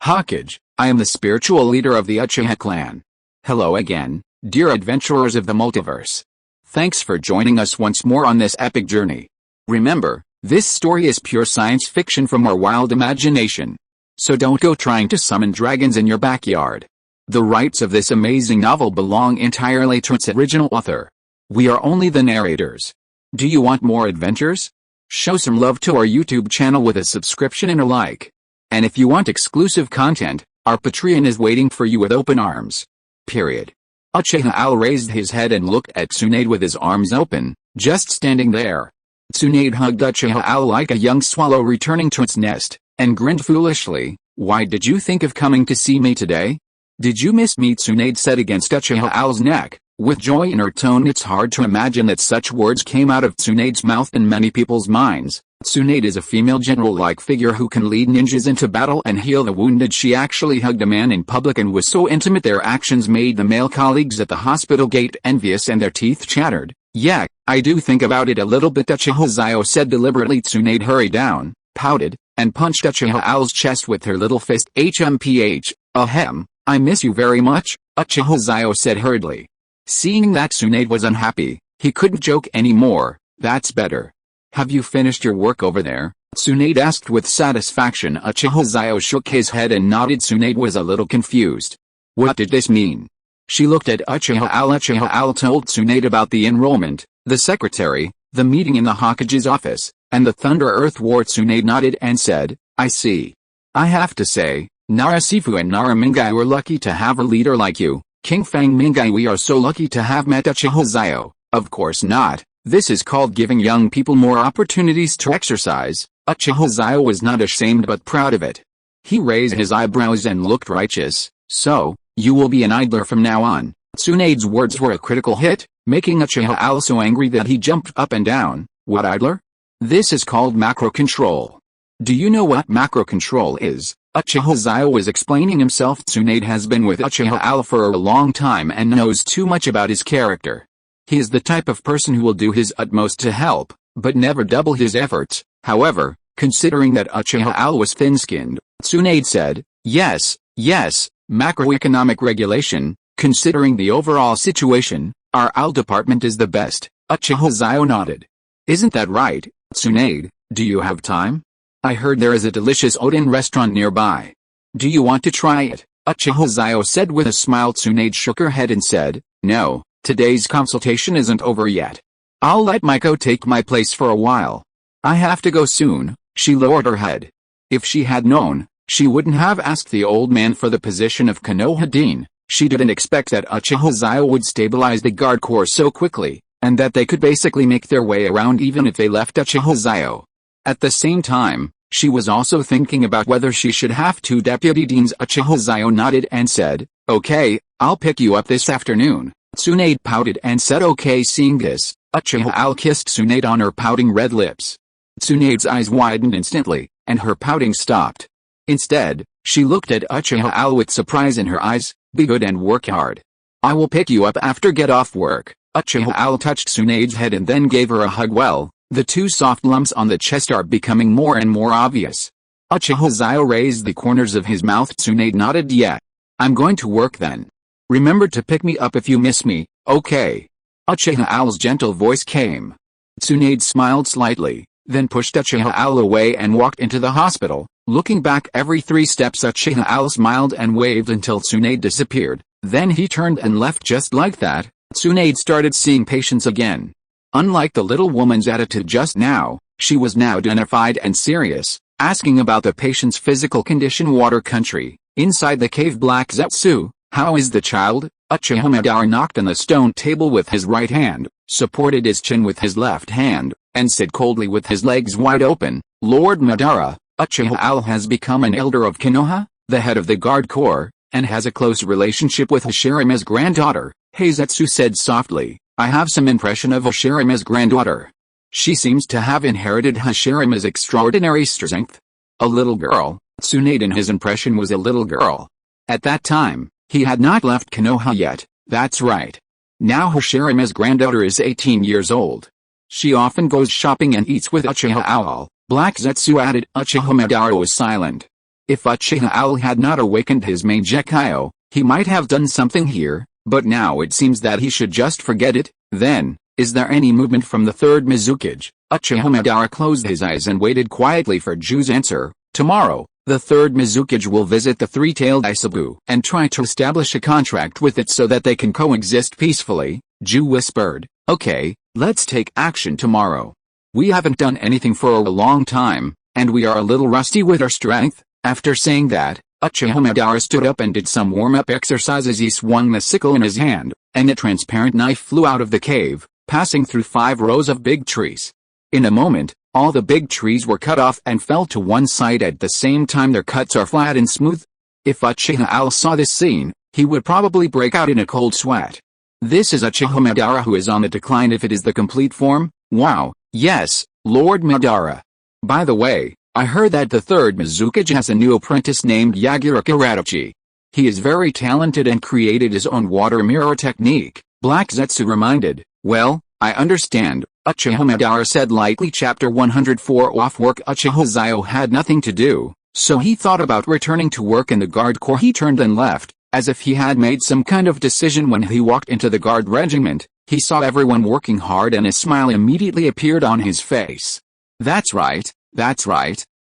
Hokage, I am the spiritual leader of the Uchiha clan. Hello again, dear adventurers of the multiverse. Thanks for joining us once more on this epic journey. Remember, this story is pure science fiction from our wild imagination. So don't go trying to summon dragons in your backyard. The rights of this amazing novel belong entirely to its original author. We are only the narrators. Do you want more adventures? Show some love to our YouTube channel with a subscription and a like. And if you want exclusive content, our Patreon is waiting for you with open arms. Period. Uchiha Xiao raised his head and looked at Tsunade with his arms open, just standing there. Tsunade hugged Uchiha Xiao like a young swallow returning to its nest, and grinned foolishly. Why did you think of coming to see me today? Did you miss me? Tsunade said against Uchiha Xiao's neck. With joy in her tone, it's hard to imagine that such words came out of Tsunade's mouth in many people's minds. Tsunade is a female general-like figure who can lead ninjas into battle and heal the wounded. She actually hugged a man in public and was so intimate their actions made the male colleagues at the hospital gate envious and their teeth chattered. Yeah, I do think about it a little bit, Uchiha Xiao said deliberately. Tsunade hurried down, pouted, and punched Uchiha Xiao's chest with her little fist. HMPH, ahem, I miss you very much, Uchiha Xiao said hurriedly. Seeing that Tsunade was unhappy, he couldn't joke anymore. That's better. Have you finished your work over there? Tsunade asked with satisfaction. Uchiha Xiao shook his head and nodded. Tsunade was a little confused. What did this mean? She looked at Uchiha Xiao. Uchiha Xiao told Tsunade about the enrollment, the secretary, the meeting in the Hokage's office, and the Thunder Earth War. Tsunade nodded and said, I see. I have to say, Nara Sifu and Nara Mingai were lucky to have a leader like you. King Fang Mingai, we are so lucky to have met Uchiha Xiao. Of course not. This is called giving young people more opportunities to exercise. Uchiha Xiao was not ashamed but proud of it. He raised his eyebrows and looked righteous. So, you will be an idler from now on. Tsunade's words were a critical hit, making Uchiha Xiao so angry that he jumped up and down. What idler? This is called macro control. Do you know what macro control is? Uchiha Xiao was explaining himself. Tsunade has been with Uchiha Xiao for a long time and knows too much about his character. He is the type of person who will do his utmost to help, but never double his efforts. However, considering that Uchiha Xiao was thin-skinned, Tsunade said, yes, macroeconomic regulation, considering the overall situation, our AL department is the best. Uchiha Xiao nodded. Isn't that right, Tsunade? Do you have time? I heard there is a delicious Odin restaurant nearby. Do you want to try it? Uchiha Xiao said with a smile. Tsunade shook her head and said, no, today's consultation isn't over yet. I'll let Miko take my place for a while. I have to go soon. She lowered her head. If she had known, she wouldn't have asked the old man for the position of Konoha Dean. She didn't expect that Uchiha Xiao would stabilize the guard corps so quickly, and that they could basically make their way around even if they left Uchiha Xiao. At the same time, she was also thinking about whether she should have two deputy deans. Uchiha Xiao nodded and said, okay, I'll pick you up this afternoon. Tsunade pouted and said okay. Seeing this, Uchiha Xiao kissed Tsunade on her pouting red lips. Tsunade's eyes widened instantly, and her pouting stopped. Instead, she looked at Uchiha Xiao with surprise in her eyes. Be good and work hard. I will pick you up after get off work. Uchiha Xiao touched Tsunade's head and then gave her a hug. Well, the two soft lumps on the chest are becoming more and more obvious. Uchiha Xiao raised the corners of his mouth. Tsunade nodded. Yeah. I'm going to work then. Remember to pick me up if you miss me, okay? Uchiha Xiao's gentle voice came. Tsunade smiled slightly, then pushed Uchiha Xiao away and walked into the hospital. Looking back every 3 steps, Uchiha Xiao smiled and waved until Tsunade disappeared. Then he turned and left just like that. Tsunade started seeing patients again. Unlike the little woman's attitude just now, she was now dignified and serious, asking about the patient's physical condition. Water Country, inside the cave. Black Zetsu, how is the child? Uchiha Madara knocked on the stone table with his right hand, supported his chin with his left hand, and said coldly with his legs wide open, Lord Madara, Uchiha Xiao has become an elder of Konoha, the head of the guard corps, and has a close relationship with Hashirame's granddaughter. Heizetsu said softly, I have some impression of Hashirame's granddaughter. She seems to have inherited Hashirame's extraordinary strength. A little girl. Tsunade in his impression was a little girl. At that time, he had not left Konoha yet. That's right. Now Hashirame's granddaughter is 18 years old. She often goes shopping and eats with Uchiha Xiao. Black Zetsu added. Uchiha Madara was silent. If Uchiha Xiao had not awakened his main Gekio, he might have done something here, but now it seems that he should just forget it. Then, is there any movement from the third Mizukage? Uchiha Madara closed his eyes and waited quietly for Ju's answer. Tomorrow, the third Mizukage will visit the three-tailed Isabu and try to establish a contract with it so that they can coexist peacefully. Ju whispered, okay, let's take action tomorrow. We haven't done anything for a long time, and we are a little rusty with our strength. After saying that, Uchiha Madara stood up and did some warm-up exercises. He swung the sickle in his hand, and a transparent knife flew out of the cave, passing through 5 rows of big trees. In a moment, all the big trees were cut off and fell to one side at the same time. Their cuts are flat and smooth. If Uchiha Xiao saw this scene, he would probably break out in a cold sweat. This is Uchiha Madara, who is on the decline if it is the complete form. Wow, yes, Lord Madara. By the way, I heard that the third Mizukage has a new apprentice named Yagiraka Radachi. He is very talented and created his own water mirror technique, Black Zetsu reminded. Well, I understand, Uchiha Madara said lightly. Chapter 104 Off work. Uchiha Xiao had nothing to do, so he thought about returning to work in the guard corps. He turned and left, as if he had made some kind of decision. When he walked into the guard regiment, he saw everyone working hard and a smile immediately appeared on his face. That's right,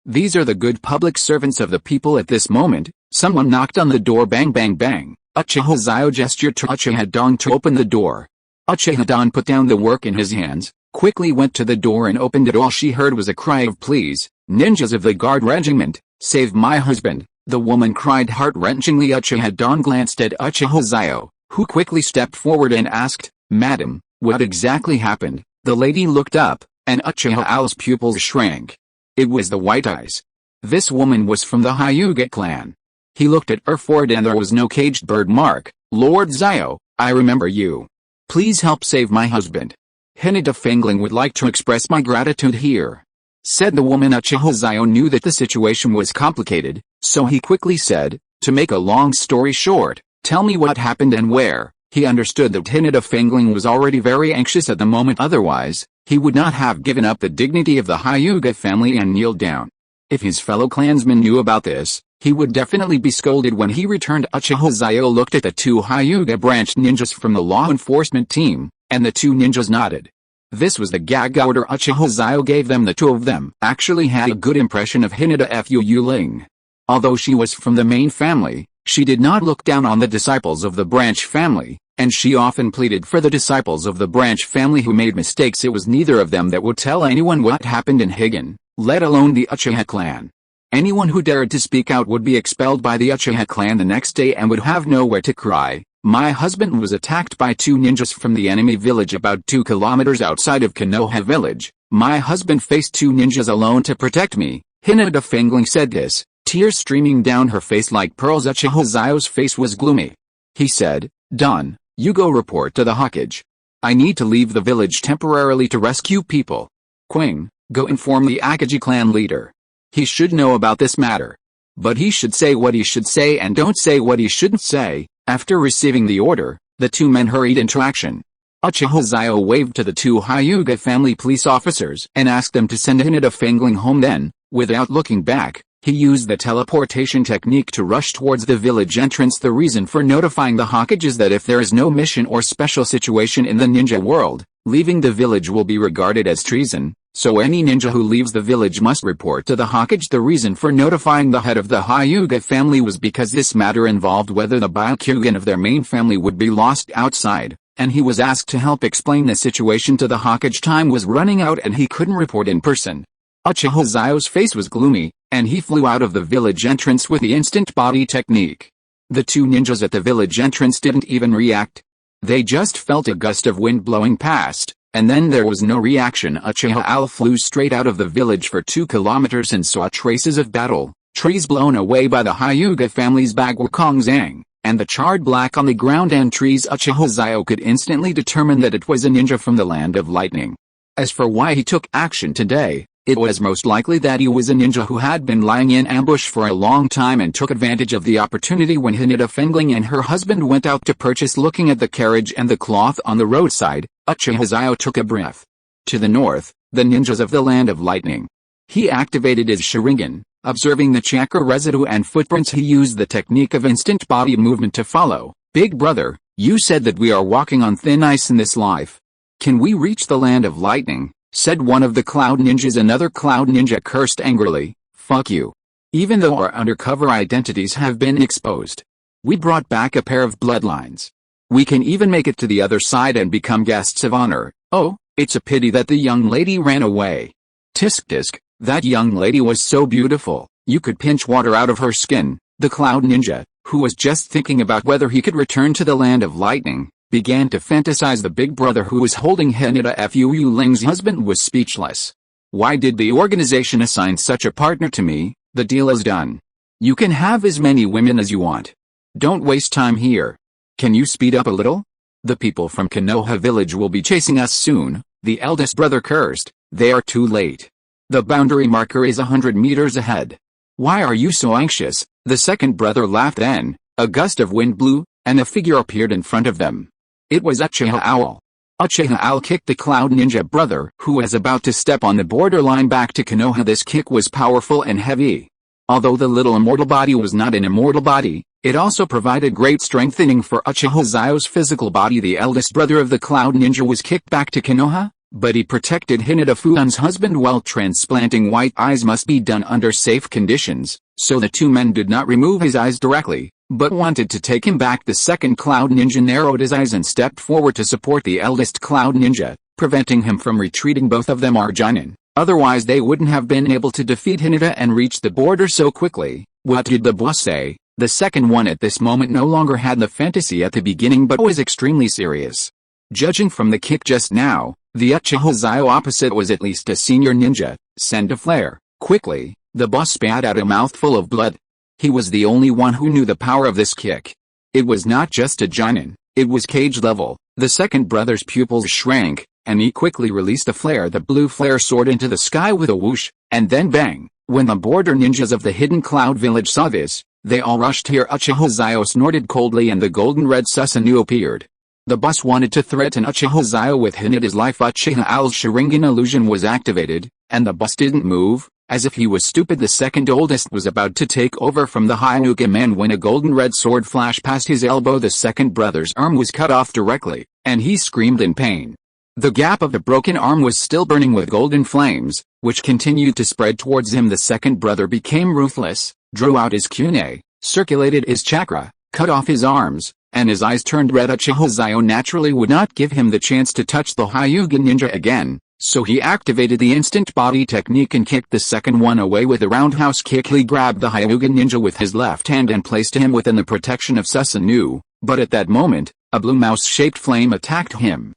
these are the good public servants of the people. At this moment, someone knocked on the door. Bang bang bang. Uchiha Xiao gestured to Uchiha Dan to open the door. Uchiha Dan put down the work in his hands, quickly went to the door and opened it. All she heard was a cry of please, ninjas of the guard regiment, save my husband, the woman cried heart-wrenchingly. Uchiha Dan glanced at Uchiha Xiao, who quickly stepped forward and asked, Madam, what exactly happened? The lady looked up, and Uchiha Xiao's pupils shrank. It was the white eyes. This woman was from the Hyuga clan. He looked at her forehead and there was no caged bird mark. Lord Xiao, I remember you. Please help save my husband. Hinata Fangling would like to express my gratitude here, said the woman. Uchiha Xiao knew that the situation was complicated, so he quickly said, to make a long story short, tell me what happened and where. He understood that Hinata Fangling was already very anxious at the moment, otherwise, he would not have given up the dignity of the Hyuga family and kneeled down. If his fellow clansmen knew about this, he would definitely be scolded when he returned. Uchiha Xiao looked at the 2 Hyuga branch ninjas from the law enforcement team, and the 2 ninjas nodded. This was the gag order Uchiha Xiao gave them. The 2 of them actually had a good impression of Hinata Fu Yuling. Although she was from the main family, she did not look down on the disciples of the branch family, and she often pleaded for the disciples of the branch family who made mistakes. It was neither of them that would tell anyone what happened in Higan, let alone the Uchiha clan. Anyone who dared to speak out would be expelled by the Uchiha clan the next day and would have nowhere to cry. My husband was attacked by 2 ninjas from the enemy village about 2 kilometers outside of Konoha village. My husband faced 2 ninjas alone to protect me. Hinata Fangling said this, tears streaming down her face like pearls. Uchiha Xiao's face was gloomy. He said, Done, you go report to the Hokage. I need to leave the village temporarily to rescue people. Quing, go inform the Akagi clan leader. He should know about this matter. But he should say what he should say and don't say what he shouldn't say. After receiving the order, the 2 men hurried into action. Uchiha Xiao waved to the 2 Hyuga family police officers and asked them to send Hinata Fangling home. Then, without looking back, he used the teleportation technique to rush towards the village entrance. The reason for notifying the Hokage is that if there is no mission or special situation in the ninja world, leaving the village will be regarded as treason, so any ninja who leaves the village must report to the Hokage. The reason for notifying the head of the Hyuga family was because this matter involved whether the Byakugan of their main family would be lost outside, and he was asked to help explain the situation to the Hokage. Time was running out and he couldn't report in person. Uchiha Xiao's face was gloomy, and he flew out of the village entrance with the instant body technique. The 2 ninjas at the village entrance didn't even react. They just felt a gust of wind blowing past, and then there was no reaction. Uchiha Xiao flew straight out of the village for 2 kilometers and saw traces of battle, trees blown away by the Hyuga family's Bagwakongzang, and the charred black on the ground and trees. Uchiha Xiao could instantly determine that it was a ninja from the land of lightning. As for why he took action today, it was most likely that he was a ninja who had been lying in ambush for a long time and took advantage of the opportunity when Hinata Fangling and her husband went out to purchase. Looking at the carriage and the cloth on the roadside, Uchiha Xiao took a breath. To the north, the ninjas of the land of lightning. He activated his Sharingan, Observing the chakra residue and footprints, he used the technique of instant body movement to follow. Big brother, you said that we are walking on thin ice in this life. Can we reach the land of lightning? Said one of the cloud ninjas. Another cloud ninja cursed angrily. Fuck you. Even though our undercover identities have been exposed, we brought back a pair of bloodlines. We can even make it to the other side and become guests of honor. Oh, it's a pity that the young lady ran away. Tisk tisk, that young lady was so beautiful, you could pinch water out of her skin. The cloud ninja, who was just thinking about whether he could return to the land of lightning, began to fantasize. The big brother who was holding Hinata Fu Ling's husband was speechless. Why did the organization assign such a partner to me? The deal is done. You can have as many women as you want. Don't waste time here. Can you speed up a little? The people from Konoha village will be chasing us soon, the eldest brother cursed. They are too late. The boundary marker is 100 meters ahead. Why are you so anxious? The second brother laughed. Then, a gust of wind blew, and a figure appeared in front of them. It was Uchiha Xiao. Uchiha Xiao kicked the cloud ninja brother who was about to step on the borderline back to Konoha. This kick was powerful and heavy. Although the little immortal body was not an immortal body, it also provided great strengthening for Uchiha Xiao's physical body. The eldest brother of the cloud ninja was kicked back to Konoha, but he protected Hinata Fuan's husband while transplanting white eyes must be done under safe conditions, so the two men did not remove his eyes directly, but wanted to take him back. The second cloud ninja narrowed his eyes and stepped forward to support the eldest cloud ninja, preventing him from retreating. Both of them are Jonin, otherwise they wouldn't have been able to defeat Hinata and reach the border so quickly. What did the boss say? The second one at this moment no longer had the fantasy at the beginning but was extremely serious. Judging from the kick just now, the Uchiha Xiao opposite was at least a senior ninja. Send a flare, quickly. The boss spat out a mouthful of blood. He was the only one who knew the power of this kick. It was not just a Jonin, it was cage level. The second brother's pupils shrank, and he quickly released a flare. The blue flare soared into the sky with a whoosh, and then bang. When the border ninjas of the hidden cloud village saw this, they all rushed here. Uchiha Xiao snorted coldly and the golden red Susanoo appeared. The boss wanted to threaten Uchiha Xiao with Hinata's life. Uchiha Xiao's Sharingan illusion was activated, and the boss didn't move, as if he was stupid. The second oldest was about to take over from the Hyuga man when a golden red sword flashed past his elbow. The second brother's arm was cut off directly, and he screamed in pain. The gap of the broken arm was still burning with golden flames, which continued to spread towards him. The second brother became ruthless, drew out his kunai, circulated his chakra, cut off his arms, and his eyes turned red. Uchiha Xiao naturally would not give him the chance to touch the Hyuga ninja again, so he activated the instant body technique and kicked the second one away with a roundhouse kick. He grabbed the Hyuga ninja with his left hand and placed him within the protection of Susanoo, but at that moment, a blue mouse-shaped flame attacked him.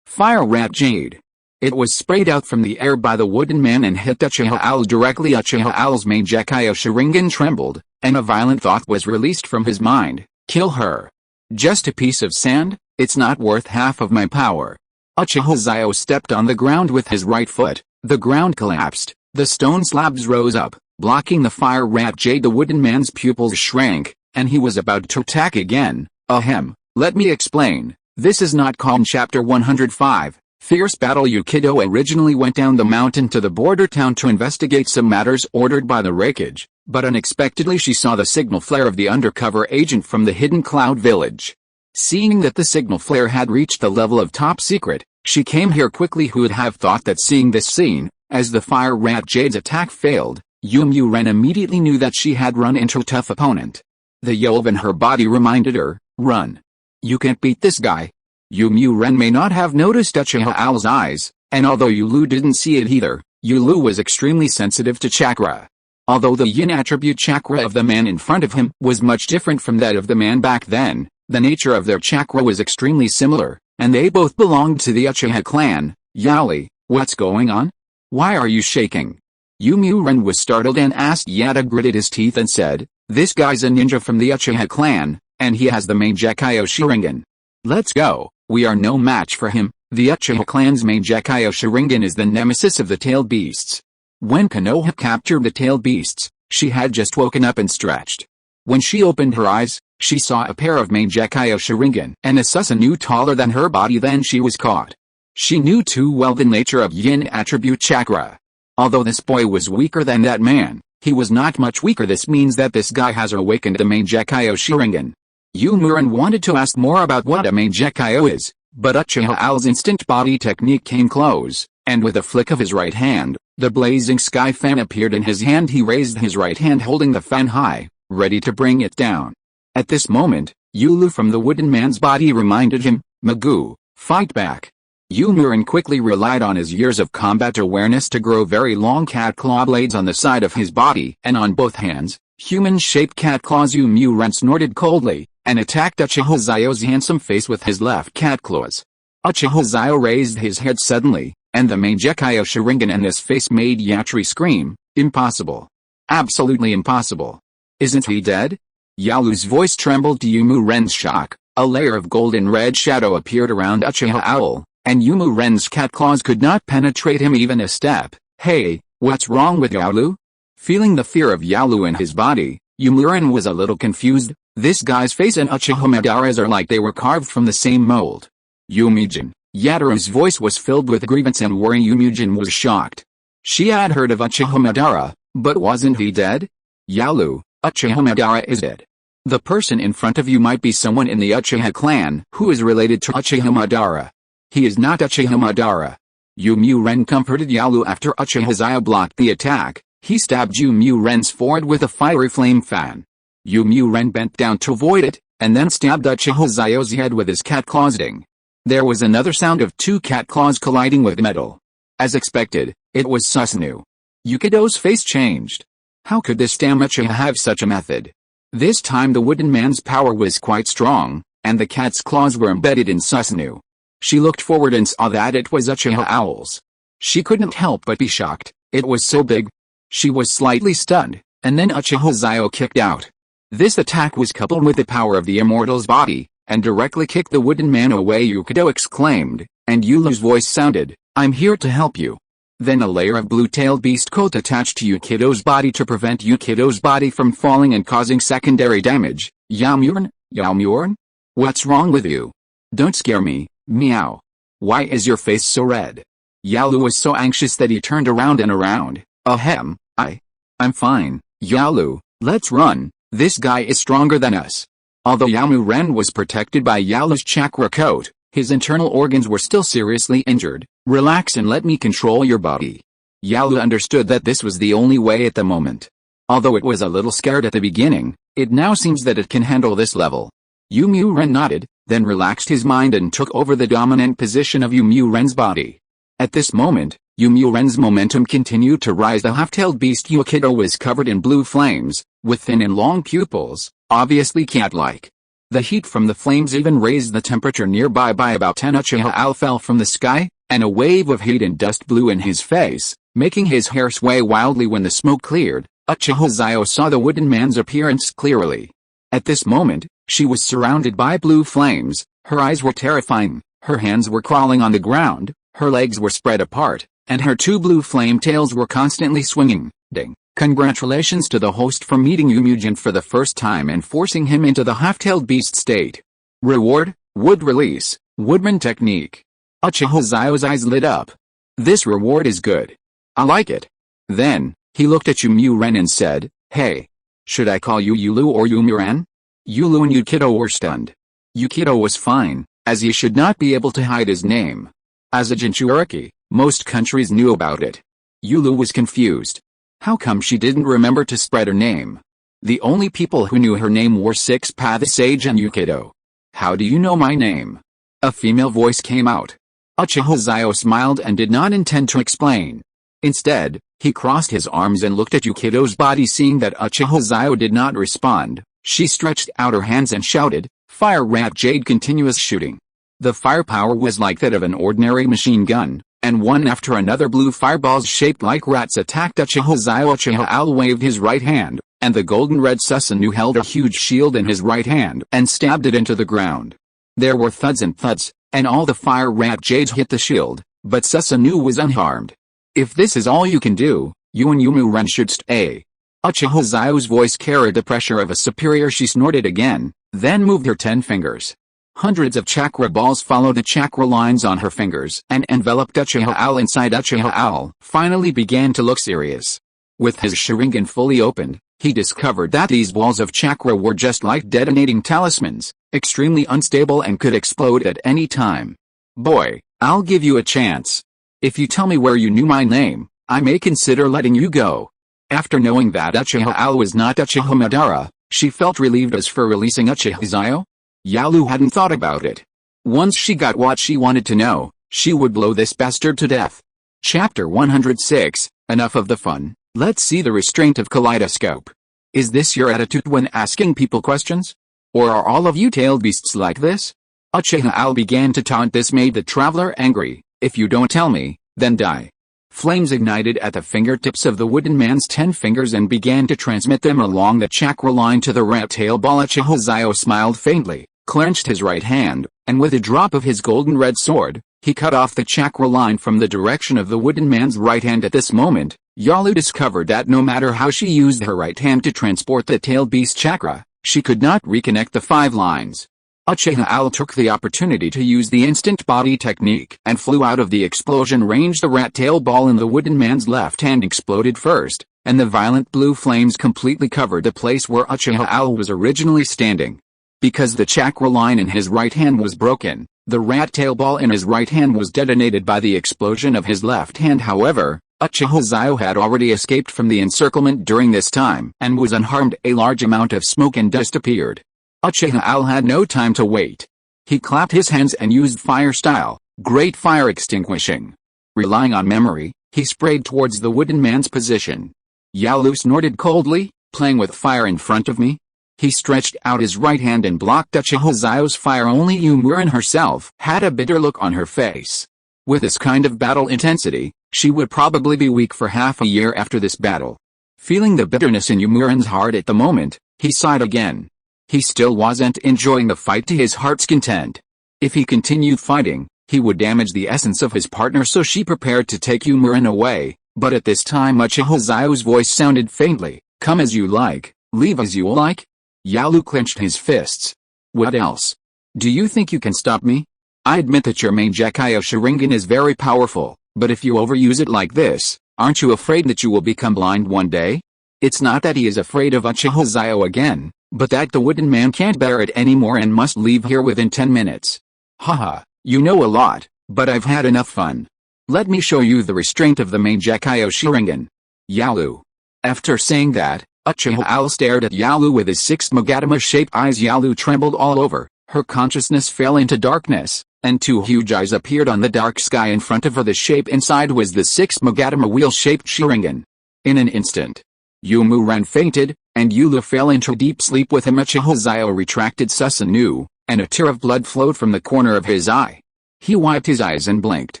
Fire rat jade. It was sprayed out from the air by the wooden man and hit Uchiha Xiao directly. Uchiha Xiao's main Jakkayo Sharingan trembled, and a violent thought was released from his mind. Kill her. Just a piece of sand? It's not worth half of my power. Uchiha Xiao stepped on the ground with his right foot. The ground collapsed. The stone slabs rose up, blocking the fire rat jade. The wooden man's pupils shrank, and he was about to attack again. Ahem. Let me explain. This is not calm. Chapter 105. Fierce battle. Yukido originally went down the mountain to the border town to investigate some matters ordered by the Raikage, but unexpectedly she saw the signal flare of the undercover agent from the hidden cloud village. Seeing that the signal flare had reached the level of top secret, she came here quickly. Who would have thought that seeing this scene, as the fire rat jade's attack failed, Yumu Ren immediately knew that she had run into a tough opponent. The yelp in her body reminded her, run. You can't beat this guy. Yumu Ren may not have noticed Uchiha Xiao's eyes, and although Yulu didn't see it either, Yulu was extremely sensitive to chakra. Although the yin attribute chakra of the man in front of him was much different from that of the man back then, the nature of their chakra was extremely similar, and they both belonged to the Uchiha clan. Yaoi, what's going on? Why are you shaking? Yumu Ren was startled and asked. Yada gritted his teeth and said, this guy's a ninja from the Uchiha clan, and he has the main Jakkayo Sharingan. Let's go. We are no match for him. The Uchiha clan's main Jakkayo Sharingan is the nemesis of the tailed beasts. When Konoha captured the tailed beasts, she had just woken up and stretched. When she opened her eyes, she saw a pair of main Jakkayo Sharingan and a Susanoo taller than her body. Then she was caught. She knew too well the nature of yin attribute chakra. Although this boy was weaker than that man, he was not much weaker. This means that this guy has awakened the Mangekyo Sharingan. Youmuuran wanted to ask more about what a Mangekyo is, but Uchiha Xiao's instant body technique came close, and with a flick of his right hand, the blazing sky fan appeared in his hand. He raised his right hand holding the fan high, ready to bring it down. At this moment, Yulu from the wooden man's body reminded him, "Magoo, fight back." Youmuuran quickly relied on his years of combat awareness to grow very long cat claw blades on the side of his body and on both hands, human-shaped cat claws. Youmuuran snorted coldly, and attacked Uchiha Xiao's handsome face with his left cat claws. Uchiha Xiao raised his head suddenly, and the Mangekyo Sharingan in this face made Yatri scream, "Impossible. Absolutely impossible. Isn't he dead?" Yalu's voice trembled to Youmuuran's shock. A layer of golden red shadow appeared around Uchiha Xiao, and Youmuuran's cat claws could not penetrate him even a step. "Hey, what's wrong with Yalu?" Feeling the fear of Yalu in his body, Youmuuran was a little confused. This guy's face and Uchiha Madara's are like they were carved from the same mold. "Youmuuran." Yataru's voice was filled with grievance and worry. Youmuuran was shocked. She had heard of Uchiha Madara, but wasn't he dead? "Yalu, Uchiha Madara is dead. The person in front of you might be someone in the Uchiha clan who is related to Uchiha Madara. He is not Uchiha Madara." Youmuuran comforted Yalu after Uchiha Xiao blocked the attack. He stabbed Youmuuran's forehead with a fiery flame fan. Youmuuran bent down to avoid it, and then stabbed Uchiha Xiao's head with his cat claws. Ding. There was another sound of two cat claws colliding with metal. As expected, it was Susanoo. Yukido's face changed. How could this damn Uchiha have such a method? This time the wooden man's power was quite strong, and the cat's claws were embedded in Susanoo. She looked forward and saw that it was Uchiha Owl's. She couldn't help but be shocked. It was so big. She was slightly stunned, and then Uchiha Xiao kicked out. This attack was coupled with the power of the immortal's body, and directly kicked the wooden man away. Yukido exclaimed, and Yulu's voice sounded, "I'm here to help you." Then a layer of blue-tailed beast coat attached to Yukido's body to prevent Yukido's body from falling and causing secondary damage. Youmuuran? What's wrong with you? Don't scare me, meow. Why is your face so red?" Yalu was so anxious that he turned around and around. "Ahem, I'm fine, Yalu, let's run, this guy is stronger than us." Although Youmuuran was protected by Yalu's chakra coat, his internal organs were still seriously injured. "Relax and let me control your body." Yalu understood that this was the only way at the moment. Although it was a little scared at the beginning, it now seems that it can handle this level. Youmuuran nodded, then relaxed his mind and took over the dominant position of Youmuuran's body. At this moment, Youmuuran's momentum continued to rise. The half-tailed beast Yukido was covered in blue flames, with thin and long pupils, obviously cat-like. The heat from the flames even raised the temperature nearby by about 10. Uchiha Xiao fell from the sky, and a wave of heat and dust blew in his face, making his hair sway wildly. When the smoke cleared, Uchiha Xiao saw the wooden man's appearance clearly. At this moment, she was surrounded by blue flames, her eyes were terrifying, her hands were crawling on the ground, her legs were spread apart, and her two blue flame tails were constantly swinging. Ding. Congratulations to the host for meeting Youmuuran for the first time and forcing him into the half-tailed beast state. Reward, Wood Release, Woodman Technique. Uchiha Xiao's eyes lit up. This reward is good. I like it. Then, he looked at Youmuuran and said, "Hey. Should I call you Yulu or Youmuuran?" Yulu and Yukido were stunned. Yukido was fine, as he should not be able to hide his name. As a Jinchuriki, most countries knew about it. Yulu was confused. How come she didn't remember to spread her name? The only people who knew her name were Six Path Sage and Yukido. "How do you know my name?" A female voice came out. Uchiha Xiao smiled and did not intend to explain. Instead, he crossed his arms and looked at Yukido's body. Seeing that Uchiha Xiao did not respond, she stretched out her hands and shouted, "Fire Rat Jade Continuous Shooting." The firepower was like that of an ordinary machine gun, and one after another blue fireballs shaped like rats attacked Uchiha Xiao. Uchiha Xiao waved his right hand, and the golden red Susanoo held a huge shield in his right hand and stabbed it into the ground. There were thuds and thuds, and all the fire rat jades hit the shield, but Susanoo was unharmed. "If this is all you can do, you and Youmuuran should stay." Uchiha Xiao's voice carried the pressure of a superior. She snorted again, then moved her 10 fingers. Hundreds of chakra balls followed the chakra lines on her fingers and enveloped Uchiha Xiao inside. Uchiha Xiao finally began to look serious. With his Sharingan fully opened, he discovered that these balls of chakra were just like detonating talismans, extremely unstable and could explode at any time. Boy, I'll give you a chance. If you tell me where you knew my name, I may consider letting you go. After knowing that Uchiha Xiao was not Uchiha Madara, she felt relieved as for releasing Uchiha Xiao. Yalu hadn't thought about it. Once she got what she wanted to know, she would blow this bastard to death. Chapter 106, Enough of the fun, let's see the restraint of Kaleidoscope. Is this your attitude when asking people questions? Or are all of you tailed beasts like this? Uchiha Xiao began to taunt. This made the traveler angry. If you don't tell me, then die. Flames ignited at the fingertips of the wooden man's 10 fingers and began to transmit them along the chakra line to the rat tail ball. Uchiha Xiao smiled faintly, clenched his right hand, and with a drop of his golden red sword, he cut off the chakra line from the direction of the wooden man's right hand. At this moment, Yalu discovered that no matter how she used her right hand to transport the tailed beast chakra, she could not reconnect the 5 lines. Uchiha Xiao took the opportunity to use the instant body technique and flew out of the explosion range. The rat tail ball in the wooden man's left hand exploded first, and the violent blue flames completely covered the place where Uchiha Xiao was originally standing. Because the chakra line in his right hand was broken, the rat tail ball in his right hand was detonated by the explosion of his left hand. However, Uchiha Xiao had already escaped from the encirclement during this time and was unharmed. A large amount of smoke and dust appeared. Uchiha Xiao had no time to wait. He clapped his hands and used fire style, great fire extinguishing. Relying on memory, he sprayed towards the wooden man's position. Yalu snorted coldly, playing with fire in front of me. He stretched out his right hand and blocked Uchiha Xiao's fire. Only Umurin herself had a bitter look on her face. With this kind of battle intensity, she would probably be weak for half a year after this battle. Feeling the bitterness in Umurin's heart at the moment, he sighed again. He still wasn't enjoying the fight to his heart's content. If he continued fighting, he would damage the essence of his partner, so she prepared to take Umurin away, but at this time Uchiha Xiao's voice sounded faintly, "Come as you like, leave as you like." Yalu clenched his fists. "What else? Do you think you can stop me? I admit that your main Jakaya Sharingan is very powerful, but if you overuse it like this, aren't you afraid that you will become blind one day?" It's not that he is afraid of Uchiha Xiao again, but that the wooden man can't bear it anymore and must leave here within 10 minutes. Haha, you know a lot, but I've had enough fun. Let me show you the restraint of the main Jakaya Sharingan. Yalu. After saying that, Uchiha Xiao stared at Yalu with his 6 Magatama-shaped eyes. Yalu trembled all over, her consciousness fell into darkness, and 2 huge eyes appeared on the dark sky in front of her. The shape inside was the 6 Magatama wheel-shaped Sharingan. In an instant, Umurin fainted, and Yalu fell into deep sleep with him. Uchiha Xiao retracted Susanoo, and a tear of blood flowed from the corner of his eye. He wiped his eyes and blinked.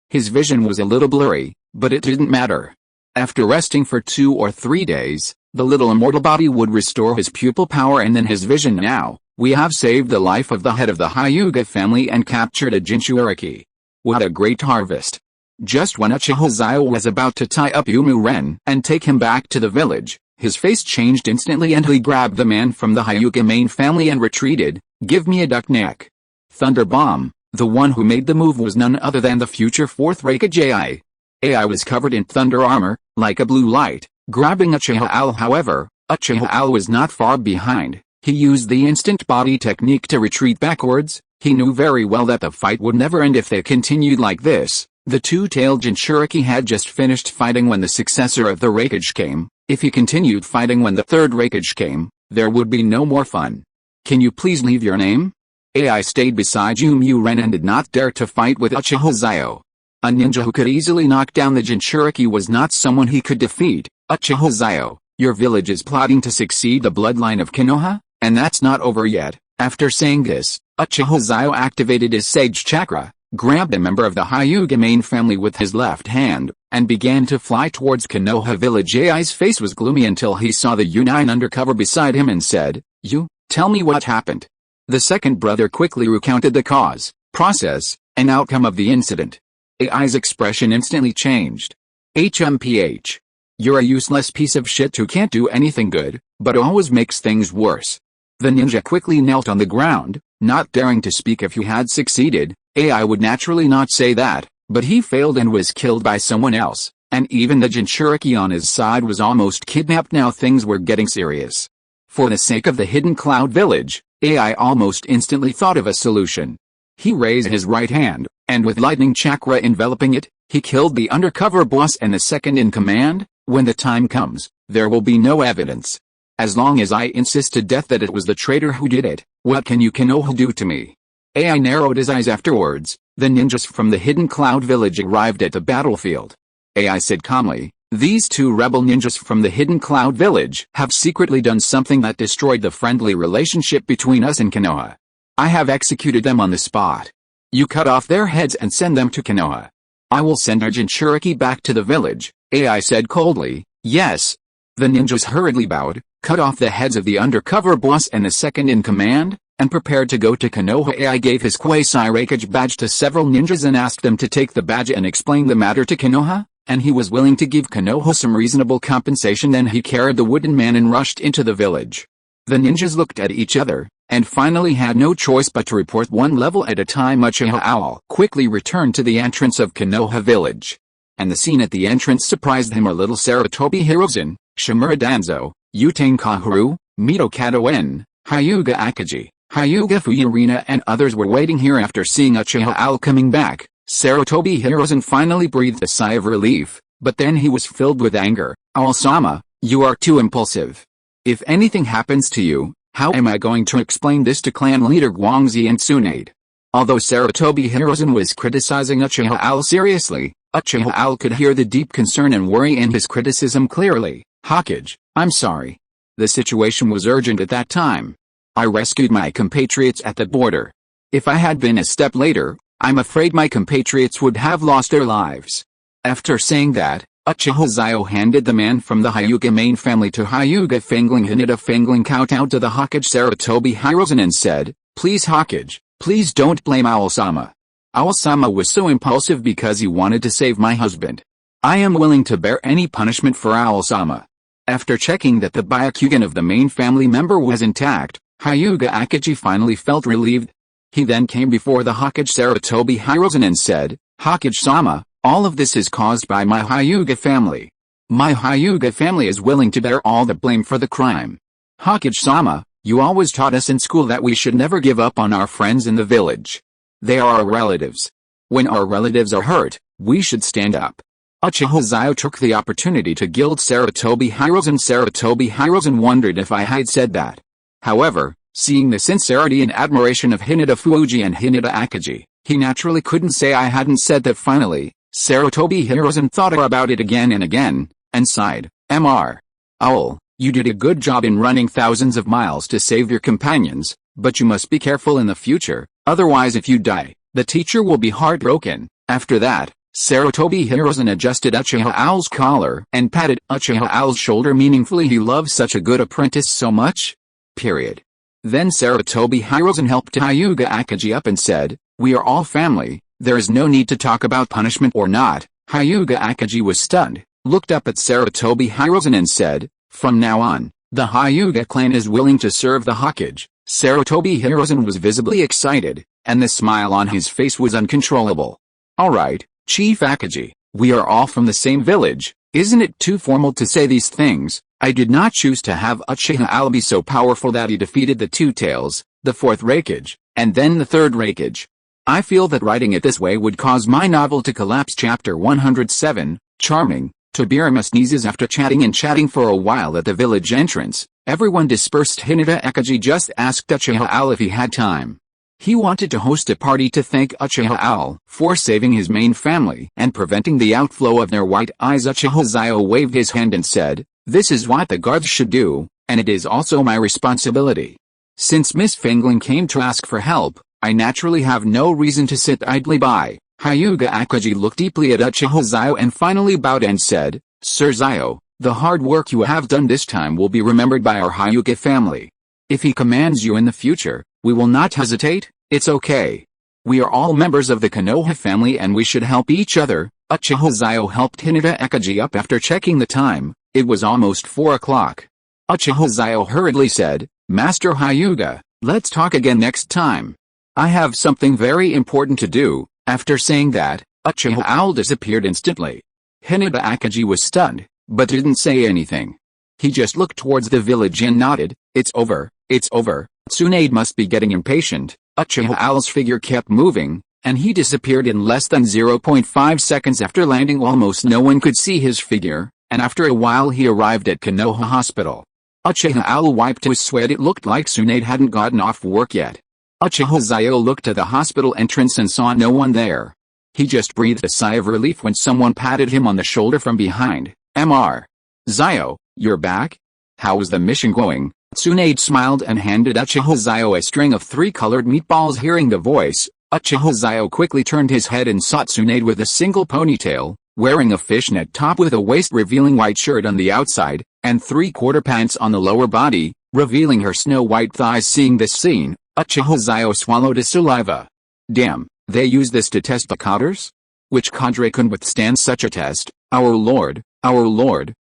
His vision was a little blurry, but it didn't matter. After resting for 2 or 3 days, the little immortal body would restore his pupil power and then his vision. Now, we have saved the life of the head of the Hyuga family and captured a Jinchuriki. What a great harvest. Just when Uchiha Xiao was about to tie up Umurin and take him back to the village, his face changed instantly and he grabbed the man from the Hyuga main family and retreated. "Give me a duck neck." Thunder Bomb, the one who made the move, was none other than the future 4th Hokage. AI was covered in thunder armor, like a blue light, grabbing Uchiha Xiao. However, Uchiha Xiao was not far behind. He used the instant body technique to retreat backwards. He knew very well that the fight would never end if they continued like this. The 2-tailed Jinchuriki had just finished fighting when the successor of the Hokage came. If he continued fighting when the 3rd Hokage came, there would be no more fun. "Can you please leave your name?" AI stayed beside Umurin and did not dare to fight with Uchiha Xiao. A ninja who could easily knock down the Jinchuriki was not someone he could defeat. "Uchiha Xiao, your village is plotting to succeed the bloodline of Konoha, and that's not over yet." After saying this, Uchiha Xiao activated his Sage Chakra, grabbed a member of the Hyuga main family with his left hand, and began to fly towards Konoha village. AI's face was gloomy until he saw the Unine undercover beside him and said, "You, tell me what happened." The second brother quickly recounted the cause, process, and outcome of the incident. AI's expression instantly changed. "HMPH. You're a useless piece of shit who can't do anything good, but always makes things worse." The ninja quickly knelt on the ground, Not daring to speak if he had succeeded, AI would naturally not say that, but he failed and was killed by someone else, and even the Jinchuriki on his side was almost kidnapped. Now things were getting serious. For the sake of the hidden cloud village, AI almost instantly thought of a solution. He raised his right hand, and with lightning chakra enveloping it, he killed the undercover boss and the second in command. When the time comes, there will be no evidence. As long as I insist to death that it was the traitor who did it, what can you Konoha do to me? AI narrowed his eyes afterwards. The ninjas from the hidden cloud village arrived at the battlefield. AI said calmly, these two rebel ninjas from the hidden cloud village have secretly done something that destroyed the friendly relationship between us and Konoha. I have executed them on the spot. You cut off their heads and send them to Konoha. I will send our Jinchuriki back to the village, AI said coldly. Yes. The ninjas hurriedly bowed, cut off the heads of the undercover boss and the second in command, and prepared to go to Konoha. AI gave his quasi-Raikage badge to several ninjas and asked them to take the badge and explain the matter to Konoha, and he was willing to give Konoha some reasonable compensation. Then he carried the wooden man and rushed into the village. The ninjas looked at each other, and finally had no choice but to report one level at a time. Uchiha Xiao quickly returned to the entrance of Konoha village. And the scene at the entrance surprised him a little. Sarutobi Hiruzen, Shimura Danzo, Utane Kaharu, Mito Katoen, Hyuga Akaji, Hyuga Fuyurina and others were waiting here. After seeing Uchiha Xiao coming back, Sarutobi Hiruzen finally breathed a sigh of relief, but then he was filled with anger. Owl-sama, you are too impulsive. If anything happens to you, how am I going to explain this to clan leader Guangzi and Tsunade? Although Sarutobi Hiruzen was criticizing Uchiha Xiao seriously, Uchiha Xiao could hear the deep concern and worry in his criticism clearly. Hokage, I'm sorry. The situation was urgent at that time. I rescued my compatriots at the border. If I had been a step later, I'm afraid my compatriots would have lost their lives. After saying that, Uchiha Xiao handed the man from the Hyuga main family to Hyuga Fangling. Hinata Fangling kowtowed to the Hokage Sarutobi Hiruzen and said, please Hokage, please don't blame Owl-sama. Owl-sama was so impulsive because he wanted to save my husband. I am willing to bear any punishment for Owl-sama. After checking that the Byakugan of the main family member was intact, Hyuga Akaji finally felt relieved. He then came before the Hokage Sarutobi Hiruzen and said, Hokage-sama, all of this is caused by my Hyuga family. My Hyuga family is willing to bear all the blame for the crime. Hokage-sama, you always taught us in school that we should never give up on our friends in the village. They are our relatives. When our relatives are hurt, we should stand up. Uchiha Xiao took the opportunity to gild Sarutobi Hiruzen. Sarutobi Hiruzen wondered if I had said that. However, seeing the sincerity and admiration of Hinata Fuji and Hinata Akaji, he naturally couldn't say I hadn't said that. Finally, Sarutobi Hiruzen thought about it again and again, and sighed, Mr. Owl, you did a good job in running thousands of miles to save your companions, but you must be careful in the future, otherwise if you die, the teacher will be heartbroken. After that, Sarutobi Hiruzen adjusted Uchiha Xiao's collar and patted Uchiha Xiao's shoulder meaningfully. He loved such a good apprentice so much. Period. Then Sarutobi Hiruzen helped Hyuga Akaji up and said, we are all family, there is no need to talk about punishment or not. Hyuga Akaji was stunned, looked up at Sarutobi Hiruzen and said, from now on, the Hyuga clan is willing to serve the Hokage. Sarutobi Hiruzen was visibly excited, and the smile on his face was uncontrollable. Alright, Chief Akaji, we are all from the same village, isn't it too formal to say these things? I did not choose to have Uchiha Xiao be so powerful that he defeated the Two Tails, the fourth Raikage, and then the third Raikage. I feel that writing it this way would cause my novel to collapse. Chapter 107, Charming. Tobirama sneezes. After chatting for a while at the village entrance, everyone dispersed. Hinata Akaji just asked Uchiha Xiao if he had time. He wanted to host a party to thank Uchiha Xiao for saving his main family and preventing the outflow of their white eyes. Uchiha Xiao waved his hand and said, this is what the guards should do, and it is also my responsibility. Since Miss Fangling came to ask for help, I naturally have no reason to sit idly by. Hyuga Akaji looked deeply at Uchiha Xiao and finally bowed and said, Sir Xiao, the hard work you have done this time will be remembered by our Hyuga family. If he commands you in the future, we will not hesitate. It's okay. We are all members of the Konoha family and we should help each other. Uchiha Xiao helped Hinata Akaji up. After checking the time, it was almost 4 o'clock. Uchiha Xiao hurriedly said, Master Hyuga, Let's talk again next time. I have something very important to do." After saying that, Uchiha Owl disappeared instantly. Hinata Akaji was stunned, but didn't say anything. He just looked towards the village and nodded. "It's over, it's over." Tsunade must be getting impatient. Uchiha Owl's figure kept moving, and he disappeared in less than 0.5 seconds after landing. Almost no one could see his figure, and after a while he arrived at Konoha Hospital. Uchiha Owl wiped his sweat. It looked like Tsunade hadn't gotten off work yet. Uchiha Xiao looked at the hospital entrance and saw no one there. He just breathed a sigh of relief when someone patted him on the shoulder from behind. "Mr. Xiao, you're back? How was the mission going?" Tsunade smiled and handed Uchiha Xiao a string of 3 colored meatballs. Hearing the voice, Uchiha Xiao quickly turned his head and saw Tsunade with a single ponytail, wearing a fishnet top with a waist revealing white shirt on the outside, and 3/4 pants on the lower body, revealing her snow-white thighs. Seeing this scene, Uchiha Xiao swallowed his saliva. Damn, they use this to test the cadres? Which cadre can withstand such a test? Our lord,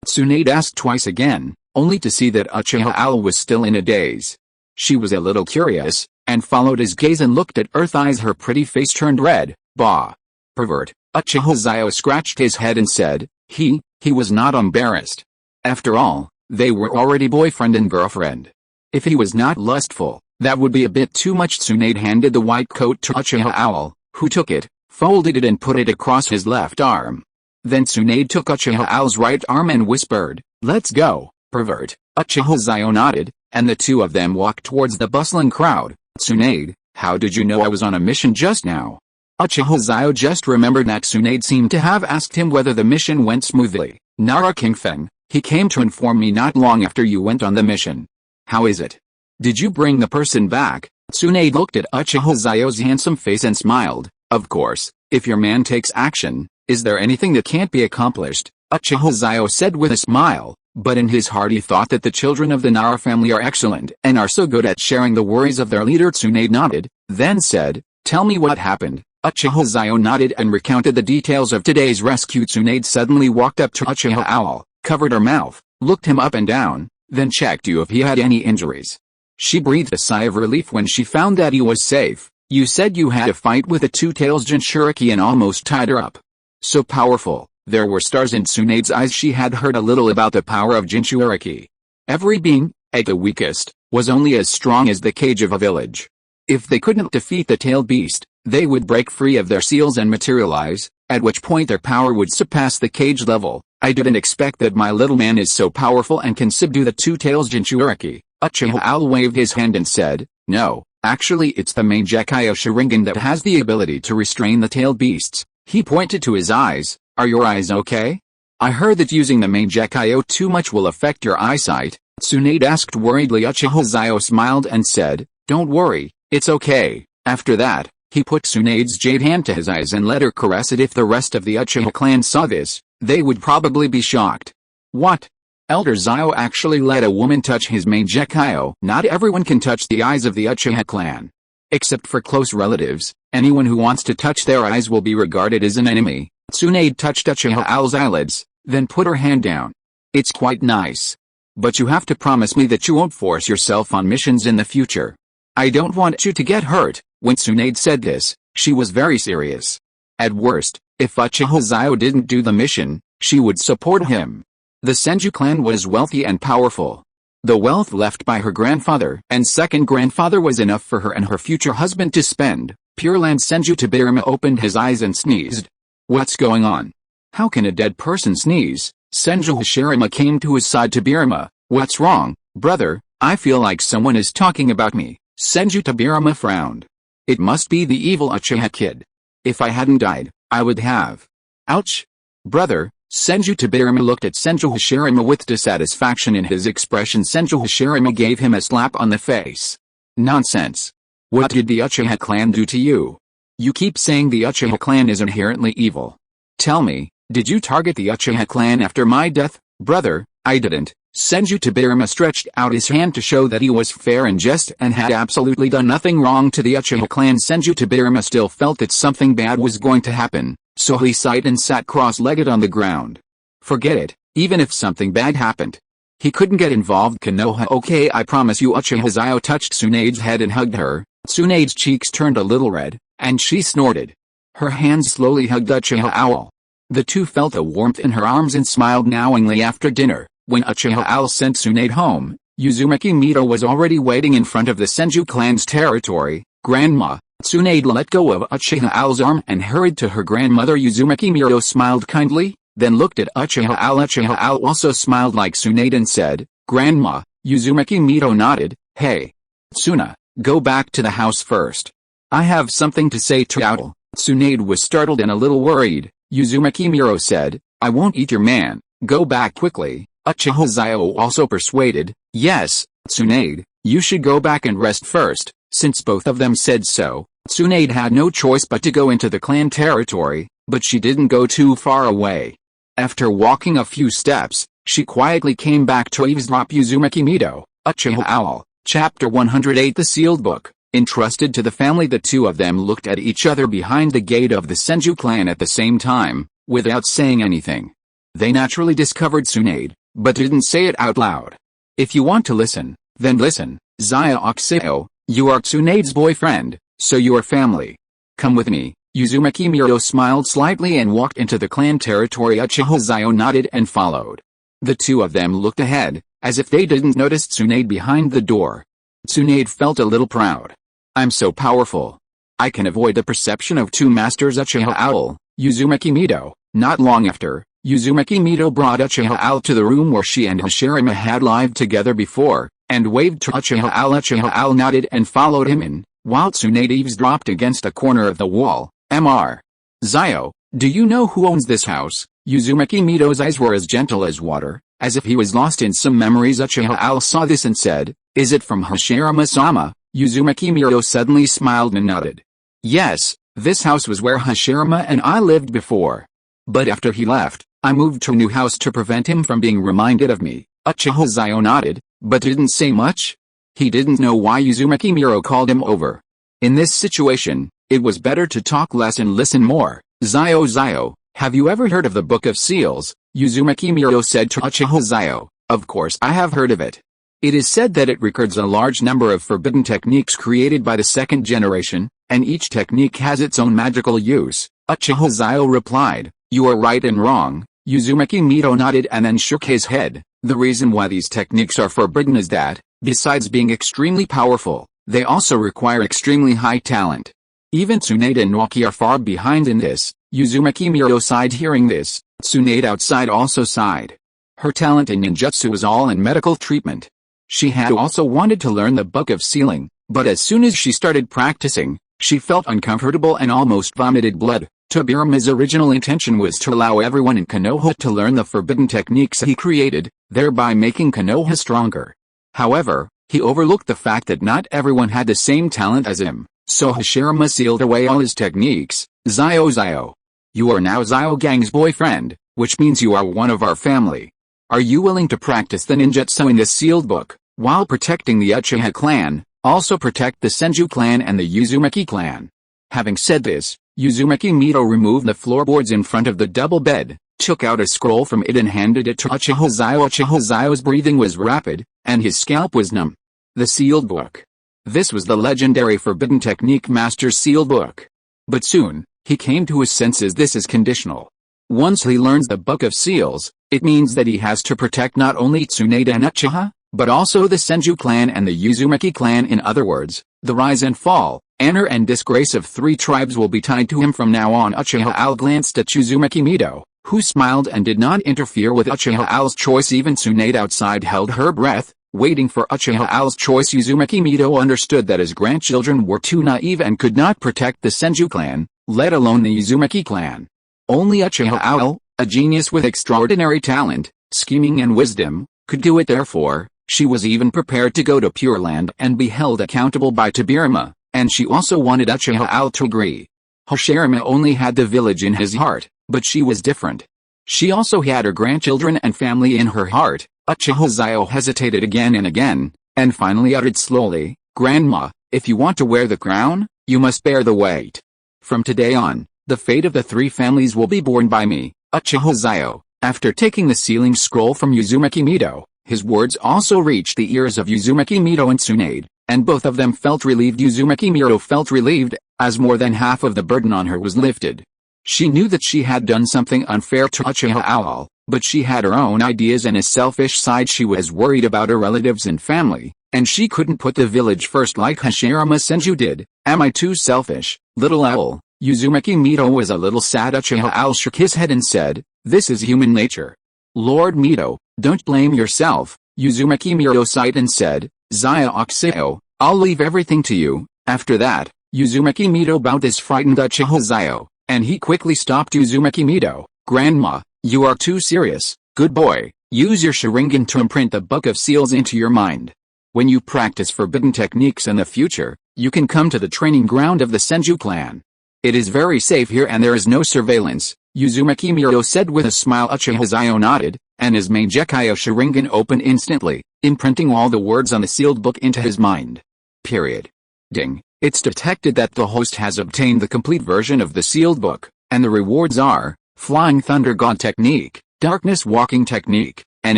Tsunade asked twice again, only to see that Uchiha Owl was still in a daze. She was a little curious, and followed his gaze and looked at Earth Eyes. Her pretty face turned red. "Bah! Pervert." Uchiha Xiao scratched his head and said, he was not embarrassed. After all, they were already boyfriend and girlfriend. If he was not lustful, that would be a bit too much. Tsunade handed the white coat to Uchiha Owl, who took it, folded it and put it across his left arm. Then Tsunade took Uchiha Owl's right arm and whispered, "Let's go, pervert." Uchiha Xiao nodded, and the two of them walked towards the bustling crowd. "Tsunade, how did you know I was on a mission just now?" Uchiha Xiao just remembered that Tsunade seemed to have asked him whether the mission went smoothly. "Nara Kingfeng, he came to inform me not long after you went on the mission. How is it? Did you bring the person back?" Tsunade looked at Uchiha Xiao's handsome face and smiled. "Of course, if your man takes action, is there anything that can't be accomplished?" Uchiha Xiao said with a smile, but in his heart he thought that the children of the Nara family are excellent and are so good at sharing the worries of their leader. Tsunade nodded, then said, "Tell me what happened." Uchiha Xiao nodded and recounted the details of today's rescue. Tsunade suddenly walked up to Uchiha Owl, covered her mouth, looked him up and down, then checked if he had any injuries. She breathed a sigh of relief when she found that he was safe. "You said you had a fight with a two-tails Jinchuriki and almost tied her up. So powerful." There were stars in Tsunade's eyes. She had heard a little about the power of Jinchuriki. Every being, at the weakest, was only as strong as the cage of a village. If they couldn't defeat the tailed beast, they would break free of their seals and materialize, at which point their power would surpass the cage level. "I didn't expect that my little man is so powerful and can subdue the two-tails Jinchuriki." Uchiha Owl waved his hand and said, "No, actually it's the main Gekio Sharingan that has the ability to restrain the tailed beasts." He pointed to his eyes. "Are your eyes okay? I heard that using the main Gekio too much will affect your eyesight." Tsunade asked worriedly. Uchiha Xiao smiled and said, "Don't worry, it's okay." After that, he put Tsunade's jade hand to his eyes and let her caress it. If the rest of the Uchiha clan saw this, they would probably be shocked. What? Elder Xiao actually let a woman touch his main Gekio? Not everyone can touch the eyes of the Uchiha clan. Except for close relatives, anyone who wants to touch their eyes will be regarded as an enemy. Tsunade touched Uchiha Owl's eyelids, then put her hand down. "It's quite nice. But you have to promise me that you won't force yourself on missions in the future. I don't want you to get hurt." When Tsunade said this, she was very serious. At worst, if Uchiha Xiao didn't do the mission, she would support him. The Senju clan was wealthy and powerful. The wealth left by her grandfather and second grandfather was enough for her and her future husband to spend. Pure Land Senju Tobirama opened his eyes and sneezed. "What's going on? How can a dead person sneeze?" Senju Hashirama came to his side. "Tobirama, what's wrong, brother? I feel like someone is talking about me." Senju Tobirama frowned. "It must be the evil Uchiha kid. If I hadn't died, I would have." "Ouch! Brother." Senju Tobirama looked at Senju Hashirama with dissatisfaction in his expression. Senju Hashirama gave him a slap on the face. "Nonsense. What did the Uchiha clan do to you? You keep saying the Uchiha clan is inherently evil. Tell me, did you target the Uchiha clan after my death?" "Brother, I didn't." Senju Tobirama stretched out his hand to show that he was fair and just and had absolutely done nothing wrong to the Uchiha clan. Senju Tobirama still felt that something bad was going to happen, so he sighed and sat cross-legged on the ground. Forget it, even if something bad happened. He couldn't get involved. Konoha. Okay, I promise you. Uchiha Xiao touched Tsunade's head and hugged her. Tsunade's cheeks turned a little red, and she snorted. Her hands slowly hugged Uchiha Owl. The two felt a warmth in her arms and smiled knowingly. After dinner, when Uchiha Owl sent Tsunade home, Uzumaki Mito was already waiting in front of the Senju clan's territory. Grandma. Tsunade let go of Uchiha Owl's arm and hurried to her grandmother. Uzumaki Mito smiled kindly, then looked at Uchiha Owl. Uchiha Owl also smiled like Tsunade and said, Grandma. Uzumaki Mito nodded. Hey, Tsuna, go back to the house first. I have something to say to Owl. Tsunade was startled and a little worried. Uzumaki Mito said, I won't eat your man, go back quickly. Uchiha Xiao also persuaded, yes, Tsunade, you should go back and rest first. Since both of them said so, Tsunade had no choice but to go into the clan territory, but she didn't go too far away. After walking a few steps, she quietly came back to eavesdrop. Uzumaki Mito, Uchiha Owl, Chapter 108. The Sealed Book. Entrusted to the family. The two of them looked at each other behind the gate of the Senju clan at the same time, without saying anything. They naturally discovered Tsunade, but didn't say it out loud. If you want to listen, then listen. Xiao, you are Tsunade's boyfriend, so you are family. Come with me. Uzumaki Mito smiled slightly and walked into the clan territory. Uchiha Xiao nodded and followed. The two of them looked ahead, as if they didn't notice Tsunade behind the door. Tsunade felt a little proud. I'm so powerful. I can avoid the perception of two masters. Uchiha Owl, Uzumaki Mito. Not long after, Uzumaki Mito brought Uchiha Owl to the room where she and Hashirama had lived together before, and waved to Uchiha Owl. Uchiha Owl nodded and followed him in, while Tsunade eavesdropped against a corner of the wall. Mr. Xiao, do you know who owns this house? Uzumaki Mito's eyes were as gentle as water, as if he was lost in some memories. Uchiha Owl saw this and said, is it from Hashirama-sama? Uzumaki Mito suddenly smiled and nodded. Yes, this house was where Hashirama and I lived before. But after he left, I moved to a new house to prevent him from being reminded of me. Uchiha Xiao nodded, but didn't say much. He didn't know why Uzumaki Mito called him over. In this situation, it was better to talk less and listen more. Xiao, have you ever heard of the Book of Seals? Uzumaki Mito said to Uchiha Xiao. Of course I have heard of it. It is said that it records a large number of forbidden techniques created by the second generation, and each technique has its own magical use. Uchiha Xiao replied, you are right and wrong. Uzumaki Mito nodded and then shook his head. The reason why these techniques are forbidden is that, besides being extremely powerful, they also require extremely high talent. Even Tsunade and Naoki are far behind in this. Uzumaki Mito sighed hearing this. Tsunade outside also sighed. Her talent in ninjutsu was all in medical treatment. She had also wanted to learn the Book of Sealing, but as soon as she started practicing, she felt uncomfortable and almost vomited blood. Tobirama's original intention was to allow everyone in Konoha to learn the forbidden techniques he created, thereby making Konoha stronger. However, he overlooked the fact that not everyone had the same talent as him, so Hashirama sealed away all his techniques. Xiao, you are now Xiao Gang's boyfriend, which means you are one of our family. Are you willing to practice the ninjutsu in this sealed book, while protecting the Uchiha clan, also protect the Senju clan and the Uzumaki clan? Having said this, Uzumaki Mito removed the floorboards in front of the double bed, took out a scroll from it and handed it to Uchiha Xiao. Uchiha Xiao's breathing was rapid, and his scalp was numb. The sealed book. This was the legendary Forbidden Technique Master's sealed book. But soon, he came to his senses. This is conditional. Once he learns the Book of Seals, it means that he has to protect not only Tsunade and Uchiha, but also the Senju clan and the Uzumaki clan. In other words, the rise and fall, honor and disgrace of three tribes will be tied to him from now on. Uchiha Owl glanced at Uzumaki Mito, who smiled and did not interfere with Uchiha Owl's choice. Even Tsunade outside held her breath, waiting for Uchiha Owl's choice. Uzumaki Mito understood that his grandchildren were too naive and could not protect the Senju clan, let alone the Uzumaki clan. Only Uchiha Owl, a genius with extraordinary talent, scheming and wisdom, could do it. Therefore, she was even prepared to go to Pure Land and be held accountable by Tobirama, and she also wanted Uchiha Owl to agree. Hashirama only had the village in his heart, but she was different. She also had her grandchildren and family in her heart. Uchiha Xiao hesitated again and again, and finally uttered slowly, Grandma, if you want to wear the crown, you must bear the weight. From today on, the fate of the three families will be borne by me. Uchiha Xiao, after taking the sealing scroll from Uzumaki Mito, His words also reached the ears of Uzumaki Mito and Tsunade, and both of them felt relieved. Uzumaki Mito felt relieved, as more than half of the burden on her was lifted. She knew that she had done something unfair to Uchiha Xiao, but she had her own ideas and a selfish side. She was worried about her relatives and family, and she couldn't put the village first like Hashirama Senju did. Am I too selfish, little owl? Uzumaki Mito was a little sad. Uchiha Xiao shook his head and said, "This is human nature. Lord Mito, don't blame yourself." Uzumaki Mito sighed and said, "Xiao, I'll leave everything to you." After that, Uzumaki Mito bowed his frightened Uchiha Xiao, and he quickly stopped Uzumaki Mito. "Grandma, you are too serious. Good boy, use your Sharingan to imprint the Book of Seals into your mind. When you practice forbidden techniques in the future, you can come to the training ground of the Senju clan. It is very safe here and there is no surveillance," Uzumaki Mito said with a smile. Uchiha Xiao nodded, and his Mangekyo Sharingan opened instantly, imprinting all the words on the sealed book into his mind. Period. Ding. It's detected that the host has obtained the complete version of the sealed book, and the rewards are Flying Thunder God Technique, Darkness Walking Technique, and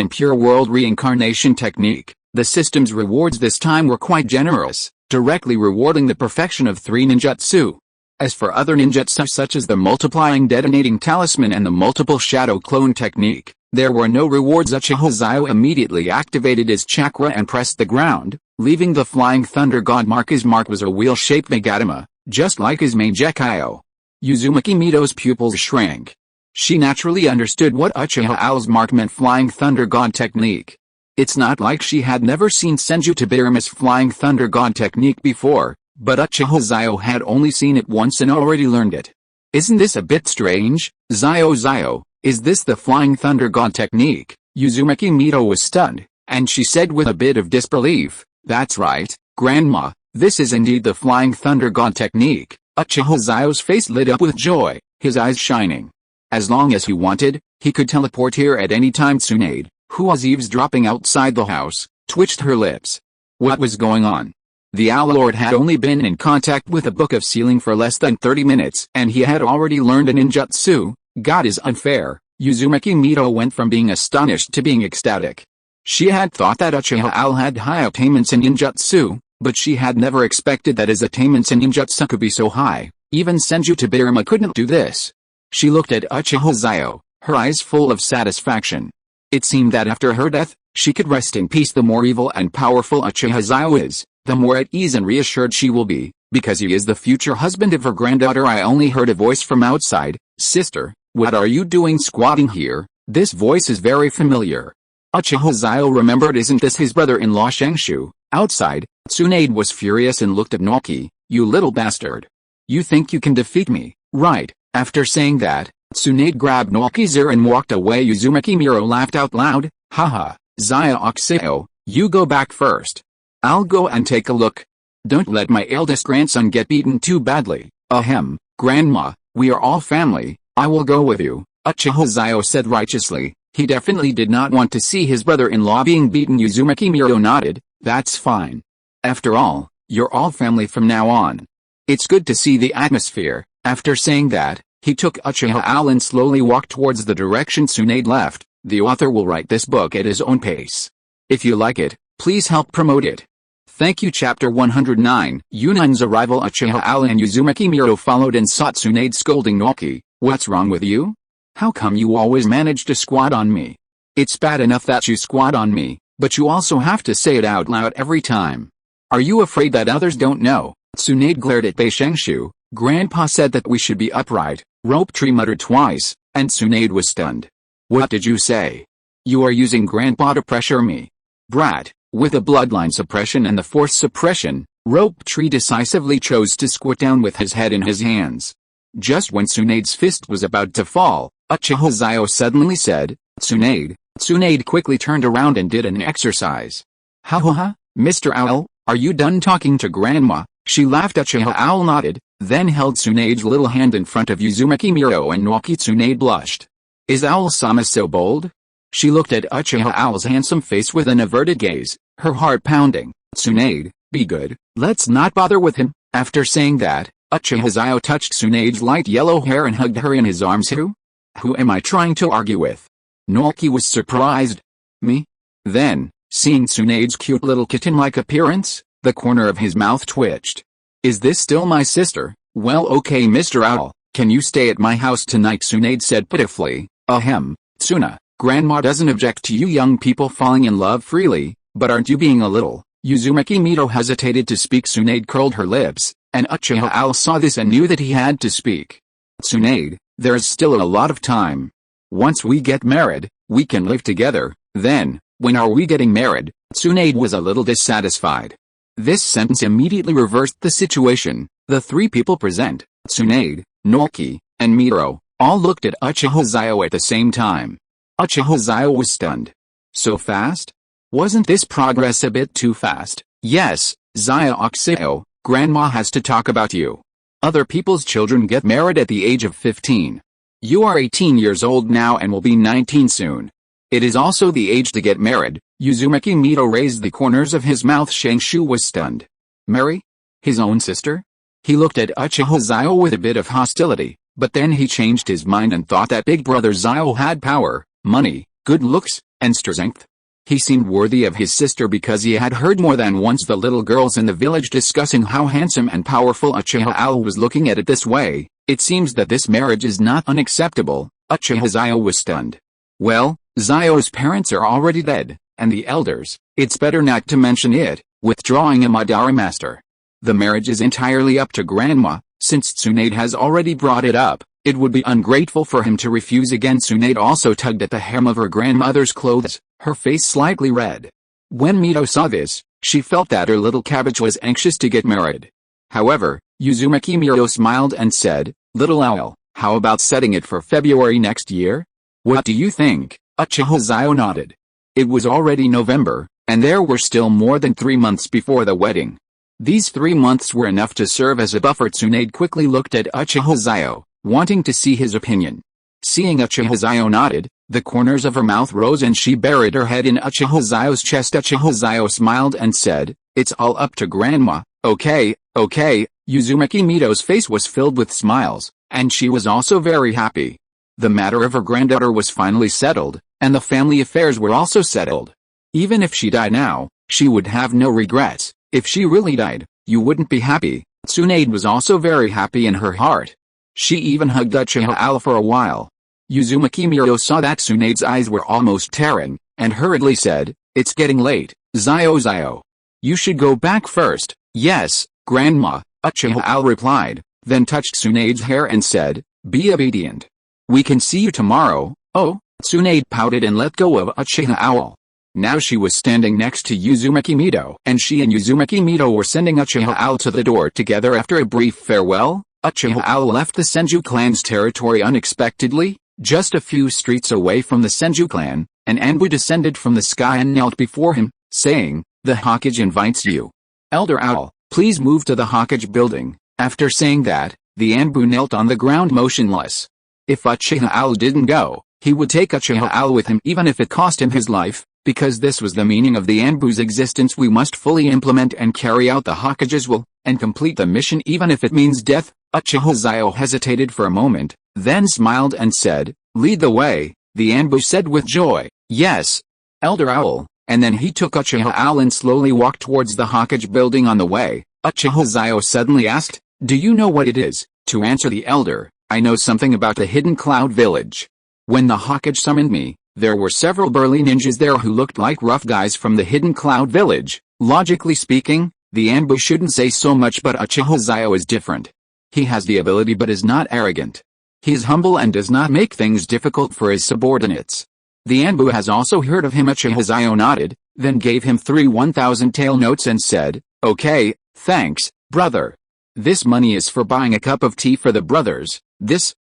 Impure World Reincarnation Technique. The system's rewards this time were quite generous, directly rewarding the perfection of 3 ninjutsu. As for other ninjutsu such as the Multiplying Detonating Talisman and the Multiple Shadow Clone Technique, there were no rewards. Uchiha Xiao immediately activated his chakra and pressed the ground, leaving the Flying Thunder God mark. His mark was a wheel-shaped Megatama, just like his Mangekyo. Uzumaki Mito's pupils shrank. She naturally understood what Uchiha Xiao's mark meant. Flying Thunder God Technique. It's not like she had never seen Senju Tobirama's Flying Thunder God Technique before, but Uchiha Xiao had only seen it once and already learned it. Isn't this a bit strange? Xiao, is this the Flying Thunder God Technique? Uzumaki Mito was stunned, and she said with a bit of disbelief, "That's right, Grandma, this is indeed the Flying Thunder God Technique." Uchiha Xiao's face lit up with joy, his eyes shining. As long as he wanted, he could teleport here at any time. Tsunade, who was eavesdropping outside the house, twitched her lips. What was going on? The Owl Lord had only been in contact with the Book of Sealing for less than 30 minutes, and he had already learned a ninjutsu. God is unfair. Uzumaki Mito went from being astonished to being ecstatic. She had thought that Uchiha Xiao had high attainments in ninjutsu, but she had never expected that his attainments in ninjutsu could be so high. Even Senju Tobirama couldn't do this. She looked at Uchiha Xiao, her eyes full of satisfaction. It seemed that after her death, she could rest in peace. The more evil and powerful Uchiha Xiao is, the more at ease and reassured she will be, because he is the future husband of her granddaughter. I only heard a voice from outside. "Sister, what are you doing squatting here? This voice is very familiar." Uchiha Xiao remembered, isn't this his brother-in-law Shengshu? Outside, Tsunade was furious and looked at Naoki. "You little bastard. You think you can defeat me, right?" After saying that, Tsunade grabbed Naoki's ear and walked away. Uzumaki Mito laughed out loud. "Haha, Xiao, you go back first. I'll go and take a look. Don't let my eldest grandson get beaten too badly." "Ahem, Grandma, we are all family, I will go with you," Uchiha Xiao said righteously. He definitely did not want to see his brother-in-law being beaten. Uzumaki Mito nodded. "That's fine. After all, you're all family from now on. It's good to see the atmosphere." After saying that, he took Uchiha Xiao and slowly walked towards the direction Tsunade left. The author will write this book at his own pace. If you like it, please help promote it. Thank you. Chapter 109. Yunan's arrival. Uchiha Xiao and Uzumaki Mito followed and saw Tsunade scolding Naoki. "What's wrong with you? How come you always manage to squat on me? It's bad enough that you squat on me, but you also have to say it out loud every time. Are you afraid that others don't know?" Tsunade glared at Bei Shengshu. "Grandpa said that we should be upright," Rope Tree muttered twice, and Tsunade was stunned. "What did you say? You are using Grandpa to pressure me?" "Brat." With the bloodline suppression and the force suppression, Rope Tree decisively chose to squat down with his head in his hands. Just when Tsunade's fist was about to fall, Uchiha Xiao suddenly said, "Tsunade." Tsunade quickly turned around and did an exercise. "Ha, Mr. Owl, are you done talking to Grandma?" She laughed. Uchiha Xiao nodded, then held Tsunade's little hand in front of Uzumaki Mito and Naoki. Tsunade blushed. "Is Owl-sama so bold?" She looked at Uchiha Xiao's handsome face with an averted gaze, her heart pounding. "Tsunade, be good, let's not bother with him." After saying that, Uchiha Xiao touched Tsunade's light yellow hair and hugged her in his arms. Who am I trying to argue with?" Naoki was surprised. "Me? Then, seeing Tsunade's cute little kitten-like appearance, the corner of his mouth twitched. Is this still my sister? Well, okay, Mr. Owl, can you stay at my house tonight? Tsunade said pitifully. Ahem, Tsuna, Grandma doesn't object to you young people falling in love freely, but aren't you being a little? Uzumaki Mito hesitated to speak. Tsunade curled her lips, and Uchiha Owl saw this and knew that he had to speak. Tsunade, there's still a lot of time. Once we get married, we can live together. Then, when are we getting married? Tsunade was a little dissatisfied. This sentence immediately reversed the situation. The three people present, Tsunade, Norki, and Mito, all looked at Uchiha Xiao at the same time. Uchiha Xiao was stunned. So fast? Wasn't this progress a bit too fast? Yes, Xiao, Grandma has to talk about you. Other people's children get married at the age of 15. You are 18 years old now and will be 19 soon. It is also the age to get married. Uzumaki Mito raised the corners of his mouth. Shangshu was stunned. Marry? His own sister? He looked at Uchiha Xiao with a bit of hostility, but then he changed his mind and thought that big brother Xiao had power, money, good looks, and strength. He seemed worthy of his sister because he had heard more than once the little girls in the village discussing how handsome and powerful Uchiha Owl was. Looking at it this way, it seems that this marriage is not unacceptable. Uchiha Xiao was stunned. Well, Xiao's parents are already dead, and the elders, it's better not to mention it, withdrawing a Madara master. The marriage is entirely up to Grandma. Since Tsunade has already brought it up, it would be ungrateful for him to refuse again. Tsunade also tugged at the hem of her grandmother's clothes, her face slightly red. When Mito saw this, she felt that her little cabbage was anxious to get married. However, Uzumaki Mito smiled and said, Little Owl, how about setting it for February next year? What do you think? Uchiha Xiao nodded. It was already November, and there were still more than 3 months before the wedding. These 3 months were enough to serve as a buffer. Tsunade quickly looked at Uchiha Xiao, wanting to see his opinion. Seeing Uchiha Xiao nodded, the corners of her mouth rose and she buried her head in Uchiha Xiao's chest. Uchiha Xiao smiled and said, It's all up to Grandma. Okay. Uzumaki Mito's face was filled with smiles, and she was also very happy. The matter of her granddaughter was finally settled, and the family affairs were also settled. Even if she died now, she would have no regrets. If she really died, you wouldn't be happy. Tsunade was also very happy in her heart. She even hugged Uchiha Owl for a while. Uzumaki Mito saw that Tsunade's eyes were almost tearing, and hurriedly said, It's getting late, Xiao. You should go back first. Yes, Grandma, Uchiha Owl replied, then touched Tsunade's hair and said, Be obedient. We can see you tomorrow. Oh, Tsunade pouted and let go of Uchiha Owl. Now she was standing next to Uzumaki Mito, and she and Uzumaki Mito were sending Uchiha Owl to the door together. After a brief farewell, Uchiha Owl left the Senju clan's territory unexpectedly. Just a few streets away from the Senju clan, an Anbu descended from the sky and knelt before him, saying, The Hokage invites you. Elder Owl, please move to the Hokage building. After saying that, the Anbu knelt on the ground motionless. If Uchiha Owl didn't go, he would take Uchiha Owl with him even if it cost him his life, because this was the meaning of the Anbu's existence. We must fully implement and carry out the Hokage's will, and complete the mission even if it means death. Uchiha Xiao hesitated for a moment, then smiled and said, Lead the way. The Anbu said with joy, Yes, Elder Owl, and then he took Uchiha Owl and slowly walked towards the Hokage building. On the way, Uchiha Xiao suddenly asked, Do you know what it is? To answer the elder, I know something about the hidden cloud village. When the Hokage summoned me, there were several burly ninjas there who looked like rough guys from the hidden cloud village. Logically speaking, the Anbu shouldn't say so much, but Uchiha Xiao is different. He has the ability but is not arrogant. He is humble and does not make things difficult for his subordinates. The Anbu has also heard of him. Uchiha Xiao nodded, then gave him 3 1,000 tael notes and said, Okay, thanks, brother. This money is for buying a cup of tea for the brothers.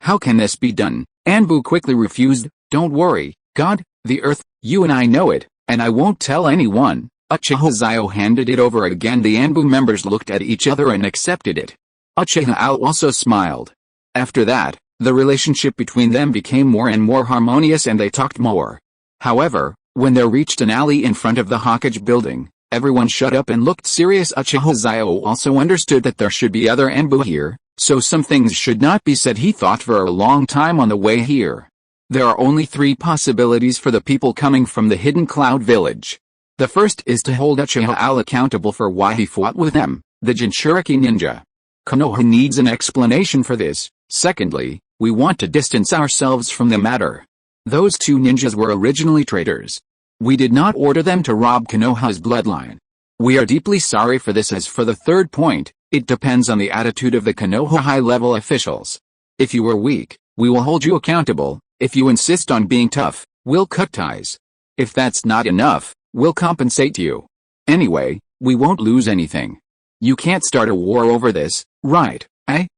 How can this be done? Anbu quickly refused. Don't worry, God, the earth, you and I know it, and I won't tell anyone. Uchiha Xiao handed it over again. The Anbu members looked at each other and accepted it. Uchiha Owl also smiled. After that, the relationship between them became more and more harmonious and they talked more. However, when they reached an alley in front of the Hokage building, everyone shut up and looked serious. Uchiha Xiao also understood that there should be other Anbu here, so some things should not be said. He thought for a long time on the way here. There are only 3 possibilities for the people coming from the Hidden Cloud Village. The first is to hold Uchiha Al accountable for why he fought with them, the Jinchuriki ninja. Konoha needs an explanation for this. Secondly, we want to distance ourselves from the matter. Those 2 ninjas were originally traitors. We did not order them to rob Konoha's bloodline. We are deeply sorry for this. As for the third point, it depends on the attitude of the Konoha high-level officials. If you are weak, we will hold you accountable. If you insist on being tough, we'll cut ties. If that's not enough, we'll compensate you. Anyway, we won't lose anything. You can't start a war over this, right?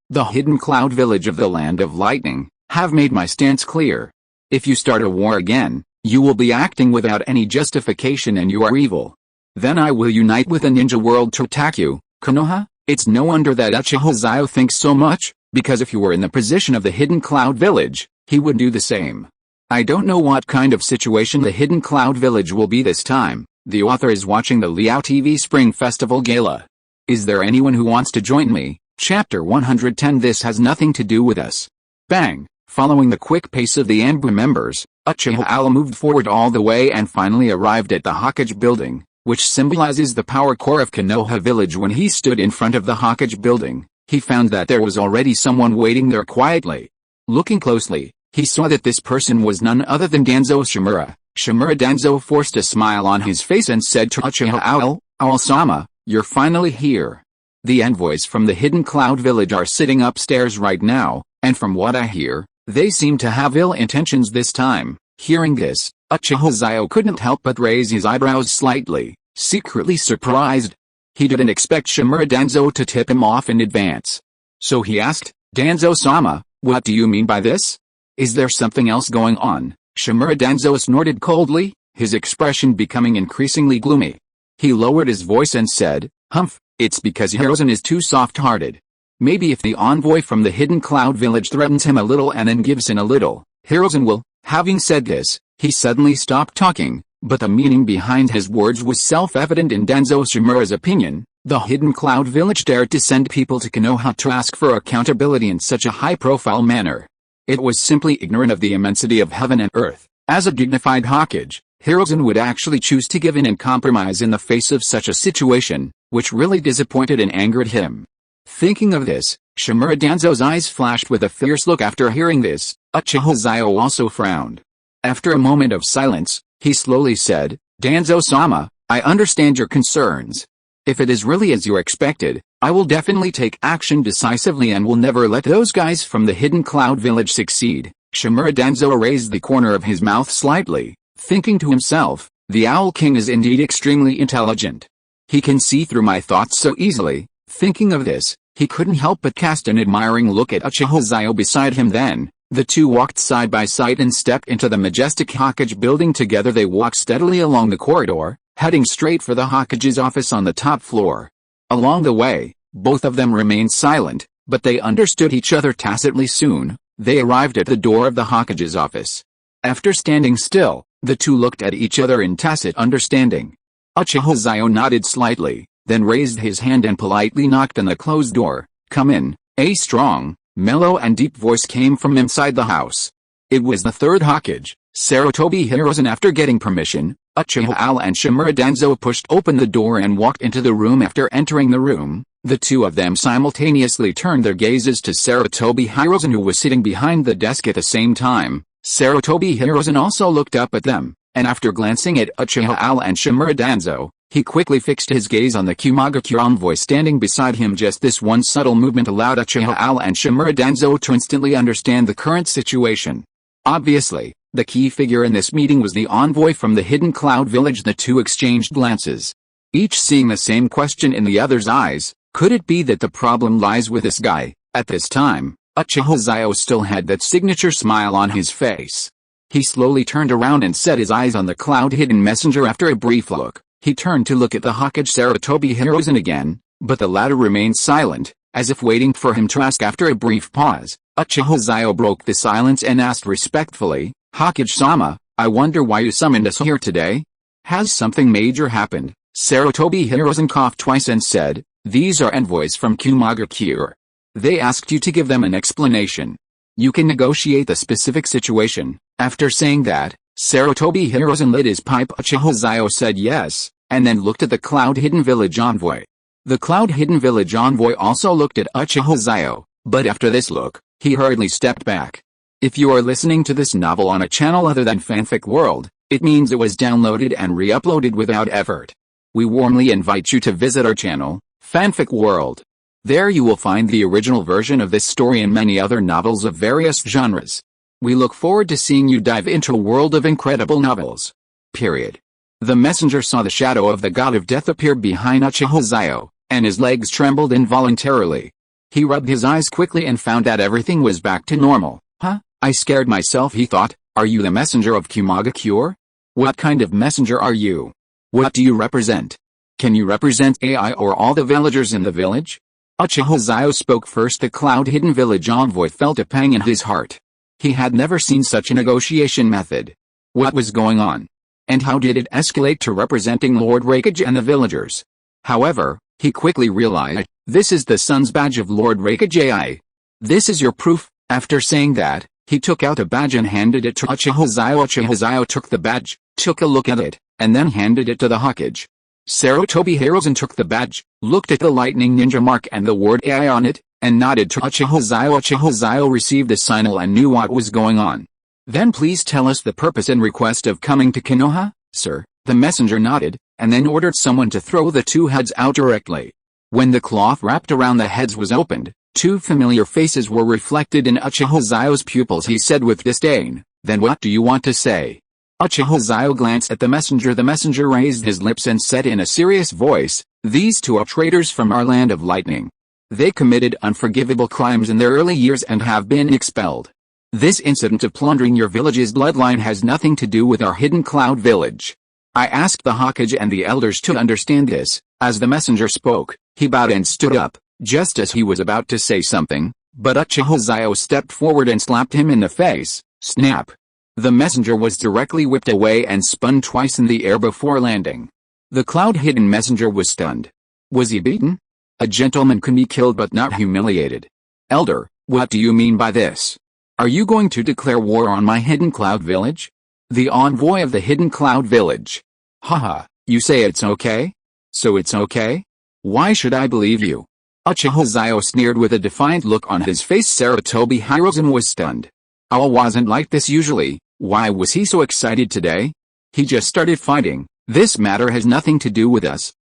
The Hidden Cloud Village of the Land of Lightning have made my stance clear. If you start a war again, you will be acting without any justification and you are evil. Then I will unite with the ninja world to attack you, Konoha. It's no wonder that Uchiha Xiao thinks so much, because if you were in the position of the Hidden Cloud Village, he would do the same. I don't know what kind of situation the Hidden Cloud Village will be this time. The author is watching the Liao TV Spring Festival Gala. Is there anyone who wants to join me? Chapter 110. This has nothing to do with us. Bang! Following the quick pace of the Anbu members, Uchiha Al moved forward all the way and finally arrived at the Hokage building, which symbolizes the power core of Konoha village. When he stood in front of the Hokage building, he found that there was already someone waiting there quietly. Looking closely, he saw that this person was none other than Danzo Shimura. Shimura Danzo forced a smile on his face and said to Uchiha Al, "Al-sama, you're finally here. The envoys from the Hidden Cloud Village are sitting upstairs right now, and from what I hear, they seem to have ill intentions this time." Hearing this, Uchiha Xiao couldn't help but raise his eyebrows slightly, secretly surprised. He didn't expect Shimura Danzo to tip him off in advance. So he asked, "Danzo-sama, what do you mean by this? Is there something else going on?" Shimura Danzo snorted coldly, his expression becoming increasingly gloomy. He lowered his voice and said, "Humph, it's because Hirozen is too soft-hearted. Maybe if the envoy from the Hidden Cloud Village threatens him a little and then gives in a little, Hirozen will." Having said this, he suddenly stopped talking, but the meaning behind his words was self-evident in Danzo Shimura's opinion. The Hidden Cloud Village dared to send people to Konoha to ask for accountability in such a high-profile manner. It was simply ignorant of the immensity of heaven and earth. As a dignified Hokage, Hirozen would actually choose to give in and compromise in the face of such a situation, which really disappointed and angered him. Thinking of this, Shimura Danzo's eyes flashed with a fierce look. After hearing this, Uchiha Xiao also frowned. After a moment of silence, he slowly said, "Danzo-sama, I understand your concerns. If it is really as you expected, I will definitely take action decisively and will never let those guys from the Hidden Cloud Village succeed." Shimura Danzo raised the corner of his mouth slightly, thinking to himself, "The Owl King is indeed extremely intelligent. He can see through my thoughts so easily." Thinking of this, he couldn't help but cast an admiring look at Uchiha Xiao beside him. Then, the two walked side by side and stepped into the majestic Hokage building together. They walked steadily along the corridor, heading straight for the Hokage's office on the top floor. Along the way, both of them remained silent, but they understood each other tacitly. Soon, they arrived at the door of the Hokage's office. After standing still, the two looked at each other in tacit understanding. Uchiha Xiao nodded slightly, then raised his hand and politely knocked on the closed door. "Come in." A strong, mellow and deep voice came from inside the house. It was the third Hokage, Sarutobi Hirozen. After getting permission, Uchiha Al and Shimura Danzo pushed open the door and walked into the room. After entering the room, the two of them simultaneously turned their gazes to Sarutobi Hirozen, who was sitting behind the desk at the same time. Sarutobi Hirozen also looked up at them, and after glancing at Uchiha Al and Shimura Danzo, he quickly fixed his gaze on the Kumagakure envoy standing beside him. Just this one subtle movement allowed Uchiha Al and Shimura Danzo to instantly understand the current situation. Obviously, the key figure in this meeting was the envoy from the Hidden Cloud Village. The two exchanged glances, each seeing the same question in the other's eyes. Could it be that the problem lies with this guy? At this time, Uchiha Xiao still had that signature smile on his face. He slowly turned around and set his eyes on the cloud-hidden messenger. After a brief look, he turned to look at the Hokage Sarutobi Hirozen again, but the latter remained silent, as if waiting for him to ask. After a brief pause, Uchiha Xiao broke the silence and asked respectfully, "Hokage-sama, I wonder why you summoned us here today? Has something major happened?" Sarutobi Hirozen coughed twice and said, "These are envoys from Kumagakure. They asked you to give them an explanation." You can negotiate the specific situation. After saying that, Sarutobi Hiruzen lit his pipe. Uchiha Xiao said yes, and then looked at the Cloud Hidden Village envoy. The Cloud Hidden Village envoy also looked at Uchiha Xiao, but after this look, he hurriedly stepped back. If you are listening to this novel on a channel other than Fanfic World, it means it was downloaded and re-uploaded without effort. We warmly invite you to visit our channel, Fanfic World. There you will find the original version of this story and many other novels of various genres. We look forward to seeing you dive into a world of incredible novels. Period. The messenger saw the shadow of the god of death appear behind Uchiha Xiao, and his legs trembled involuntarily. He rubbed his eyes quickly and found that everything was back to normal. Huh? I scared myself, he thought. Are you the messenger of Kumaga Cure? What kind of messenger are you? What do you represent? Can you represent AI or all the villagers in the village? Uchiha Xiao spoke first. The Cloud Hidden Village envoy felt a pang in his heart. He had never seen such a negotiation method. What was going on? And how did it escalate to representing Lord Raikage and the villagers? However, he quickly realized, this is the sun's badge of Lord Raikage AI. This is your proof. After saying that, he took out a badge and handed it to Uchiha Xiao. Uchiha Xiao took the badge, took a look at it, and then handed it to the Hokage. Sarutobi Hiruzen took the badge, looked at the lightning ninja mark and the word AI on it, and nodded to Uchiha Xiao. Uchiha Xiao received the signal and knew what was going on. Then please tell us the purpose and request of coming to Konoha, sir. The messenger nodded, and then ordered someone to throw the two heads out directly. When the cloth wrapped around the heads was opened, two familiar faces were reflected in Uchiha Xiao's pupils. He said with disdain, then what do you want to say? Uchiha Xiao glanced at the messenger. The messenger raised his lips and said in a serious voice, these two are traitors from our land of lightning. They committed unforgivable crimes in their early years and have been expelled. This incident of plundering your village's bloodline has nothing to do with our hidden cloud village. I asked the Hokage and the elders to understand this. As the messenger spoke, he bowed and stood up, just as he was about to say something, but Uchiha Xiao stepped forward and slapped him in the face. Snap! The messenger was directly whipped away and spun twice in the air before landing. The cloud-hidden messenger was stunned. Was he beaten? A gentleman can be killed but not humiliated. Elder, what do you mean by this? Are you going to declare war on my hidden cloud village? The envoy of the hidden cloud village. Haha, you say it's okay? So it's okay? Why should I believe you? Uchiha Xiao sneered with a defiant look on his face. Sarutobi Hiruzen was stunned. Awa wasn't like this usually. Why was he so excited today? He just started fighting. This matter has nothing to do with us.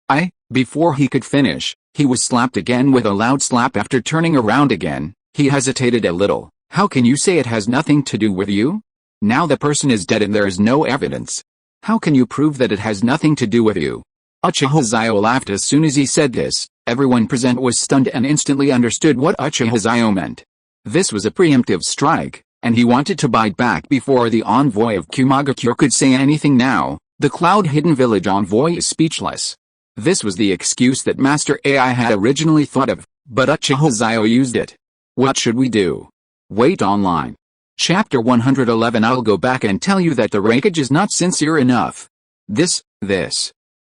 Before he could finish, he was slapped again with a loud slap. After turning around again, he hesitated a little. How can you say it has nothing to do with you? Now the person is dead and there is no evidence. How can you prove that it has nothing to do with you? Uchiha Xiao laughed as soon as he said this. Everyone present was stunned and instantly understood what Uchiha Xiao meant. This was a preemptive strike, and he wanted to bite back before the envoy of Kumaga Cure could say anything. Now, the Cloud Hidden Village envoy is speechless. This was the excuse that Master AI had originally thought of, but Uchiha Xiao used it. What should we do? Wait online. Chapter 111. I'll go back and tell you that the Raikage is not sincere enough. This.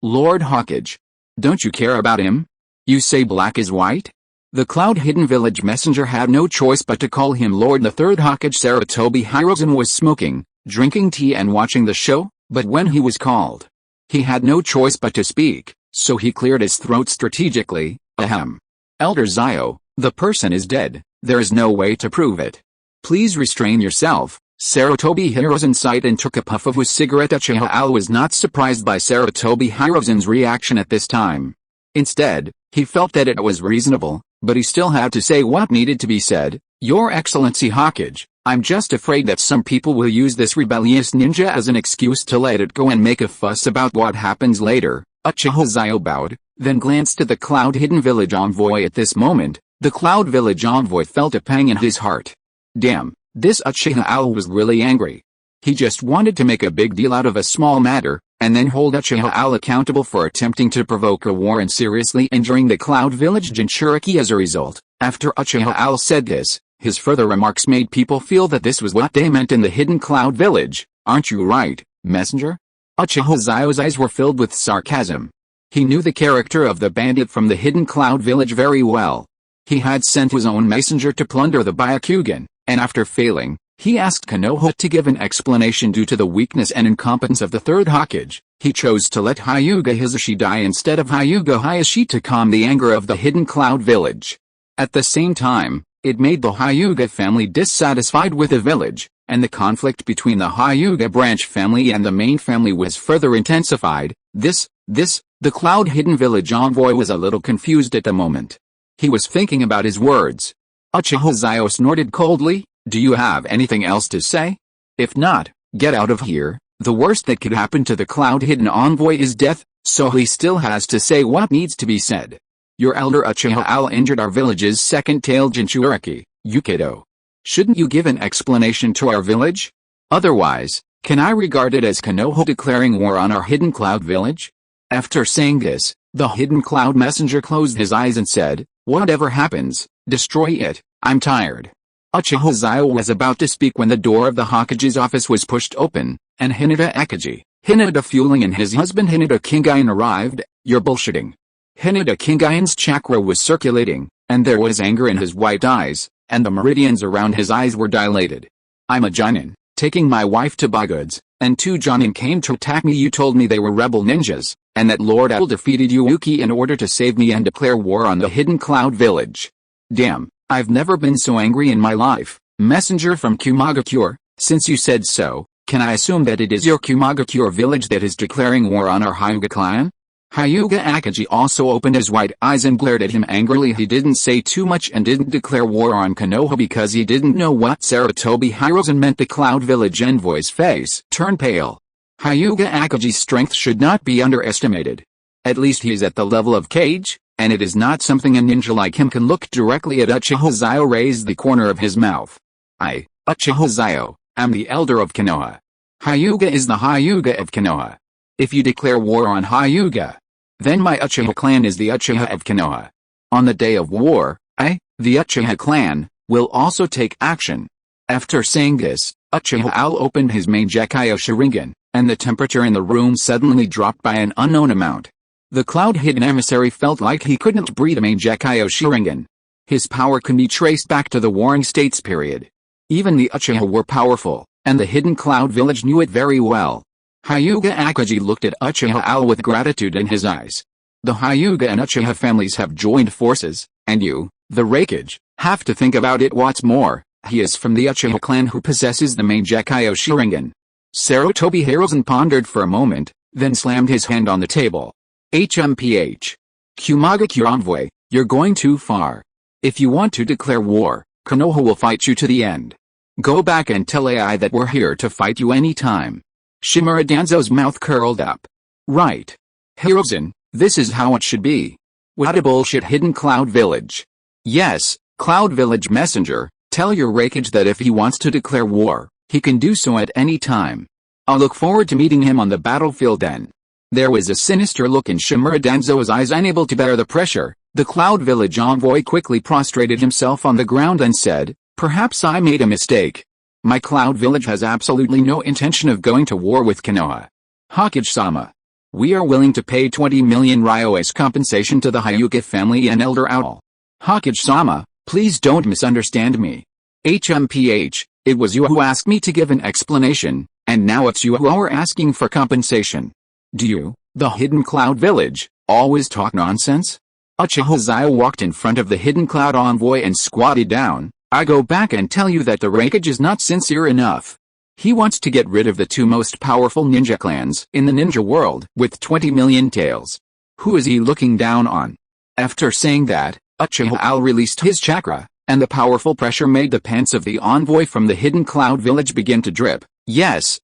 Lord Hokage. Don't you care about him? You say black is white? The Cloud Hidden Village messenger had no choice but to call him Lord. The Third Hokage Sarutobi Hiruzen was smoking, drinking tea and watching the show, but when he was called, he had no choice but to speak, so he cleared his throat strategically. Ahem. Elder Xiao, the person is dead. There is no way to prove it. Please restrain yourself. Sarutobi Hiruzen sighed and took a puff of his cigarette. Uchiha Xiao was not surprised by Sarutobi Hiruzen's reaction at this time. Instead, he felt that it was reasonable, but he still had to say what needed to be said. Your Excellency Hokage, I'm just afraid that some people will use this rebellious ninja as an excuse to let it go and make a fuss about what happens later. Uchiha Xiao bowed, then glanced at the Cloud Hidden Village envoy. At this moment, the Cloud Village envoy felt a pang in his heart. Damn, this Uchiha Xiao was really angry. He just wanted to make a big deal out of a small matter, and then hold Uchiha Xiao accountable for attempting to provoke a war and seriously injuring the Cloud Village Jinchuriki as a result. After Uchiha Xiao said this, his further remarks made people feel that this was what they meant in the hidden Cloud Village. Aren't you right, messenger? Uchiha Xiao's eyes were filled with sarcasm. He knew the character of the bandit from the hidden Cloud Village very well. He had sent his own messenger to plunder the Byakugan, and after failing, he asked Konoha to give an explanation due to the weakness and incompetence of the Third Hokage. He chose to let Hyuga Hisashi die instead of Hyuga Hayashi to calm the anger of the Hidden Cloud Village. At the same time, it made the Hyuga family dissatisfied with the village, and the conflict between the Hyuga branch family and the main family was further intensified. The Cloud Hidden Village envoy was a little confused at the moment. He was thinking about his words. Uchiha Xiao snorted coldly, "Do you have anything else to say? If not, get out of here. The worst that could happen to the Cloud Hidden envoy is death," so he still has to say what needs to be said. "Your elder Uchiha Al injured our village's second-tailed Jinchuriki, Yukido. Shouldn't you give an explanation to our village? Otherwise, can I regard it as Konoha declaring war on our Hidden Cloud village?" After saying this, the Hidden Cloud messenger closed his eyes and said, "Whatever happens, destroy it. I'm tired." Uchiha Xiao was about to speak when the door of the Hokage's office was pushed open, and Hinata Ekiji, Hinata Fueling and his husband Hinata Kingayan arrived. "You're bullshitting." Hinata Kingayan's chakra was circulating, and there was anger in his white eyes, and the meridians around his eyes were dilated. "I'm a Jonin, taking my wife to buy goods, and 2 Jonin came to attack me. You told me they were rebel ninjas, and that Lord L defeated Yuuki in order to save me and declare war on the Hidden Cloud village. Damn, I've never been so angry in my life. Messenger from Kumagakure, since you said so, can I assume that it is your Kumagakure village that is declaring war on our Hyuga clan?" Hyuga Akagi also opened his white eyes and glared at him angrily. He didn't say too much and didn't declare war on Konoha because he didn't know what Sarutobi Hiruzen meant. The Cloud Village envoy's face turned pale. Hyuga Akagi's strength should not be underestimated. At least he's at the level of Kage, and it is not something a ninja like him can look directly at. Uchiha Xiao raised the corner of his mouth. "I, Uchiha Xiao, am the elder of Konoha. Hyuga is the Hyuga of Konoha. If you declare war on Hyuga, then my Uchiha clan is the Uchiha of Konoha. On the day of war, I, the Uchiha clan, will also take action." After saying this, Uchiha Al opened his main Gekyo Sharingan, and the temperature in the room suddenly dropped by an unknown amount. The Cloud Hidden emissary felt like he couldn't breathe. Main Gekyo Sharingan. His power can be traced back to the Warring States period. Even the Uchiha were powerful, and the Hidden Cloud village knew it very well. Hyuga Akagi looked at Uchiha Al with gratitude in his eyes. The Hyuga and Uchiha families have joined forces, and you, the Raikage, have to think about it. What's more, he is from the Uchiha clan who possesses the main Gekyo Sharingan. Sarutobi Hiruzen pondered for a moment, then slammed his hand on the table. HMPH. Kumagakure envoy, you're going too far. If you want to declare war, Konoha will fight you to the end. Go back and tell AI that we're here to fight you anytime. Shimura Danzo's mouth curled up. Right. Hiruzen, this is how it should be. What a bullshit. Hidden Cloud Village. Yes, Cloud Village messenger, tell your Raikage that if he wants to declare war, he can do so at any time. I'll look forward to meeting him on the battlefield then. There was a sinister look in Shimura Danzo's eyes. Unable to bear the pressure, the Cloud Village envoy quickly prostrated himself on the ground and said, "Perhaps I made a mistake. My Cloud Village has absolutely no intention of going to war with Konoha. Hokage-sama. We are willing to pay 20 million ryo as compensation to the Hyuga family and Elder Owl. Hokage-sama, please don't misunderstand me. HMPH, it was you who asked me to give an explanation, and now it's you who are asking for compensation. Do you, the Hidden Cloud Village, always talk nonsense?" Uchiha Xiao walked in front of the Hidden Cloud envoy and squatted down. "I go back and tell you that the Raikage is not sincere enough. He wants to get rid of the 2 most powerful ninja clans in the ninja world with 20 million tails. Who is he looking down on?" After saying that, Uchiha Al released his chakra, and the powerful pressure made the pants of the envoy from the Hidden Cloud Village begin to drip. Yes,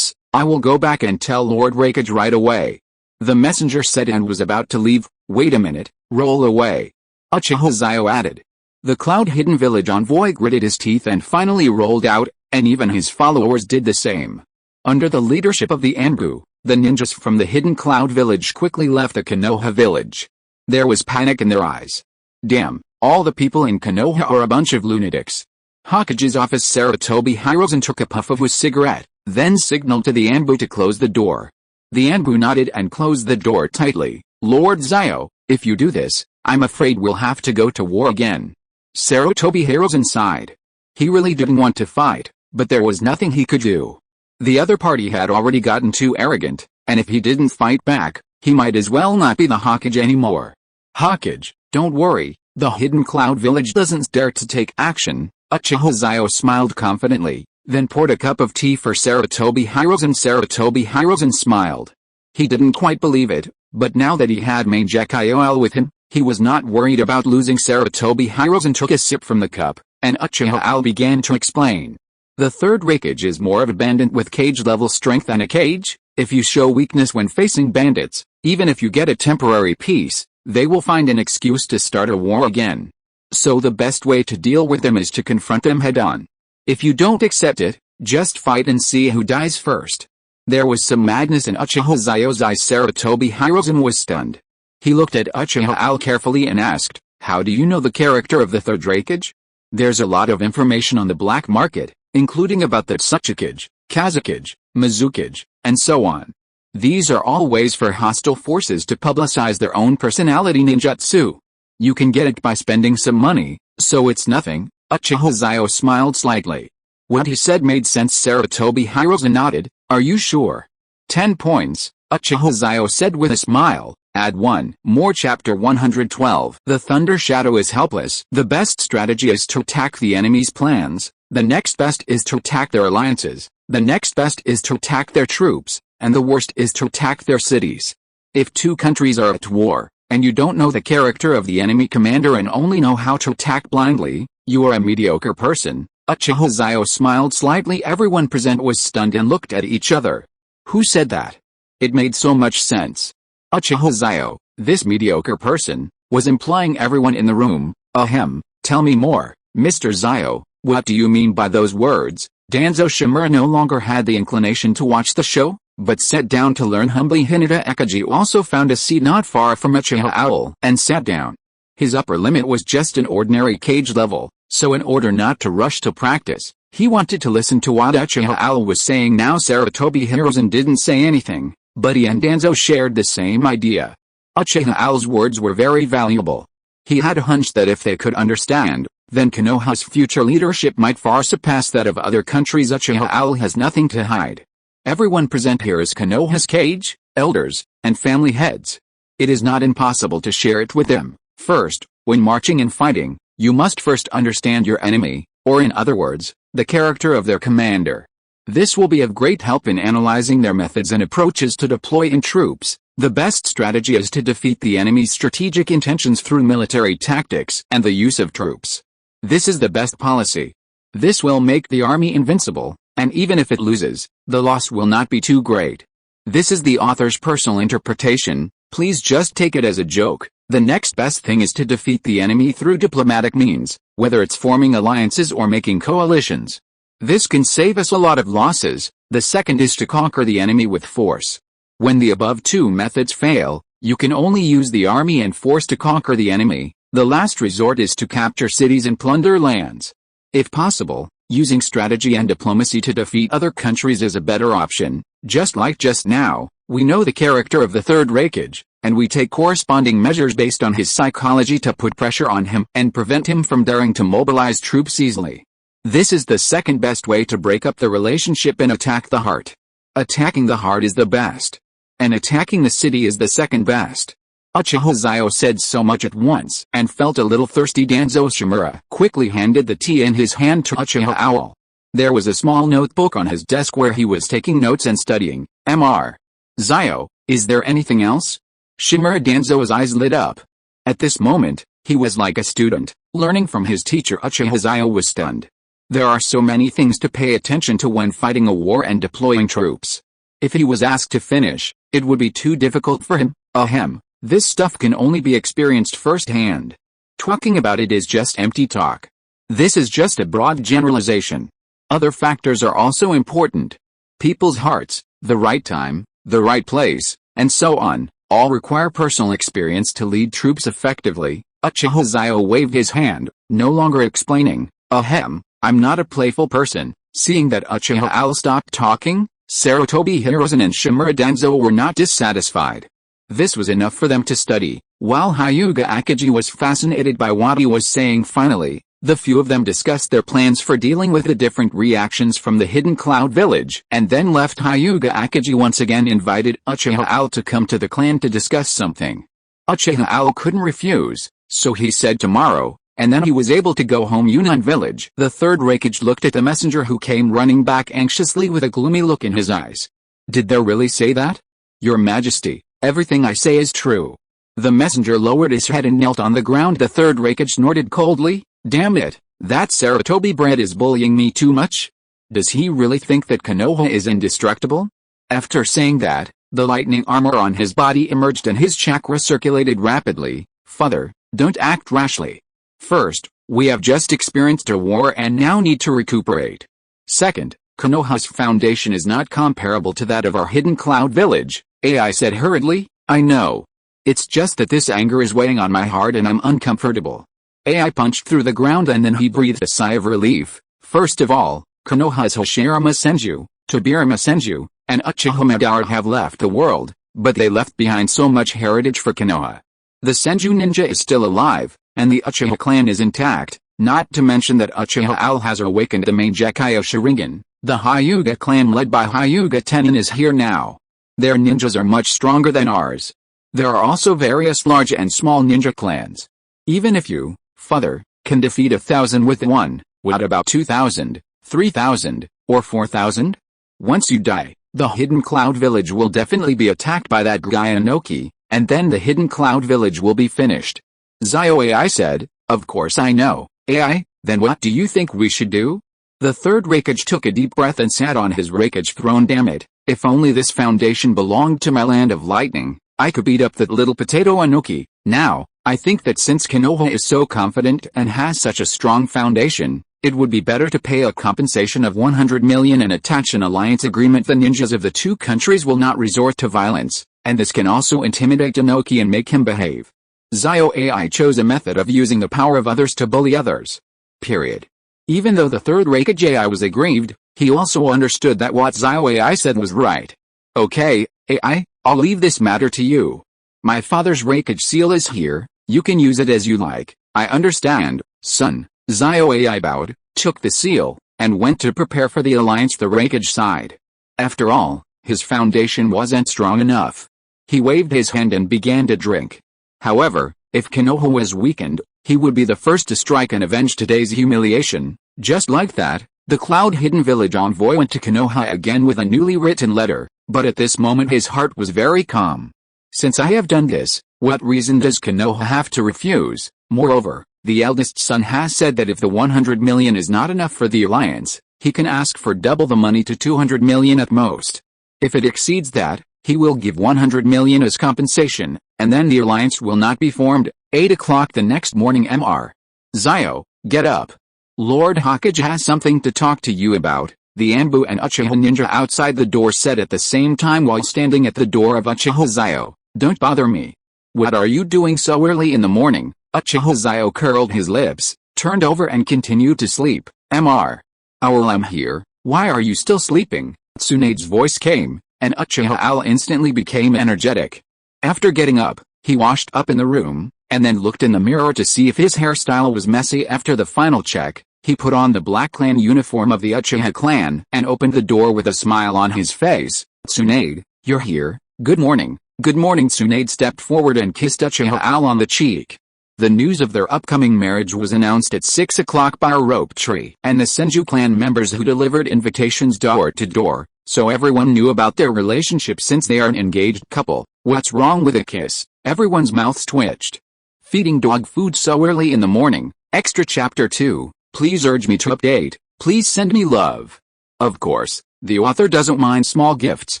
I will go back and tell Lord Raikage right away." The messenger said and was about to leave. "Wait a minute, roll away." Uchiha Xiao added. The Cloud Hidden Village envoy gritted his teeth and finally rolled out, and even his followers did the same. Under the leadership of the Anbu, the ninjas from the Hidden Cloud Village quickly left the Konoha village. There was panic in their eyes. Damn, all the people in Konoha are a bunch of lunatics. Hokage's office. Sarutobi Hiruzen took a puff of his cigarette, then signaled to the Anbu to close the door. The Anbu nodded and closed the door tightly. "Lord Xiao, if you do this, I'm afraid we'll have to go to war again." Sarutobi Hiruzen sighed. He really didn't want to fight, but there was nothing he could do. The other party had already gotten too arrogant, and if he didn't fight back, he might as well not be the Hokage anymore. Hokage, don't worry, the Hidden Cloud Village doesn't dare to take action. Uchiha Xiao smiled confidently, then poured a cup of tea for Sarutobi Hiruzen smiled. He didn't quite believe it, but now that he had Mangekyou with him, he was not worried about losing. Sarutobi Hiruzen took a sip from the cup, and Uchiha began to explain. The third Hokage is more of a bandit with cage-level strength than a kage. If you show weakness when facing bandits, even if you get a temporary peace, they will find an excuse to start a war again. So the best way to deal with them is to confront them head-on. If you don't accept it, just fight and see who dies first. There was some madness in Uchiha Xiao's eyes. Sarutobi Hiruzen was stunned. He looked at Uchiha carefully and asked, "How do you know the character of the third Hokage?" "There's a lot of information on the black market, including about the Tsuchikage, Kazakage, Mizukage, and so on. These are all ways for hostile forces to publicize their own personality ninjutsu. You can get it by spending some money, so it's nothing." Uchiha Xiao smiled slightly. What he said made sense. Sarutobi Hiruzen nodded. "Are you sure?" 10 points, Uchiha Xiao said with a smile. Add 1 more. Chapter 112. The Thunder Shadow is helpless. The best strategy is to attack the enemy's plans, the next best is to attack their alliances, the next best is to attack their troops, and the worst is to attack their cities. If two countries are at war, and you don't know the character of the enemy commander and only know how to attack blindly, you are a mediocre person. Uchiha Xiao smiled slightly. Everyone present was stunned and looked at each other. Who said that? It made so much sense. Uchiha Xiao, this mediocre person, was implying everyone in the room. Ahem, tell me more, Mr. Xiao, what do you mean by those words? Danzo Shimura no longer had the inclination to watch the show, but sat down to learn humbly. Hinata Ekiji also found a seat not far from Uchiha and sat down. His upper limit was just an ordinary cage level, so in order not to rush to practice, he wanted to listen to what Uchiha was saying now. Sarutobi Hiruzen didn't say anything, but he and Danzo shared the same idea. Uchiha's words were very valuable. He had a hunch that if they could understand, then Konoha's future leadership might far surpass that of other countries. Uchiha has nothing to hide. Everyone present here is Konoha's kage, elders, and family heads. It is not impossible to share it with them. First, when marching and fighting, you must first understand your enemy, or in other words, the character of their commander. This will be of great help in analyzing their methods and approaches to deploy in troops. The best strategy is to defeat the enemy's strategic intentions through military tactics and the use of troops. This is the best policy. This will make the army invincible, and even if it loses, the loss will not be too great. This is the author's personal interpretation, please just take it as a joke. The next best thing is to defeat the enemy through diplomatic means, whether it's forming alliances or making coalitions. This can save us a lot of losses. The second is to conquer the enemy with force. When the above two methods fail, you can only use the army and force to conquer the enemy. The last resort is to capture cities and plunder lands. If possible, using strategy and diplomacy to defeat other countries is a better option. Just like just now, we know the character of the third Hokage, and we take corresponding measures based on his psychology to put pressure on him and prevent him from daring to mobilize troops easily. This is the second best way to break up the relationship and attack the heart. Attacking the heart is the best. And attacking the city is the second best. Uchiha Xiao said so much at once and felt a little thirsty. Danzo Shimura quickly handed the tea in his hand to Uchiha. There was a small notebook on his desk where he was taking notes and studying. Mr. Xiao, is there anything else? Shimura Danzo's eyes lit up. At this moment, he was like a student, learning from his teacher. Uchiha Xiao was stunned. There are so many things to pay attention to when fighting a war and deploying troops. If he was asked to finish, it would be too difficult for him. Ahem, this stuff can only be experienced firsthand. Talking about it is just empty talk. This is just a broad generalization. Other factors are also important. People's hearts, the right time, the right place, and so on, all require personal experience to lead troops effectively. Uchiha Xiao waved his hand, no longer explaining. Ahem, I'm not a playful person. Seeing that Uchiha stopped talking, Sarutobi Hiruzen and Shimura Danzo were not dissatisfied. This was enough for them to study. While Hyuga Akiji was fascinated by what he was saying, finally, The few of them discussed their plans for dealing with the different reactions from the hidden cloud village and then left. Hyuga Akagi once again invited Uchiha Al to come to the clan to discuss something. Uchiha Al couldn't refuse, so he said tomorrow, and then he was able to go home. Yunnan village. The third Hokage looked at the messenger who came running back anxiously with a gloomy look in his eyes. Did they really say that? Your Majesty, everything I say is true. The messenger lowered his head and knelt on the ground. The third Hokage snorted coldly. Damn it, that Saratobi bread is bullying me too much? Does he really think that Konoha is indestructible? After saying that, the lightning armor on his body emerged and his chakra circulated rapidly. Father, don't act rashly. First, we have just experienced a war and now need to recuperate. Second, Konoha's foundation is not comparable to that of our hidden cloud village, AI said hurriedly. I know. It's just that this anger is weighing on my heart and I'm uncomfortable. AI punched through the ground and then he breathed a sigh of relief. First of all, Konoha's Hashirama Senju, Tobirama Senju, and Uchiha Madara have left the world, but they left behind so much heritage for Konoha. The Senju ninja is still alive, and the Uchiha clan is intact, not to mention that Uchiha Al has awakened the main Gekiyo Sharingan. The Hyuga clan led by Hyuga Tenin is here now. Their ninjas are much stronger than ours. There are also various large and small ninja clans. Even if you, Father, can defeat 1,000 with one, what about 2,000, 3,000, or 4,000? Once you die, the hidden cloud village will definitely be attacked by that Gyanoki, and then the hidden cloud village will be finished. Zio AI said, of course I know, AI, then what do you think we should do? The third Hokage took a deep breath and sat on his Hokage throne. Damn it, if only this foundation belonged to my land of lightning, I could beat up that little potato Anuki. Now, I think that since Konoha is so confident and has such a strong foundation, it would be better to pay a compensation of 100 million and attach an alliance agreement. The ninjas of the two countries will not resort to violence, and this can also intimidate Anuki and make him behave. Zio AI chose a method of using the power of others to bully others. Period. Even though the third Hokage AI was aggrieved, he also understood that what Zio AI said was right. Okay, AI, I'll leave this matter to you. My father's Hokage seal is here, you can use it as you like. I understand, son. Zio AI bowed, took the seal, and went to prepare for the alliance. The Hokage sighed. After all, his foundation wasn't strong enough. He waved his hand and began to drink. However, if Konoha was weakened, he would be the first to strike and avenge today's humiliation. Just like that, the Cloud Hidden Village envoy went to Konoha again with a newly written letter, but at this moment his heart was very calm. Since I have done this, what reason does Konoha have to refuse? Moreover, the eldest son has said that if the 100 million is not enough for the alliance, he can ask for double the money to 200 million at most. If it exceeds that, he will give 100 million as compensation, and then the alliance will not be formed. 8 o'clock the next morning. Mr. Zio, get up. Lord Hokage has something to talk to you about, the Anbu and Uchiha ninja outside the door said at the same time while standing at the door of Uchiha Zio. Don't bother me. What are you doing so early in the morning? Uchiha Zio curled his lips, turned over and continued to sleep. Mr. Owl, I'm here, why are you still sleeping? Tsunade's voice came, and Uchiha Owl instantly became energetic. After getting up, he washed up in the room, and then looked in the mirror to see if his hairstyle was messy. After the final check, he put on the black clan uniform of the Uchiha clan and opened the door with a smile on his face. Tsunade, you're here, good morning. Good morning. Tsunade stepped forward and kissed Uchiha Owl on the cheek. The news of their upcoming marriage was announced at 6 o'clock by a rope tree and the Senju clan members who delivered invitations door to door, so everyone knew about their relationship since they are an engaged couple. What's wrong with a kiss? Everyone's mouths twitched. Feeding dog food so early in the morning. Extra Chapter 2, please urge me to update, please send me love. Of course, the author doesn't mind small gifts.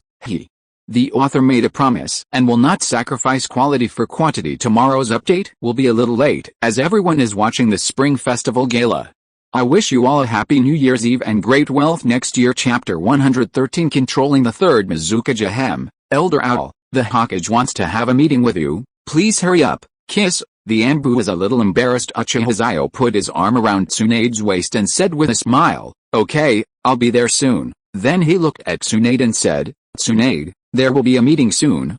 The author made a promise and will not sacrifice quality for quantity. Tomorrow's update will be a little late as everyone is watching the Spring Festival Gala. I wish you all a happy New Year's Eve and great wealth next year. Chapter 113 Controlling the Third Mizuka Jahem. Elder Owl, the Hokage wants to have a meeting with you, please hurry up, kiss. The Anbu was a little embarrassed. Uchiha Zio put his arm around Tsunade's waist and said with a smile, okay, I'll be there soon. Then he looked at Tsunade and said, Tsunade, there will be a meeting soon,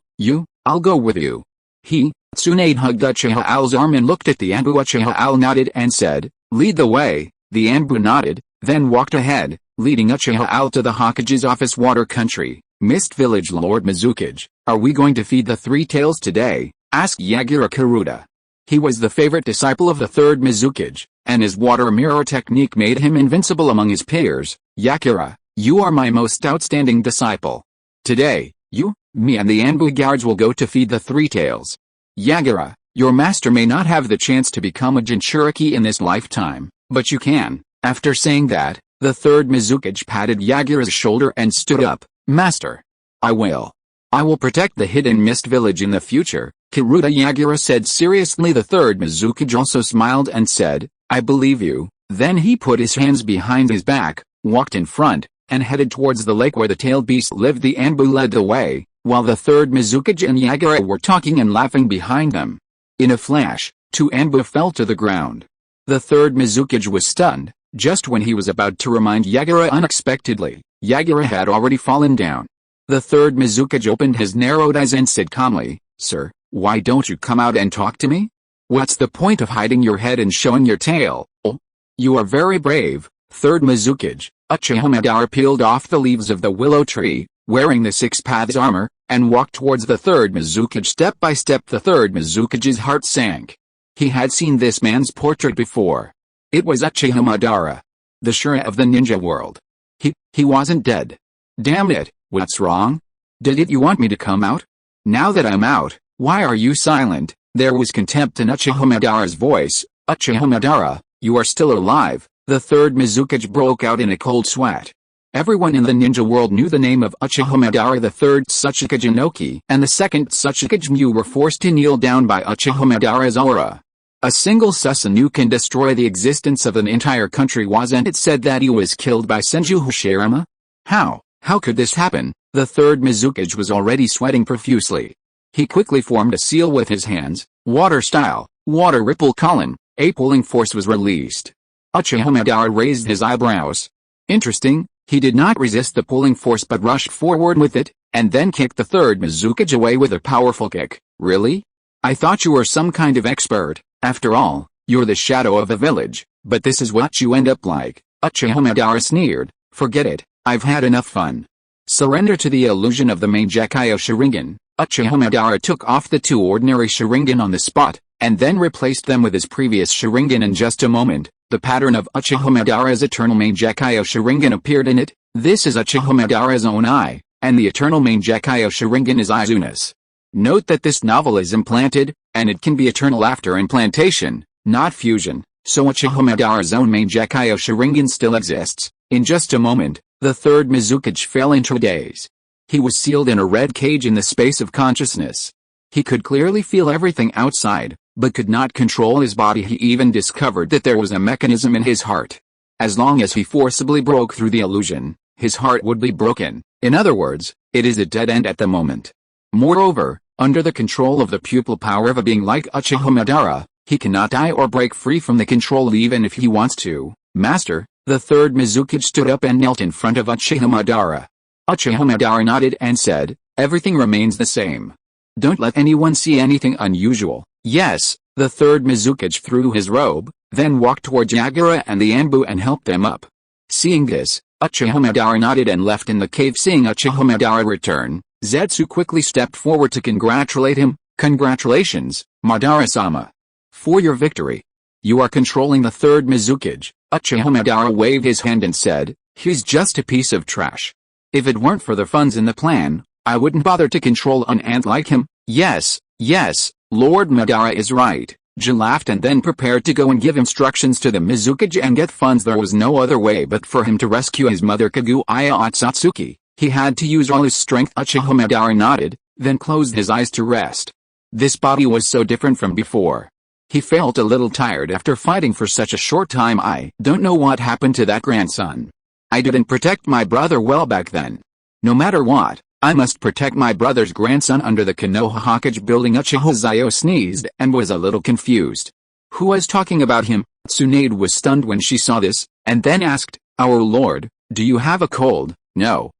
I'll go with you. Tsunade hugged Uchiha Owl's arm and looked at the Anbu. Uchiha Owl nodded and said, Lead the way, the Anbu nodded, then walked ahead, leading Uchiha out to the Hokage's office. Water Country, Mist Village. Lord Mizukage, are we going to feed the three tails today? Asked Yagura Karuta. He was the favorite disciple of the third Mizukage, and his water mirror technique made him invincible among his peers. Yagura, you are my most outstanding disciple. Today, you, me and the Anbu guards will go to feed the three tails. Yagura, your master may not have the chance to become a Jinchuriki in this lifetime, but you can. After saying that, the third Mizukage patted Yagura's shoulder and stood up. Master. I will protect the hidden mist village in the future, Karuta Yagura said seriously. The third Mizukage also smiled and said, I believe you. Then he put his hands behind his back, walked in front, and headed towards the lake where the tailed beast lived. The Anbu led the way, while the third Mizukage and Yagura were talking and laughing behind them. In a flash, two Anbu fell to the ground. The third Mizukage was stunned. Just when he was about to remind Yagura unexpectedly, Yagura had already fallen down. The third Mizukage opened his narrowed eyes and said calmly, Sir, why don't you come out and talk to me? What's the point of hiding your head and showing your tail? Oh, you are very brave. Third Mizukage, Uchiha Madara peeled off the leaves of the willow tree, wearing the Six Paths armor, and walked towards the third Mizukage. Step by step the third Mizukage's heart sank. He had seen this man's portrait before. It was Uchiha Madara, the Shura of the ninja world. He wasn't dead. Damn it, what's wrong? Did you want me to come out? Now that I'm out, why are you silent? There was contempt in Uchiha Madara's voice. Uchiha Madara, you are still alive. The third Mizukage broke out in a cold sweat. Everyone in the ninja world knew the name of Uchiha Madara. The third Tsuchikage Inoki and the second Tsuchikage Mu were forced to kneel down by Uchiha Madara's aura. A single Susanoo can destroy the existence of an entire country. Wasn't it said that he was killed by Senju Hashirama? How could this happen? The third Mizukage was already sweating profusely. He quickly formed a seal with his hands, water style, water ripple column. A pulling force was released. Uchiha Madara raised his eyebrows. Interesting, he did not resist the pulling force but rushed forward with it, and then kicked the third Mizukage away with a powerful kick. Really? I thought you were some kind of expert. After all, you're the shadow of a village, but this is what you end up like. Uchiha Madara sneered. Forget it, I've had enough fun. Surrender to the illusion of the Mangekyo Sharingan. Uchiha Madara took off the two ordinary Sharingan on the spot, and then replaced them with his previous Sharingan. In just a moment, the pattern of Uchiha Madara's eternal Mangekyo Sharingan appeared in it. This is Uchiha Madara's own eye, and the eternal Mangekyo Sharingan is Izuna's. Note that this novel is implanted, and it can be eternal after implantation, not fusion, so Uchiha Madara's own Mangekyo Sharingan still exists. In just a moment, the third Mizukage fell into a daze. He was sealed in a red cage in the space of consciousness. He could clearly feel everything outside, but could not control his body. He even discovered that there was a mechanism in his heart. As long as he forcibly broke through the illusion, his heart would be broken. In other words, it is a dead end at the moment. Moreover, under the control of the pupil power of a being like Uchiha Madara, he cannot die or break free from the control even if he wants to. Master, the third Mizukage stood up and knelt in front of Uchiha Madara. Uchiha Madara nodded and said, everything remains the same. Don't let anyone see anything unusual. Yes, the third Mizukage threw his robe, then walked towards Yagura and the Anbu and helped them up. Seeing this, Uchiha Madara nodded and left in the cave. Seeing Uchiha Madara return, Zetsu quickly stepped forward to congratulate him. Congratulations, Madara-sama. For your victory. You are controlling the third Mizukage. Uchiha Madara waved his hand and said, he's just a piece of trash. If it weren't for the funds in the plan, I wouldn't bother to control an ant like him. Yes, Lord Madara is right. Jin laughed and then prepared to go and give instructions to the Mizukage and get funds. There was no other way but for him to rescue his mother Kaguya Otsutsuki. He had to use all his strength. Uchiha Madara nodded, then closed his eyes to rest. This body was so different from before. He felt a little tired after fighting for such a short time. I don't know what happened to that grandson. I didn't protect my brother well back then. No matter what, I must protect my brother's grandson under the Konoha Hokage building. Uchiha Xiao sneezed and was a little confused. Who was talking about him? Tsunade was stunned when she saw this, and then asked, Our lord, do you have a cold? No,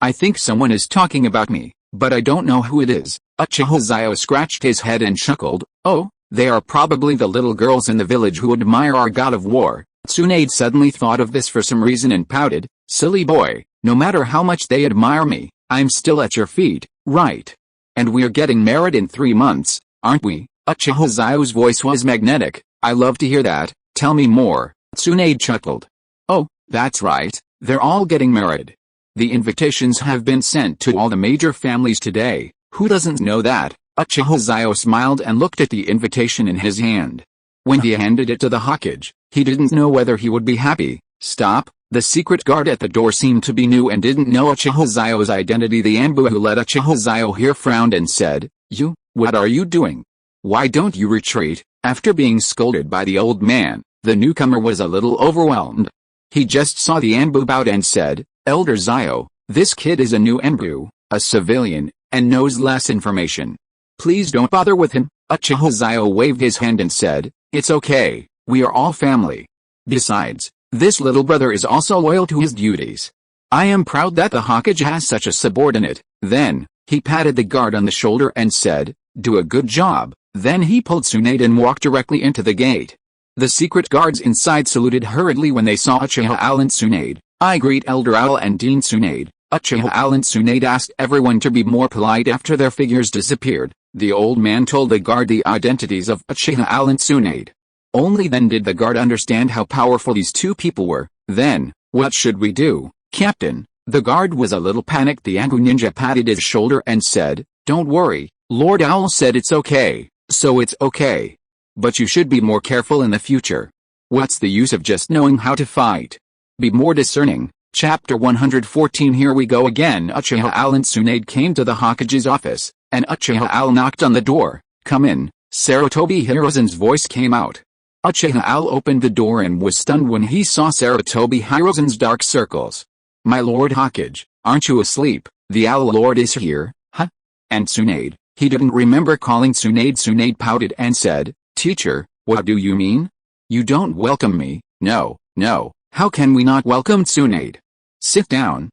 I think someone is talking about me, but I don't know who it is. Uchiha Xiao scratched his head and chuckled. Oh, They are probably the little girls in the village who admire our god of war. Tsunade suddenly thought of this for some reason and pouted, silly boy, no matter how much they admire me, I'm still at your feet, right? And we're getting married in 3 months, aren't we? Uchiha Xiao's voice was magnetic. I love to hear that, tell me more. Tsunade chuckled. Oh, that's right, they're all getting married. The invitations have been sent to all the major families today, who doesn't know that? Uchiha Xiao smiled and looked at the invitation in his hand. When he handed it to the Hokage, he didn't know whether he would be happy. Stop, the secret guard at the door seemed to be new and didn't know Uchiha Xiao's identity. The Anbu who led Uchiha Xiao here frowned and said, You, what are you doing? Why don't you retreat? After being scolded by the old man, the newcomer was a little overwhelmed. He just saw the Anbu bowed and said, Elder Xiao, this kid is a new Anbu, a civilian, and knows less information. Please don't bother with him. Uchiha Xiao waved his hand and said, It's okay, we are all family. Besides, this little brother is also loyal to his duties. I am proud that the Hokage has such a subordinate. Then, he patted the guard on the shoulder and said, Do a good job. Then he pulled Tsunade and walked directly into the gate. The secret guards inside saluted hurriedly when they saw Uchiha Owl and Tsunade. I greet Elder Owl and Dean Tsunade. Uchiha Owl and Tsunade asked everyone to be more polite after their figures disappeared. The old man told the guard the identities of Uchiha Owl and Tsunade. Only then did the guard understand how powerful these two people were. Then, what should we do, Captain? The guard was a little panicked. The Anbu ninja patted his shoulder and said, Don't worry, Lord Owl said it's okay, so it's okay. But you should be more careful in the future. What's the use of just knowing how to fight? Be more discerning. Chapter 114. Here we go again. Uchiha Owl and Tsunade came to the Hokage's office, and Uchiha Owl knocked on the door. Come in. Sarutobi Hirozen's voice came out. Uchiha Owl opened the door and was stunned when he saw Sarutobi Hirozen's dark circles. My Lord Hokage, aren't you asleep? The Owl Lord is here, huh? And Tsunade, he didn't remember calling Tsunade. Tsunade pouted and said, Teacher, what do you mean? You don't welcome me. No, no, how can we not welcome Tsunade? Sit down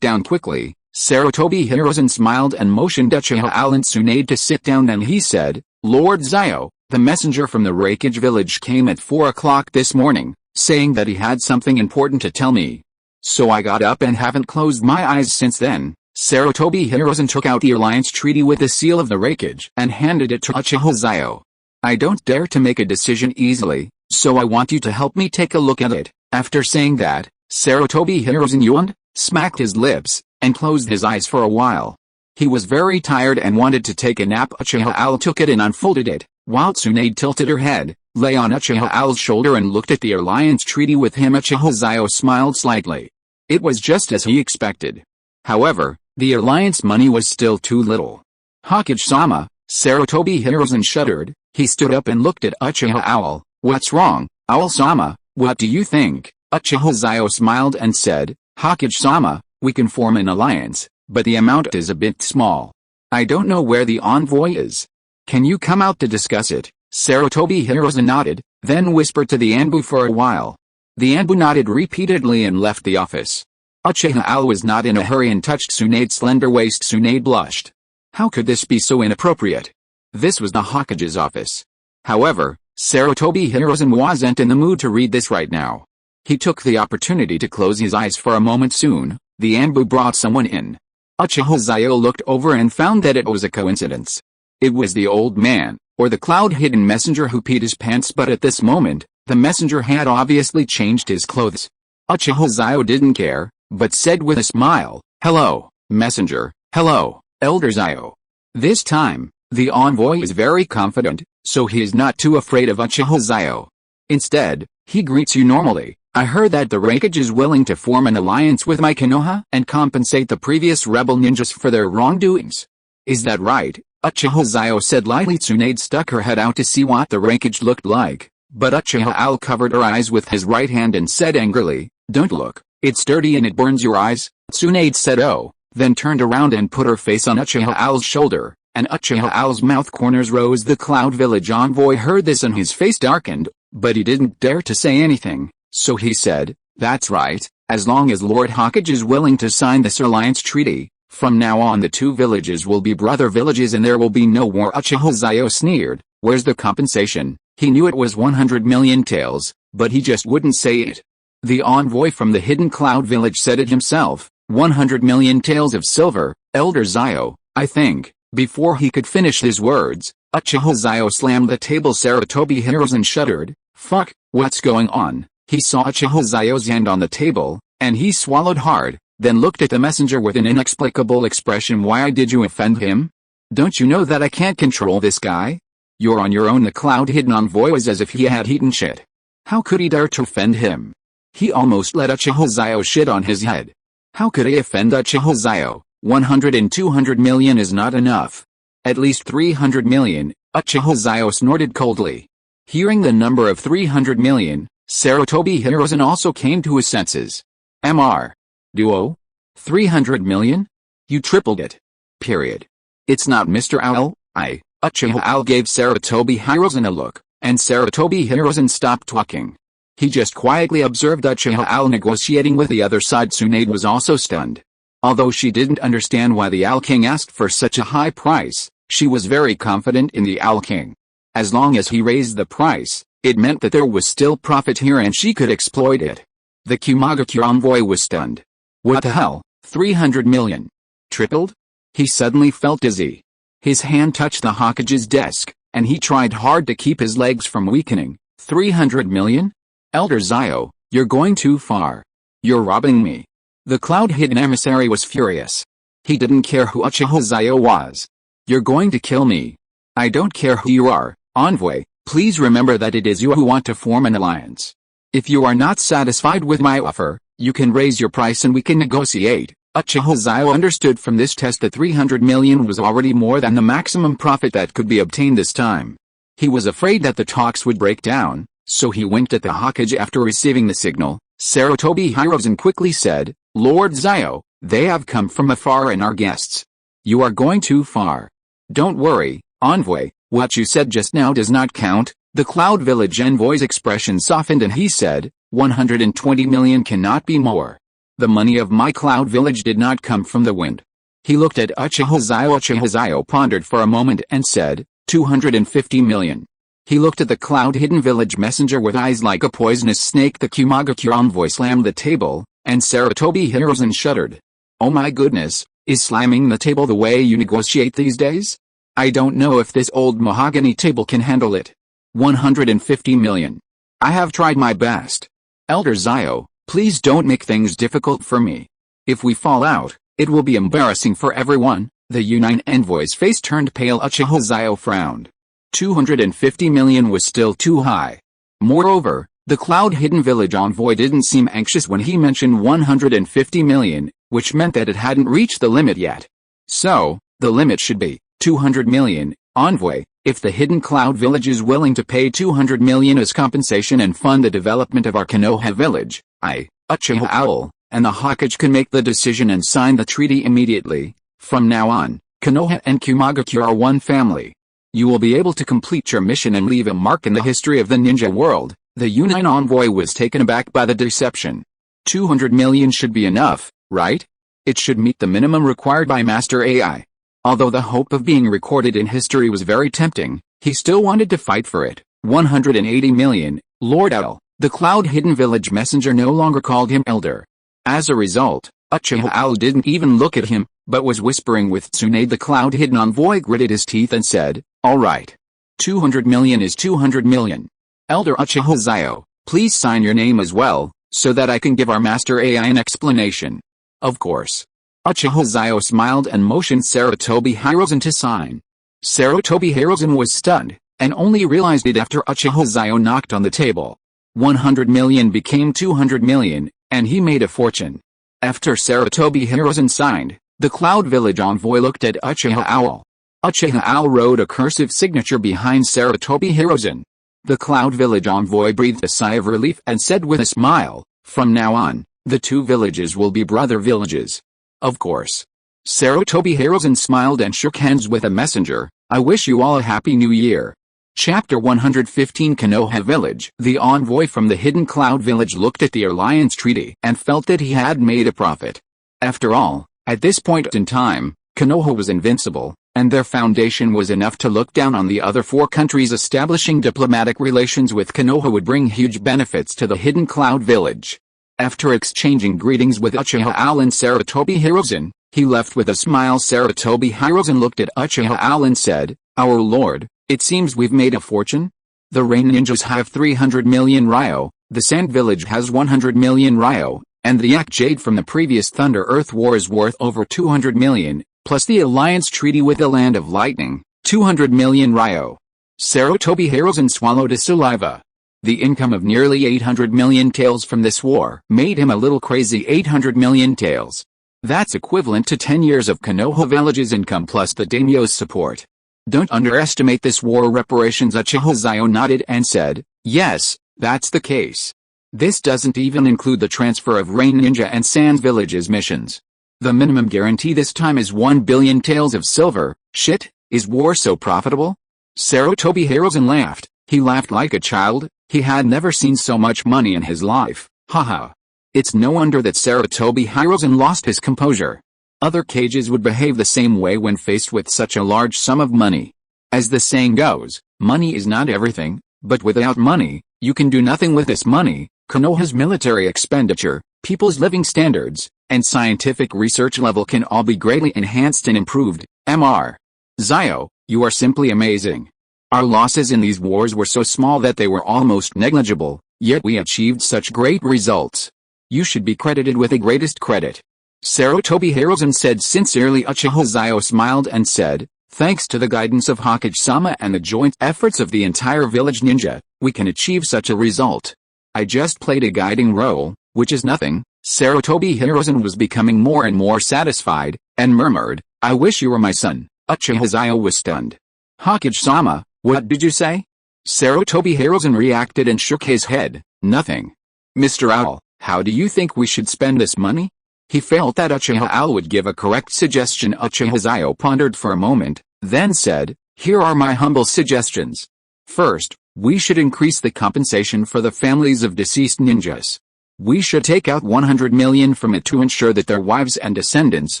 quickly. Sarutobi Hirozen smiled and motioned Uchiha Owl and Tsunade to sit down. Then he said, Lord Xiao, the messenger from the Raikage village came at 4 o'clock this morning, saying that he had something important to tell me. So I got up and haven't closed my eyes since then. Sarutobi Hirozen took out the alliance treaty with the seal of the Raikage and handed it to Uchiha Xiao. I don't dare to make a decision easily, so I want you to help me take a look at it. After saying that, Sarutobi Hirozen yawned, smacked his lips, and closed his eyes for a while. He was very tired and wanted to take a nap. Uchiha Owl took it and unfolded it, while Tsunade tilted her head, lay on Uchiha Owl's shoulder and looked at the alliance treaty with him. Uchiha Xiao smiled slightly. It was just as he expected. However, the alliance money was still too little. Hokage-sama, Sarutobi Hirozen shuddered. He stood up and looked at Uchiha Owl. What's wrong, Owl-sama? What do you think? Uchiha Xiao smiled and said, Hokage-sama, we can form an alliance, but the amount is a bit small. I don't know where the envoy is. Can you come out to discuss it? Sarutobi Hirozen nodded, then whispered to the Anbu for a while. The Anbu nodded repeatedly and left the office. Uchiha Owl was not in a hurry and touched Tsunade's slender waist. Tsunade blushed. How could this be so inappropriate? This was the Hokage's office. However, Sarutobi Hirozen wasn't in the mood to read this right now. He took the opportunity to close his eyes for a moment. Soon, the Anbu brought someone in. Uchiha Xiao looked over and found that it was a coincidence. It was the old man, or the cloud-hidden messenger who peed his pants, but at this moment, the messenger had obviously changed his clothes. Uchiha Xiao didn't care, but said with a smile, Hello, messenger, hello, Elder Xiao. This time, the envoy is very confident, so he is not too afraid of Uchiha Xiao. Instead, he greets you normally. I heard that the Raikage is willing to form an alliance with my Konoha and compensate the previous rebel ninjas for their wrongdoings. Is that right? Uchiha Xiao said lightly. Tsunade stuck her head out to see what the Raikage looked like, but Uchiha Owl covered her eyes with his right hand and said angrily, Don't look, it's dirty and it burns your eyes. Tsunade said oh, then turned around and put her face on Uchiha Owl's shoulder, and Uchiha Owl's mouth corners rose. The Cloud Village envoy heard this and his face darkened, but he didn't dare to say anything, so he said, That's right, as long as Lord Hokage is willing to sign this alliance treaty, From now on the two villages will be brother villages and there will be no war. Uchiha Xiao sneered. Where's the compensation? He knew it was 100 million taels, but he just wouldn't say it. The envoy from the hidden cloud village said it himself. 100 million taels of silver, Elder Xiao, I think. Before he could finish his words, Uchiha Xiao slammed the table. Sarutobi Hiruzen shuddered. Fuck, what's going on? He saw Uchiha Xiao's hand on the table, and he swallowed hard, then looked at the messenger with an inexplicable expression. Why did you offend him? Don't you know that I can't control this guy? You're on your own. The cloud hidden envoy was as if he had eaten shit. How could he dare to offend him? He almost let Uchiha Xiao shit on his head. How could he offend Uchiha Xiao? 100 and 200 million is not enough. At least 300 million, Uchiha Xiao snorted coldly. Hearing the number of 300 million, Sarutobi Hiruzen also came to his senses. Mr. Duo? 300 million? You tripled it. Period. It's not Mr. Owl, Uchiha Owl gave Sarutobi Hiruzen a look, and Sarutobi Hiruzen stopped talking. He just quietly observed Uchiha Owl negotiating with the other side. Tsunade was also stunned. Although she didn't understand why the Owl King asked for such a high price, she was very confident in the Owl King. As long as he raised the price, it meant that there was still profit here and she could exploit it. The Kumagakure envoy was stunned. What the hell, 300 million? Tripled? He suddenly felt dizzy. His hand touched the Hokage's desk, and he tried hard to keep his legs from weakening. 300 million? Elder Xiao, you're going too far. You're robbing me. The cloud-hidden emissary was furious. He didn't care who Uchiha Xiao was. You're going to kill me. I don't care who you are, envoy, please remember that it is you who want to form an alliance. If you are not satisfied with my offer, you can raise your price and we can negotiate. Uchiha Xiao understood from this test that 300 million was already more than the maximum profit that could be obtained this time. He was afraid that the talks would break down, so he winked at the Hokage after receiving the signal. Sarutobi Hiruzen quickly said, Lord Xiao, they have come from afar and are guests. You are going too far. Don't worry, envoy, what you said just now does not count. The Cloud Village envoy's expression softened and he said, 120 million cannot be more. The money of my Cloud Village did not come from the wind. He looked at Uchiha Xiao. Uchiha Xiao pondered for a moment and said, 250 million. He looked at the Cloud Hidden Village messenger with eyes like a poisonous snake. The Kumagakure envoy slammed the table, and Sarutobi Hiruzen shuddered. Oh my goodness, is slamming the table the way you negotiate these days? I don't know if this old mahogany table can handle it. 150 million. I have tried my best. Elder Xiao, please don't make things difficult for me. If we fall out, it will be embarrassing for everyone. The U9 envoy's face turned pale. Uchiha Xiao frowned. 250 million was still too high. Moreover, the Cloud Hidden Village envoy didn't seem anxious when he mentioned 150 million, which meant that it hadn't reached the limit yet. So, the limit should be 200 million, envoy. If the Hidden Cloud Village is willing to pay 200 million as compensation and fund the development of our Konoha village, Uchiha Owl, and the Hokage can make the decision and sign the treaty immediately. From now on, Konoha and Kumagakure are one family. You will be able to complete your mission and leave a mark in the history of the ninja world. The U9 envoy was taken aback by the deception. 200 million should be enough, right? It should meet the minimum required by Master AI. Although the hope of being recorded in history was very tempting, he still wanted to fight for it. 180 million, Lord Owl. The Cloud Hidden Village messenger no longer called him Elder. As a result, Uchiha Owl didn't even look at him, but was whispering with Tsunade. The Cloud Hidden envoy gritted his teeth and said, alright. 200 million is 200 million. Elder Uchiha Xiao, please sign your name as well, so that I can give our Master AI an explanation. Of course. Uchiha Xiao smiled and motioned Sarutobi Hiruzen to sign. Sarutobi Hiruzen was stunned, and only realized it after Uchiha Xiao knocked on the table. 100 million became 200 million, and he made a fortune. After Sarutobi Hiruzen signed, the Cloud Village envoy looked at Uchiha Owl. Uchiha Owl wrote a cursive signature behind Sarutobi Hiruzen. The Cloud Village envoy breathed a sigh of relief and said with a smile, from now on, the two villages will be brother villages. Of course. Sarutobi Hiruzen smiled and shook hands with a messenger. I wish you all a happy new year. Chapter 115 Konoha Village. The envoy from the Hidden Cloud Village looked at the alliance treaty and felt that he had made a profit. After all, At this point in time, Konoha was invincible, and their foundation was enough to look down on the other 4 countries. Establishing diplomatic relations with Konoha would bring huge benefits to the Hidden Cloud Village. After exchanging greetings with Uchiha Xiao and Sarutobi Hiruzen, he left with a smile. Sarutobi Hiruzen looked at Uchiha Xiao and said, "Our lord, it seems we've made a fortune? The Rain Ninjas have 300 million ryo, the Sand Village has 100 million ryo, and the Yak Jade from the previous Thunder Earth War is worth over 200 million, plus the alliance treaty with the Land of Lightning, 200 million ryo." Sarutobi Hiruzen swallowed his saliva. The income of nearly 800 million taels from this war made him a little crazy. 800 million taels. That's equivalent to 10 years of Konoha Village's income plus the daimyo's support. Don't underestimate this war reparations. Uchiha Xiao nodded and said, "Yes, that's the case. This doesn't even include the transfer of Rain Ninja and Sand Village's missions. The minimum guarantee this time is 1 billion taels of silver. Shit, is war so profitable?" Sarutobi Hiruzen laughed. He laughed like a child. He had never seen so much money in his life. Haha. It's no wonder that Sarutobi Hiruzen lost his composure. Other cages would behave the same way when faced with such a large sum of money. As the saying goes, money is not everything, but without money, you can do nothing with this money. Konoha's military expenditure, people's living standards, and scientific research level can all be greatly enhanced and improved. Mr. Xiao, you are simply amazing. Our losses in these wars were so small that they were almost negligible, yet we achieved such great results. You should be credited with the greatest credit. Sarutobi Hiruzen said sincerely. Uchiha Xiao smiled and said, "Thanks to the guidance of Hokage-sama and the joint efforts of the entire village ninja, we can achieve such a result. I just played a guiding role, which is nothing." Sarutobi Hiruzen was becoming more and more satisfied, and murmured, "I wish you were my son." Uchiha Xiao was stunned. "Hokage-sama, what did you say?" Sarutobi Hiruzen reacted and shook his head. "Nothing." "Mr. Owl, how do you think we should spend this money?" He felt that Uchiha Owl would give a correct suggestion. Uchiha Xiao pondered for a moment, then said, "Here are my humble suggestions. First, we should increase the compensation for the families of deceased ninjas. We should take out 100 million from it to ensure that their wives and descendants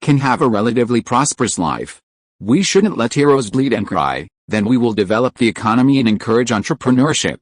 can have a relatively prosperous life. We shouldn't let heroes bleed and cry. Then we will develop the economy and encourage entrepreneurship.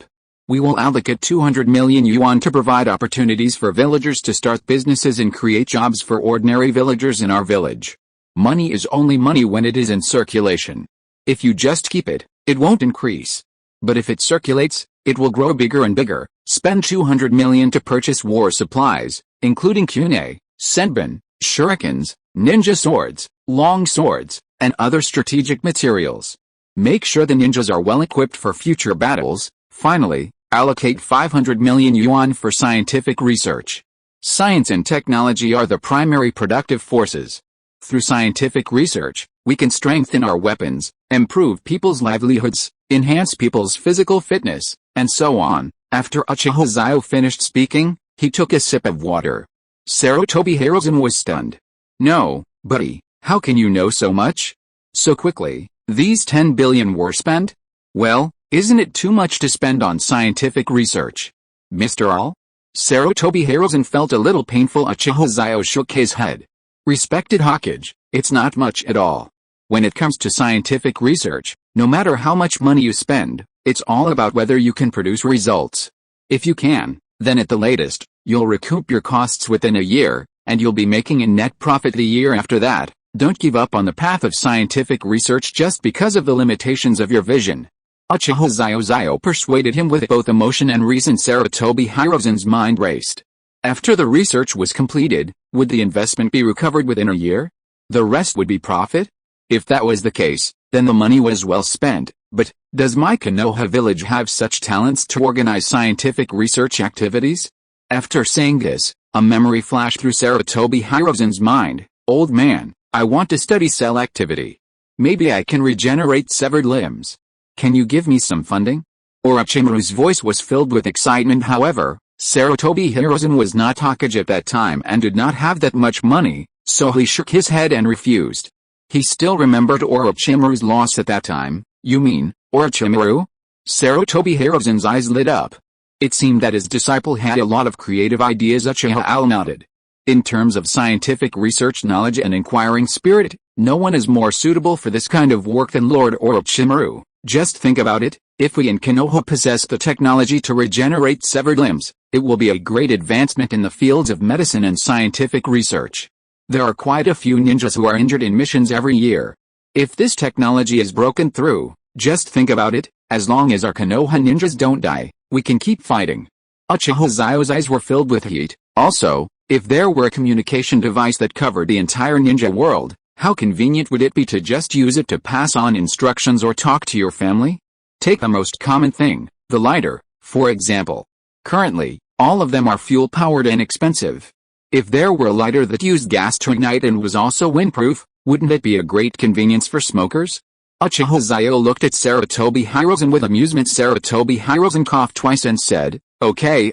We will allocate 200 million yuan to provide opportunities for villagers to start businesses and create jobs for ordinary villagers in our village. Money is only money when it is in circulation. If you just keep it, it won't increase. But if it circulates, it will grow bigger and bigger. Spend 200 million to purchase war supplies, including kunai, senbon, shurikens, ninja swords, long swords, and other strategic materials. Make sure the ninjas are well equipped for future battles. Finally, allocate 500 million yuan for scientific research. Science and technology are the primary productive forces. Through scientific research, we can strengthen our weapons, improve people's livelihoods, enhance people's physical fitness, and so on. After Uchiha Xiao finished speaking, he took a sip of water. Sarutobi Hiruzen was stunned. "No, buddy, how can you know so much? So quickly, these 10 billion were spent? Well, isn't it too much to spend on scientific research? Mr. All?" Sarutobi Hiruzen felt a little painful. Uchiha Xiao shook his head. "Respected Hokage, it's not much at all. When it comes to scientific research, no matter how much money you spend, it's all about whether you can produce results. If you can, then at the latest, you'll recoup your costs within a year, and you'll be making a net profit the year after that. Don't give up on the path of scientific research just because of the limitations of your vision." Uchiha Xiao persuaded him with both emotion and reason. Sarutobi Hiruzen's mind raced. After the research was completed, would the investment be recovered within a year? The rest would be profit? If that was the case, then the money was well spent. But, does my Konoha village have such talents to organize scientific research activities? After saying this, a memory flashed through Sarutobi Hiruzen's mind. "Old man, I want to study cell activity. Maybe I can regenerate severed limbs. Can you give me some funding?" Orochimaru's voice was filled with excitement. However, Sarutobi Hiruzen was not Hokage at that time and did not have that much money, so he shook his head and refused. He still remembered Orochimaru's loss at that time. "You mean, Orochimaru?" Sarutobi Hiruzen's eyes lit up. It seemed that his disciple had a lot of creative ideas. Uchiha Owl nodded. In terms of scientific research knowledge and inquiring spirit, no one is more suitable for this kind of work than Lord Orochimaru. Just think about it, if we in Konoha possess the technology to regenerate severed limbs, it will be a great advancement in the fields of medicine and scientific research. There are quite a few ninjas who are injured in missions every year. If this technology is broken through, just think about it, as long as our Konoha ninjas don't die, we can keep fighting. Uchiha Xiao's eyes were filled with heat. Also, if there were a communication device that covered the entire ninja world, how convenient would it be to just use it to pass on instructions or talk to your family? Take the most common thing, the lighter, for example. Currently, all of them are fuel-powered and expensive. If there were a lighter that used gas to ignite and was also windproof, wouldn't it be a great convenience for smokers? Uchiha Xiao looked at Sarutobi Hiruzen with amusement. Sarutobi Hiruzen coughed twice and said, "Okay,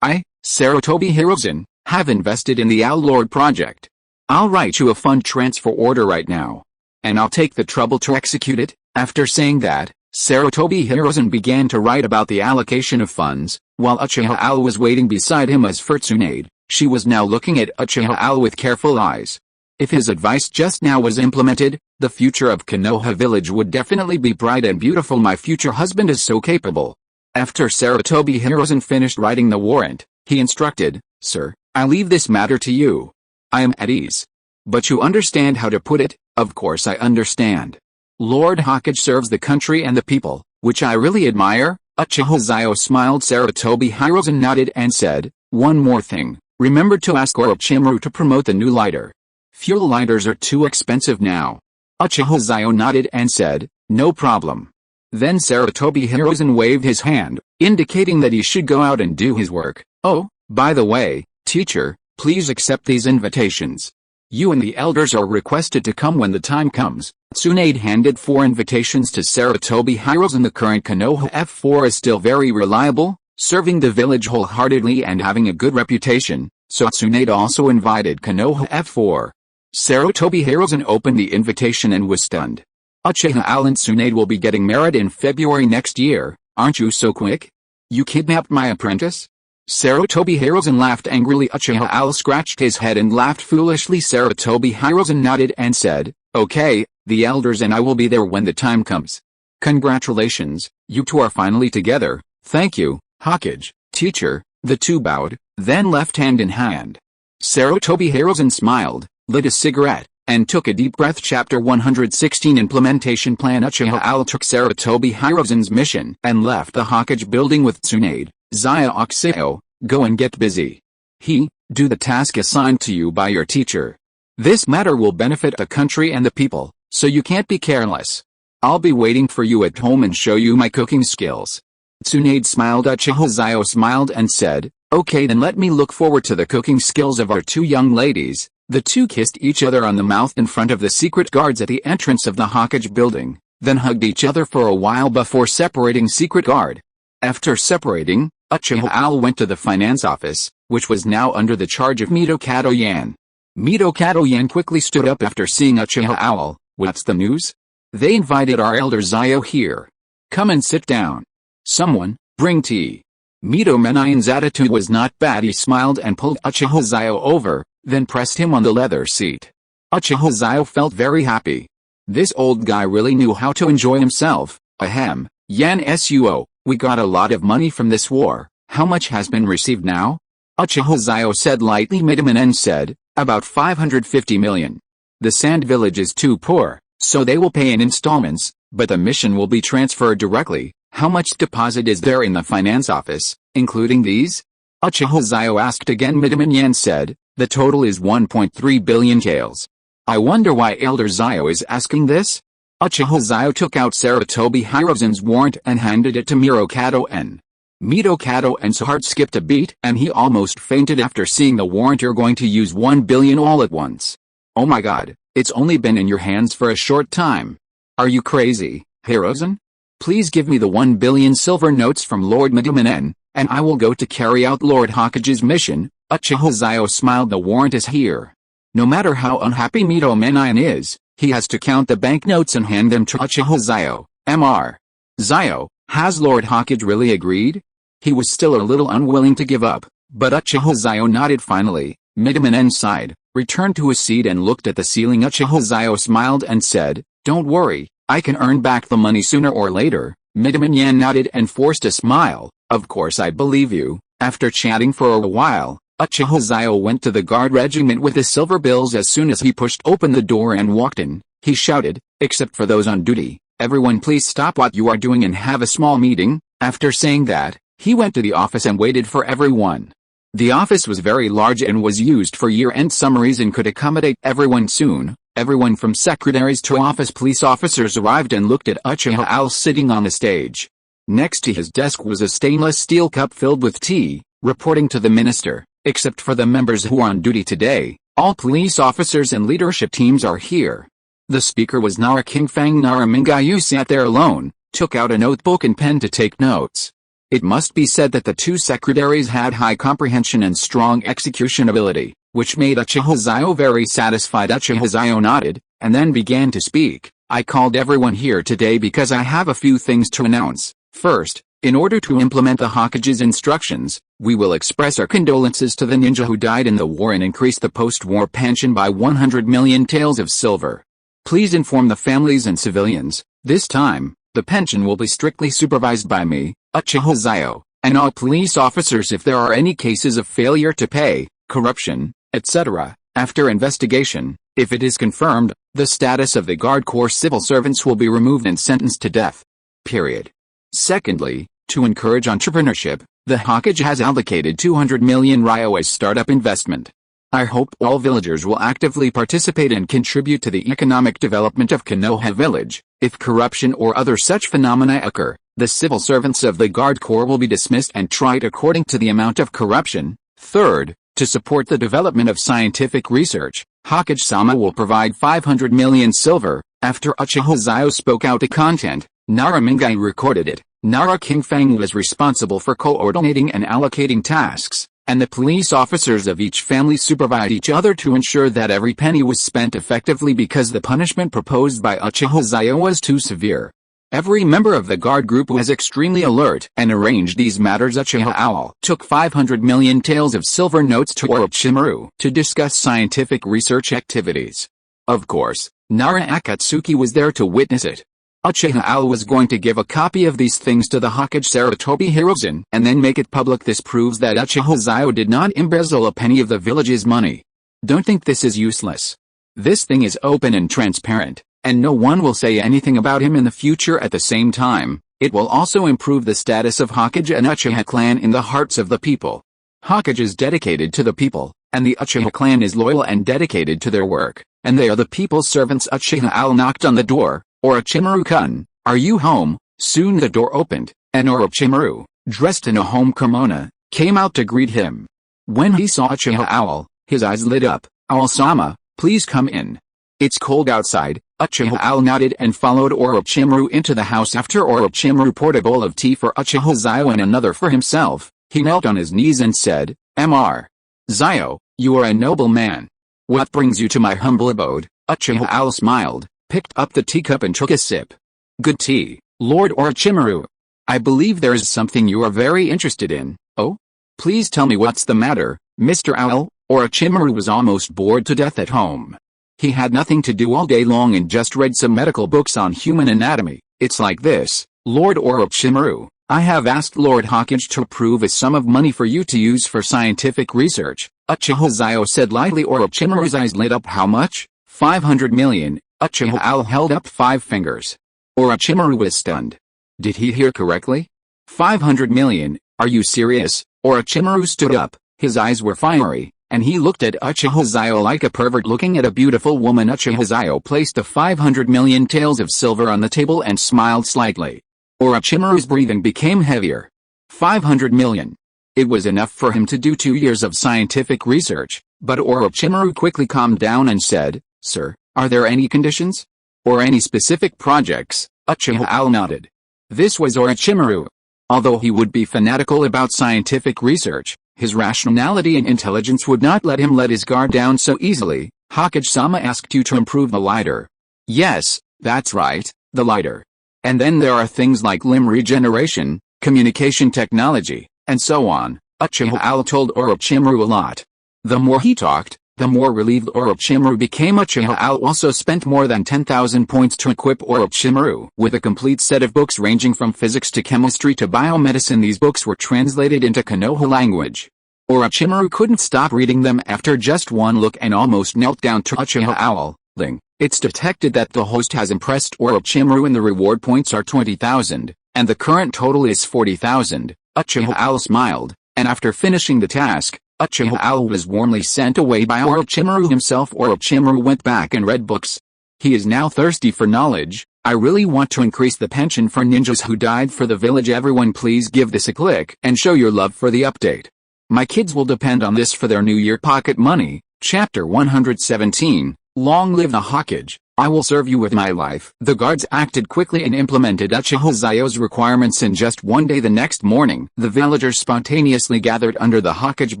Sarutobi Hiruzen, have invested in the Owl Lord project. I'll write you a fund transfer order right now. And I'll take the trouble to execute it." After saying that, Sarutobi Hiruzen began to write about the allocation of funds, while Uchiha Owl was waiting beside him as for Tsunade. She was now looking at Uchiha Owl with careful eyes. If his advice just now was implemented, the future of Konoha village would definitely be bright and beautiful. My future husband is so capable. After Sarutobi Hiruzen finished writing the warrant, he instructed, "Sir, I leave this matter to you. I am at ease. But you understand how to put it?" "Of course I understand. Lord Hokage serves the country and the people, which I really admire." Uchiha Xiao smiled. Sarutobi Hiruzen nodded and said, "One more thing, remember to ask Orochimaru to promote the new lighter. Fuel lighters are too expensive now." Uchiha Xiao nodded and said, "No problem." Then Sarutobi Hiruzen waved his hand, indicating that he should go out and do his work. "Oh, by the way, teacher, please accept these invitations. You and the elders are requested to come when the time comes." Tsunade handed 4 invitations to Sarutobi Hiruzen. The current Konoha F4 is still very reliable, serving the village wholeheartedly and having a good reputation, so Tsunade also invited Konoha F4. Sarutobi Hiruzen opened the invitation and was stunned. "Uchiha Owl and Tsunade will be getting married in February next year, aren't you so quick? You kidnapped my apprentice?" Sarutobi Hiruzen laughed angrily. Uchiha Owl scratched his head and laughed foolishly. Sarutobi Hiruzen nodded and said, "Okay, the elders and I will be there when the time comes." "Congratulations, you two are finally together." "Thank you, Hokage, teacher." The two bowed, then left hand in hand. Sarutobi Hiruzen smiled, lit a cigarette, and took a deep breath. Chapter 116 Implementation Plan. Uchiha Owl took Sarutobi Hiruzen's mission and left the Hokage building with Tsunade. "Xiao, go and get busy. Do the task assigned to you by your teacher. This matter will benefit the country and the people, so you can't be careless. I'll be waiting for you at home and show you my cooking skills." Tsunade smiled. Uchiha Xiao smiled and said, "Okay, then let me look forward to the cooking skills of our two young ladies." The two kissed each other on the mouth in front of the secret guards at the entrance of the Hokage building, then hugged each other for a while before separating secret guard. After separating, Uchiha Owl went to the finance office, which was now under the charge of Mito Katoyan. Mito Katoyan quickly stood up after seeing Uchiha Owl. "What's the news?" "They invited our elder Xiao here. Come and sit down. Someone, bring tea." Mito Menayan's attitude was not bad. He smiled and pulled Uchiha Xiao over, then pressed him on the leather seat. Uchiha Xiao felt very happy. This old guy really knew how to enjoy himself. "Ahem, Yan Suo, we got a lot of money from this war. How much has been received now?" Uchiha Xiao said lightly. Mitomanen said, "About 550 million. The Sand Village is too poor, so they will pay in installments, but the mission will be transferred directly." "How much deposit is there in the finance office, including these?" Uchiha Xiao asked again. Mitomanen said, "The total is 1.3 billion taels. I wonder why Elder Xiao is asking this?" Uchiha Xiao took out Sarutobi Hiruzen's warrant and handed it to Mito Katoyan. Mito Katoyan's heart skipped a beat and he almost fainted after seeing the warrant. "You're going to use 1 billion all at once? Oh my god, it's only been in your hands for a short time. Are you crazy, Hiruzen? Please give me the 1 billion silver notes from Lord Mitomanen, and I will go to carry out Lord Hokage's mission." Uchiha Xiao smiled. "The warrant is here." No matter how unhappy Mitomanen is, he has to count the banknotes and hand them to Uchiha Xiao. Mr. Xiao, has Lord Hokage really agreed? He was still a little unwilling to give up, but Uchiha Xiao nodded finally. Midamanen sighed, returned to his seat and looked at the ceiling. Uchiha Xiao smiled and said, "Don't worry, I can earn back the money sooner or later." Midamanen nodded and forced a smile. "Of course I believe you." After chatting for a while, Uchiha Xiao went to the guard regiment with the silver bills. As soon as he pushed open the door and walked in, he shouted, "Except for those on duty, everyone please stop what you are doing and have a small meeting." After saying that, he went to the office and waited for everyone. The office was very large and was used for year-end summaries and could accommodate everyone soon. Everyone from secretaries to office police officers arrived and looked at Uchiha Xiao sitting on the stage. Next to his desk was a stainless steel cup filled with tea, reporting to the minister. "Except for the members who are on duty today, all police officers and leadership teams are here." The speaker was Nara Kingfang. Nara Mingayu sat there alone, took out a notebook and pen to take notes. It must be said that the two secretaries had high comprehension and strong execution ability, which made Uchiha Xiao very satisfied. Uchiha Xiao nodded, and then began to speak. "I called everyone here today because I have a few things to announce. First, in order to implement the Hokage's instructions, we will express our condolences to the ninja who died in the war and increase the post-war pension by 100 million taels of silver. Please inform the families and civilians. This time, the pension will be strictly supervised by me, Uchiha Xiao, and all police officers if there are any cases of failure to pay, corruption, etc. After investigation, if it is confirmed, the status of the Guard Corps civil servants will be removed and sentenced to death. Period. Secondly, to encourage entrepreneurship, the Hokage has allocated 200 million ryo as startup investment. I hope all villagers will actively participate and contribute to the economic development of Konoha village. If corruption or other such phenomena occur, the civil servants of the Guard Corps will be dismissed and tried according to the amount of corruption. Third, to support the development of scientific research, Hokage-sama will provide 500 million silver." After Uchiha Xiao spoke out the content, Nara Mingai recorded it. Nara Kingfang was responsible for coordinating and allocating tasks, and the police officers of each family supervised each other to ensure that every penny was spent effectively because the punishment proposed by Uchiha Xiao was too severe. Every member of the guard group was extremely alert and arranged these matters. Uchiha Xiao took 500 million taels of silver notes to Orochimaru to discuss scientific research activities. Of course, Nara Akatsuki was there to witness it. Uchiha Xiao was going to give a copy of these things to the Hokage Sarutobi Hiruzen and then make it public. This proves that Uchiha Xiao did not embezzle a penny of the village's money. Don't think this is useless. This thing is open and transparent, and no one will say anything about him in the future. At the same time, it will also improve the status of Hokage and Uchiha clan in the hearts of the people. Hokage is dedicated to the people, and the Uchiha clan is loyal and dedicated to their work, and they are the people's servants. Uchiha Xiao knocked on the door. "Orochimaru-kun, are you home?" Soon the door opened, and Orochimaru, dressed in a home kimono, came out to greet him. When he saw Uchiha Xiao, his eyes lit up. "Owl-sama, please come in. It's cold outside." Uchiha Xiao nodded and followed Orochimaru into the house. After Orochimaru poured a bowl of tea for Uchiha Xiao and another for himself, he knelt on his knees and said, "Mr. Xiao, you are a noble man. What brings you to my humble abode?" Uchiha Xiao smiled, picked up the teacup and took a sip. "Good tea, Lord Orochimaru. I believe there is something you are very interested in." "Oh? Please tell me what's the matter, Mr. Owl." Orochimaru was almost bored to death at home. He had nothing to do all day long and just read some medical books on human anatomy. "It's like this, Lord Orochimaru. I have asked Lord Hokage to approve a sum of money for you to use for scientific research," Uchiha Xiao said lightly. Orochimaru's eyes lit up. "How much?" 500 million. Uchiha Xiao held up 5 fingers. Orochimaru was stunned. Did he hear correctly? 500 million, are you serious? Orochimaru stood up, his eyes were fiery, and he looked at Uchiha Xiao like a pervert looking at a beautiful woman. Uchiha Xiao placed the 500 million taels of silver on the table and smiled slightly. Orochimaru's breathing became heavier. 500 million. It was enough for him to do 2 years of scientific research, but Orochimaru quickly calmed down and said, "Sir, are there any conditions? Or any specific projects?" Uchiha Xiao nodded. This was Orochimaru. Although he would be fanatical about scientific research, his rationality and intelligence would not let him let his guard down so easily. "Hokage-sama asked you to improve the lighter." "Yes, that's right, the lighter. And then there are things like limb regeneration, communication technology, and so on." Uchiha Xiao told Orochimaru a lot. The more he talked, the more relieved Orochimaru became. Uchiha Xiao also spent more than 10,000 points to equip Orochimaru with a complete set of books ranging from physics to chemistry to biomedicine. These books were translated into Konoha language. Orochimaru couldn't stop reading them after just one look and almost knelt down to Uchiha Xiao. It's detected that the host has impressed Orochimaru and the reward points are 20,000, and the current total is 40,000. Uchiha Xiao smiled, and after finishing the task, Uchiha Xiao was warmly sent away by Orochimaru himself. Orochimaru went back and read books. He is now thirsty for knowledge. I really want to increase the pension for ninjas who died for the village. Everyone please give this a click and show your love for the update. My kids will depend on this for their New Year pocket money. Chapter 117, Long live the Hokage. I will serve you with my life. The guards acted quickly and implemented Uchiha Xiao's requirements in just one day. The next morning, the villagers spontaneously gathered under the Hokage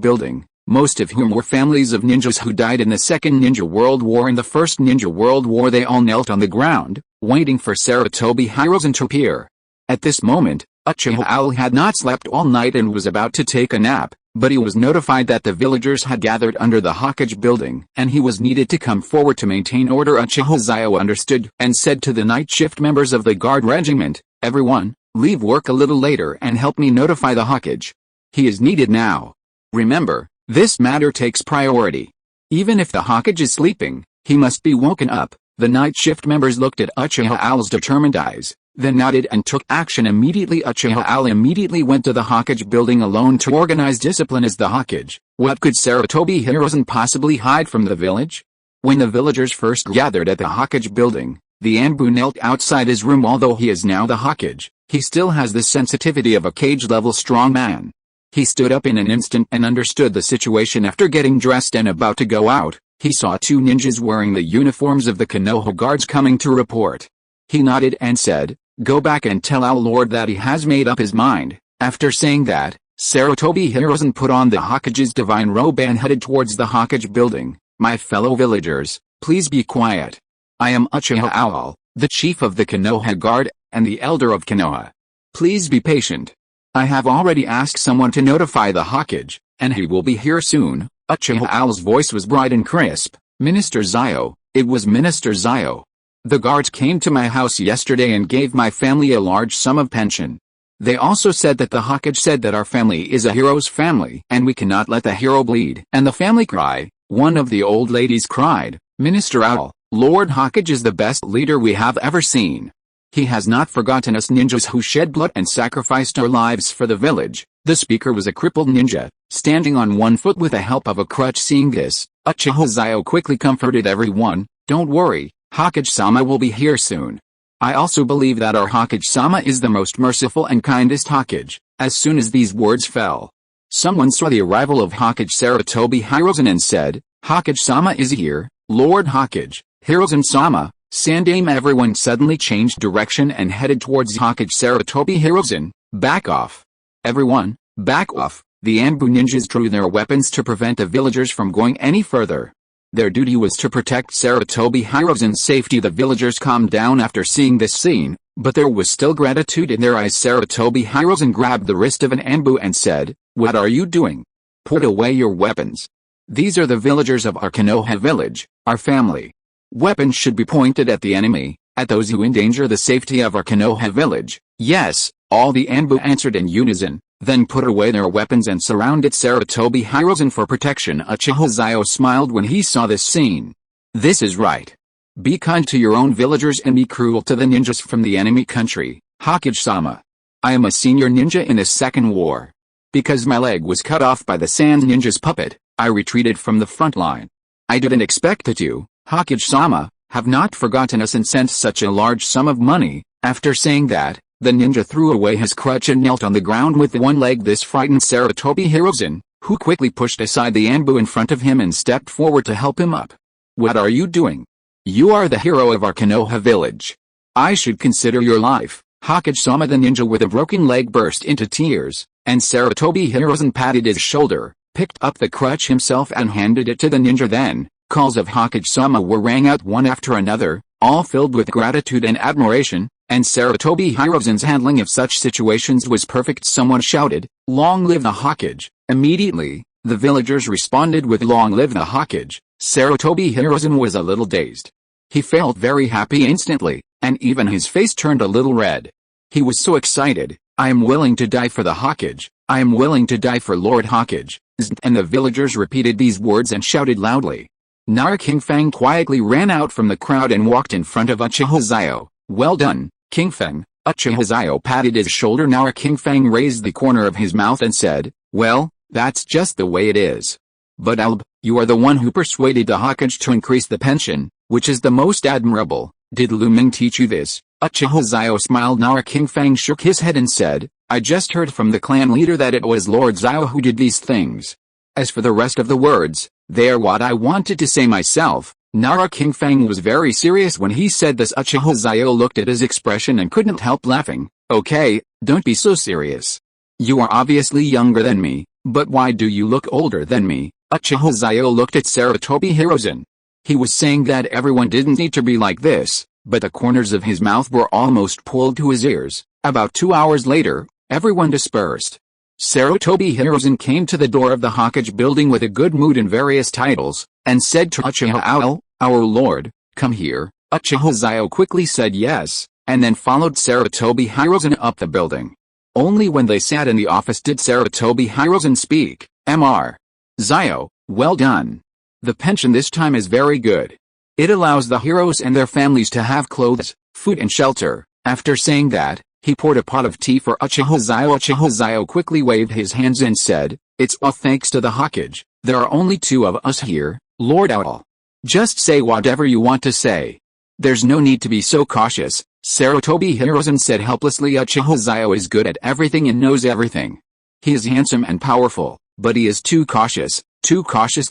building, most of whom were families of ninjas who died in the Second Ninja World War and the First Ninja World War. They all knelt on the ground, waiting for Sarutobi Hiruzen to appear. At this moment, Uchiha Xiao had not slept all night and was about to take a nap, but he was notified that the villagers had gathered under the Hokage building and he was needed to come forward to maintain order. Uchiha Xiao understood and said to the night shift members of the guard regiment, "Everyone, leave work a little later and help me notify the Hokage. He is needed now. Remember, this matter takes priority. Even if the Hokage is sleeping, he must be woken up." The night shift members looked at Uchiha Xiao's determined eyes, then nodded and took action immediately. Uchiha Xiao immediately went to the Hokage building alone to organize discipline as the Hokage. What could Sarutobi Hiruzen possibly hide from the village? When the villagers first gathered at the Hokage building, the Anbu knelt outside his room. Although he is now the Hokage, he still has the sensitivity of a cage-level strong man. He stood up in an instant and understood the situation. After getting dressed and about to go out, he saw two ninjas wearing the uniforms of the Konoha guards coming to report. He nodded and said, "Go back and tell our lord that he has made up his mind." After saying that, Sarutobi Hiruzen put on the Hokage's divine robe and headed towards the Hokage building. "My fellow villagers, please be quiet. I am Uchiha Xiao, the chief of the Konoha guard, and the elder of Konoha. Please be patient. I have already asked someone to notify the Hokage, and he will be here soon." Uchiha Xiao's voice was bright and crisp. "Minister Xiao." It was Minister Xiao. "The guards came to my house yesterday and gave my family a large sum of pension. They also said that the Hokage said that our family is a hero's family and we cannot let the hero bleed and the family cry." One of the old ladies cried, "Minister Xiao, Lord Hokage is the best leader we have ever seen. He has not forgotten us ninjas who shed blood and sacrificed our lives for the village." The speaker was a crippled ninja, standing on one foot with the help of a crutch. Seeing this, Uchiha Xiao quickly comforted everyone, "Don't worry, Hokage-sama will be here soon. I also believe that our Hokage-sama is the most merciful and kindest Hokage." As soon as these words fell, someone saw the arrival of Hokage Sarutobi Hiruzen and said, "Hokage-sama is here, Lord Hokage." "Hiruzen-sama, Sandame." Everyone suddenly changed direction and headed towards Hokage Sarutobi Hiruzen. "Back off. Everyone, back off." The Anbu ninjas drew their weapons to prevent the villagers from going any further. Their duty was to protect Sarutobi Hiruzen's safety. The villagers calmed down after seeing this scene, but there was still gratitude in their eyes. Sarutobi Hiruzen grabbed the wrist of an Anbu and said, "What are you doing? Put away your weapons. These are the villagers of our Konoha village, our family. Weapons should be pointed at the enemy, at those who endanger the safety of our Konoha village." "Yes," all the Anbu answered in unison, then put away their weapons and surrounded Sarutobi Hiruzen for protection. Uchiha Xiao smiled when he saw this scene. "This is right. Be kind to your own villagers and be cruel to the ninjas from the enemy country, Hokage-sama. I am a senior ninja in the Second War. Because my leg was cut off by the Sand Ninja's puppet, I retreated from the front line. I didn't expect that you, Hokage-sama, have not forgotten us and sent such a large sum of money." After saying that, the ninja threw away his crutch and knelt on the ground with one leg. This frightened Sarutobi Hiruzen, who quickly pushed aside the Anbu in front of him and stepped forward to help him up. "What are you doing? You are the hero of our Konoha village. I should consider your life." Hokage-sama. The ninja with a broken leg burst into tears, and Sarutobi Hiruzen patted his shoulder, picked up the crutch himself and handed it to the ninja. Then, calls of Hokage-sama were rang out one after another, all filled with gratitude and admiration, and Sarutobi Hiruzen's handling of such situations was perfect. Someone shouted, "Long live the Hokage!" Immediately, The villagers responded with "Long live the Hokage." Sarutobi Hiruzen was a little dazed. He felt very happy instantly, and even his face turned a little red. He was so excited. "I am willing to die for the Hokage. I am willing to die for Lord Hokage." And the villagers repeated these words and shouted loudly. Nara King Fang quietly ran out from the crowd and walked in front of Uchiha Xiao. "Well done, King Fang." Uchiha Xiao patted his shoulder. Nara King Fang raised the corner of his mouth and said, "Well, that's just the way it is. But Alb, you are the one who persuaded the Hokage to increase the pension, which is the most admirable. Did Lu Ming teach you this?" Uchiha Xiao smiled. Nara King Fang shook his head and said, "I just heard from the clan leader that it was Lord Xiao who did these things. As for the rest of the words, they are what I wanted to say myself." Nara King Fang was very serious when he said this. Uchiha Xiao looked at his expression and couldn't help laughing. "Okay, don't be so serious. You are obviously younger than me, but why do you look older than me?" Uchiha Xiao looked at Sarutobi Hiruzen. He was saying that everyone didn't need to be like this, but the corners of his mouth were almost pulled to his ears. About 2 hours later, everyone dispersed. Sarutobi Hiruzen came to the door of the Hokage building with a good mood and various titles, and said to Uchiha Xiao, "Our lord, come here." Uchiha Xiao quickly said yes, and then followed Sarutobi Hiruzen up the building. Only when they sat in the office did Sarutobi Hiruzen speak. "Mr. Xiao, well done. The pension this time is very good. It allows the heroes and their families to have clothes, food and shelter." After saying that, he poured a pot of tea for Uchiha Xiao. Uchiha Xiao quickly waved his hands and said, "It's all thanks to the Hokage. There are only 2 of us here, Lord Owl. Just say whatever you want to say. There's no need to be so cautious," Sarutobi Hiruzen said helplessly. "Uchiha Xiao is good at everything and knows everything. He is handsome and powerful, but he is too cautious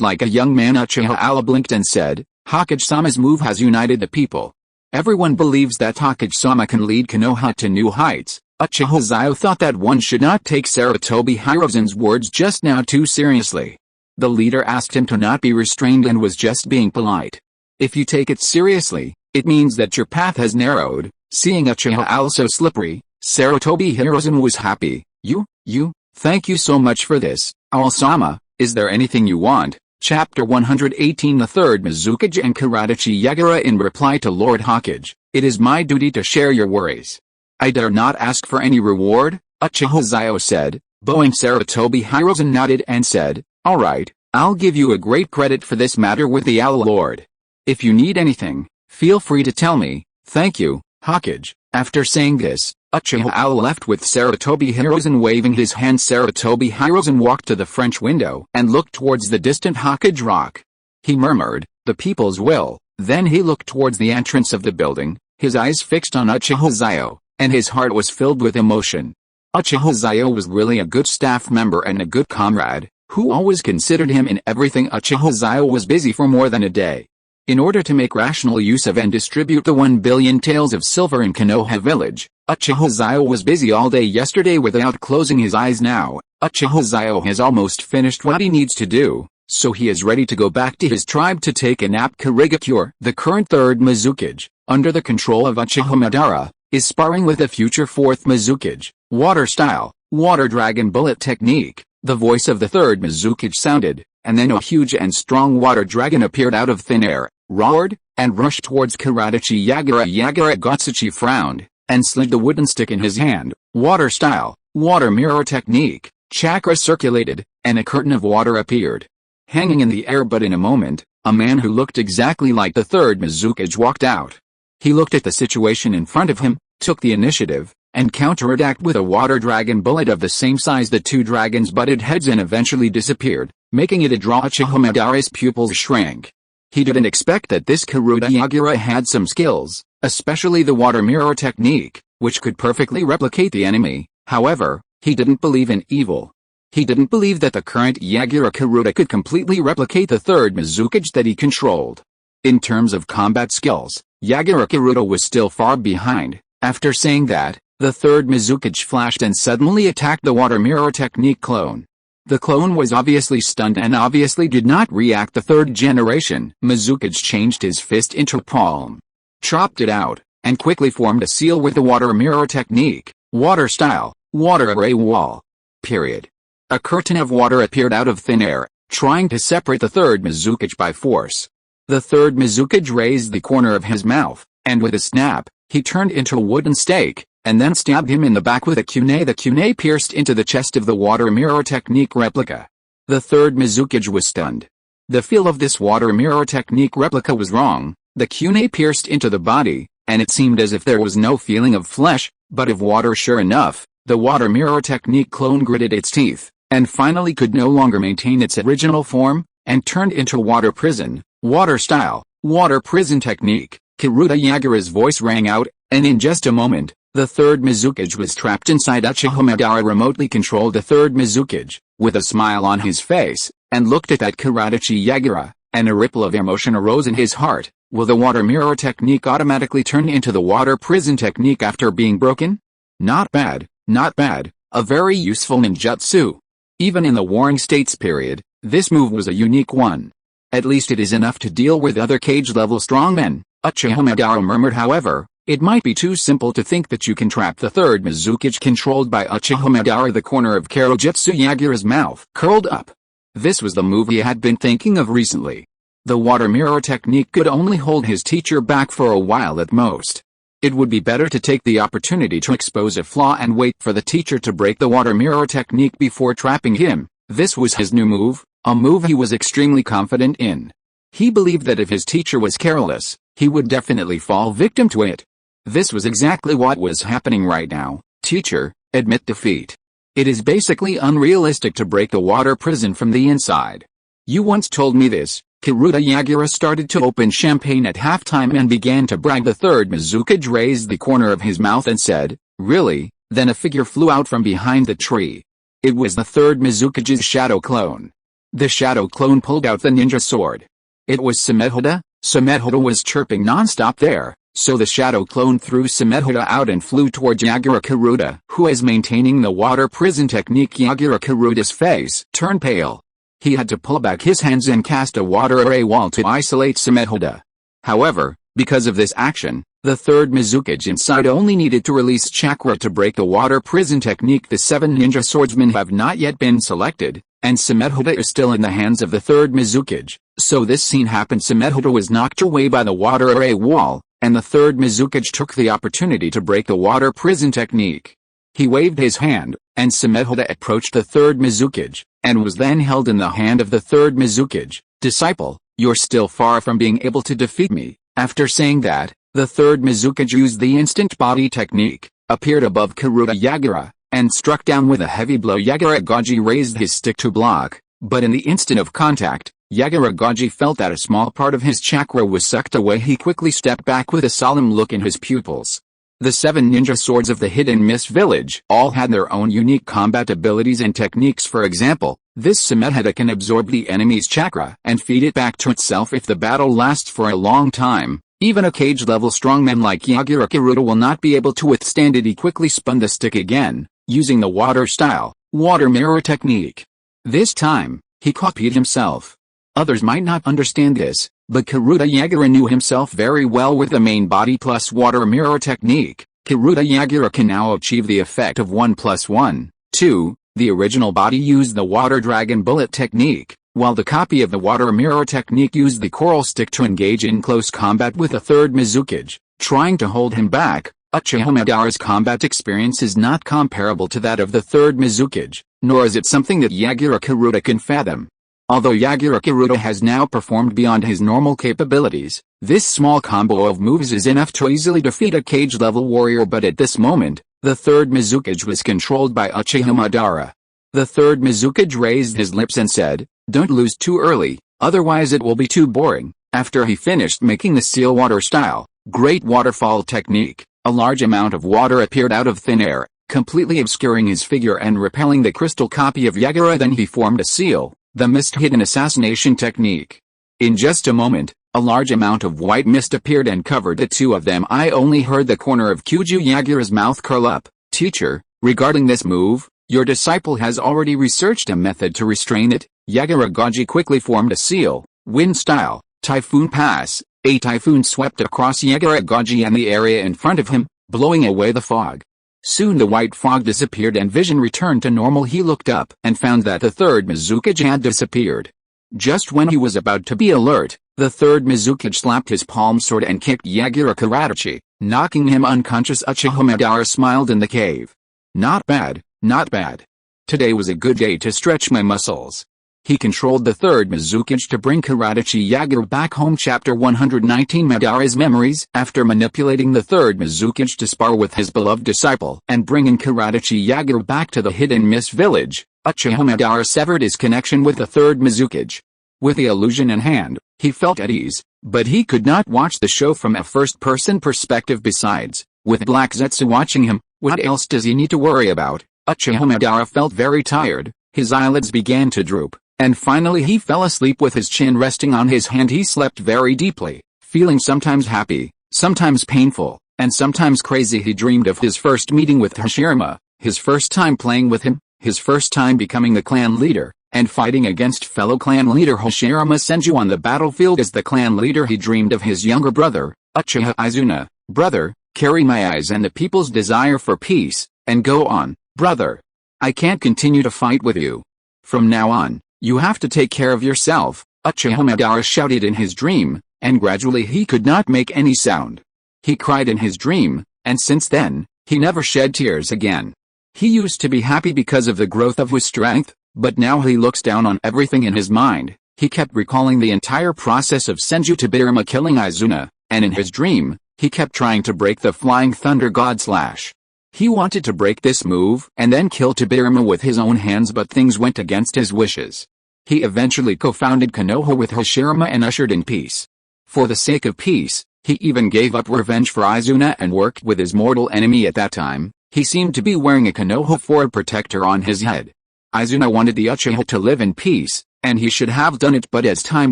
like a young man." Uchiha Xiao blinked and said, "Hokage-sama's move has united the people. Everyone believes that Hokage-sama can lead Konoha to new heights." Uchiha Xiao thought that one should not take Sarutobi Hiruzen's words just now too seriously. The leader asked him to not be restrained and was just being polite. If you take it seriously, it means that your path has narrowed. Seeing Uchiha Xiao so slippery, Sarutobi Hiruzen was happy. You, thank you so much for this, Owl-sama. Is there anything you want?" Chapter 118. The Third Mizukage and Karatechi Yagura. In reply to Lord Hokage, "It is my duty to share your worries. I dare not ask for any reward," Uchiha Xiao said. Bowing, Sarutobi Hiruzen nodded and said, "All right, I'll give you a great credit for this matter with the Owl Lord. If you need anything, feel free to tell me." "Thank you, Hokage." After saying this, Uchiha Xiao left with Sarutobi Hiruzen waving his hand. Sarutobi Hiruzen walked to the French window and looked towards the distant Hokage rock. He murmured, "The people's will." Then he looked towards the entrance of the building, his eyes fixed on Uchiha Xiao, and his heart was filled with emotion. Uchiha Xiao was really a good staff member and a good comrade, who always considered him in everything. Uchiha Xiao was busy for more than a day. In order to make rational use of and distribute the 1 billion taels of silver in Konoha village, Uchiha Xiao was busy all day yesterday without closing his eyes. Now, Uchiha Xiao has almost finished what he needs to do, so he is ready to go back to his tribe to take a nap. Kurigakure, the current 3rd Mizukage, under the control of Uchiha Madara, is sparring with the future 4th Mizukage. Water style, water dragon bullet technique. The voice of the 3rd Mizukage sounded, and then a huge and strong water dragon appeared out of thin air, roared, and rushed towards Karatechi Yagura. Yagura Gotsuchi frowned, and slid the wooden stick in his hand. Water style, water mirror technique. Chakra circulated, and a curtain of water appeared, hanging in the air. But in a moment, a man who looked exactly like the 3rd Mizukage walked out. He looked at the situation in front of him, took the initiative, and counterattacked with a water dragon bullet of the same size. The 2 dragons butted heads and eventually disappeared, making it a draw. Uchiha Madara's pupils shrank. He didn't expect that this Kuruda Yagura had some skills, especially the water mirror technique, which could perfectly replicate the enemy. However, he didn't believe in evil. He didn't believe that the current Yagura Kuruda could completely replicate the 3rd Mizukage that he controlled. In terms of combat skills, Yagura Kuruda was still far behind. After saying that, the 3rd Mizukage flashed and suddenly attacked the water mirror technique clone. The clone was obviously stunned and obviously did not react. The 3rd generation Mizukage changed his fist into a palm, chopped it out, and quickly formed a seal with the water mirror technique. Water style, water array wall. Period. A curtain of water appeared out of thin air, trying to separate the third Mizukage by force. The third Mizukage raised the corner of his mouth, and with a snap, he turned into a wooden stake, and then stabbed him in the back with a kunai. The kunai pierced into the chest of the water mirror technique replica. The third Mizukage was stunned. The feel of this water mirror technique replica was wrong. The kunai pierced into the body, and it seemed as if there was no feeling of flesh, but of water. Sure enough, the water mirror technique clone gritted its teeth, and finally could no longer maintain its original form, and turned into water prison, water style, water prison technique. Kiruta Yagura's voice rang out, and in just a moment, the third Mizukage was trapped inside. Uchiha Madara remotely controlled the third Mizukage, with a smile on his face, and looked at that Karatechi Yagura, and a ripple of emotion arose in his heart. Will the water mirror technique automatically turn into the water prison technique after being broken? Not bad, not bad, a very useful ninjutsu. Even in the Warring States period, this move was a unique one. At least it is enough to deal with other cage-level strongmen. Uchiha Madara murmured. However, it might be too simple to think that you can trap the third Mizukage controlled by Uchiha Madara. The corner of Karojutsu Yagura's mouth curled up. This was the move he had been thinking of recently. The water mirror technique could only hold his teacher back for a while at most. It would be better to take the opportunity to expose a flaw and wait for the teacher to break the water mirror technique before trapping him. This was his new move, a move he was extremely confident in. He believed that if his teacher was careless, he would definitely fall victim to it. This was exactly what was happening right now. Teacher, admit defeat. It is basically unrealistic to break the water prison from the inside. You once told me this. Kiruta Yagura started to open champagne at halftime and began to brag. The third Mizukage raised the corner of his mouth and said, "Really?" Then a figure flew out from behind the tree. It was the third Mizukage's shadow clone. The shadow clone pulled out the ninja sword. It was Sumedhoda. Sumedhoda was chirping non-stop there, so the shadow clone threw Sumedhoda out and flew towards Yagura Kiruta, who is maintaining the water prison technique. Yagura Kiruta's face turned pale. He had to pull back his hands and cast a water array wall to isolate Sumedhoda. However, because of this action, the third Mizukage inside only needed to release chakra to break the water prison technique. The 7 ninja swordsmen have not yet been selected, and Sumedhoda is still in the hands of the third Mizukage. So this scene happened. Sumedhoda was knocked away by the water array wall, and the third Mizukage took the opportunity to break the water prison technique. He waved his hand, and Sumedhoda approached the third Mizukage, and was then held in the hand of the third Mizukage. "Disciple, you're still far from being able to defeat me." After saying that, the third Mizukage used the instant body technique, appeared above Kiruta Yagura, and struck down with a heavy blow. Yagura Goji raised his stick to block, but in the instant of contact, Yagura Goji felt that a small part of his chakra was sucked away. He quickly stepped back with a solemn look in his pupils. The 7 ninja swords of the Hidden Mist Village all had their own unique combat abilities and techniques. For example, this Sumedhoda can absorb the enemy's chakra and feed it back to itself if the battle lasts for a long time. Even a cage-level strongman like Yagura Kiruta will not be able to withstand it. He quickly spun the stick again, using the water style, water mirror technique. This time, he copied himself. Others might not understand this, but Kiruta Yagura knew himself very well with the main body plus water mirror technique. Kiruta Yagura can now achieve the effect of 1 + 1, 2. The original body used the water dragon bullet technique, while the copy of the water mirror technique used the coral stick to engage in close combat with the third Mizukage, trying to hold him back. Uchiha Madara's combat experience is not comparable to that of the third Mizukage, nor is it something that Yagura Kiruta can fathom. Although Yagura Kiruta has now performed beyond his normal capabilities, this small combo of moves is enough to easily defeat a cage-level warrior. But at this moment, the third Mizukage was controlled by Uchiha Madara. The third Mizukage raised his lips and said, "Don't lose too early, otherwise it will be too boring." After he finished making the seal water style, great waterfall technique, a large amount of water appeared out of thin air, completely obscuring his figure and repelling the crystal copy of Yagura. Then he formed a seal, the mist hidden assassination technique. In just a moment, a large amount of white mist appeared and covered the two of them. I only heard the corner of Kyuju Yagura's mouth curl up. "Teacher, regarding this move, your disciple has already researched a method to restrain it." Yagura Goji quickly formed a seal, wind style, typhoon pass. A typhoon swept across Yagura Goji and the area in front of him, blowing away the fog. Soon the white fog disappeared and vision returned to normal. He looked up and found that the third Mizukage had disappeared. Just when he was about to be alert, the third Mizukage slapped his palm sword and kicked Yagura Karachi, knocking him unconscious. Uchiha Madara smiled in the cave. Not bad, not bad. Today was a good day to stretch my muscles. He controlled the third Mizukage to bring Karachi Yagura back home. Chapter 119 Madara's memories. After manipulating the third Mizukage to spar with his beloved disciple and bringing Karachi Yagura back to the hidden mist village, Uchiha Madara severed his connection with the third Mizukage. With the illusion in hand, he felt at ease, but he could not watch the show from a first-person perspective. Besides, with Black Zetsu watching him, what else does he need to worry about? Uchiha Madara felt very tired, his eyelids began to droop, and finally he fell asleep with his chin resting on his hand. He slept very deeply, feeling sometimes happy, sometimes painful, and sometimes crazy. He dreamed of his first meeting with Hashirama, his first time playing with him, his first time becoming the clan leader, and fighting against fellow clan leader Hashirama Senju on the battlefield. As the clan leader he dreamed of his younger brother, Uchiha Izuna. Brother, carry my eyes and the people's desire for peace, and go on, brother. I can't continue to fight with you. From now on, you have to take care of yourself, Uchiha Madara shouted in his dream, and gradually he could not make any sound. He cried in his dream, and since then, he never shed tears again. He used to be happy because of the growth of his strength, but now he looks down on everything in his mind. He kept recalling the entire process of Senju Tobirama killing Izuna, and in his dream, he kept trying to break the Flying Thunder God Slash. He wanted to break this move and then kill Tobirama with his own hands, but things went against his wishes. He eventually co-founded Konoha with Hashirama and ushered in peace. For the sake of peace, he even gave up revenge for Izuna and worked with his mortal enemy. At that time, he seemed to be wearing a Konoha Ford protector on his head. Izuna wanted the Uchiha to live in peace, and he should have done it, but as time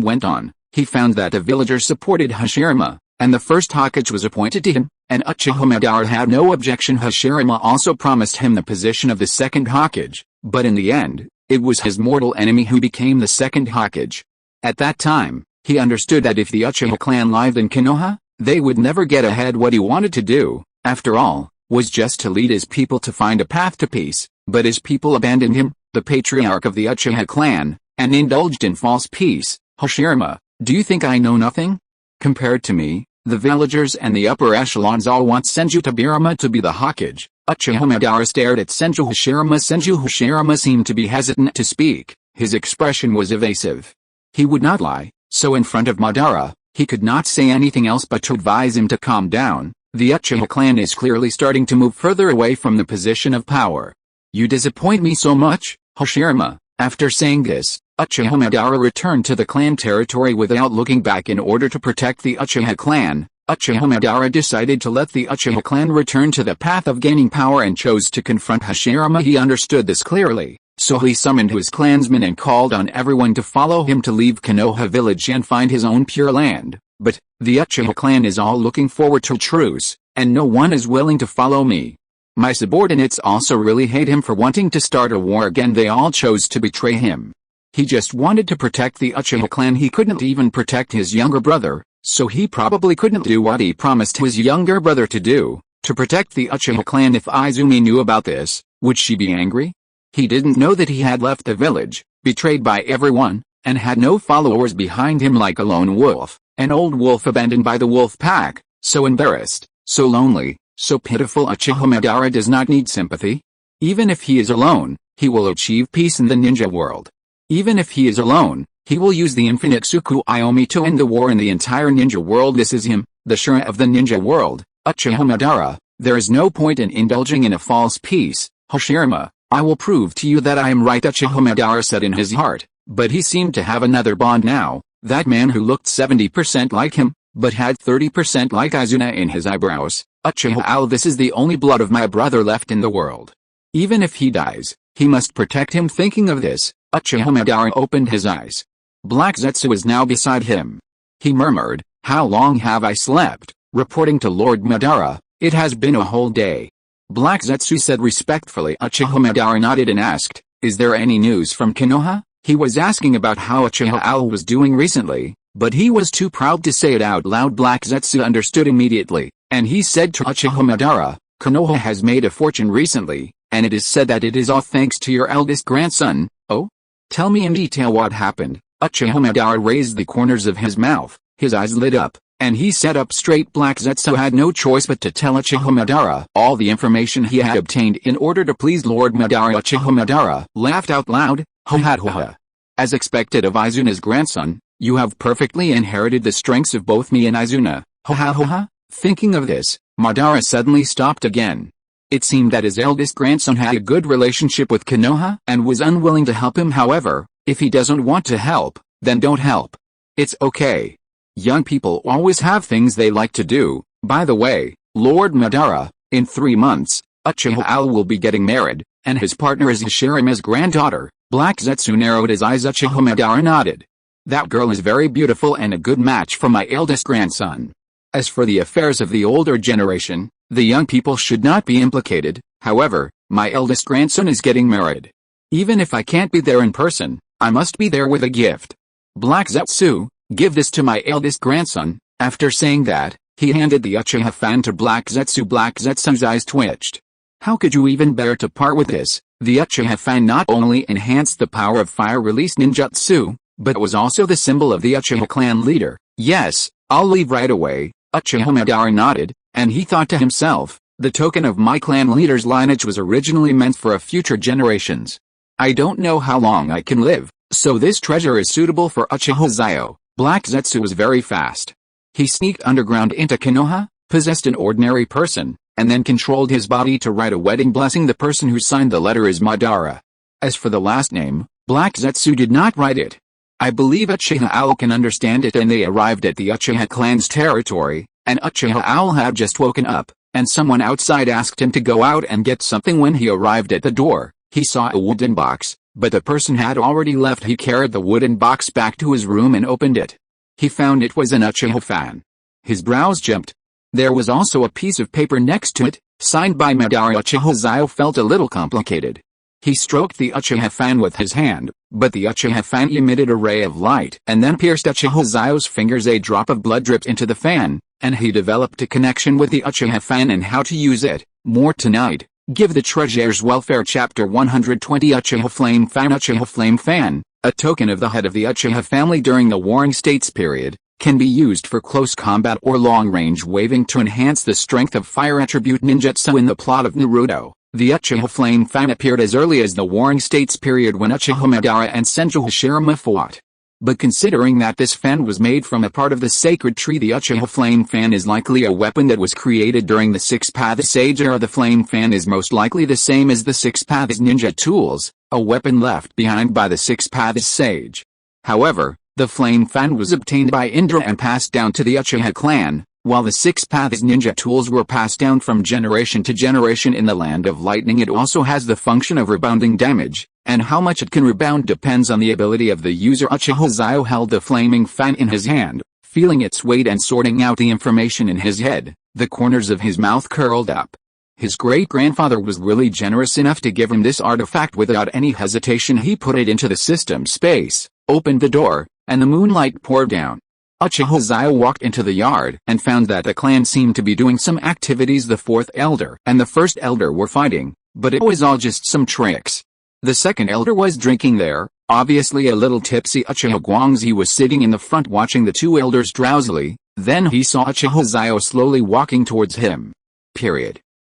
went on, he found that the villagers supported Hashirama, and the first Hokage was appointed to him, and Uchiha Madara had no objection. Hashirama also promised him the position of the second Hokage, but in the end, it was his mortal enemy who became the second Hokage. At that time, he understood that if the Uchiha clan lived in Konoha, they would never get ahead. What he wanted to do, after all, was just to lead his people to find a path to peace, but his people abandoned him, the patriarch of the Uchiha clan, and indulged in false peace. Hashirama, do you think I know nothing? Compared to me, the villagers and the upper echelons all want Senju Tobirama to be the Hokage. Uchiha Madara stared at Senju Hashirama. Senju Hashirama seemed to be hesitant to speak, his expression was evasive. He would not lie, so in front of Madara, he could not say anything else but to advise him to calm down. The Uchiha clan is clearly starting to move further away from the position of power. You disappoint me so much, Hashirama. After saying this, Uchiha Madara returned to the clan territory without looking back. In order to protect the Uchiha clan, Uchiha Madara decided to let the Uchiha clan return to the path of gaining power and chose to confront Hashirama. He understood this clearly, so he summoned his clansmen and called on everyone to follow him to leave Konoha village and find his own pure land. But, the Uchiha clan is all looking forward to truce, and no one is willing to follow me. My subordinates also really hate him for wanting to start a war again. They all chose to betray him. He just wanted to protect the Uchiha clan. He couldn't even protect his younger brother, so he probably couldn't do what he promised his younger brother to do, to protect the Uchiha clan. If Izumi knew about this, would she be angry? He didn't know that he had left the village, betrayed by everyone, and had no followers behind him like a lone wolf, an old wolf abandoned by the wolf pack, so embarrassed, so lonely, so pitiful. Uchiha Madara does not need sympathy. Even if he is alone, he will achieve peace in the ninja world. Even if he is alone, he will use the infinite Tsukuyomi to end the war in the entire ninja world. This is him, the Shura of the ninja world, Uchiha Madara. There is no point in indulging in a false peace. Hashirama, I will prove to you that I am right, Uchiha Madara said in his heart, but he seemed to have another bond now. That man who looked 70% like him, but had 30% like Izuna in his eyebrows. Uchiha Al, this is the only blood of my brother left in the world. Even if he dies, he must protect him. Thinking of this, Uchiha Madara opened his eyes. Black Zetsu was now beside him. He murmured, how long have I slept? Reporting to Lord Madara, it has been a whole day. Black Zetsu said respectfully. Uchiha Madara nodded and asked, is there any news from Konoha? He was asking about how Uchiha Al was doing recently, but he was too proud to say it out loud. Black Zetsu understood immediately, and he said to Uchiha Madara, Konoha has made a fortune recently, and it is said that it is all thanks to your eldest grandson. Oh? Tell me in detail what happened. Uchiha Madara raised the corners of his mouth, his eyes lit up, and he sat up straight. Black Zetsu had no choice but to tell Uchiha Madara all the information he had obtained in order to please Lord Madara. Uchiha Madara laughed out loud, ha ha ha ha. As expected of Izuna's grandson, you have perfectly inherited the strengths of both me and Izuna, ha ha ha ha. Thinking of this, Madara suddenly stopped again. It seemed that his eldest grandson had a good relationship with Konoha and was unwilling to help him. However, if he doesn't want to help, then don't help. It's okay. Young people always have things they like to do. By the way, Lord Madara, in 3 months, Uchiha Xiao will be getting married, and his partner is Shirama's granddaughter. Black Zetsu narrowed his eyes. Uchiha Madara nodded. That girl is very beautiful and a good match for my eldest grandson. As for the affairs of the older generation, the young people should not be implicated. However, my eldest grandson is getting married. Even if I can't be there in person, I must be there with a gift. Black Zetsu, give this to my eldest grandson. After saying that, he handed the Uchiha fan to Black Zetsu. Black Zetsu's eyes twitched. How could you even bear to part with this? The Uchiha fan not only enhanced the power of fire release ninjutsu, but was also the symbol of the Uchiha clan leader. Yes, I'll leave right away. Uchiha Madara nodded, and he thought to himself, the token of my clan leader's lineage was originally meant for future generations. I don't know how long I can live, so this treasure is suitable for Uchiha Xiao. Black Zetsu was very fast. He sneaked underground into Konoha, possessed an ordinary person, and then controlled his body to write a wedding blessing. The person who signed the letter is Madara. As for the last name, Black Zetsu did not write it. I believe Uchiha Xiao can understand it, and they arrived at the Uchiha clan's territory, and Uchiha Xiao had just woken up, and someone outside asked him to go out and get something. When he arrived at the door, he saw a wooden box, but the person had already left. He carried the wooden box back to his room and opened it. He found it was an Uchiha fan. His brows jumped. There was also a piece of paper next to it, signed by Madara. Uchiha Xiao felt a little complicated. He stroked the Uchiha fan with his hand, but the Uchiha fan emitted a ray of light and then pierced Uchiha Xiao's fingers. A drop of blood dripped into the fan, and he developed a connection with the Uchiha fan and how to use it. More tonight. Give the Treasure's Welfare. Chapter 120. Uchiha Flame Fan. Uchiha Flame Fan, a token of the head of the Uchiha family during the Warring States period, can be used for close combat or long-range waving to enhance the strength of fire attribute ninjutsu. In the plot of Naruto, the Uchiha Flame Fan appeared as early as the Warring States period when Uchiha Madara and Senju Hashirama fought. But considering that this fan was made from a part of the sacred tree, the Uchiha Flame Fan is likely a weapon that was created during the Six Paths Age era. The Flame Fan is most likely the same as the Six Paths ninja tools, a weapon left behind by the Six Paths Sage. However, the Flame Fan was obtained by Indra and passed down to the Uchiha clan, while the Six Paths ninja tools were passed down from generation to generation. In the Land of Lightning, it also has the function of rebounding damage, and how much it can rebound depends on the ability of the user. Uchiha Xiao held the flaming fan in his hand, feeling its weight and sorting out the information in his head. The corners of his mouth curled up. His great-grandfather was really generous enough to give him this artifact without any hesitation. He put it into the system space, opened the door, and the moonlight poured down. Uchiha Xiao walked into the yard and found that the clan seemed to be doing some activities. The fourth elder and the first elder were fighting, but it was all just some tricks. The second elder was drinking there, obviously a little tipsy. Uchiha Guangzi was sitting in the front watching the two elders drowsily. Then he saw Uchiha Xiao slowly walking towards him.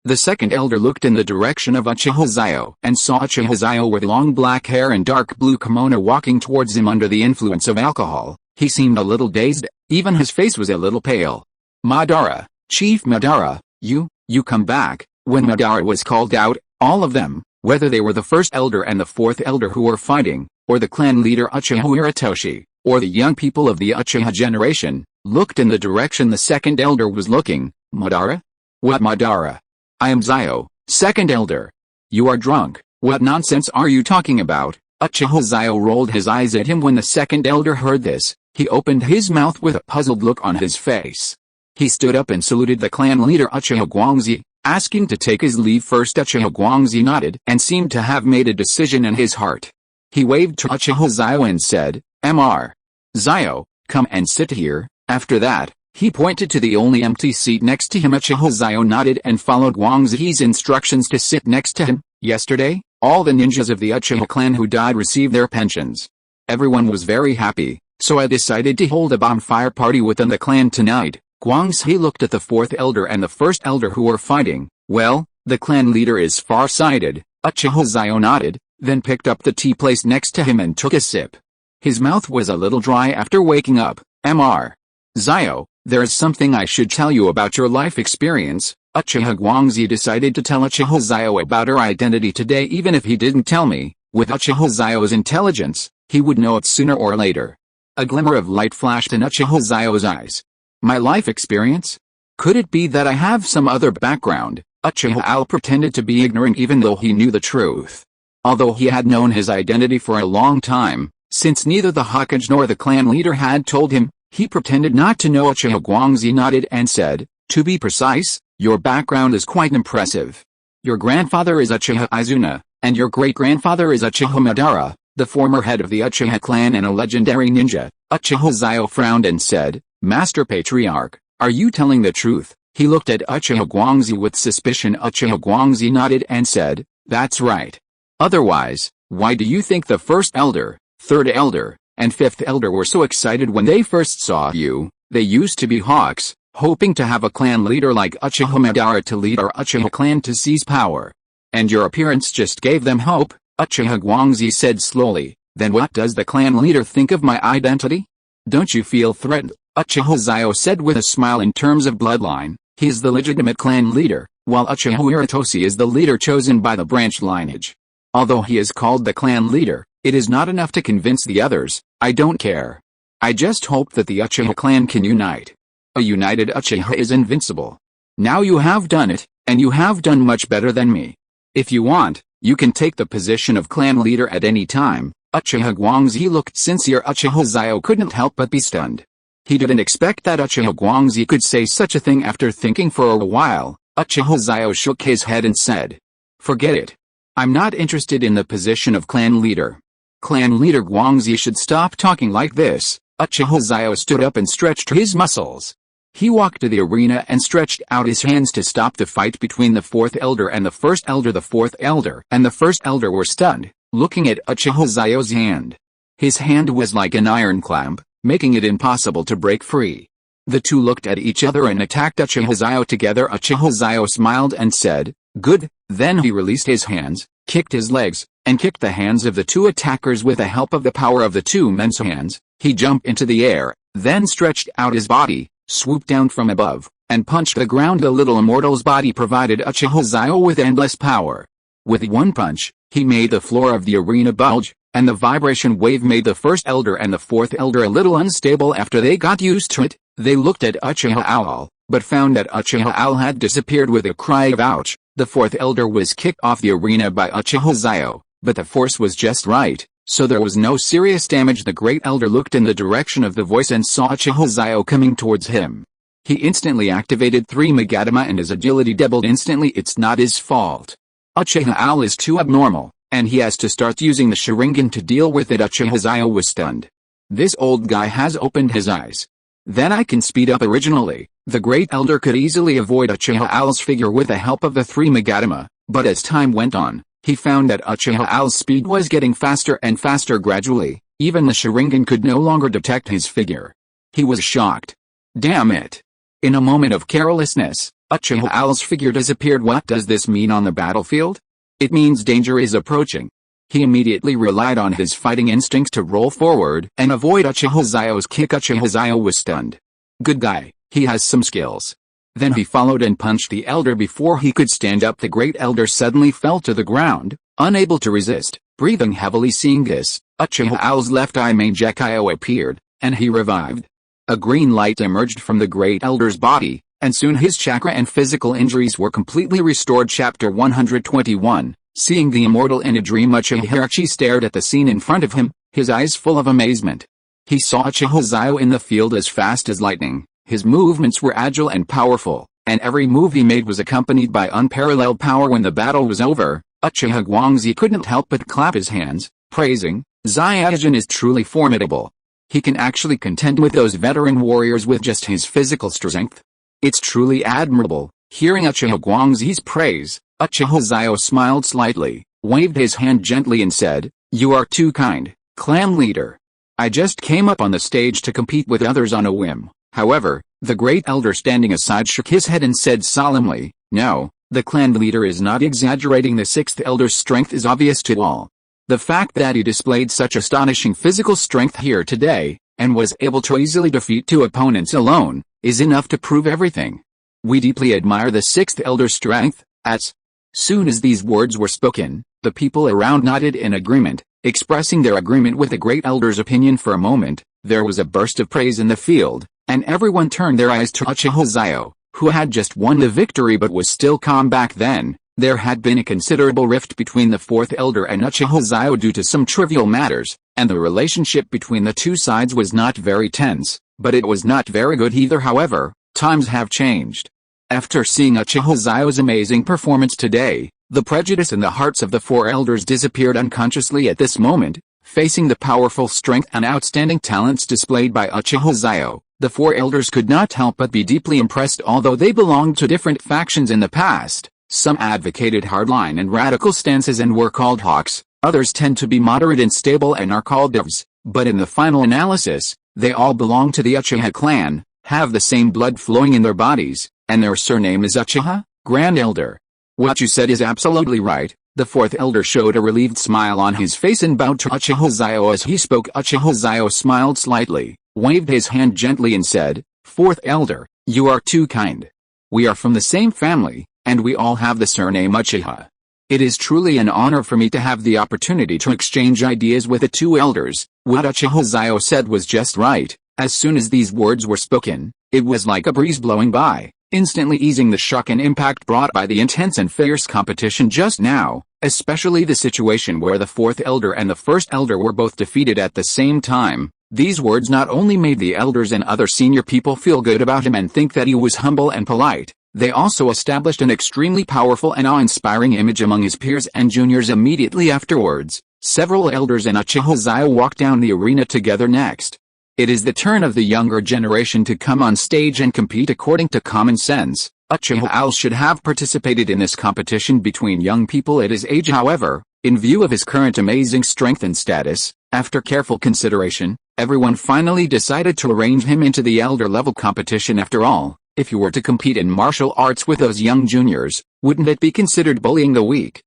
The second elder looked in the direction of Uchiha Xiao and saw Uchiha Xiao with long black hair and dark blue kimono walking towards him under the influence of alcohol. He seemed a little dazed, even his face was a little pale. Madara, Chief Madara, you come back. When Madara was called out, all of them, whether they were the first elder and the fourth elder who were fighting, or the clan leader Uchiha Hiratoshi, or the young people of the Uchiha generation, looked in the direction the second elder was looking. Madara? What Madara? I am Xiao, second elder. You are drunk. What nonsense are you talking about? Uchiha Xiao rolled his eyes at him when the second elder heard this. He opened his mouth with a puzzled look on his face. He stood up and saluted the clan leader Uchiha Guangzi, asking to take his leave. First Uchiha Guangzi nodded and seemed to have made a decision in his heart. He waved to Uchiha Xiao and said, Mr. Xiao, come and sit here. After that, He pointed to the only empty seat next to him. Uchiha Xiao nodded and followed Wang Zi's instructions to sit next to him. Yesterday, all the ninjas of the Uchiha clan who died received their pensions. Everyone was very happy, so I decided to hold a bonfire party within the clan tonight. Guang Zi looked at the fourth elder and the first elder who were fighting. Well, the clan leader is far-sighted. Uchiha Xiao nodded, then picked up the tea placed next to him and took a sip. His mouth was a little dry after waking up. Mr. Xiao, there is something I should tell you about your life experience. Uchiha Guangzi decided to tell Uchiha Xiao about her identity today even if he didn't tell me. With Uchiha Xiao's intelligence, he would know it sooner or later. A glimmer of light flashed in Uchiha Xiao's eyes. My life experience? Could it be that I have some other background? Uchiha Xiao pretended to be ignorant even though he knew the truth. Although he had known his identity for a long time, since neither the Hokage nor the clan leader had told him, he pretended not to know. Uchiha Guangzi nodded and said, to be precise, your background is quite impressive. Your grandfather is Uchiha Izuna, and your great-grandfather is Uchiha Madara, the former head of the Uchiha clan and a legendary ninja. Uchiha Xiao frowned and said, Master Patriarch, are you telling the truth? He looked at Uchiha Guangzi with suspicion. Uchiha Guangzi nodded and said, that's right. Otherwise, why do you think the first elder, third elder, and fifth elder were so excited when they first saw you? They used to be hawks, hoping to have a clan leader like Uchiha Madara to lead our Uchiha clan to seize power. And your appearance just gave them hope, Uchiha Guangzi said slowly. Then what does the clan leader think of my identity? Don't you feel threatened? Uchiha Xiao said with a smile. In terms of bloodline, he is the legitimate clan leader, while Uchiha Uritoshi is the leader chosen by the branch lineage. Although he is called the clan leader, it is not enough to convince the others. I don't care. I just hope that the Uchiha clan can unite. A united Uchiha is invincible. Now you have done it, and you have done much better than me. If you want, you can take the position of clan leader at any time. Uchiha Guangzi looked sincere. Uchiha Xiao couldn't help but be stunned. He didn't expect that Uchiha Guangzi could say such a thing. After thinking for a while, Uchiha Xiao shook his head and said, forget it. I'm not interested in the position of clan leader. Clan leader Guangzi should stop talking like this. Uchiha Xiao stood up and stretched his muscles. He walked to the arena and stretched out his hands to stop the fight between the fourth elder and the first elder. The fourth elder and the first elder were stunned, looking at Uchiha Xiao's hand. His hand was like an iron clamp, making it impossible to break free. The two looked at each other and attacked Uchiha Xiao together. Uchiha Xiao smiled and said, good. Then he released his hands, kicked his legs, and kicked the hands of the two attackers with the help of the power of the two men's hands. He jumped into the air, then stretched out his body, swooped down from above, and punched the ground. The little immortal's body provided Uchiha Xiao with endless power. With one punch, he made the floor of the arena bulge, and the vibration wave made the first elder and the fourth elder a little unstable. After they got used to it, they looked at Uchiha Xiao, but found that Uchiha Xiao had disappeared. With a cry of ouch, the fourth elder was kicked off the arena by Uchiha Xiao, but the force was just right, so there was no serious damage. The great elder looked in the direction of the voice and saw Uchiha Xiao coming towards him. He instantly activated Three Magatama and his agility doubled instantly. It's not his fault. Uchiha Xiao is too abnormal, and he has to start using the Sharingan to deal with it. Uchiha Xiao was stunned. This old guy has opened his eyes. Then I can speed up. Originally, the great elder could easily avoid Uchiha Xiao's figure with the help of the Three Magatama, but as time went on, he found that Uchiha Xiao's speed was getting faster and faster. Gradually, even the Sharingan could no longer detect his figure. He was shocked. Damn it! In a moment of carelessness, Uchiha Xiao's figure disappeared. What does this mean on the battlefield? It means danger is approaching. He immediately relied on his fighting instincts to roll forward and avoid Uchiha Xiao's kick. Uchiha Xiao was stunned. Good guy, he has some skills. Then he followed and punched the elder before he could stand up. The great elder suddenly fell to the ground, unable to resist, breathing heavily. Seeing this, Uchiha Xiao's left eye Mangekyo appeared, and he revived. A green light emerged from the great elder's body, and soon his chakra and physical injuries were completely restored. Chapter 121. Seeing the immortal in a dream, Uchiha Xiao stared at the scene in front of him, his eyes full of amazement. He saw Uchiha Xiao in the field as fast as lightning. His movements were agile and powerful, and every move he made was accompanied by unparalleled power. When the battle was over, Uchiha Guangzi couldn't help but clap his hands, praising, Xiaojin is truly formidable. He can actually contend with those veteran warriors with just his physical strength. It's truly admirable." Hearing Uchiha Guangxi's praise, Uchiha Xiao smiled slightly, waved his hand gently and said, "You are too kind, clan leader. I just came up on the stage to compete with others on a whim." However, the great elder standing aside shook his head and said solemnly, "No, the clan leader is not exaggerating. The sixth elder's strength is obvious to all. The fact that he displayed such astonishing physical strength here today, and was able to easily defeat 2 opponents alone, is enough to prove everything. We deeply admire the sixth elder's strength." As soon as these words were spoken, the people around nodded in agreement, expressing their agreement with the great elder's opinion. For a moment, there was a burst of praise in the field, and everyone turned their eyes to Uchiha Xiao, who had just won the victory but was still calm. Back then, there had been a considerable rift between the fourth elder and Uchiha Xiao due to some trivial matters, and the relationship between the two sides was not very tense, but it was not very good either. However, times have changed. After seeing Uchiha Xiao's amazing performance today, the prejudice in the hearts of the 4 elders disappeared unconsciously at this moment. Facing the powerful strength and outstanding talents displayed by Uchiha Xiao, the 4 elders could not help but be deeply impressed. Although they belonged to different factions in the past, some advocated hardline and radical stances and were called hawks, others tend to be moderate and stable and are called doves, but in the final analysis, they all belong to the Uchiha clan, have the same blood flowing in their bodies, and their surname is Uchiha, Grand Elder. "What you said is absolutely right." The fourth elder showed a relieved smile on his face and bowed to Uchiha Xiao as he spoke. Uchiha Xiao smiled slightly, waved his hand gently and said, "Fourth elder, you are too kind. We are from the same family, and we all have the surname Uchiha. It is truly an honor for me to have the opportunity to exchange ideas with the 2 elders." What Uchiha Xiao said was just right. As soon as these words were spoken, it was like a breeze blowing by, instantly easing the shock and impact brought by the intense and fierce competition just now, especially the situation where the 4th elder and the 1st elder were both defeated at the same time. These words not only made the elders and other senior people feel good about him and think that he was humble and polite, they also established an extremely powerful and awe-inspiring image among his peers and juniors. Immediately afterwards, several elders and Uchiha Xiao walked down the arena together. Next, it is the turn of the younger generation to come on stage and compete. According to common sense, Uchiha Xiao should have participated in this competition between young people at his age. However, in view of his current amazing strength and status, after careful consideration, everyone finally decided to arrange him into the elder-level competition. After all, if you were to compete in martial arts with those young juniors, wouldn't it be considered bullying the weak?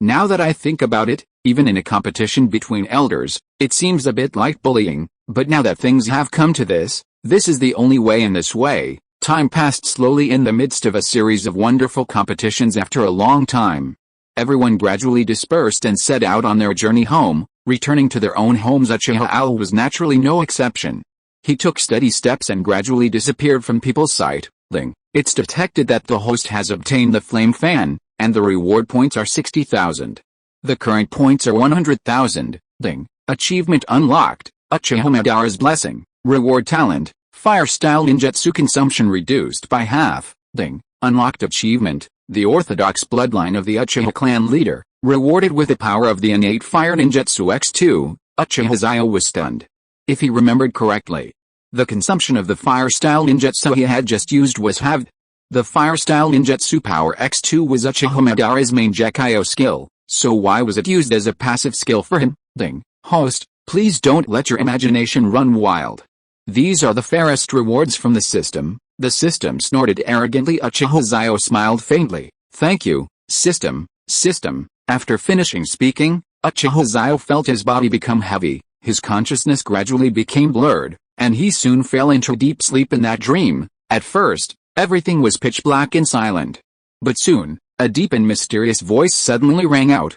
Now that I think about it, even in a competition between elders, it seems a bit like bullying. But now that things have come to this is the only way. In this way, time passed slowly in the midst of a series of wonderful competitions. After a long time, everyone gradually dispersed and set out on their journey home, returning to their own homes. Uchiha Xiao was naturally no exception. He took steady steps and gradually disappeared from people's sight. It's detected that the host has obtained the flame fan, and the reward points are 60,000. The current points are 100,000. Achievement unlocked. Uchiha Madara's blessing. Reward talent, fire style ninjutsu consumption reduced by half. Unlocked achievement, the orthodox bloodline of the Uchiha clan leader, rewarded with the power of the innate fire ninjutsu X2. Uchiha Xiao was stunned. If he remembered correctly, the consumption of the fire style ninjutsu he had just used was halved. The fire style ninjutsu power X2 was Uchiha Madara's main Gekyo skill, so why was it used as a passive skill for him? Host, please don't let your imagination run wild. These are the fairest rewards from the system. The system snorted arrogantly. Uchiha Xiao smiled faintly. Thank you, system. After finishing speaking, Uchiha Xiao felt his body become heavy, his consciousness gradually became blurred, and he soon fell into deep sleep. In that dream, at first, everything was pitch black and silent. But soon, a deep and mysterious voice suddenly rang out.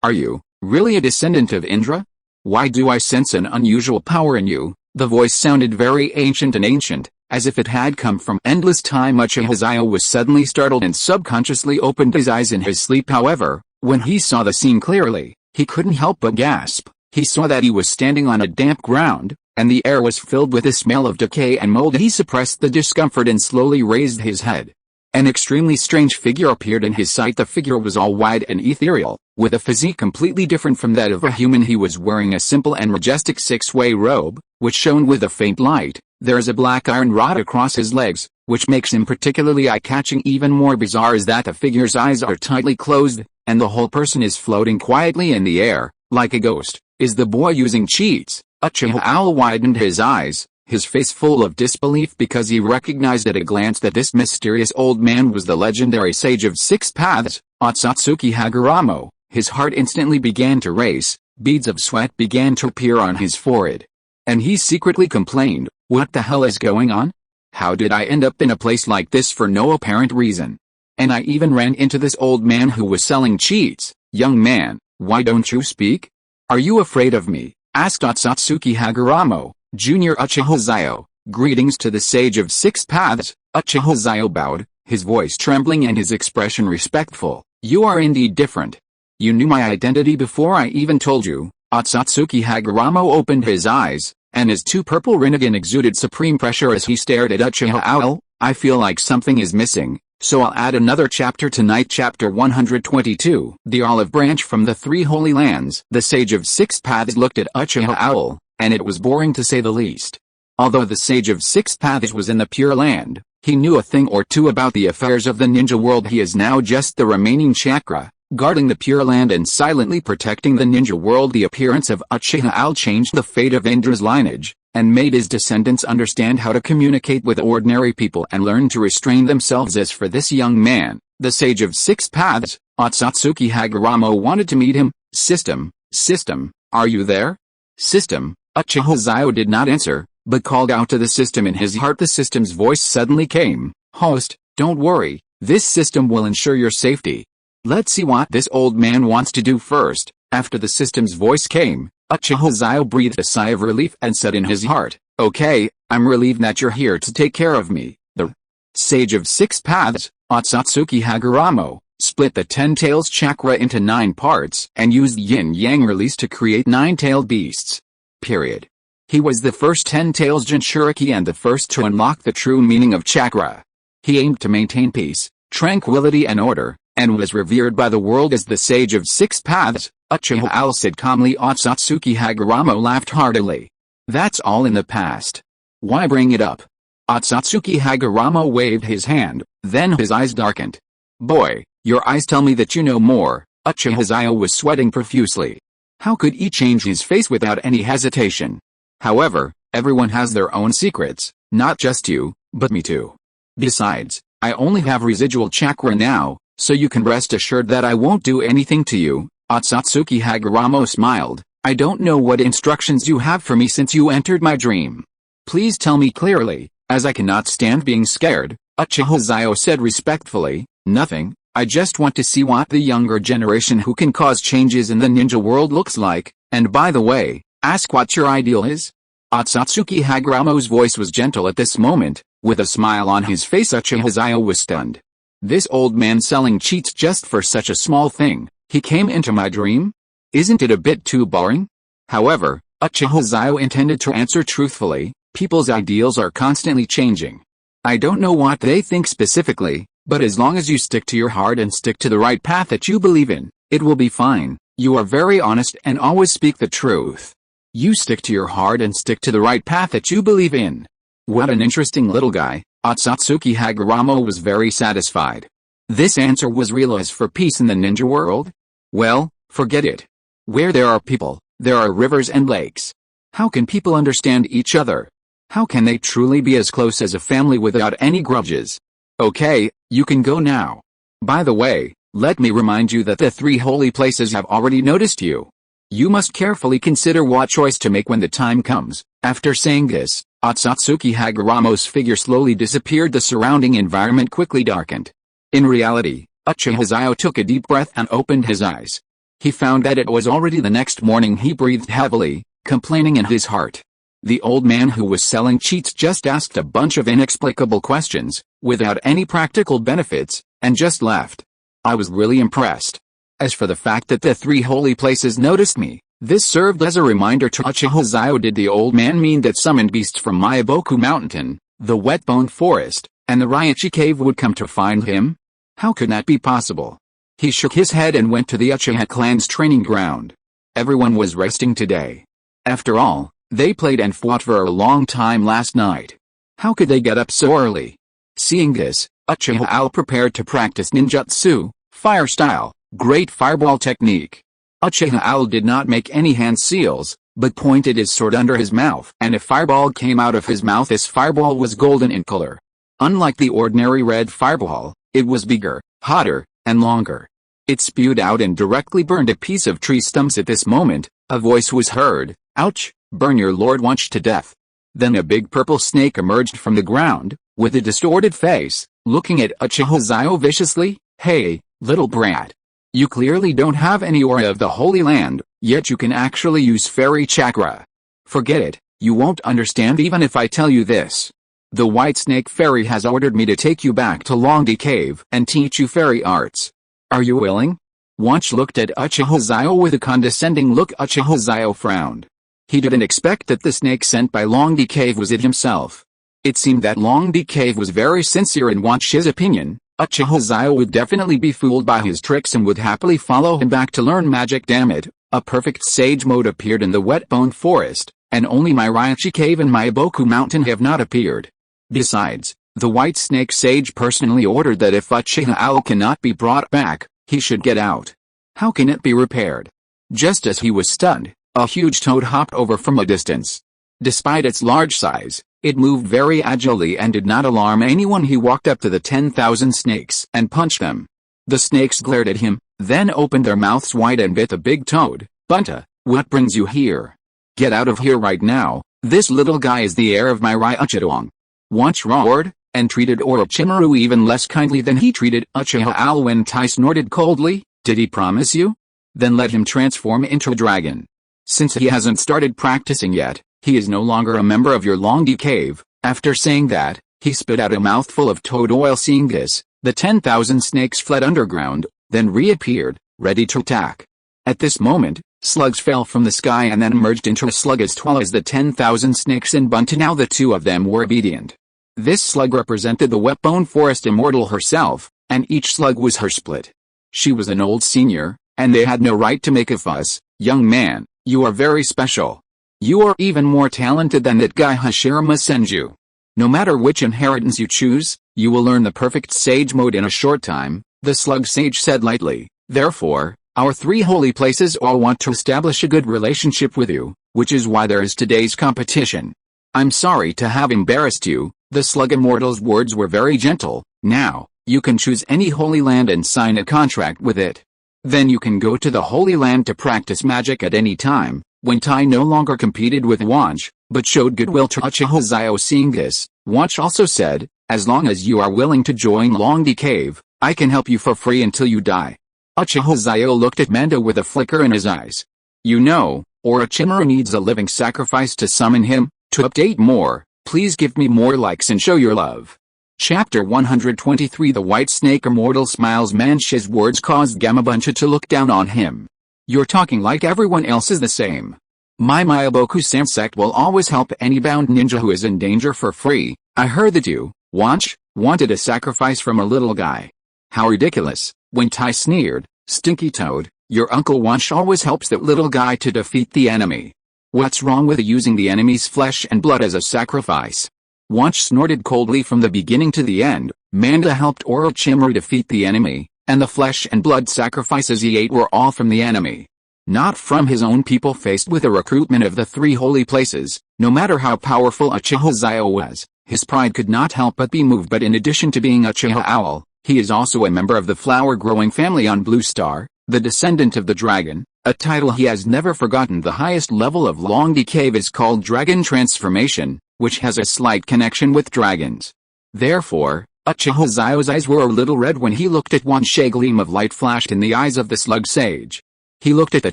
Are you really a descendant of Indra? Why do I sense an unusual power in you? The voice sounded very ancient, as if it had come from endless time. Uchiha Xiao was suddenly startled and subconsciously opened his eyes in his sleep. However, when he saw the scene clearly, he couldn't help but gasp. He saw that he was standing on a damp ground, and the air was filled with the smell of decay and mold. He suppressed the discomfort and slowly raised his head. An extremely strange figure appeared in his sight. The figure was all white and ethereal, With a physique completely different from that of a human, he was wearing a simple and majestic six-way robe, which shone with a faint light. There is a black iron rod across his legs, which makes him particularly eye-catching. Even more bizarre is that the figure's eyes are tightly closed, and the whole person is floating quietly in the air, like a ghost. Is the boy using cheats? Uchiha Xiao widened his eyes, his face full of disbelief because he recognized at a glance that this mysterious old man was the legendary sage of six paths, Otsutsuki Haguramo. His heart instantly began to race, beads of sweat began to appear on his forehead. And he secretly complained, "What the hell is going on? How did I end up in a place like this for no apparent reason? And I even ran into this old man who was selling cheats. Young man, why don't you speak? Are you afraid of me?" asked Otsutsuki Haguramo, Junior Uchiha Xiao. "Greetings to the sage of six paths." Uchiha Xiao bowed, his voice trembling and his expression respectful. "You are indeed different. You knew my identity before I even told you." Otsutsuki Haguramo opened his eyes, and his two purple Rinnegan exuded supreme pressure as he stared at Uchiha Xiao. "I feel like something is missing, so I'll add another chapter tonight." Chapter 122. The Olive Branch from the Three Holy Lands. The Sage of Six Paths looked at Uchiha Xiao, and it was boring to say the least. Although the Sage of Six Paths was in the Pure Land, he knew a thing or two about the affairs of the ninja world. He is now just the remaining chakra, guarding the Pure Land and silently protecting the ninja world. The appearance of Uchiha Xiao changed the fate of Indra's lineage, and made his descendants understand how to communicate with ordinary people and learn to restrain themselves. As for this young man, the Sage of Six Paths, Otsutsuki Haguramo wanted to meet him. System, are you there? System. Uchiha Xiao did not answer, but called out to the system in his heart. The system's voice suddenly came. "Host, don't worry, this system will ensure your safety. Let's see what this old man wants to do first." After the system's voice came, Uchiha Xiao breathed a sigh of relief and said in his heart, "Okay, I'm relieved that you're here to take care of me." The Sage of Six Paths, Otsutsuki Haguramo, split the Ten Tails chakra into 9 parts and used yin-yang release to create 9-tailed beasts. Period. He was the first 10 Tails Jinchuriki and the first to unlock the true meaning of chakra. He aimed to maintain peace, tranquility and order, and was revered by the world as the Sage of Six Paths. Uchiha Xiao said calmly. Otsutsuki Haguramo laughed heartily. "That's all in the past. Why bring it up?" Otsutsuki Haguramo waved his hand, then his eyes darkened. "Boy, your eyes tell me that you know more." Uchiha Xiao was sweating profusely. How could he change his face without any hesitation? However, everyone has their own secrets, not just you, but me too. Besides, I only have residual chakra now, so you can rest assured that I won't do anything to you." Otsutsuki Haguramo smiled. "I don't know what instructions you have for me since you entered my dream. Please tell me clearly, as I cannot stand being scared." Uchiha Xiao said respectfully. "Nothing, I just want to see what the younger generation who can cause changes in the ninja world looks like, and by the way, ask what your ideal is." Otsutsuki Haguramo's voice was gentle at this moment. With a smile on his face, Uchiha Xiao was stunned. This old man selling cheats just for such a small thing. He came into my dream? Isn't it a bit too boring? However, Uchiha Xiao intended to answer truthfully. People's ideals are constantly changing. I don't know what they think specifically, but as long as you stick to your heart and stick to the right path that you believe in, it will be fine. You are very honest and always speak the truth. You stick to your heart and stick to the right path that you believe in. What an interesting little guy. Otsutsuki Haguramo was very satisfied. This answer was real. As for peace in the ninja world? Well, forget it. Where there are people, there are rivers and lakes. How can people understand each other? How can they truly be as close as a family without any grudges? Okay, you can go now. By the way, let me remind you that the 3 holy places have already noticed you. You must carefully consider what choice to make when the time comes." After saying this, Otsutsuki Haguramo's figure slowly disappeared. The surrounding environment quickly darkened. In reality, Uchiha Xiao took a deep breath and opened his eyes. He found that it was already the next morning. He breathed heavily, complaining in his heart. The old man who was selling cheats just asked a bunch of inexplicable questions, without any practical benefits, and just left. I was really impressed. As for the fact that the 3 holy places noticed me, this served as a reminder to Uchiha Xiao. Did the old man mean that summoned beasts from Myoboku Mountain, the Wetbone Forest, and the Raichi Cave would come to find him? How could that be possible? He shook his head and went to the Uchiha clan's training ground. Everyone was resting today. After all, they played and fought for a long time last night. How could they get up so early? Seeing this, Uchiha Xiao prepared to practice ninjutsu, fire style, great fireball technique. Uchiha Xiao did not make any hand seals, but pointed his sword under his mouth, and a fireball came out of his mouth. This fireball was golden in color. Unlike the ordinary red fireball, it was bigger, hotter, and longer. It spewed out and directly burned a piece of tree stumps. At this moment, a voice was heard, "Ouch, burn your Lord Wanch to death." Then a big purple snake emerged from the ground, with a distorted face, looking at Uchiha Xiao viciously. "Hey, little brat. You clearly don't have any aura of the Holy Land, yet you can actually use fairy chakra. Forget it, you won't understand even if I tell you this. The White Snake Fairy has ordered me to take you back to Longdi Cave and teach you fairy arts. Are you willing?" Wanch looked at Uchiha Xiao with a condescending look. Uchiha Xiao frowned. He didn't expect that the snake sent by Longdi Cave was it himself. It seemed that Longdi Cave was very sincere in Wanch's opinion. Uchiha Xiao would definitely be fooled by his tricks and would happily follow him back to learn magic. Damn it, a perfect sage mode appeared in the Wetbone Forest, and only Miraichi Cave and Maiboku Mountain have not appeared. Besides, the White Snake Sage personally ordered that if Uchiha Xiao cannot be brought back, he should get out. How can it be repaired? Just as he was stunned, a huge toad hopped over from a distance. Despite its large size, it moved very agilely and did not alarm anyone. He walked up to the 10,000 snakes and punched them. The snakes glared at him, then opened their mouths wide and bit the big toad. "Bunta, what brings you here? Get out of here right now, this little guy is the heir of my Ryuchidoong." Wanch roared, and treated Orochimaru even less kindly than he treated Uchiha Xiao. When Tai snorted coldly, "Did he promise you? Then let him transform into a dragon. Since he hasn't started practicing yet, he is no longer a member of your Longdi Cave." After saying that, he spit out a mouthful of toad oil. Seeing this, the 10,000 snakes fled underground, then reappeared, ready to attack. At this moment, slugs fell from the sky and then emerged into a slug as tall as the 10,000 snakes and Bunta. Now the two of them were obedient. This slug represented the Wetbone Forest Immortal herself, and each slug was her split. She was an old senior, and they had no right to make a fuss. "Young man, you are very special. You are even more talented than that guy Hashirama Senju. No matter which inheritance you choose, you will learn the perfect sage mode in a short time," the slug sage said lightly. "Therefore, our three holy places all want to establish a good relationship with you, which is why there is today's competition. I'm sorry to have embarrassed you." The slug immortal's words were very gentle. "Now, you can choose any holy land and sign a contract with it. Then you can go to the Holy Land to practice magic at any time." When Tai no longer competed with Wanch, but showed goodwill to Uchiha Xiao. Seeing this, Wanch also said, "As long as you are willing to join Longdi Cave, I can help you for free until you die." Uchiha Xiao looked at Manda with a flicker in his eyes. "You know, Orochimaru needs a living sacrifice to summon him. To update more, please give me more likes and show your love." Chapter 123. The White Snake Immortal smiles. Mancha's words caused Gamabuncha to look down on him. "You're talking like everyone else is the same. My Maiboku-san sect will always help any bound ninja who is in danger for free. I heard that you, Wanch, wanted a sacrifice from a little guy. How ridiculous." When Tai sneered, "Stinky Toad, your Uncle Wanch always helps that little guy to defeat the enemy. What's wrong with using the enemy's flesh and blood as a sacrifice?" Wanch snorted coldly. From the beginning to the end, Manda helped Orochimaru defeat the enemy, and the flesh and blood sacrifices he ate were all from the enemy, not from his own people. Faced with a recruitment of the three holy places, no matter how powerful Uchiha Xiao was, his pride could not help but be moved. But in addition to being Uchiha Owl, he is also a member of the flower-growing family on Blue Star, the descendant of the dragon, a title he has never forgotten. The highest level of Longdi Cave is called Dragon Transformation, which has a slight connection with dragons. Therefore, Uchiha Xiao's eyes were a little red when he looked at Wanch. A gleam of light flashed in the eyes of the slug sage. He looked at the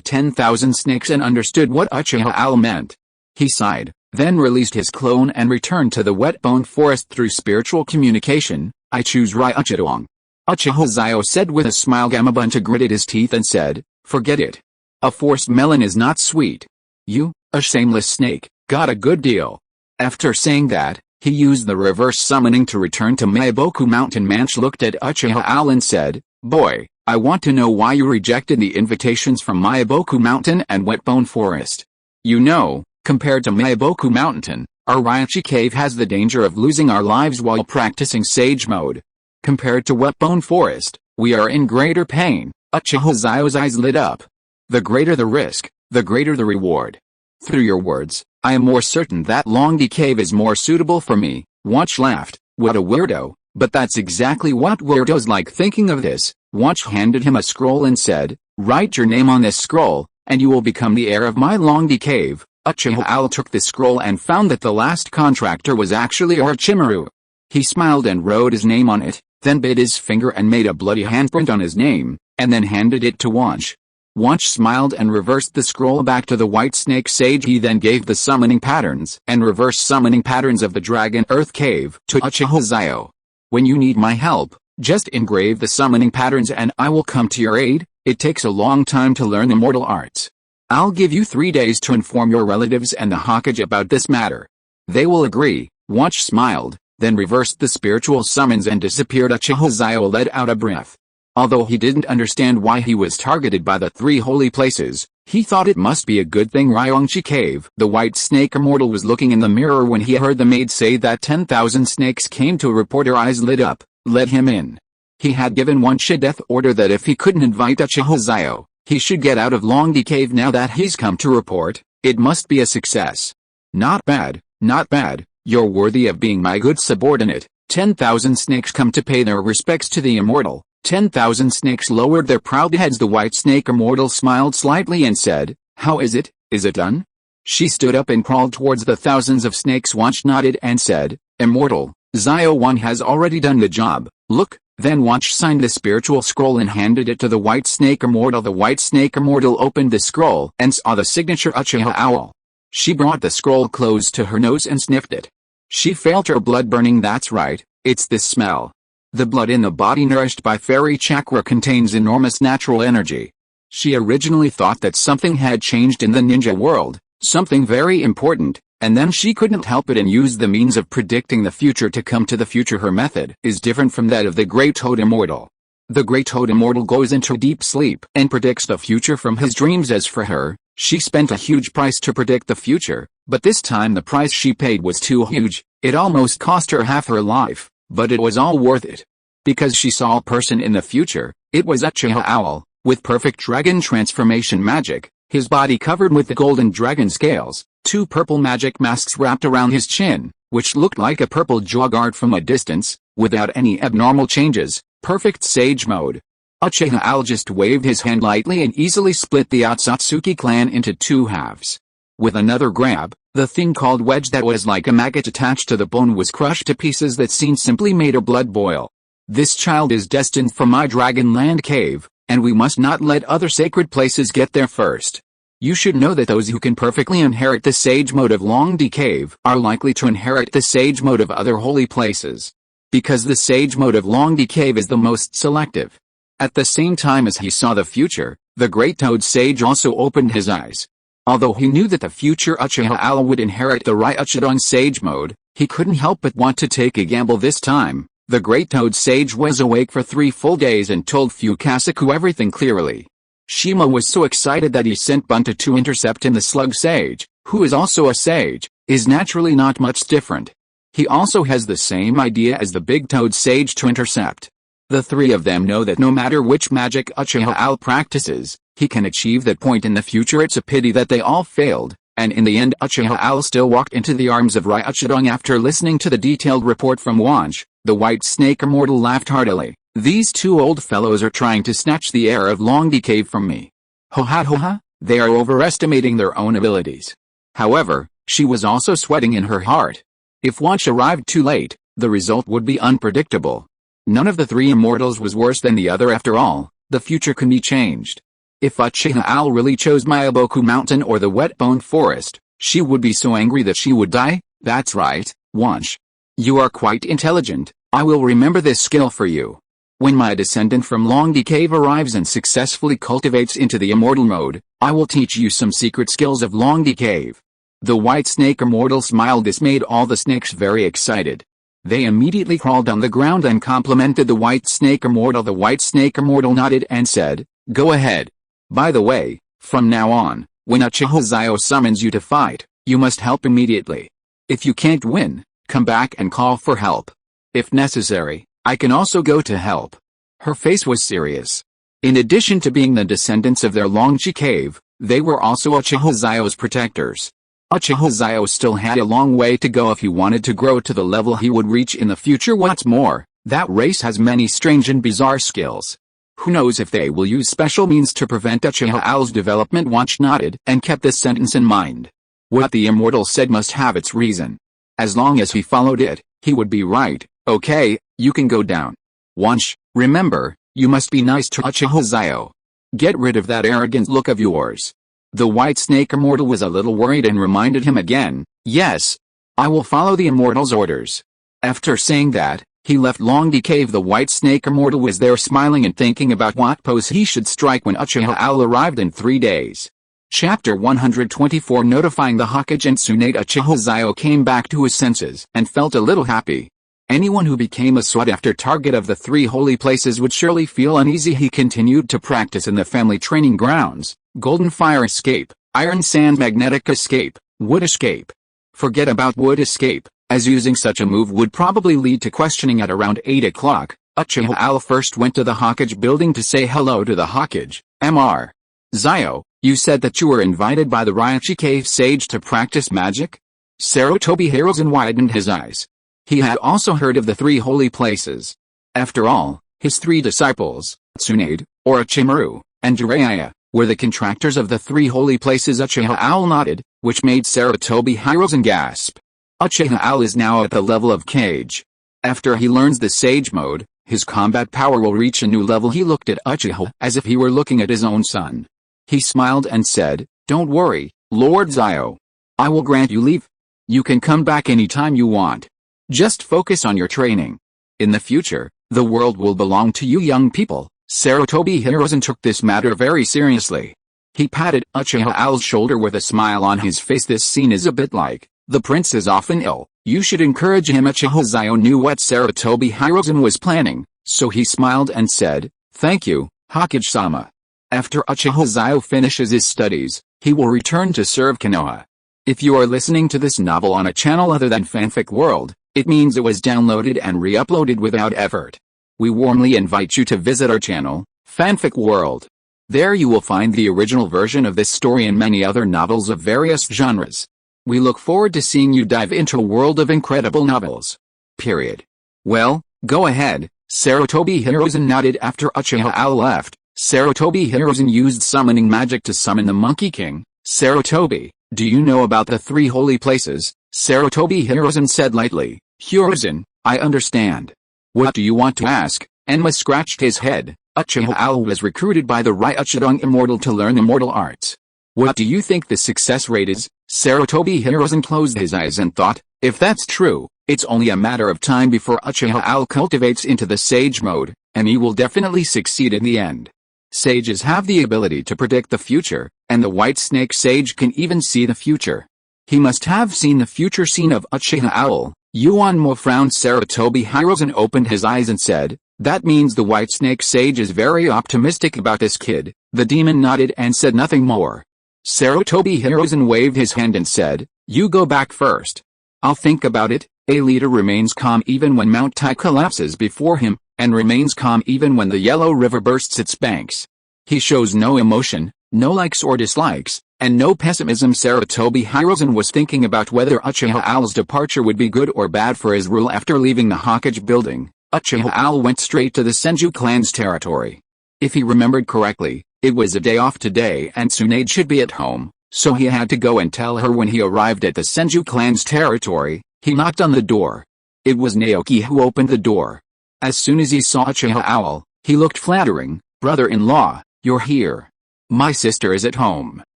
10,000 snakes and understood what Uchiha Xiao meant. He sighed, then released his clone and returned to the Wetbone Forest through spiritual communication. "I choose Ryuchidoong," Uchiha Xiao said with a smile. Gamabuncha gritted his teeth and said, "Forget it. A forced melon is not sweet. You, a shameless snake, got a good deal." After saying that, he used the reverse summoning to return to Maiboku Mountain. Manch looked at Uchiha Xiao and said, "Boy, I want to know why you rejected the invitations from Myaboku Mountain and Wetbone Forest. You know, compared to Myaboku Mountain, our Raichi Cave has the danger of losing our lives while practicing Sage Mode. Compared to Wetbone Forest, we are in greater pain. Uchiha Xiao's eyes lit up. The greater the risk, the greater the reward. Through your words, I am more certain that Longdi Cave is more suitable for me. Watch laughed. What a weirdo, but that's exactly what weirdos like. Thinking of this, Watch handed him a scroll and said, write your name on this scroll, and you will become the heir of my Longdi Cave. Uchiha Xiao took the scroll and found that the last contractor was actually Orochimaru. He smiled and wrote his name on it, then bit his finger and made a bloody handprint on his name, and then handed it to Watch. Watch smiled and reversed the scroll back to the White Snake Sage. He then gave the summoning patterns and reverse summoning patterns of the Dragon Earth Cave to Uchiha Xiao. When you need my help, just engrave the summoning patterns and I will come to your aid. It takes a long time to learn immortal arts. I'll give you 3 days to inform your relatives and the Hokage about this matter. They will agree. Watch smiled, then reversed the spiritual summons and disappeared. Uchiha Xiao let out a breath. Although he didn't understand why he was targeted by the 3 holy places, he thought it must be a good thing. Ryongchi Cave. The White Snake Immortal was looking in the mirror when he heard the maid say that 10,000 snakes came to report. Her eyes lit up. Let him in. He had given Watch a death order that if he couldn't invite Uchiha Xiao, he should get out of Longdi Cave. Now that he's come to report, it must be a success. Not bad, not bad. You're worthy of being my good subordinate. 10,000 snakes come to pay their respects to the immortal. 10,000 snakes lowered their proud heads. The White Snake Immortal smiled slightly and said, how is it? Is it done? She stood up and crawled towards the thousands of snakes. Watch nodded and said, Immortal, Xiao 1 has already done the job. Look. Then Watch signed the spiritual scroll and handed it to the White Snake Immortal. The White Snake Immortal opened the scroll and saw the signature Uchiha Owl. She brought the scroll close to her nose and sniffed it. She felt her blood burning. That's right, it's this smell. The blood in the body nourished by fairy chakra contains enormous natural energy. She originally thought that something had changed in the ninja world, something very important, and then she couldn't help it and used the means of predicting the future to come to the future. Her method is different from that of the Great Toad Immortal. The Great Toad Immortal goes into deep sleep and predicts the future from his dreams. As for her, she spent a huge price to predict the future, but this time the price she paid was too huge. It almost cost her half her life. But it was all worth it. Because she saw a person in the future. It was Uchiha Owl, with perfect dragon transformation magic, his body covered with the golden dragon scales, 2 purple magic masks wrapped around his chin, which looked like a purple jaw guard from a distance, without any abnormal changes, perfect Sage Mode. Uchiha Owl just waved his hand lightly and easily split the Otsutsuki clan into 2 halves. With another grab, the thing called wedge that was like a maggot attached to the bone was crushed to pieces. That scene simply made her blood boil. This child is destined for my Dragonland Cave, and we must not let other sacred places get there first. You should know that those who can perfectly inherit the Sage Mode of Longdi Cave are likely to inherit the Sage Mode of other holy places. Because the Sage Mode of Longdi Cave is the most selective. At the same time as he saw the future, the Great Toad Sage also opened his eyes. Although he knew that the future Uchiha Owl would inherit the Ryuchidon Sage Mode, he couldn't help but want to take a gamble this time. The Great Toad Sage was awake for 3 full days and told Fukasaku everything clearly. Shima was so excited that he sent Bunta to intercept him. The Slug Sage, who is also a sage, is naturally not much different. He also has the same idea as the Big Toad Sage to intercept. The 3 of them know that no matter which magic Uchiha Owl practices, he can achieve that point in the future. It's a pity that they all failed, and in the end Uchiha Owl still walked into the arms of Ryuchidon. After listening to the detailed report from Watch, the White Snake Immortal laughed heartily. These 2 old fellows are trying to snatch the heir of Longdi Cave from me. Ho ha, they are overestimating their own abilities. However, she was also sweating in her heart. If Watch arrived too late, the result would be unpredictable. None of the 3 immortals was worse than the other. After all, the future can be changed. If Uchiha Owl really chose Myaboku Mountain or the Wetbone Forest, she would be so angry that she would die. That's right, Watch. You are quite intelligent. I will remember this skill for you. When my descendant from Longdi Cave arrives and successfully cultivates into the immortal mode, I will teach you some secret skills of Longdi Cave. The White Snake Immortal smiled. This made all the snakes very excited. They immediately crawled on the ground and complimented the White Snake Immortal. The White Snake Immortal nodded and said, "Go ahead. By the way, from now on, when Uchiha Xiao summons you to fight, you must help immediately. If you can't win, come back and call for help. If necessary, I can also go to help." Her face was serious. In addition to being the descendants of their Longji cave, they were also Uchiha Xiao's protectors. Uchiha Xiao still had a long way to go if he wanted to grow to the level he would reach in the future. What's more, that race has many strange and bizarre skills. Who knows if they will use special means to prevent Uchiha Xiao's development. Watch nodded and kept this sentence in mind. What the immortal said must have its reason. As long as he followed it, he would be right. "Okay, you can go down. Once, remember, you must be nice to Uchiha Xiao. Get rid of that arrogant look of yours." The White Snake Immortal was a little worried and reminded him again, "Yes, I will follow the immortal's orders." After saying that, he left Longji Cave. The White Snake Immortal was there smiling and thinking about what pose he should strike when Uchiha Xiao arrived in 3 days. Chapter 124 Notifying the Hokage and Tsunade. Uchiha Xiao came back to his senses and felt a little happy. Anyone who became a sought-after target of the 3 holy places would surely feel uneasy. He continued to practice in the family training grounds: Golden Fire Escape, Iron Sand Magnetic Escape, Wood Escape. Forget about Wood Escape, as using such a move would probably lead to questioning. At around 8 o'clock, Uchiha Xiao first went to the Hokage building to say hello to the Hokage. "Mr. Xiao, you said that you were invited by the Ryochi Cave sage to practice magic?" Sarutobi Hiruzen widened his eyes. He had also heard of the 3 holy places. After all, his 3 disciples, Tsunade, Orochimaru, and Jiraiya, were the contractors of the 3 holy places. Uchiha Xiao nodded, which made Sarutobi Hiruzen gasp. Uchiha Xiao is now at the level of Kage. After he learns the Sage mode, his combat power will reach a new level. He looked at Uchiha as if he were looking at his own son. He smiled and said, "Don't worry, Lord Xiao. I will grant you leave. You can come back anytime you want. Just focus on your training. In the future, the world will belong to you young people." Sarutobi Hiruzen took this matter very seriously. He patted Uchiha Xiao's shoulder with a smile on his face. "This scene is a bit like, the prince is often ill. You should encourage him." Uchiha Xiao knew what Sarutobi Hiruzen was planning, so he smiled and said, "Thank you, Hokage-sama. After Uchiha Xiao finishes his studies, he will return to serve Konoha." If you are listening to this novel on a channel other than Fanfic World, it means it was downloaded and re-uploaded without effort. We warmly invite you to visit our channel, Fanfic World. There you will find the original version of this story and many other novels of various genres. We look forward to seeing you dive into a world of incredible novels. Period. Well, go ahead. Sarutobi Hiruzen nodded. After Uchiha Xiao left, Sarutobi Hiruzen used summoning magic to summon the Monkey King. "Sarutobi, do you know about the 3 holy places?" Sarutobi Hiruzen said lightly. "Hiruzen, I understand. What do you want to ask?" Enma scratched his head. Uchiha Xiao was recruited by the Ryuchidong Immortal to learn immortal arts. "What do you think the success rate is?" Sarutobi Hiruzen closed his eyes and thought, if that's true, it's only a matter of time before Uchiha Xiao cultivates into the Sage mode, and he will definitely succeed in the end. Sages have the ability to predict the future, and the White Snake Sage can even see the future. He must have seen the future scene of Uchiha Xiao. Yuan Mo frowned. Sarutobi Hiruzen opened his eyes and said, "That means the White Snake Sage is very optimistic about this kid." The demon nodded and said nothing more. Sarutobi Hiruzen waved his hand and said, "You go back first. I'll think about it." A leader remains calm even when Mount Tai collapses before him, and remains calm even when the Yellow River bursts its banks. He shows no emotion, no likes or dislikes, and no pessimism. Sarutobi Hiruzen was thinking about whether Uchiha Xiao's departure would be good or bad for his rule. After leaving the Hokage building, Uchiha Xiao went straight to the Senju clan's territory. If he remembered correctly, it was a day off today and Tsunade should be at home, so he had to go and tell her. When he arrived at the Senju clan's territory, he knocked on the door. It was Naoki who opened the door. As soon as he saw Uchiha Xiao, he looked flattering. "Brother-in-law, you're here. My sister is at home.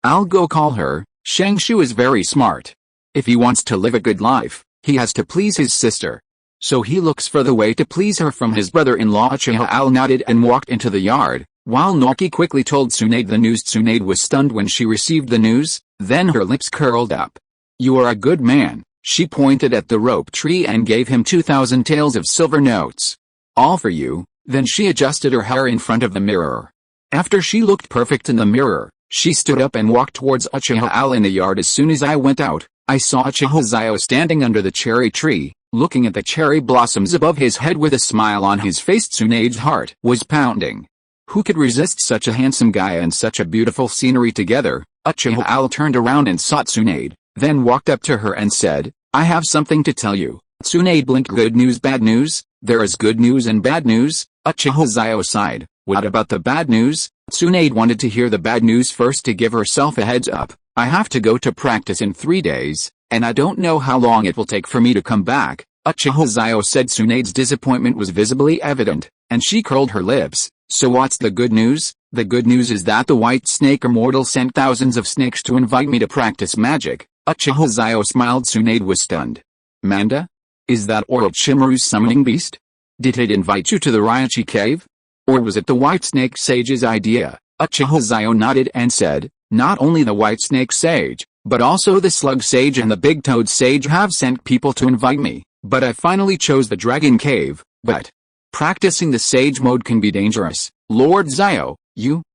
I'll go call her." Shangshu is very smart. If he wants to live a good life, he has to please his sister. So he looks for the way to please her from his brother-in-law. Uchiha Xiao nodded and walked into the yard, while Naoki quickly told Tsunade the news. Tsunade was stunned when she received the news, then her lips curled up. "You are a good man, She pointed at the rope tree and gave him 2,000 taels of silver notes. All for you. Then she adjusted her hair in front of the mirror. After she looked perfect in the mirror, she stood up and walked towards Uchiha Al in the yard. As soon as I went out, I saw Uchiha Xiao standing under the cherry tree, looking at the cherry blossoms above his head with a smile on his face. Tsunade's heart was pounding. Who could resist such a handsome guy and such a beautiful scenery together? Uchiha Al turned around and saw Tsunade, then walked up to her and said, I have something to tell you. Tsunade blinked. Good news, bad news? There is good news and bad news. Uchiha Xiao sighed. What about the bad news? Tsunade wanted to hear the bad news first to give herself a heads up. I have to go to practice in 3 days, and I don't know how long it will take for me to come back. Uchiha Xiao said. Tsunade's disappointment was visibly evident, and she curled her lips. So what's the good news? The good news is that the White Snake Immortal sent thousands of snakes to invite me to practice magic. Uchiha Xiao smiled. Tsunade was stunned. Manda? Is that Orochimaru's summoning beast? Did it invite you to the Raichi cave? Or was it the White Snake Sage's idea? Uchiha Xiao nodded and said, not only the White Snake Sage, but also the Slug Sage and the Big Toad Sage have sent people to invite me, but I finally chose the Dragon Cave. But practicing the Sage mode can be dangerous. Lord Xiao,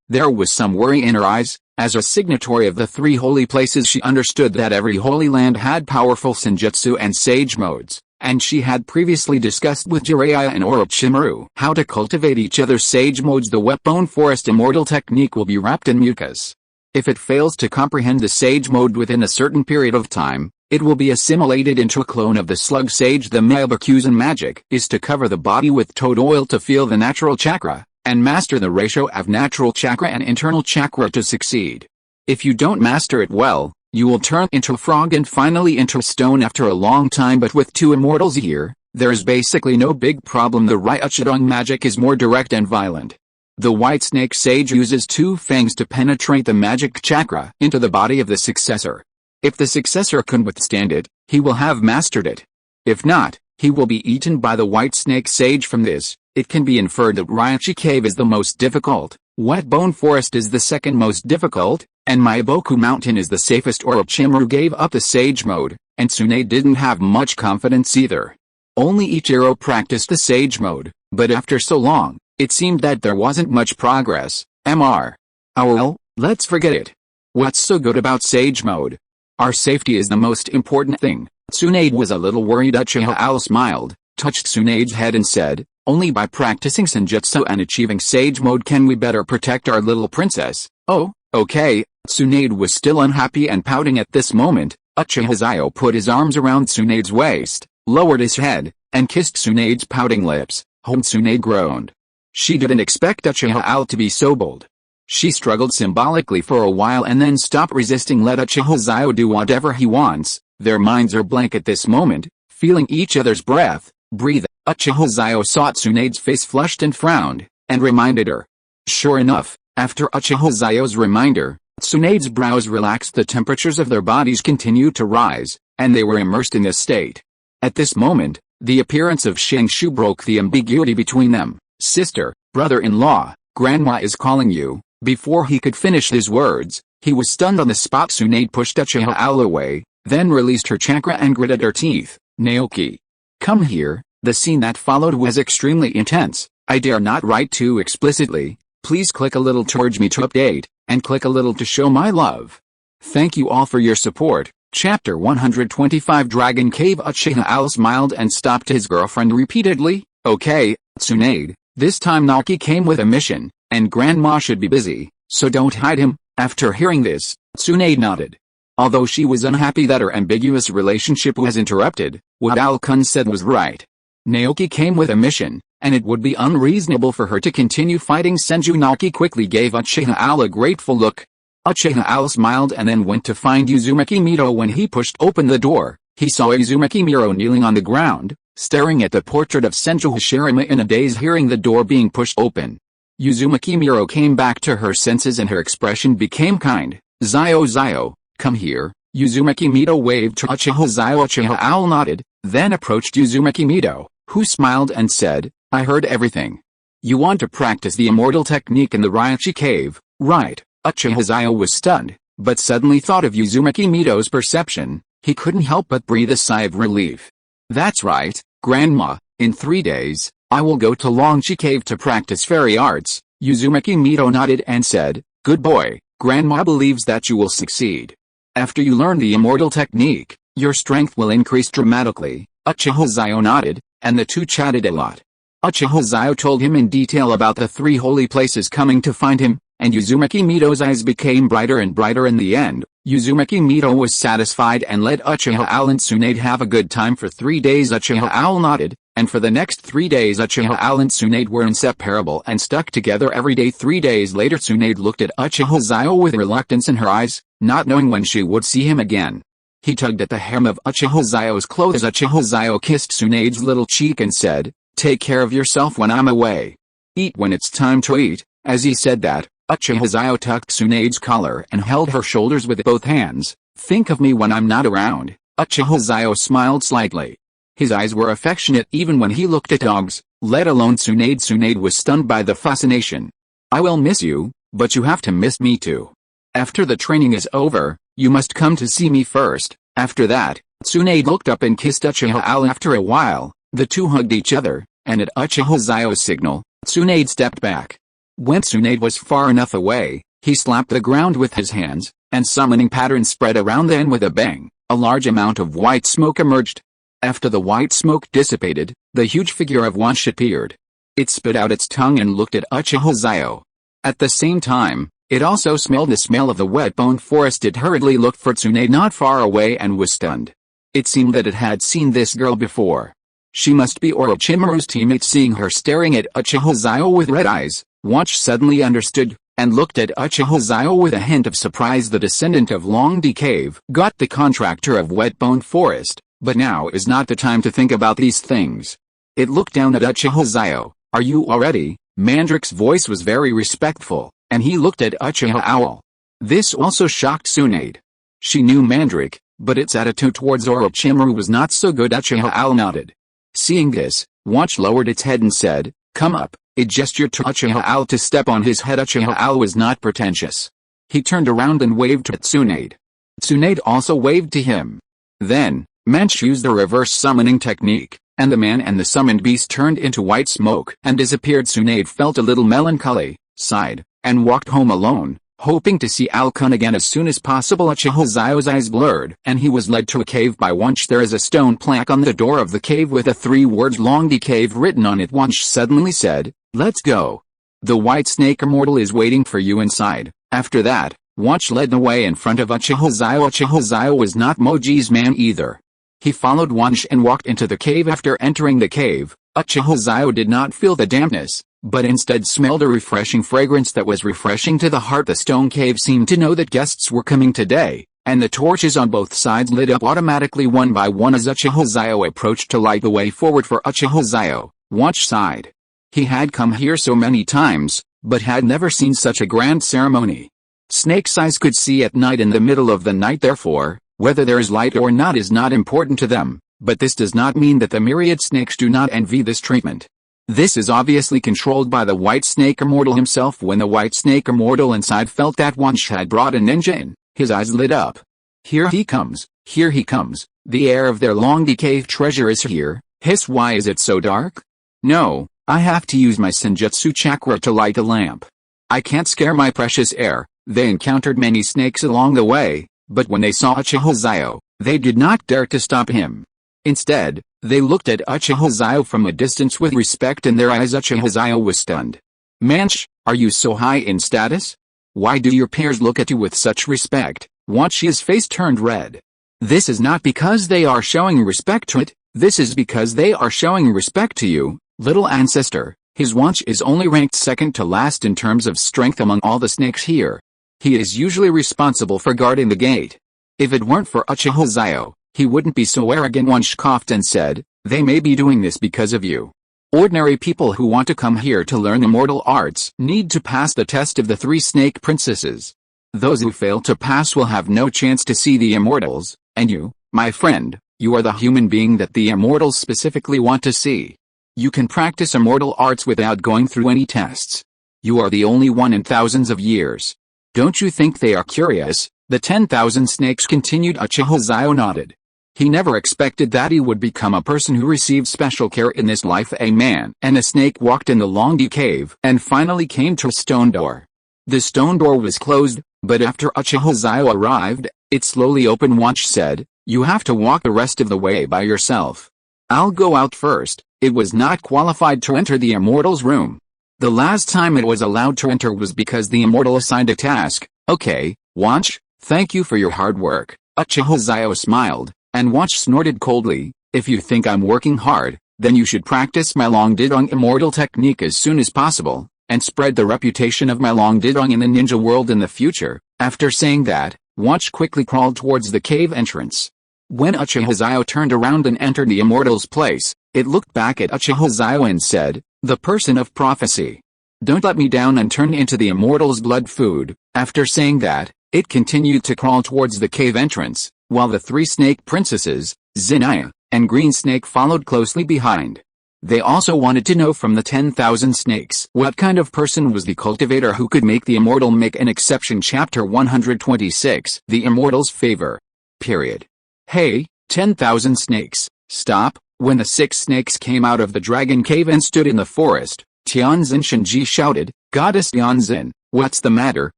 there was some worry in her eyes. As a signatory of the 3 holy places, she understood that every holy land had powerful Senjutsu and Sage modes, and she had previously discussed with Jiraiya and Orochimaru how to cultivate each other's Sage modes. The Whetbone Forest Immortal technique will be wrapped in mucus. If it fails to comprehend the Sage mode within a certain period of time, it will be assimilated into a clone of the Slug Sage. The Meibakuzen magic is to cover the body with toad oil to feel the natural chakra, and master the ratio of natural chakra and internal chakra to succeed. If you don't master it well, you will turn into a frog and finally into a stone after a long time. But with 2 immortals here, there is basically no big problem. The Ryuchidong magic is more direct and violent. The White Snake Sage uses 2 fangs to penetrate the magic chakra into the body of the successor. If the successor can withstand it, he will have mastered it. If not, he will be eaten by the White Snake Sage. From this, it can be inferred that Raichi Cave is the most difficult, Whetbone Forest is the second most difficult, and Meiboku Mountain is the safest. Orochimaru gave up the Sage mode, and Tsunade didn't have much confidence either. Only Ichiro practiced the Sage mode, but after so long, it seemed that there wasn't much progress. Well, let's forget it. What's so good about Sage mode? Our safety is the most important thing. Tsunade was a little worried. Uchiha Al smiled, touched Tsunade's head and said, only by practicing Senjutsu and achieving Sage mode can we better protect our little princess. Oh, okay. Tsunade was still unhappy and pouting at this moment. Uchiha Xiao put his arms around Tsunade's waist, lowered his head, and kissed Tsunade's pouting lips. Tsunade groaned. She didn't expect Uchiha Al to be so bold. She struggled symbolically for a while and then stopped resisting. Let Uchiha Xiao do whatever he wants. Their minds are blank at this moment, feeling each other's breath. Breathe. Uchiha Xiao saw Tsunade's face flushed and frowned, and reminded her. Sure enough, after Uchiha Xiao's reminder, Tsunade's brows relaxed. The temperatures of their bodies continued to rise, and they were immersed in this state. At this moment, the appearance of Shingshu broke the ambiguity between them. Sister, brother-in-law, Grandma is calling you. Before he could finish his words, he was stunned on the spot. Tsunade pushed Uchiha Al away, then released her chakra and gritted her teeth. Naoki, come here. The scene that followed was extremely intense. I dare not write too explicitly. Please click a little to urge me to update, and click a little to show my love. Thank you all for your support. Chapter 125 Dragon Cave. Uchiha Al smiled and stopped his girlfriend repeatedly. Okay, Tsunade, this time Naoki came with a mission, and Grandma should be busy, so don't hide him. After hearing this, Tsunade nodded. Although she was unhappy that her ambiguous relationship was interrupted, what Al-kun said was right. Naoki came with a mission, and it would be unreasonable for her to continue fighting Senju. Naoki quickly gave Uchiha Al a grateful look. Uchiha Al smiled and then went to find Uzumaki Mito. When he pushed open the door, he saw Uzumaki Mito kneeling on the ground, staring at the portrait of Senju Hashirama in a daze. Hearing the door being pushed open, Uzumaki Mito came back to her senses and her expression became kind. Xiao, come here. Uzumaki Mito waved to Uchiha Xiao. Uchiha Al nodded, then approached Uzumaki Mito, who smiled and said, I heard everything. You want to practice the immortal technique in the Raichi cave, right? Uchiha Xiao was stunned, but suddenly thought of Uzumaki Mito's perception. He couldn't help but breathe a sigh of relief. That's right, Grandma, in 3 days, I will go to Longchi Cave to practice fairy arts. Uzumaki Mito nodded and said, good boy, Grandma believes that you will succeed. After you learn the immortal technique, your strength will increase dramatically. Uchiha Xiao nodded, and the two chatted a lot. Uchiha Xiao told him in detail about the 3 holy places coming to find him, and Uzumaki Mito's eyes became brighter and brighter in the end. Uzumaki Mito was satisfied and let Uchiha Owl and Tsunade have a good time for 3 days. Uchiha Owl nodded, and for the next 3 days Uchiha Owl and Tsunade were inseparable and stuck together every day. 3 days later Tsunade looked at Uchiha Xiao with reluctance in her eyes, not knowing when she would see him again. He tugged at the hem of Uchiha Xiao's clothes. Uchiha Xiao kissed Tsunade's little cheek and said, take care of yourself when I'm away. Eat when it's time to eat. As he said that, Uchiha Xiao tucked Tsunade's collar and held her shoulders with both hands. Think of me when I'm not around. Uchiha Xiao smiled slightly. His eyes were affectionate even when he looked at dogs, let alone Tsunade. Tsunade was stunned by the fascination. I will miss you, but you have to miss me too. After the training is over, you must come to see me first. After that, Tsunade looked up and kissed Uchiha Owl. After a while, the two hugged each other, and at Uchiha Xiao's signal, Tsunade stepped back. When Tsunade was far enough away, he slapped the ground with his hands, and summoning pattern spread around. Then with a bang, a large amount of white smoke emerged. After the white smoke dissipated, the huge figure of Wunsch appeared. It spit out its tongue and looked at Uchiha Xiao. At the same time, it also smelled the smell of the wet bone forest. It hurriedly looked for Tsunade not far away and was stunned. It seemed that it had seen this girl before. She must be Orochimaru's teammate. Seeing her staring at Uchiha Xiao with red eyes, Wunsch suddenly understood, and looked at Uchiha Xiao with a hint of surprise. The descendant of Longdi Cave got the contractor of Wet Bone Forest, but now is not the time to think about these things. It looked down at Uchiha Xiao. Are you all ready? Mandrake's voice was very respectful, and he looked at Uchiha Owl. This also shocked Tsunade. She knew Mandrake, but its attitude towards Orochimaru was not so good. Uchiha Owl nodded. Seeing this, Wunsch lowered its head and said, come up. It gestured to Uchiha Owl to step on his head. Uchiha Owl was not pretentious. He turned around and waved to Tsunade. Tsunade also waved to him. Then, Manch used the reverse summoning technique, and the man and the summoned beast turned into white smoke and disappeared. Tsunade felt a little melancholy, sighed, and walked home alone, hoping to see Owl-kun again as soon as possible. Uchiha Xiao's eyes blurred, and he was led to a cave by Wunsch. There is a stone plaque on the door of the cave with the 3 words Longdi Cave written on it. Wunsch suddenly said, let's go. The white snake immortal is waiting for you inside. After that, Wunsch led the way in front of Uchiha Xiao. Uchiha Xiao was not Moji's man either. He followed Wunsch and walked into the cave. After entering the cave, Uchiha Xiao did not feel the dampness, but instead smelled a refreshing fragrance that was refreshing to the heart. The stone cave seemed to know that guests were coming today, and the torches on both sides lit up automatically one by one as Uchiha Xiao approached to light the way forward for Uchiha Xiao. Wunsch sighed. He had come here so many times, but had never seen such a grand ceremony. Snake's eyes could see at night in the middle of the night. Therefore, whether there is light or not is not important to them, but this does not mean that the myriad snakes do not envy this treatment. This is obviously controlled by the White Snake Immortal himself. When the White Snake Immortal inside felt that Wunsch had brought a ninja in, his eyes lit up. Here he comes, here he comes, the heir of their Longdi Cave treasure is here. Hiss, why is it so dark? No, I have to use my Senjutsu chakra to light the lamp. I can't scare my precious heir. They encountered many snakes along the way, but when they saw Uchiha Xiao, they did not dare to stop him. Instead, they looked at Uchiha Xiao from a distance with respect in their eyes. Uchiha Xiao was stunned. Manch, are you so high in status? Why do your peers look at you with such respect? Wunsch's face turned red. This is not because they are showing respect to it, this is because they are showing respect to you, little ancestor. His Wunsch is only ranked second to last in terms of strength among all the snakes here. He is usually responsible for guarding the gate. If it weren't for Uchiha Xiao, he wouldn't be so arrogant. Wunsch coughed and said, they may be doing this because of you. Ordinary people who want to come here to learn immortal arts need to pass the test of the 3 snake princesses. Those who fail to pass will have no chance to see the immortals, and you, my friend, you are the human being that the immortals specifically want to see. You can practice immortal arts without going through any tests. You are the only one in thousands of years. Don't you think they are curious? The 10,000 snakes continued. Uchiha Xiao nodded. He never expected that he would become a person who received special care in this life. A man and a snake walked in the Longdi cave and finally came to a stone door. The stone door was closed, but after Uchiha Xiao arrived, it slowly opened. Watch said, "You have to walk the rest of the way by yourself. I'll go out first." It was not qualified to enter the immortal's room. The last time it was allowed to enter was because the immortal assigned a task. "Okay, Watch, thank you for your hard work." Uchiha Xiao smiled, and Watch snorted coldly, "If you think I'm working hard, then you should practice my Long Didong immortal technique as soon as possible, and spread the reputation of my Long Didong in the ninja world in the future." After saying that, Watch quickly crawled towards the cave entrance. When Uchiha Xiao turned around and entered the immortal's place, it looked back at Uchiha Xiao and said, "The person of prophecy. Don't let me down and turn into the immortal's blood food." After saying that, it continued to crawl towards the cave entrance, while the three snake princesses, Zinaya, and Green Snake followed closely behind. They also wanted to know from the 10,000 snakes what kind of person was the cultivator who could make the immortal make an exception. Chapter 126, The Immortal's Favor. Period. "Hey, 10,000 snakes, stop." When the 6 snakes came out of the dragon cave and stood in the forest, Tianzin Shenji shouted, "Goddess Tianzin, what's the matter?"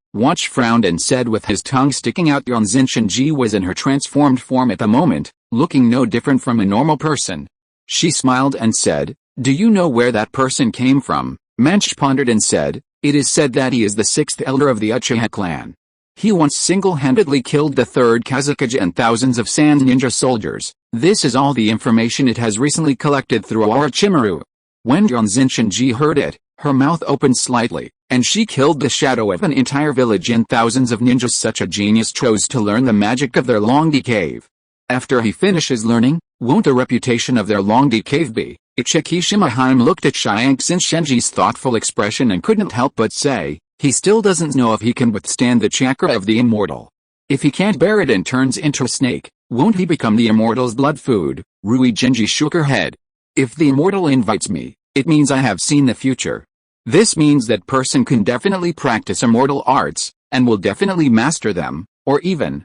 Watch frowned and said with his tongue sticking out. Tianzin Shenji was in her transformed form at the moment, looking no different from a normal person. She smiled and said, "Do you know where that person came from?" Mensch pondered and said, "It is said that he is the 6th elder of the Uchiha clan. He once single-handedly killed the 3rd Hokage and thousands of sand ninja soldiers. This is all the information it has recently collected through Orochimaru." When Tianzin Shenji heard it, her mouth opened slightly, and she killed the shadow of an entire village and thousands of ninjas. Such a genius chose to learn the magic of their Longdi cave. After he finishes learning, won't the reputation of their Longdi cave be? Ichikishimaheim looked at Tianzin Shenji's thoughtful expression and couldn't help but say, he still doesn't know if he can withstand the chakra of the immortal. If he can't bear it and turns into a snake, won't he become the immortal's blood food? Rui Genji shook her head. "If the immortal invites me, it means I have seen the future. This means that person can definitely practice immortal arts, and will definitely master them, or even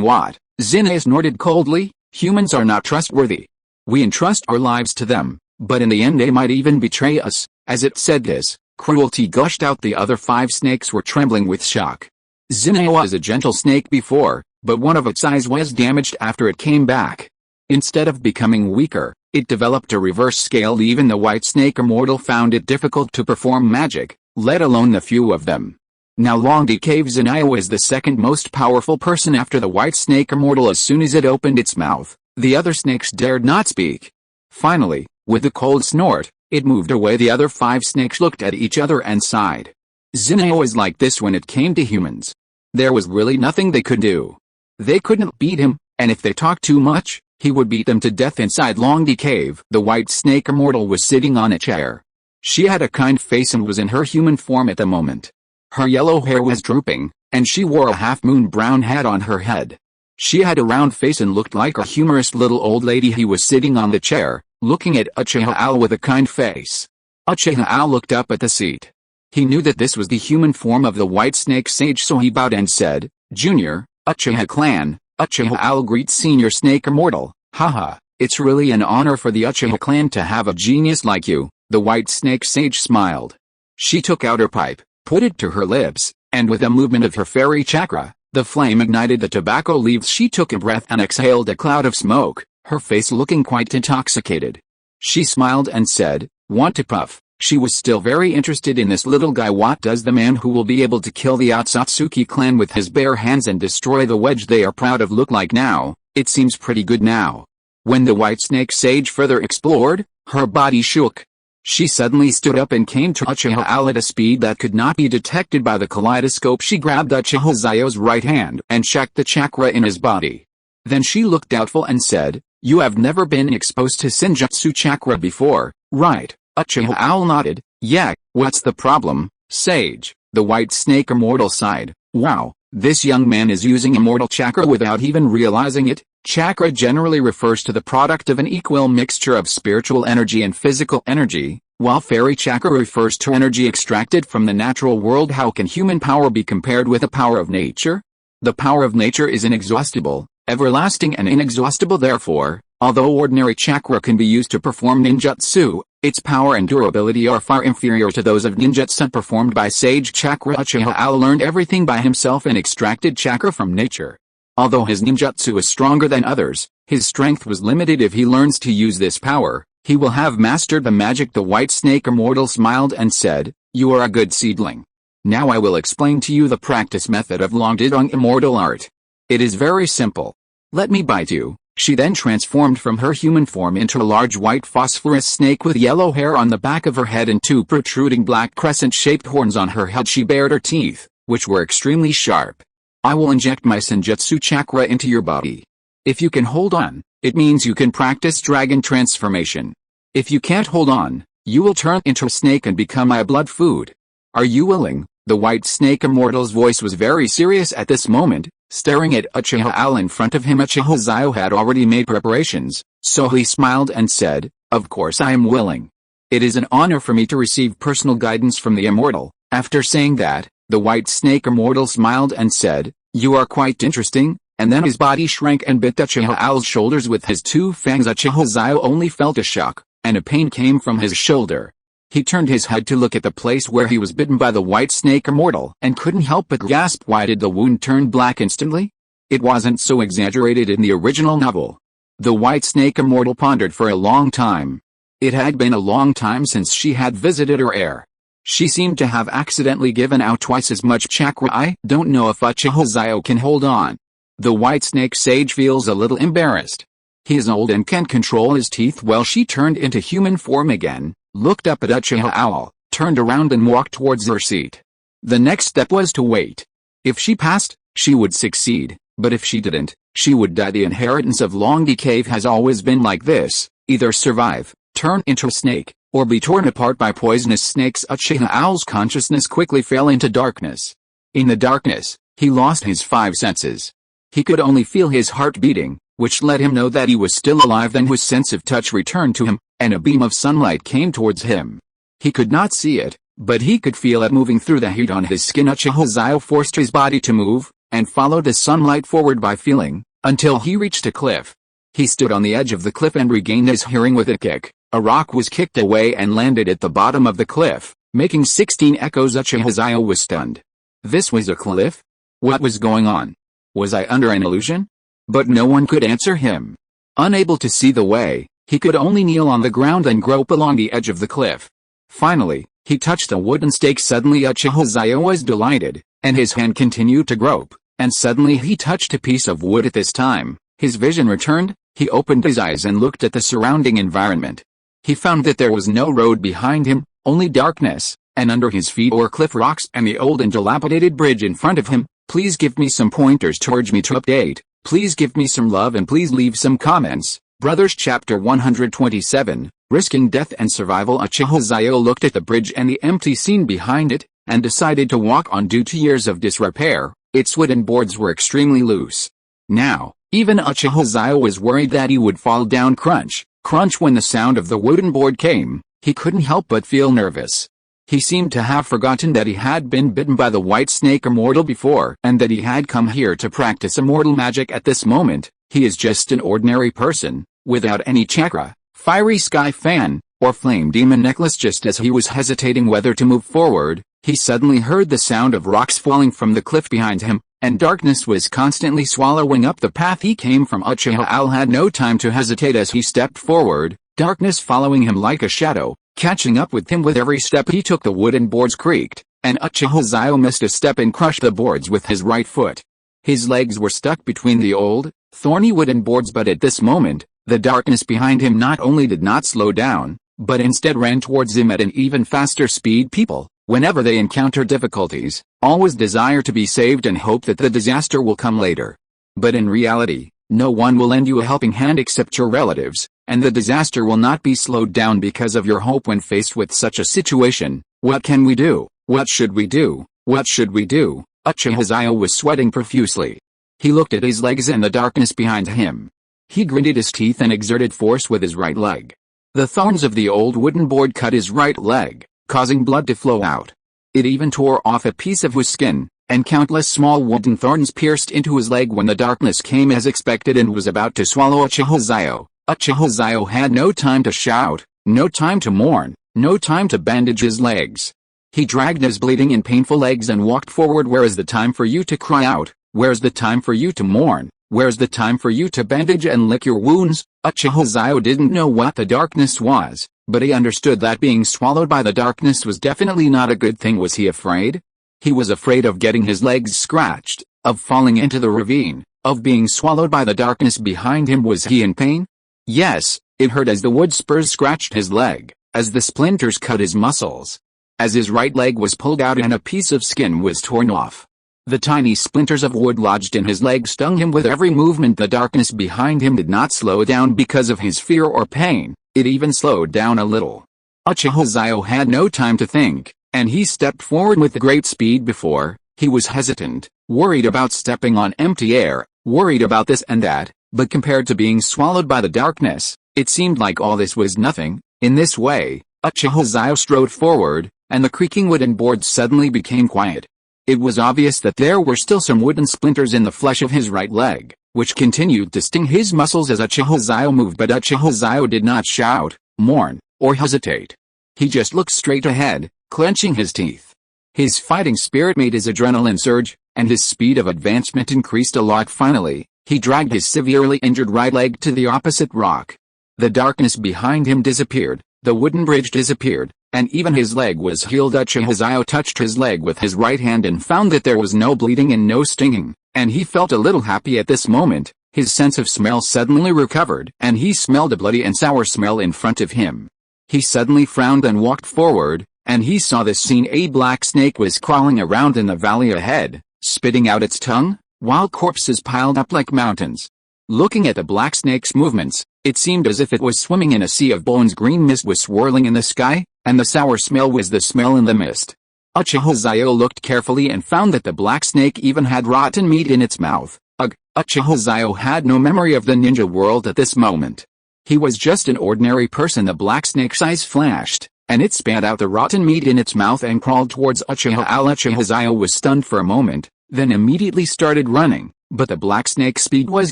what?" Zinai snorted coldly, "Humans are not trustworthy. We entrust our lives to them, but in the end they might even betray us." As it said this, cruelty gushed out. The other 5 snakes were trembling with shock. Zinai was a gentle snake before, but one of its eyes was damaged after it came back. Instead of becoming weaker, it developed a reverse scale. Even the white snake immortal found it difficult to perform magic, let alone the few of them. Now Longdi Cave Zinaya was the second most powerful person after the white snake immortal. As soon as it opened its mouth, the other snakes dared not speak. Finally, with a cold snort, it moved away. The other 5 snakes looked at each other and sighed. Zinaya was like this when it came to humans. There was really nothing they could do. They couldn't beat him, and if they talked too much, he would beat them to death inside Longdi Cave. The white snake immortal was sitting on a chair. She had a kind face and was in her human form at the moment. Her yellow hair was drooping, and she wore a half-moon brown hat on her head. She had a round face and looked like a humorous little old lady. He was sitting on the chair, looking at Uchiha Xiao with a kind face. Uchiha Xiao looked up at the seat. He knew that this was the human form of the white snake sage, so he bowed and said, "Junior, Uchiha clan." Uchiha Xiao greets senior snake immortal. "Haha, it's really an honor for the Uchiha clan to have a genius like you." The white snake sage smiled. She took out her pipe, put it to her lips, and with a movement of her fairy chakra, the flame ignited the tobacco leaves. She took a breath and exhaled a cloud of smoke, her face looking quite intoxicated. She smiled and said, "Want to puff?" She was still very interested in this little guy. What does the man who will be able to kill the Otsutsuki clan with his bare hands and destroy the wedge they are proud of look like now? It seems pretty good now. When the white snake sage further explored, her body shook. She suddenly stood up and came to Uchiha Xiao at a speed that could not be detected by the kaleidoscope. She grabbed Uchiha Xiao's right hand and checked the chakra in his body. Then she looked doubtful and said, "You have never been exposed to Senjutsu chakra before, right?" Uchiha Xiao nodded. "Yeah, what's the problem, sage?" The white snake immortal sighed. "Wow, this young man is using immortal chakra without even realizing it." Chakra generally refers to the product of an equal mixture of spiritual energy and physical energy, while fairy chakra refers to energy extracted from the natural world. How can human power be compared with the power of nature? The power of nature is inexhaustible, everlasting and inexhaustible. Therefore, although ordinary chakra can be used to perform ninjutsu, its power and durability are far inferior to those of ninjutsu performed by sage chakra. Uchiha Xiao learned everything by himself and extracted chakra from nature. Although his ninjutsu is stronger than others, his strength was limited. If he learns to use this power, he will have mastered the magic. The white snake immortal smiled and said, "You are a good seedling. Now I will explain to you the practice method of Longdidong immortal art. It is very simple. Let me bite you." She then transformed from her human form into a large white phosphorus snake with yellow hair on the back of her head and two protruding black crescent-shaped horns on her head. She bared her teeth, which were extremely sharp. "I will inject my senjutsu chakra into your body. If you can hold on, it means you can practice dragon transformation. If you can't hold on, you will turn into a snake and become my blood food. Are you willing?" The white snake immortal's voice was very serious at this moment, staring at Uchiha Xiao in front of him. Uchiha Xiao had already made preparations, so he smiled and said, "Of course I am willing. It is an honor for me to receive personal guidance from the immortal." After saying that, the white snake immortal smiled and said, "You are quite interesting," and then his body shrank and bit Uchiha Xiao's shoulders with his two fangs. Uchiha Xiao only felt a shock, and a pain came from his shoulder. He turned his head to look at the place where he was bitten by the white snake immortal and couldn't help but gasp. Why did the wound turn black instantly? It wasn't so exaggerated in the original novel. The white snake immortal pondered for a long time. It had been a long time since she had visited her heir. She seemed to have accidentally given out twice as much chakra. "I don't know if Uchiha Xiao can hold on." The white snake sage feels a little embarrassed. He is old and can't control his teeth well. She turned into human form again, looked up at Uchiha Xiao, turned around and walked towards her seat. The next step was to wait. If she passed, she would succeed, but if she didn't, she would die. The inheritance of Longdi Cave has always been like this: either survive, turn into a snake, or be torn apart by poisonous snakes. Uchiha Xiao's consciousness quickly fell into darkness. In the darkness, he lost his five senses. He could only feel his heart beating, which let him know that he was still alive. Then his sense of touch returned to him, and a beam of sunlight came towards him. He could not see it, but he could feel it moving through the heat on his skin. Uchiha Xiao forced his body to move, and followed the sunlight forward by feeling, until he reached a cliff. He stood on the edge of the cliff and regained his hearing with a kick. A rock was kicked away and landed at the bottom of the cliff, making 16 echoes. Uchiha Xiao was stunned. This was a cliff? What was going on? Was I under an illusion? But no one could answer him. Unable to see the way, he could only kneel on the ground and grope along the edge of the cliff. Finally, he touched a wooden stake. Suddenly Uchiha Xiao was delighted, and his hand continued to grope, and suddenly he touched a piece of wood. At this time, his vision returned. He opened his eyes and looked at the surrounding environment. He found that there was no road behind him, only darkness, and under his feet were cliff rocks and the old and dilapidated bridge in front of him. Please give me some pointers to urge me to update. Please give me some love and please leave some comments. Brothers Chapter 127, Risking Death and Survival. Uchiha Xiao looked at the bridge and the empty scene behind it, and decided to walk on. Due to years of disrepair, its wooden boards were extremely loose. Now, even Uchiha Xiao was worried that he would fall down. Crunch, crunch. When the sound of the wooden board came, he couldn't help but feel nervous. He seemed to have forgotten that he had been bitten by the white snake immortal before, and that he had come here to practice immortal magic. At this moment, he is just an ordinary person, without any chakra, fiery sky fan, or flame demon necklace. Just as he was hesitating whether to move forward, he suddenly heard the sound of rocks falling from the cliff behind him, and darkness was constantly swallowing up the path he came from. Uchiha Xiao had no time to hesitate as he stepped forward, darkness following him like a shadow, catching up with him with every step he took. The wooden boards creaked, and Uchiha Xiao missed a step and crushed the boards with his right foot. His legs were stuck between the old, thorny wooden boards. But at this moment, the darkness behind him not only did not slow down, but instead ran towards him at an even faster speed. People, whenever they encounter difficulties, always desire to be saved and hope that the disaster will come later. But in reality, no one will lend you a helping hand except your relatives, and the disaster will not be slowed down because of your hope. When faced with such a situation, what can we do? What should we do? What should we do? Uchiha Xiao was sweating profusely. He looked at his legs and the darkness behind him. He gritted his teeth and exerted force with his right leg. The thorns of the old wooden board cut his right leg, causing blood to flow out. It even tore off a piece of his skin, and countless small wooden thorns pierced into his leg when the darkness came as expected and was about to swallow Uchiha Xiao. Uchiha Xiao had no time to shout, no time to mourn, no time to bandage his legs. He dragged his bleeding and painful legs and walked forward. Where is the time for you to cry out? Where's the time for you to mourn? Where's the time for you to bandage and lick your wounds? Uchiha Xiao didn't know what the darkness was, but he understood that being swallowed by the darkness was definitely not a good thing. Was he afraid? He was afraid of getting his legs scratched, of falling into the ravine, of being swallowed by the darkness behind him. Was he in pain? Yes, it hurt as the wood spurs scratched his leg, as the splinters cut his muscles, as his right leg was pulled out and a piece of skin was torn off. The tiny splinters of wood lodged in his leg stung him with every movement. The darkness behind him did not slow down because of his fear or pain, it even slowed down a little. Uchiha Xiao had no time to think, and he stepped forward with great speed. Before, he was hesitant, worried about stepping on empty air, worried about this and that, but compared to being swallowed by the darkness, it seemed like all this was nothing. In this way, Uchiha Xiao strode forward, and the creaking wooden boards suddenly became quiet. It was obvious that there were still some wooden splinters in the flesh of his right leg, which continued to sting his muscles as Uchiha Xiao moved. But Uchiha Xiao did not shout, mourn, or hesitate. He just looked straight ahead, clenching his teeth. His fighting spirit made his adrenaline surge, and his speed of advancement increased a lot. Finally, he dragged his severely injured right leg to the opposite rock. The darkness behind him disappeared, the wooden bridge disappeared, and even his leg was healed. Uchiha Xiao touched his leg with his right hand and found that there was no bleeding and no stinging, and he felt a little happy at this moment. His sense of smell suddenly recovered, and he smelled a bloody and sour smell in front of him. He suddenly frowned and walked forward, and he saw this scene. A black snake was crawling around in the valley ahead, spitting out its tongue, while corpses piled up like mountains. Looking at the black snake's movements, it seemed as if it was swimming in a sea of bones. Green mist was swirling in the sky, and the sour smell was the smell in the mist. Uchiha Xiao looked carefully and found that the black snake even had rotten meat in its mouth. Ugh! Uchiha Xiao had no memory of the ninja world at this moment. He was just an ordinary person. The black snake's eyes flashed, and it spat out the rotten meat in its mouth and crawled towards Uchiha Xiao. Uchiha Xiao was stunned for a moment, then immediately started running, but the black snake's speed was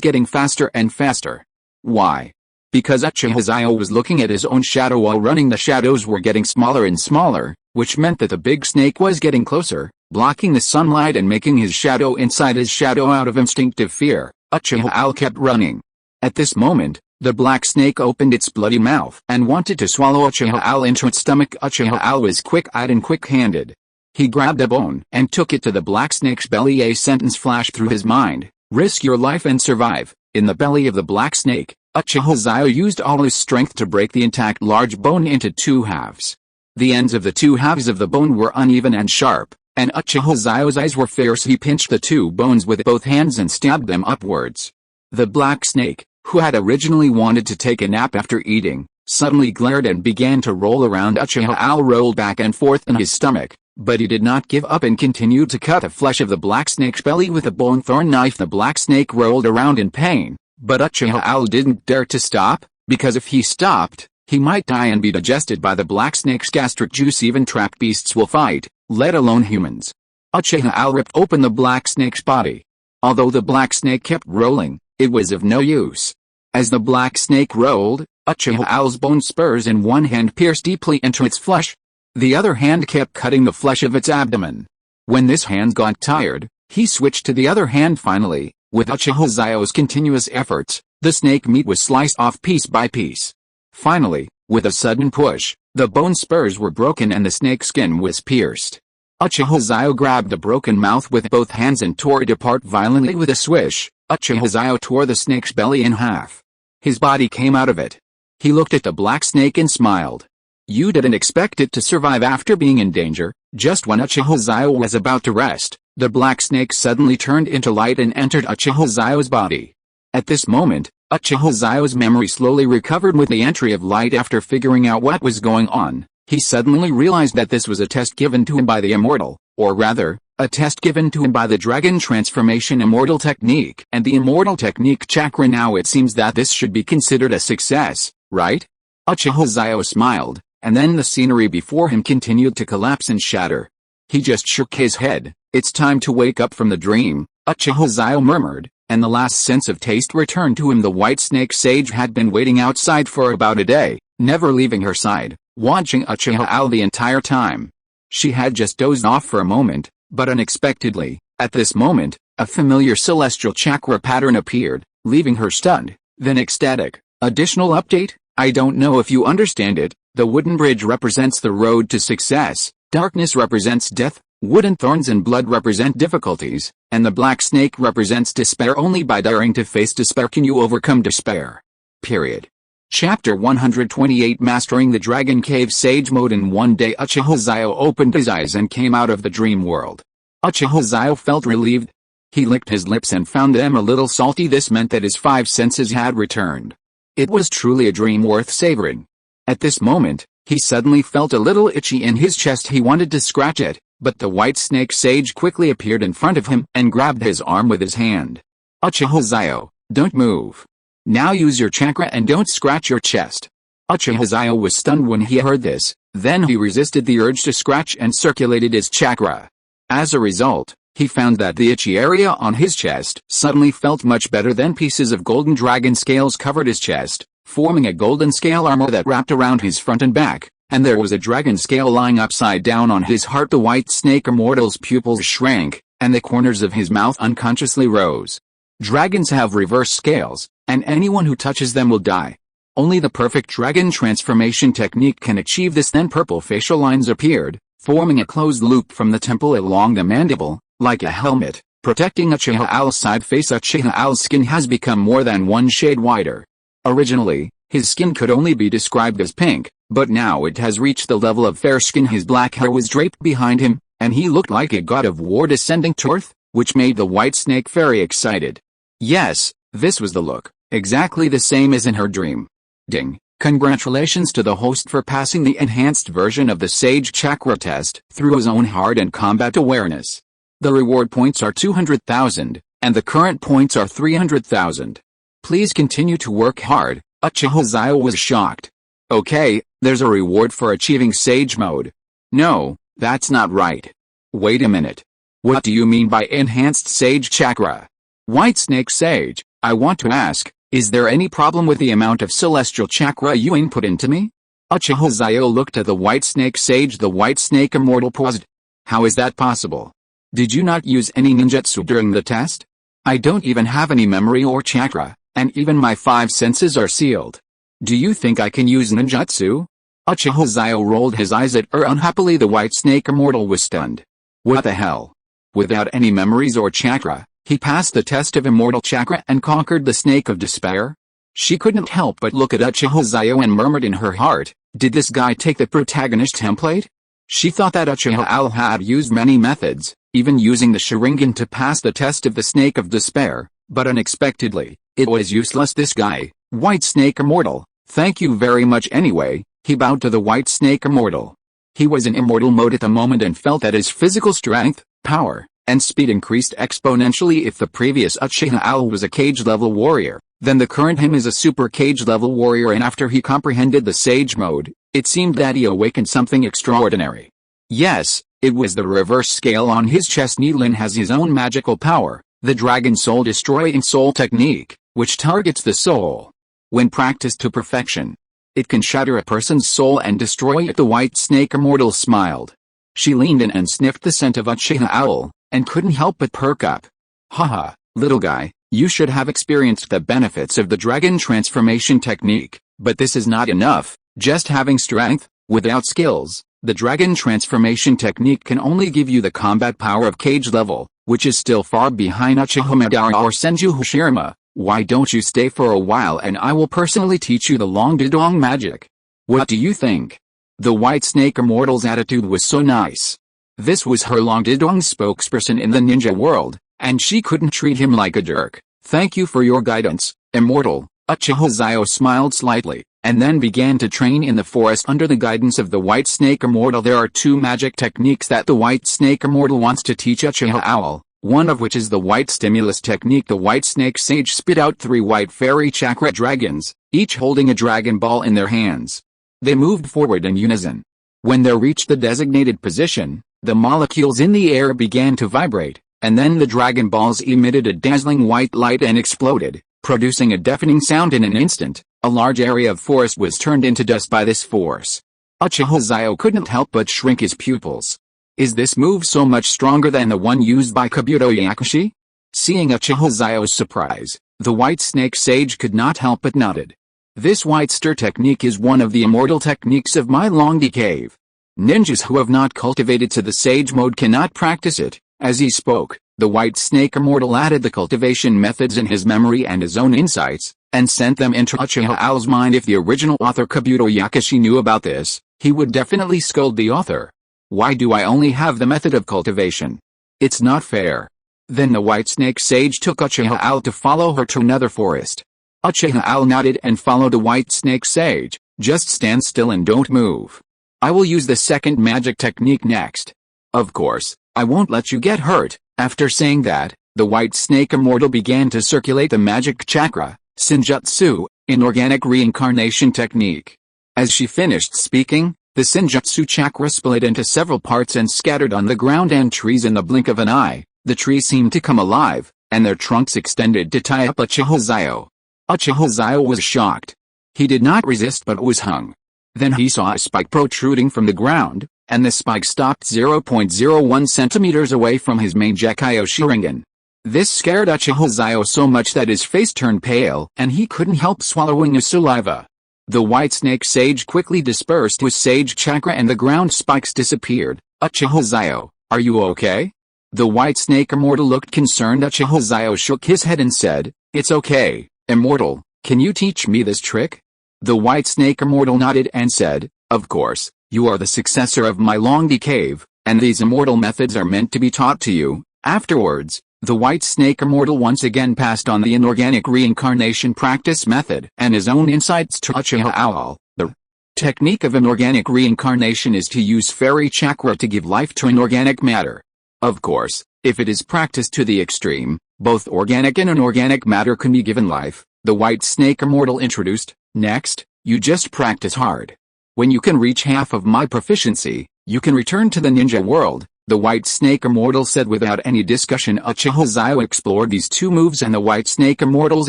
getting faster and faster. Why? Because Uchiha Xiao was looking at his own shadow while running. The shadows were getting smaller and smaller, which meant that the big snake was getting closer, blocking the sunlight and making his shadow inside his shadow. Out of instinctive fear, Uchiha Xiao kept running. At this moment, the black snake opened its bloody mouth and wanted to swallow Uchiha Xiao into its stomach. Uchiha Xiao was quick-eyed and quick-handed. He grabbed a bone and took it to the black snake's belly. A sentence flashed through his mind: risk your life and survive. In the belly of the black snake, Uchiha Xiao used all his strength to break the intact large bone into two halves. The ends of the two halves of the bone were uneven and sharp, and Uchiha Xiao's eyes were fierce. He pinched the two bones with both hands and stabbed them upwards. The black snake, who had originally wanted to take a nap after eating, suddenly glared and began to roll around. Uchiha Xiao rolled back and forth in his stomach, but he did not give up and continued to cut the flesh of the black snake's belly with a bone thorn knife. The black snake rolled around in pain, but Uchiha Xiao didn't dare to stop, because if he stopped, he might die and be digested by the black snake's gastric juice. Even trapped beasts will fight, let alone humans. Uchiha Xiao ripped open the black snake's body. Although the black snake kept rolling, it was of no use. As the black snake rolled, Uchiha Xiao's bone spurs in one hand pierced deeply into its flesh. The other hand kept cutting the flesh of its abdomen. When this hand got tired, he switched to the other hand. Finally, with Uchiha Xiao's continuous efforts, the snake meat was sliced off piece by piece. Finally, with a sudden push, the bone spurs were broken and the snake skin was pierced. Uchiha Xiao grabbed the broken mouth with both hands and tore it apart violently. With a swish, Uchiha Xiao tore the snake's belly in half. His body came out of it. He looked at the black snake and smiled. You didn't expect it to survive after being in danger. Just when Uchiha Xiao was about to rest, the black snake suddenly turned into light and entered Uchiha Xiao's body. At this moment, Uchiha Xiao's memory slowly recovered with the entry of light. After figuring out what was going on, he suddenly realized that this was a test given to him by the immortal, or rather, a test given to him by the dragon transformation immortal technique and the immortal technique chakra. Now it seems that this should be considered a success, right? Uchiha Xiao smiled, and then the scenery before him continued to collapse and shatter. He just shook his head. It's time to wake up from the dream, Uchiha Xiao murmured, and the last sense of taste returned to him. The white snake sage had been waiting outside for about a day, never leaving her side, watching Uchiha Xiao the entire time. She had just dozed off for a moment, but unexpectedly, at this moment, a familiar celestial chakra pattern appeared, leaving her stunned, then ecstatic. Additional update: I don't know if you understand it, the wooden bridge represents the road to success, darkness represents death, wooden thorns and blood represent difficulties, and the black snake represents despair. Only by daring to face despair can you overcome despair. Period. Chapter 128 Mastering the Dragon Cave Sage Mode. In one day Uchiha Xiao opened his eyes and came out of the dream world. Uchiha Xiao felt relieved. He licked his lips and found them a little salty. This meant that his five senses had returned. It was truly a dream worth savoring. At this moment, he suddenly felt a little itchy in his chest. He wanted to scratch it, but the white snake sage quickly appeared in front of him and grabbed his arm with his hand. Uchiha Xiao, don't move. Now use your chakra and don't scratch your chest. Uchiha Xiao was stunned when he heard this, then he resisted the urge to scratch and circulated his chakra. As a result, he found that the itchy area on his chest suddenly felt much better. Then pieces of golden dragon scales covered his chest, forming a golden scale armor that wrapped around his front and back, and there was a dragon scale lying upside down on his heart. The white snake immortal's pupils shrank, and the corners of his mouth unconsciously rose. Dragons have reverse scales, and anyone who touches them will die. Only the perfect dragon transformation technique can achieve this. Then purple facial lines appeared, forming a closed loop from the temple along the mandible, like a helmet, protecting Uchiha Xiao's side face. Uchiha Xiao's skin has become more than one shade whiter. Originally, his skin could only be described as pink, but now it has reached the level of fair skin. His black hair was draped behind him, and he looked like a god of war descending to earth, which made the white snake very excited. Yes, this was the look, exactly the same as in her dream. Ding! Congratulations to the host for passing the enhanced version of the Sage Chakra test through his own hard and combat awareness. The reward points are 200,000, and the current points are 300,000. Please continue to work hard. Uchiha Xiao was shocked. Okay, there's a reward for achieving Sage Mode. No, that's not right. Wait a minute. What do you mean by enhanced Sage Chakra? White Snake Sage, I want to ask, is there any problem with the amount of celestial chakra you input into me? Uchiha Xiao looked at the White Snake Sage. The White Snake Immortal paused. How is that possible? Did you not use any ninjutsu during the test? I don't even have any memory or chakra, and even my five senses are sealed. Do you think I can use ninjutsu? Uchiha Xiao rolled his eyes at her unhappily. The White Snake Immortal was stunned. What the hell? Without any memories or chakra, he passed the test of immortal chakra and conquered the snake of despair? She couldn't help but look at Uchiha Xiao and murmured in her heart, did this guy take the protagonist template? She thought that Uchiha Xiao had used many methods, even using the Sharingan to pass the test of the snake of despair, but unexpectedly, it was useless. This guy, White Snake Immortal, thank you very much anyway. He bowed to the White Snake Immortal. He was in immortal mode at the moment and felt that his physical strength, power, and speed increased exponentially. If the previous Uchiha Xiao was a cage-level warrior, then the current him is a super cage-level warrior, and after he comprehended the Sage Mode, it seemed that he awakened something extraordinary. Yes, it was the reverse scale on his chest. Nilin has his own magical power, the Dragon Soul Destroying Soul Technique, which targets the soul. When practiced to perfection, it can shatter a person's soul and destroy it. The White Snake Immortal smiled. She leaned in and sniffed the scent of Uchiha Xiao, and couldn't help but perk up. Haha, little guy, you should have experienced the benefits of the dragon transformation technique, but this is not enough. Just having strength, without skills, the dragon transformation technique can only give you the combat power of cage level, which is still far behind Uchiha Madara or Senju Hashirama. Why don't you stay for a while and I will personally teach you the Long Didong magic? What do you think? The White Snake Immortal's attitude was so nice. This was her Long Didong spokesperson in the ninja world, and she couldn't treat him like a jerk. Thank you for your guidance, Immortal. Uchiha Xiao smiled slightly, and then began to train in the forest under the guidance of the White Snake Immortal. There are two magic techniques that the White Snake Immortal wants to teach Uchiha Xiao, one of which is the White Stimulus technique. The White Snake Sage spit out 3 white fairy chakra dragons, each holding a dragon ball in their hands. They moved forward in unison. When they reached the designated position, The molecules in the air began to vibrate, and then the Dragon Balls emitted a dazzling white light and exploded, producing a deafening sound in an instant. A large area of forest was turned into dust by this force. Uchiha Xiao couldn't help but shrink his pupils. Is this move so much stronger than the one used by Kabuto Yakushi? Seeing Uchiha Xiao's surprise, the White Snake Sage could not help but nodded. This white stir technique is one of the immortal techniques of my Longdi Cave. Ninjas who have not cultivated to the sage mode cannot practice it. As he spoke, the White Snake Immortal added the cultivation methods in his memory and his own insights, and sent them into Uchiha Xiao's mind. If the original author Kabuto Yakushi knew about this, he would definitely scold the author. Why do I only have the method of cultivation? It's not fair. Then the White Snake Sage took Uchiha Xiao to follow her to another forest. Uchiha Xiao nodded and followed the White Snake Sage. Just stand still and don't move. I will use the second magic technique next. Of course, I won't let you get hurt. After saying that, the White Snake Immortal began to circulate the magic chakra, Senjutsu, inorganic reincarnation technique. As she finished speaking, the Senjutsu chakra split into several parts and scattered on the ground and trees in the blink of an eye. The trees seemed to come alive, and their trunks extended to tie up Uchiha Xiao. Uchiha Xiao was shocked. He did not resist but was hung. Then he saw a spike protruding from the ground, and the spike stopped 0.01 centimeters away from his main Gekyo Sharingan. This scared Uchiha Xiao so much that his face turned pale and he couldn't help swallowing his saliva. The White Snake Sage quickly dispersed his sage chakra and the ground spikes disappeared. Uchiha Xiao, are you okay? The White Snake Immortal looked concerned. Uchiha Xiao shook his head and said, "It's okay, Immortal, can you teach me this trick?" The White Snake Immortal nodded and said, "Of course, you are the successor of my Longdi Cave, and these immortal methods are meant to be taught to you." Afterwards, the White Snake Immortal once again passed on the inorganic reincarnation practice method and his own insights to Uchiha Xiao. The technique of inorganic reincarnation is to use fairy chakra to give life to inorganic matter. Of course, if it is practiced to the extreme, both organic and inorganic matter can be given life, the White Snake Immortal introduced. Next, you just practice hard. When you can reach half of my proficiency, you can return to the ninja world, the White Snake Immortal said without any discussion. Uchiha Xiao explored these two moves and the White Snake Immortal's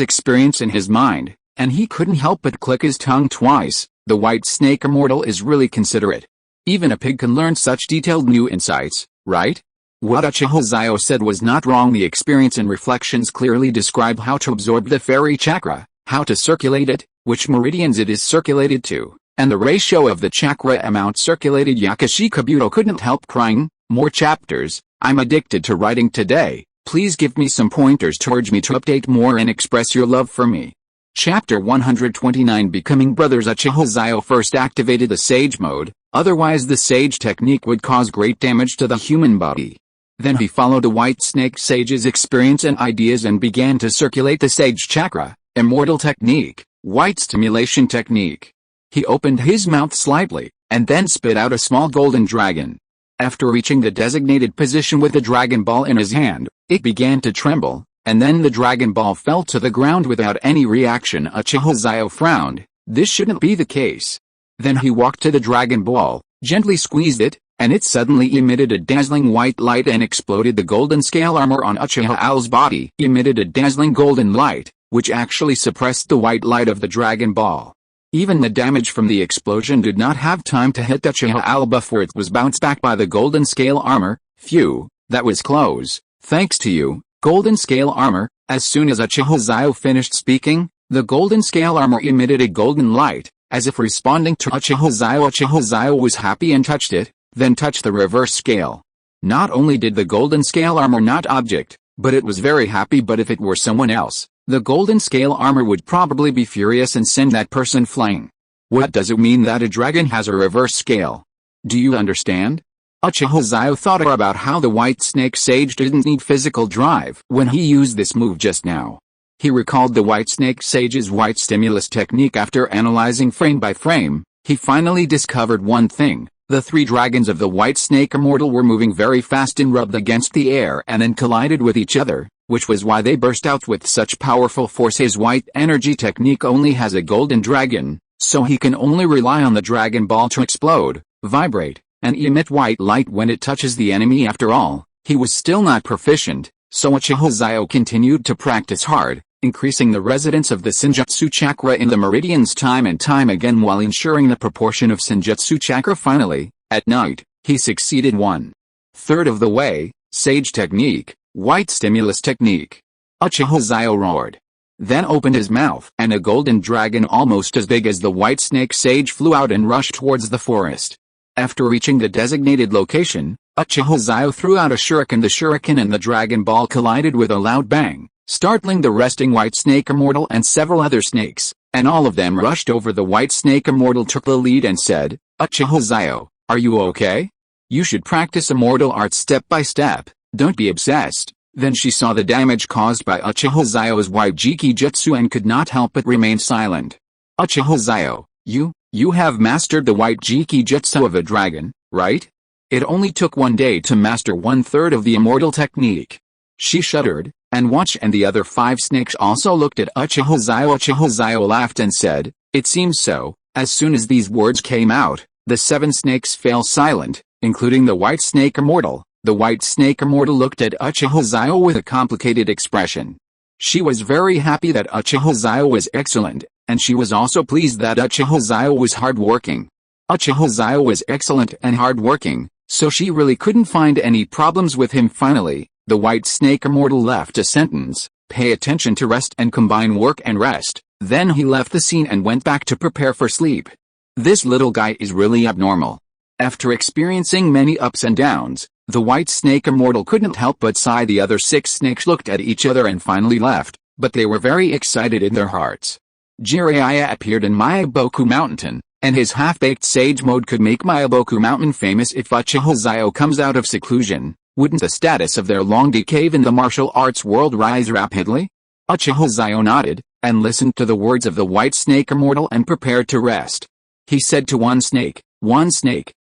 experience in his mind, and he couldn't help but click his tongue twice. The White Snake Immortal is really considerate. Even a pig can learn such detailed new insights, right? What Uchiha Xiao said was not wrong. The experience and reflections clearly describe how to absorb the fairy chakra, how to circulate it, which meridians it is circulated to, and the ratio of the chakra amount circulated. Yakushi Kabuto couldn't help crying. More chapters. I'm addicted to writing today. Please give me some pointers to urge me to update more and express your love for me. Chapter 129 Becoming Brothers. Uchiha Xiao first activated the Sage mode, otherwise the Sage technique would cause great damage to the human body. Then he followed the White Snake Sage's experience and ideas and began to circulate the Sage chakra, immortal technique, white stimulation technique. He opened his mouth slightly, and then spit out a small golden dragon. After reaching the designated position with the Dragon Ball in his hand, it began to tremble, and then the Dragon Ball fell to the ground without any reaction. Uchiha Xiao frowned. This shouldn't be the case. Then he walked to the Dragon Ball, gently squeezed it, and it suddenly emitted a dazzling white light and exploded. The golden scale armor on Uchiha Xiao's body emitted a dazzling golden light, which actually suppressed the white light of the Dragon Ball. Even the damage from the explosion did not have time to hit Uchiha Xiao before it was bounced back by the golden scale armor. Phew, that was close. Thanks to you, golden scale armor. As soon as Uchiha Xiao finished speaking, the golden scale armor emitted a golden light, as if responding to Uchiha Xiao. Uchiha Xiao was happy and touched it, then touched the reverse scale. Not only did the golden scale armor not object, but it was very happy. But if it were someone else, the golden scale armor would probably be furious and send that person flying. What does it mean that a dragon has a reverse scale? Do you understand? Uchiha Xiao thought about how the White Snake Sage didn't need physical drive when he used this move just now. He recalled the White Snake Sage's white stimulus technique. After analyzing frame by frame, he finally discovered one thing. The three dragons of the White Snake Immortal were moving very fast and rubbed against the air and then collided with each other, which was why they burst out with such powerful force. His white energy technique only has a golden dragon, so he can only rely on the Dragon Ball to explode, vibrate, and emit white light when it touches the enemy. After all, he was still not proficient, so Uchiha Xiao continued to practice hard, increasing the residence of the Senjutsu chakra in the meridians time and time again while ensuring the proportion of Senjutsu chakra. Finally, at night, he succeeded 1/3 of the way. Sage technique, white stimulus technique. Uchiha Xiao roared. Then opened his mouth, and a golden dragon almost as big as the white snake sage flew out and rushed towards the forest. After reaching the designated location, Uchiha Xiao threw out a shuriken. The shuriken and the dragon ball collided with a loud bang, startling the resting white snake immortal and several other snakes, and all of them rushed over. The white snake immortal took the lead and said, "Uchiha Xiao, are you okay? You should practice immortal arts step by step, don't be obsessed." Then she saw the damage caused by Uchiha Xiao's white Jiki Jutsu and could not help but remain silent. "Uchiha Xiao, you have mastered the white Jiki Jutsu of a dragon, right? It only took 1 day to master 1/3 of the immortal technique." She shuddered, and Watch and the other 5 snakes also looked at Uchiha Xiao. Uchiha Xiao laughed and said, "It seems so." As soon as these words came out, the 7 snakes fell silent, including the white snake immortal. The white snake immortal looked at Uchiha Xiao with a complicated expression. She was very happy that Uchiha Xiao was excellent, and she was also pleased that Uchiha Xiao was hard-working. Uchiha Xiao was excellent and hard-working, so she really couldn't find any problems with him. Finally, the white snake immortal left a sentence, "Pay attention to rest and combine work and rest." Then he left the scene and went back to prepare for sleep. This little guy is really abnormal. After experiencing many ups and downs, the white snake immortal couldn't help but sigh. The other 6 snakes looked at each other and finally left, but they were very excited in their hearts. Jiraiya appeared in Miyaboku Mountain, and his half-baked sage mode could make Miyaboku Mountain famous. If Uchiha Xiao comes out of seclusion, wouldn't the status of their long-dead cave in the martial arts world rise rapidly? Uchiha Xiao nodded, and listened to the words of the white snake immortal and prepared to rest. He said to one snake,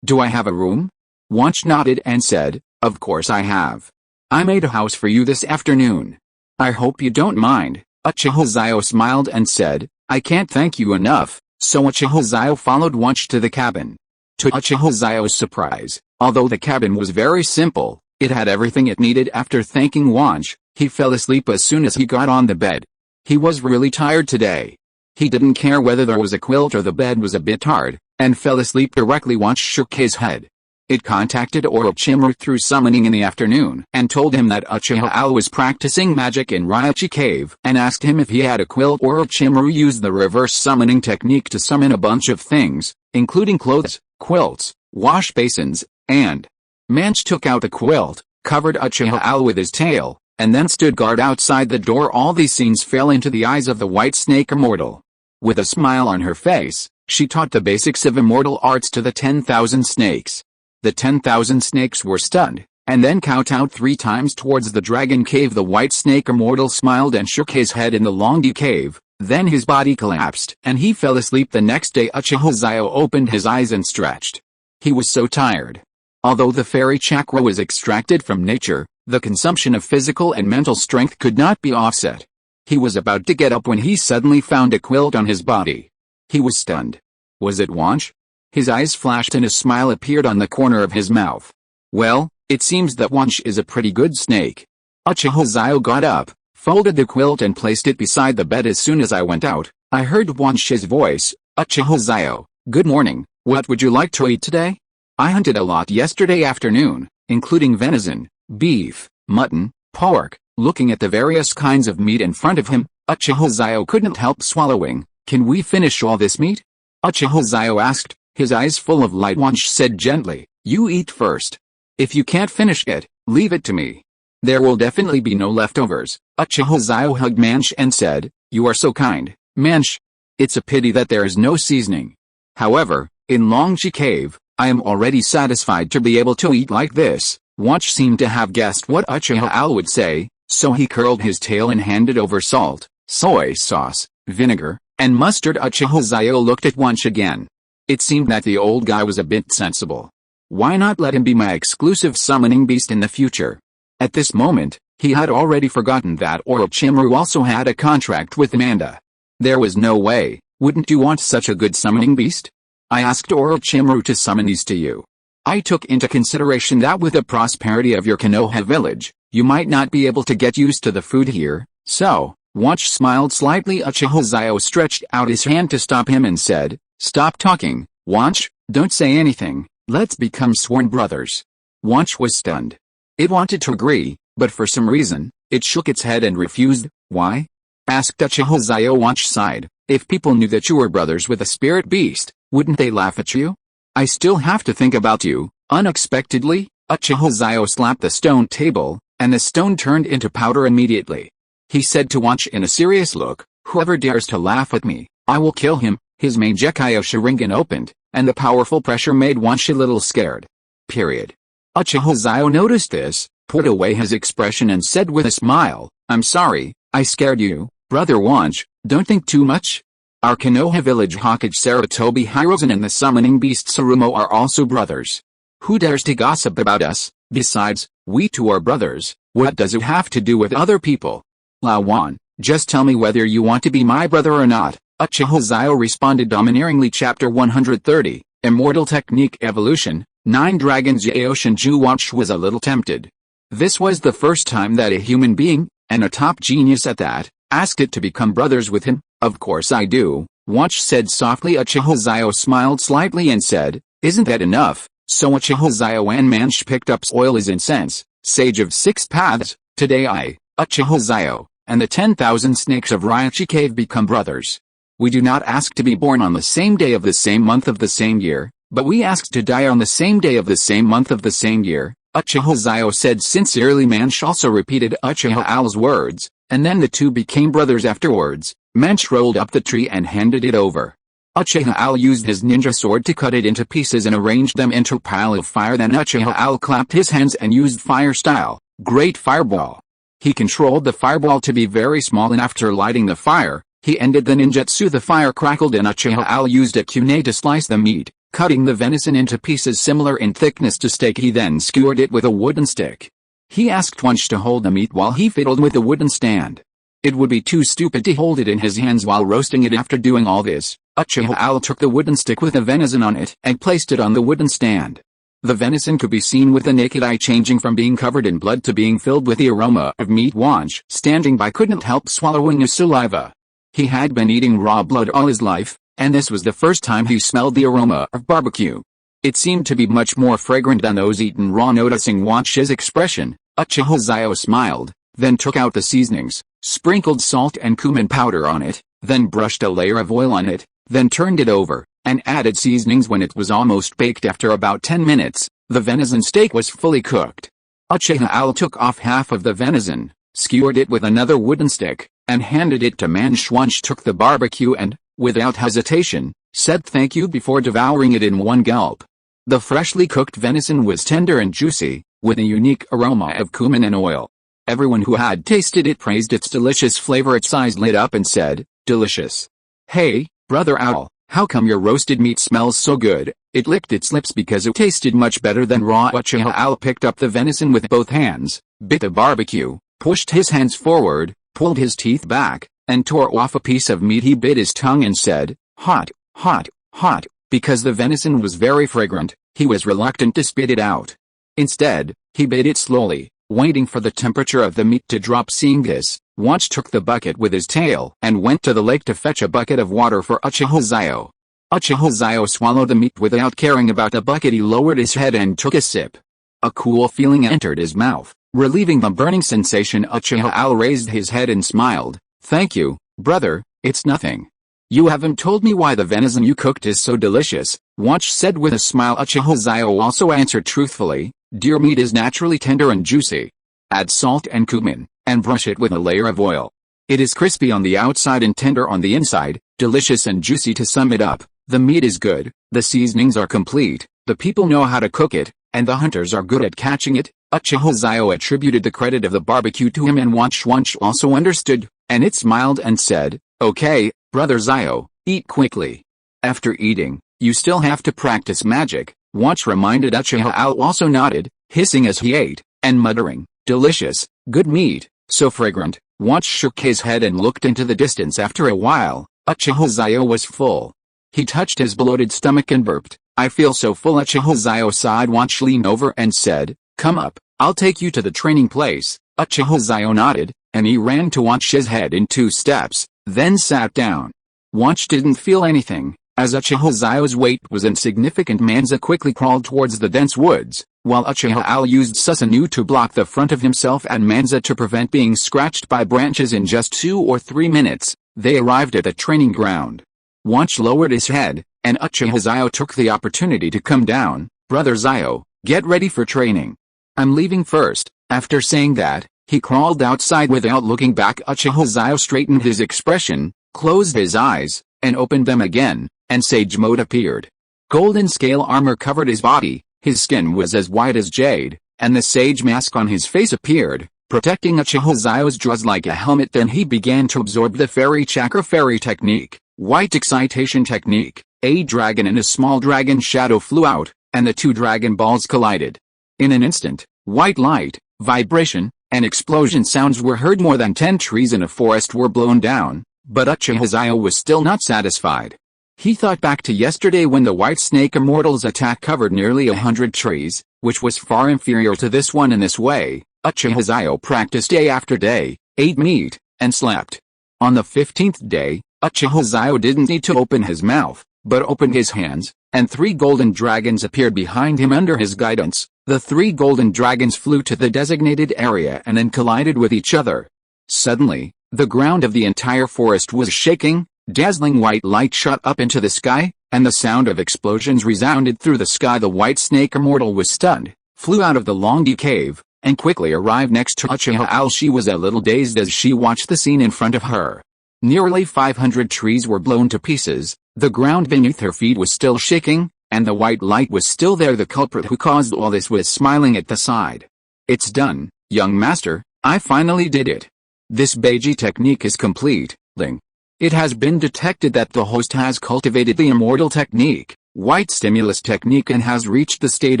"Do I have a room?" Watch nodded and said, "Of course I have. I made a house for you this afternoon. I hope you don't mind." Uchiha Xiao smiled and said, "I can't thank you enough." So Uchiha Xiao followed Watch to the cabin. To Uchiha Xiao's surprise, although the cabin was very simple, it had everything it needed. After thanking Watch, he fell asleep as soon as he got on the bed. He was really tired today. He didn't care whether there was a quilt or the bed was a bit hard, and fell asleep directly. Watch shook his head. It contacted Orochimaru through summoning in the afternoon and told him that Uchiha Xiao was practicing magic in Ryochi Cave and asked him if he had a quilt. Orochimaru used the reverse summoning technique to summon a bunch of things, including clothes, quilts, wash basins, and Manch took out the quilt, covered Uchiha Xiao with his tail, and then stood guard outside the door. All these scenes fell into the eyes of the white snake immortal. With a smile on her face, she taught the basics of immortal arts to the 10,000 snakes. The 10,000 snakes were stunned, and then kowtowed 3 times towards the dragon cave. The white snake immortal smiled and shook his head in the Longi cave, then his body collapsed and he fell asleep. The next day Uchiha Xiao opened his eyes and stretched. He was so tired. Although the fairy chakra was extracted from nature, the consumption of physical and mental strength could not be offset. He was about to get up when he suddenly found a quilt on his body. He was stunned. Was it Watch? His eyes flashed and a smile appeared on the corner of his mouth. "Well, it seems that Watch is a pretty good snake." Uchiha Xiao got up, folded the quilt and placed it beside the bed. "As soon as I went out, I heard Watch's voice. Uchiha Xiao, good morning, what would you like to eat today? I hunted a lot yesterday afternoon, including venison, beef, mutton, pork." Looking at the various kinds of meat in front of him, Uchiha Xiao couldn't help swallowing. "Can we finish all this meat?" Uchiha Xiao asked, his eyes full of light. Watch said gently, "You eat first. If you can't finish it, leave it to me. There will definitely be no leftovers." Uchiha Xiao hugged Manch and said, "You are so kind, Manch. It's a pity that there is no seasoning. However, in Longji Cave, I am already satisfied to be able to eat like this." Watch seemed to have guessed what Uchiha Xiao would say, so he curled his tail and handed over salt, soy sauce, vinegar, and mustard. Uchiha Xiao looked at Watch again. It seemed that the old guy was a bit sensible. Why not let him be my exclusive summoning beast in the future? At this moment, he had already forgotten that Orochimaru also had a contract with Amanda. There was no way. "Wouldn't you want such a good summoning beast? I asked Orochimaru to summon these to you." I took into consideration that with the prosperity of your Konoha village, you might not be able to get used to the food here, so, Watch smiled slightly. Uchiha Xiao stretched out his hand to stop him and said, "Stop talking, Watch, don't say anything, let's become sworn brothers." Watch was stunned. It wanted to agree, but for some reason, it shook its head and refused. "Why?" asked Uchiha Xiao. Watch sighed. "If people knew that you were brothers with a spirit beast, wouldn't they laugh at you? I still have to think about you." Unexpectedly, Uchiha Xiao slapped the stone table, and the stone turned into powder immediately. He said to Watch in a serious look, "Whoever dares to laugh at me, I will kill him." His main Gekyo Sharingan opened, and the powerful pressure made Watch a little scared. Uchiha Xiao noticed this, put away his expression and said with a smile, "I'm sorry, I scared you, brother Watch, don't think too much. Our Konoha village Hokage Sarutobi Hiruzen and the summoning beast Tsurumo are also brothers. Who dares to gossip about us? Besides, we two are brothers, what does it have to do with other people? Lao Wan, just tell me whether you want to be my brother or not." Uchiha Xiao responded domineeringly. Chapter 130, Immortal Technique Evolution, 9 Dragons. Yaoshinju. Watch was a little tempted. This was the first time that a human being, and a top genius at that, asked it to become brothers with him. "Of course I do," Watch said softly. Uchiha Xiao smiled slightly and said, "Isn't that enough?" So Uchiha Xiao and Manch picked up oil as incense, sage of 6 paths. "Today I, Uchiha Xiao, and the 10,000 snakes of Raichi Cave become brothers. We do not ask to be born on the same day of the same month of the same year, but we ask to die on the same day of the same month of the same year," Uchiha Xiao said sincerely. Manch also repeated Uchiha Owl's words, and then the two became brothers afterwards. Manch rolled up the tree and handed it over. Uchiha Owl used his ninja sword to cut it into pieces and arranged them into a pile of fire. Then Uchiha Owl clapped his hands and used fire style, Great Fireball. He controlled the fireball to be very small, and after lighting the fire, he ended the ninjutsu. The fire crackled and Uchiha Owl used a kunai to slice the meat, cutting the venison into pieces similar in thickness to steak. He then skewered it with a wooden stick. He asked Wunsch to hold the meat while he fiddled with the wooden stand. It would be too stupid to hold it in his hands while roasting it. After doing all this, Uchiha Owl took the wooden stick with the venison on it and placed it on the wooden stand. The venison could be seen with the naked eye changing from being covered in blood to being filled with the aroma of meat. Wunsch, standing by, couldn't help swallowing his saliva. He had been eating raw blood all his life, and this was the first time he smelled the aroma of barbecue. It seemed to be much more fragrant than those eaten raw. Noticing Wunsch's expression, Uchiha Xiao smiled, then took out the seasonings, sprinkled salt and cumin powder on it, then brushed a layer of oil on it, then turned it over, and added seasonings. When it was almost baked after about 10 minutes, the venison steak was fully cooked. Uchiha Owl took off half of the venison, skewered it with another wooden stick, and handed it to Manch. Wunsch took the barbecue and, without hesitation, said thank you before devouring it in one gulp. The freshly cooked venison was tender and juicy, with a unique aroma of cumin and oil. Everyone who had tasted it praised its delicious flavor. Its eyes lit up and said, "Delicious. Hey, Brother Owl, how come your roasted meat smells so good?" It licked its lips because it tasted much better than raw. Uchiha Owl picked up the venison with both hands, bit the barbecue, pushed his hands forward, pulled his teeth back, and tore off a piece of meat. He bit his tongue and said, "Hot, hot, hot." Because the venison was very fragrant, he was reluctant to spit it out. Instead, he bit it slowly, waiting for the temperature of the meat to drop. Seeing this, Wunsch took the bucket with his tail and went to the lake to fetch a bucket of water for Uchiha Xiao. Uchiha Xiao swallowed the meat without caring about the bucket. He lowered his head and took a sip. A cool feeling entered his mouth, relieving the burning sensation. Uchiha Owl raised his head and smiled. "Thank you, brother, it's nothing. You haven't told me why the venison you cooked is so delicious," Wunsch said with a smile. Uchiha Xiao also answered truthfully, "Deer meat is naturally tender and juicy. Add salt and cumin, and brush it with a layer of oil. It is crispy on the outside and tender on the inside, delicious and juicy. To sum it up, the meat is good, the seasonings are complete, the people know how to cook it, and the hunters are good at catching it." Uchiha Xiao attributed the credit of the barbecue to him, and Wunsch also understood, and it smiled and said, "Okay, Brother Xiao, eat quickly. After eating, you still have to practice magic," Wunsch reminded. Uchiha Owl also nodded, hissing as he ate, and muttering, "Delicious, good meat, so fragrant." Wunsch shook his head and looked into the distance. After a while, Uchiha Xiao was full. He touched his bloated stomach and burped, I feel so full. Uchiha Xiao sighed. Watch leaned over and said, come up, I'll take you to the training place. Uchiha Xiao nodded, and he ran to Watch's head in 2 steps, then sat down. Watch didn't feel anything, as Uchiha Xiao's weight was insignificant. Manza quickly crawled towards the dense woods, while Uchiha Al used Susanoo to block the front of himself and Manza to prevent being scratched by branches. In just 2 or 3 minutes, they arrived at the training ground. Watch lowered his head, and Uchiha Xiao took the opportunity to come down. Brother Xiao, get ready for training. I'm leaving first. After saying that, he crawled outside without looking back. Uchiha Xiao straightened his expression, closed his eyes, and opened them again, and Sage Mode appeared. Golden scale armor covered his body, his skin was as white as jade, and the sage mask on his face appeared, protecting Uchiha Xiao's jaws like a helmet. Then he began to absorb the fairy chakra fairy technique, white excitation technique. A dragon and a small dragon shadow flew out, and the 2 dragon balls collided. In an instant, white light, vibration, and explosion sounds were heard. More than 10 trees in a forest were blown down, but Uchiha Xiao was still not satisfied. He thought back to yesterday when the White Snake Immortal's attack covered nearly 100 trees, which was far inferior to this one. In this way, Uchiha Xiao practiced day after day, ate meat, and slept. On the 15th day, Uchiha Xiao didn't need to open his mouth, but opened his hands, and 3 golden dragons appeared behind him under his guidance. The 3 golden dragons flew to the designated area and then collided with each other. Suddenly, the ground of the entire forest was shaking, dazzling white light shot up into the sky, and the sound of explosions resounded through the sky. The White Snake Immortal was stunned, flew out of the Longi cave, and quickly arrived next to Uchiha Al. She was a little dazed as she watched the scene in front of her. Nearly 500 trees were blown to pieces, the ground beneath her feet was still shaking, and the white light was still there. The culprit who caused all this was smiling at the side. It's done, young master, I finally did it. This Beiji technique is complete, Ling. It has been detected that the host has cultivated the immortal technique, white stimulus technique, and has reached the state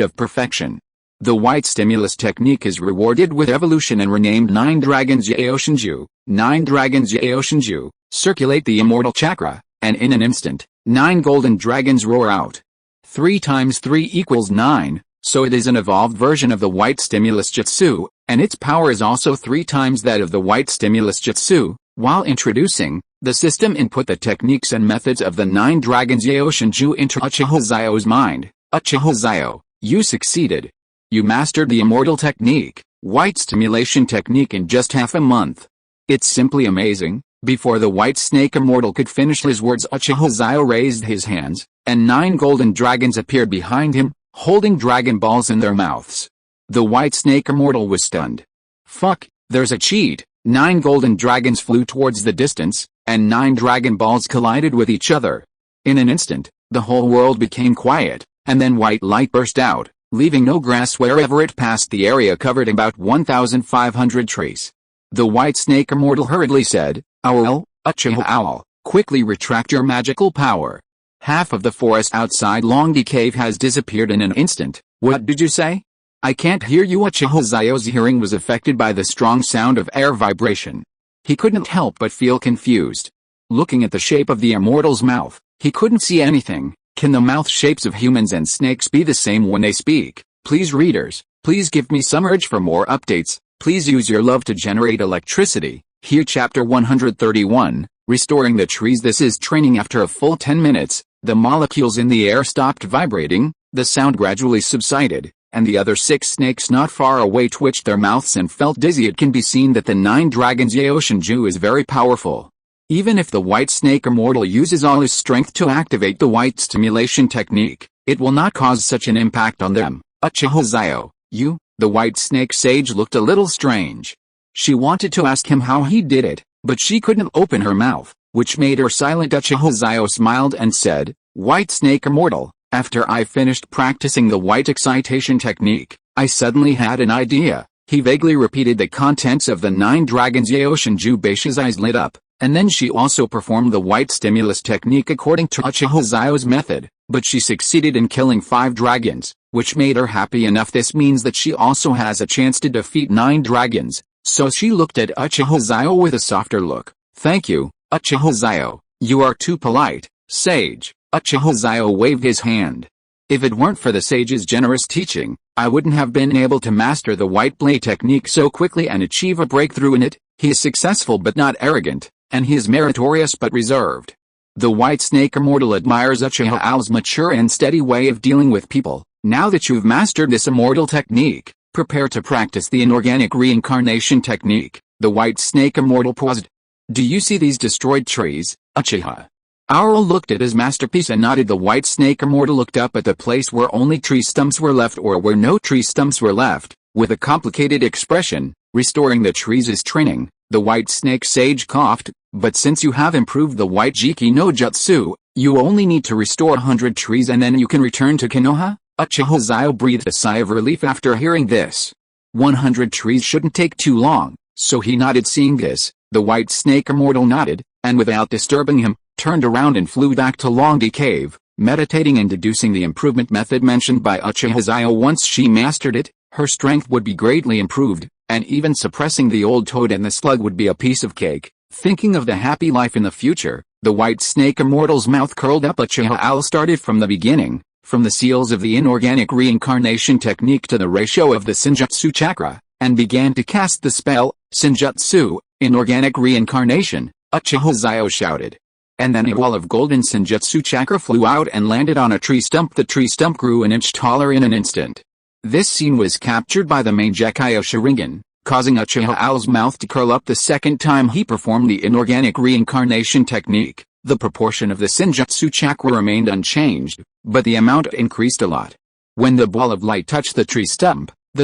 of perfection. The white stimulus technique is rewarded with evolution and renamed 9 Dragons Yaoshinju. 9 Dragons Yaoshinju circulate the immortal chakra, and in an instant, 9 golden dragons roar out. 3 times 3 equals 9, so it is an evolved version of the white stimulus jutsu, and its power is also 3 times that of the white stimulus jutsu. While introducing, the system input the techniques and methods of the 9 Dragons Yaoshinju into Uchiha Xiao's mind. Uchiha Xiao, you succeeded. You mastered the immortal technique, white stimulation technique, in just half a month. It's simply amazing. Before the White Snake Immortal could finish his words, Uchiha Xiao raised his hands, and 9 golden dragons appeared behind him, holding dragon balls in their mouths. The White Snake Immortal was stunned. Fuck, there's a cheat. 9 golden dragons flew towards the distance, and 9 dragon balls collided with each other. In an instant, the whole world became quiet, and then white light burst out, leaving no grass wherever it passed. The area covered about 1,500 trees. The White Snake Immortal hurriedly said, Owl, Uchiha Owl, quickly retract your magical power. Half of the forest outside Longi Cave has disappeared in an instant. What did you say? I can't hear you. Uchiha Xiao's hearing was affected by the strong sound of air vibration. He couldn't help but feel confused. Looking at the shape of the immortal's mouth, he couldn't see anything. Can the mouth shapes of humans and snakes be the same when they speak? Please readers, please give me some urge for more updates. Please use your love to generate electricity. Here chapter 131, Restoring the Trees. This is training. After a full 10 minutes, the molecules in the air stopped vibrating, the sound gradually subsided, and the other 6 snakes not far away twitched their mouths and felt dizzy. It can be seen that the 9 Dragons Yaoshinju is very powerful. Even if the White Snake Immortal uses all his strength to activate the white stimulation technique, it will not cause such an impact on them. Uchiha Xiao, you, the White Snake Sage looked a little strange. She wanted to ask him how he did it, but she couldn't open her mouth, which made her silent. Uchiha Xiao smiled and said, White Snake Immortal, after I finished practicing the white excitation technique, I suddenly had an idea. He vaguely repeated the contents of the 9 Dragons Yaoshinju. Beishi's eyes lit up. And then she also performed the white stimulus technique according to Uchiha Xiao's method, but she succeeded in killing 5 dragons, which made her happy enough. This means that she also has a chance to defeat 9 dragons, so she looked at Uchiha Xiao with a softer look. Thank you, Uchiha Xiao, you are too polite, sage. Uchiha Xiao waved his hand. If it weren't for the sage's generous teaching, I wouldn't have been able to master the white blade technique so quickly and achieve a breakthrough in it. He is successful but not arrogant, and he is meritorious but reserved. The White Snake Immortal admires Uchiha Xiao's mature and steady way of dealing with people. Now that you've mastered this immortal technique, prepare to practice the inorganic reincarnation technique. The White Snake Immortal paused. Do you see these destroyed trees, Uchiha? Xiao looked at his masterpiece and nodded. The White Snake Immortal looked up at the place where only tree stumps were left or where no tree stumps were left, with a complicated expression. Restoring the trees is training, the White Snake Sage coughed, but since you have improved the White Jiki no Jutsu, you only need to restore 100 trees and then you can return to Konoha? Uchiha Xiao breathed a sigh of relief after hearing this. 100 trees shouldn't take too long, so he nodded. Seeing this, the White Snake Immortal nodded, and without disturbing him, turned around and flew back to Longdi Cave, meditating and deducing the improvement method mentioned by Uchiha Xiao. Once she mastered it, her strength would be greatly improved, and even suppressing the old toad and the slug would be a piece of cake. Thinking of the happy life in the future, the White Snake Immortal's mouth curled up. Uchiha Xiao started from the beginning, from the seals of the inorganic reincarnation technique to the ratio of the Senjutsu chakra, and began to cast the spell, Senjutsu, inorganic reincarnation, Uchiha Xiao shouted. And then a wall of golden Senjutsu chakra flew out and landed on a tree stump. The tree stump grew an inch taller in an instant. This scene was captured by the Mangekyou Sharingan, causing Uchiha Xiao's mouth to curl up the second time he performed the inorganic reincarnation technique. The proportion of the Senjutsu chakra remained unchanged, but the amount increased a lot. When the ball of light touched the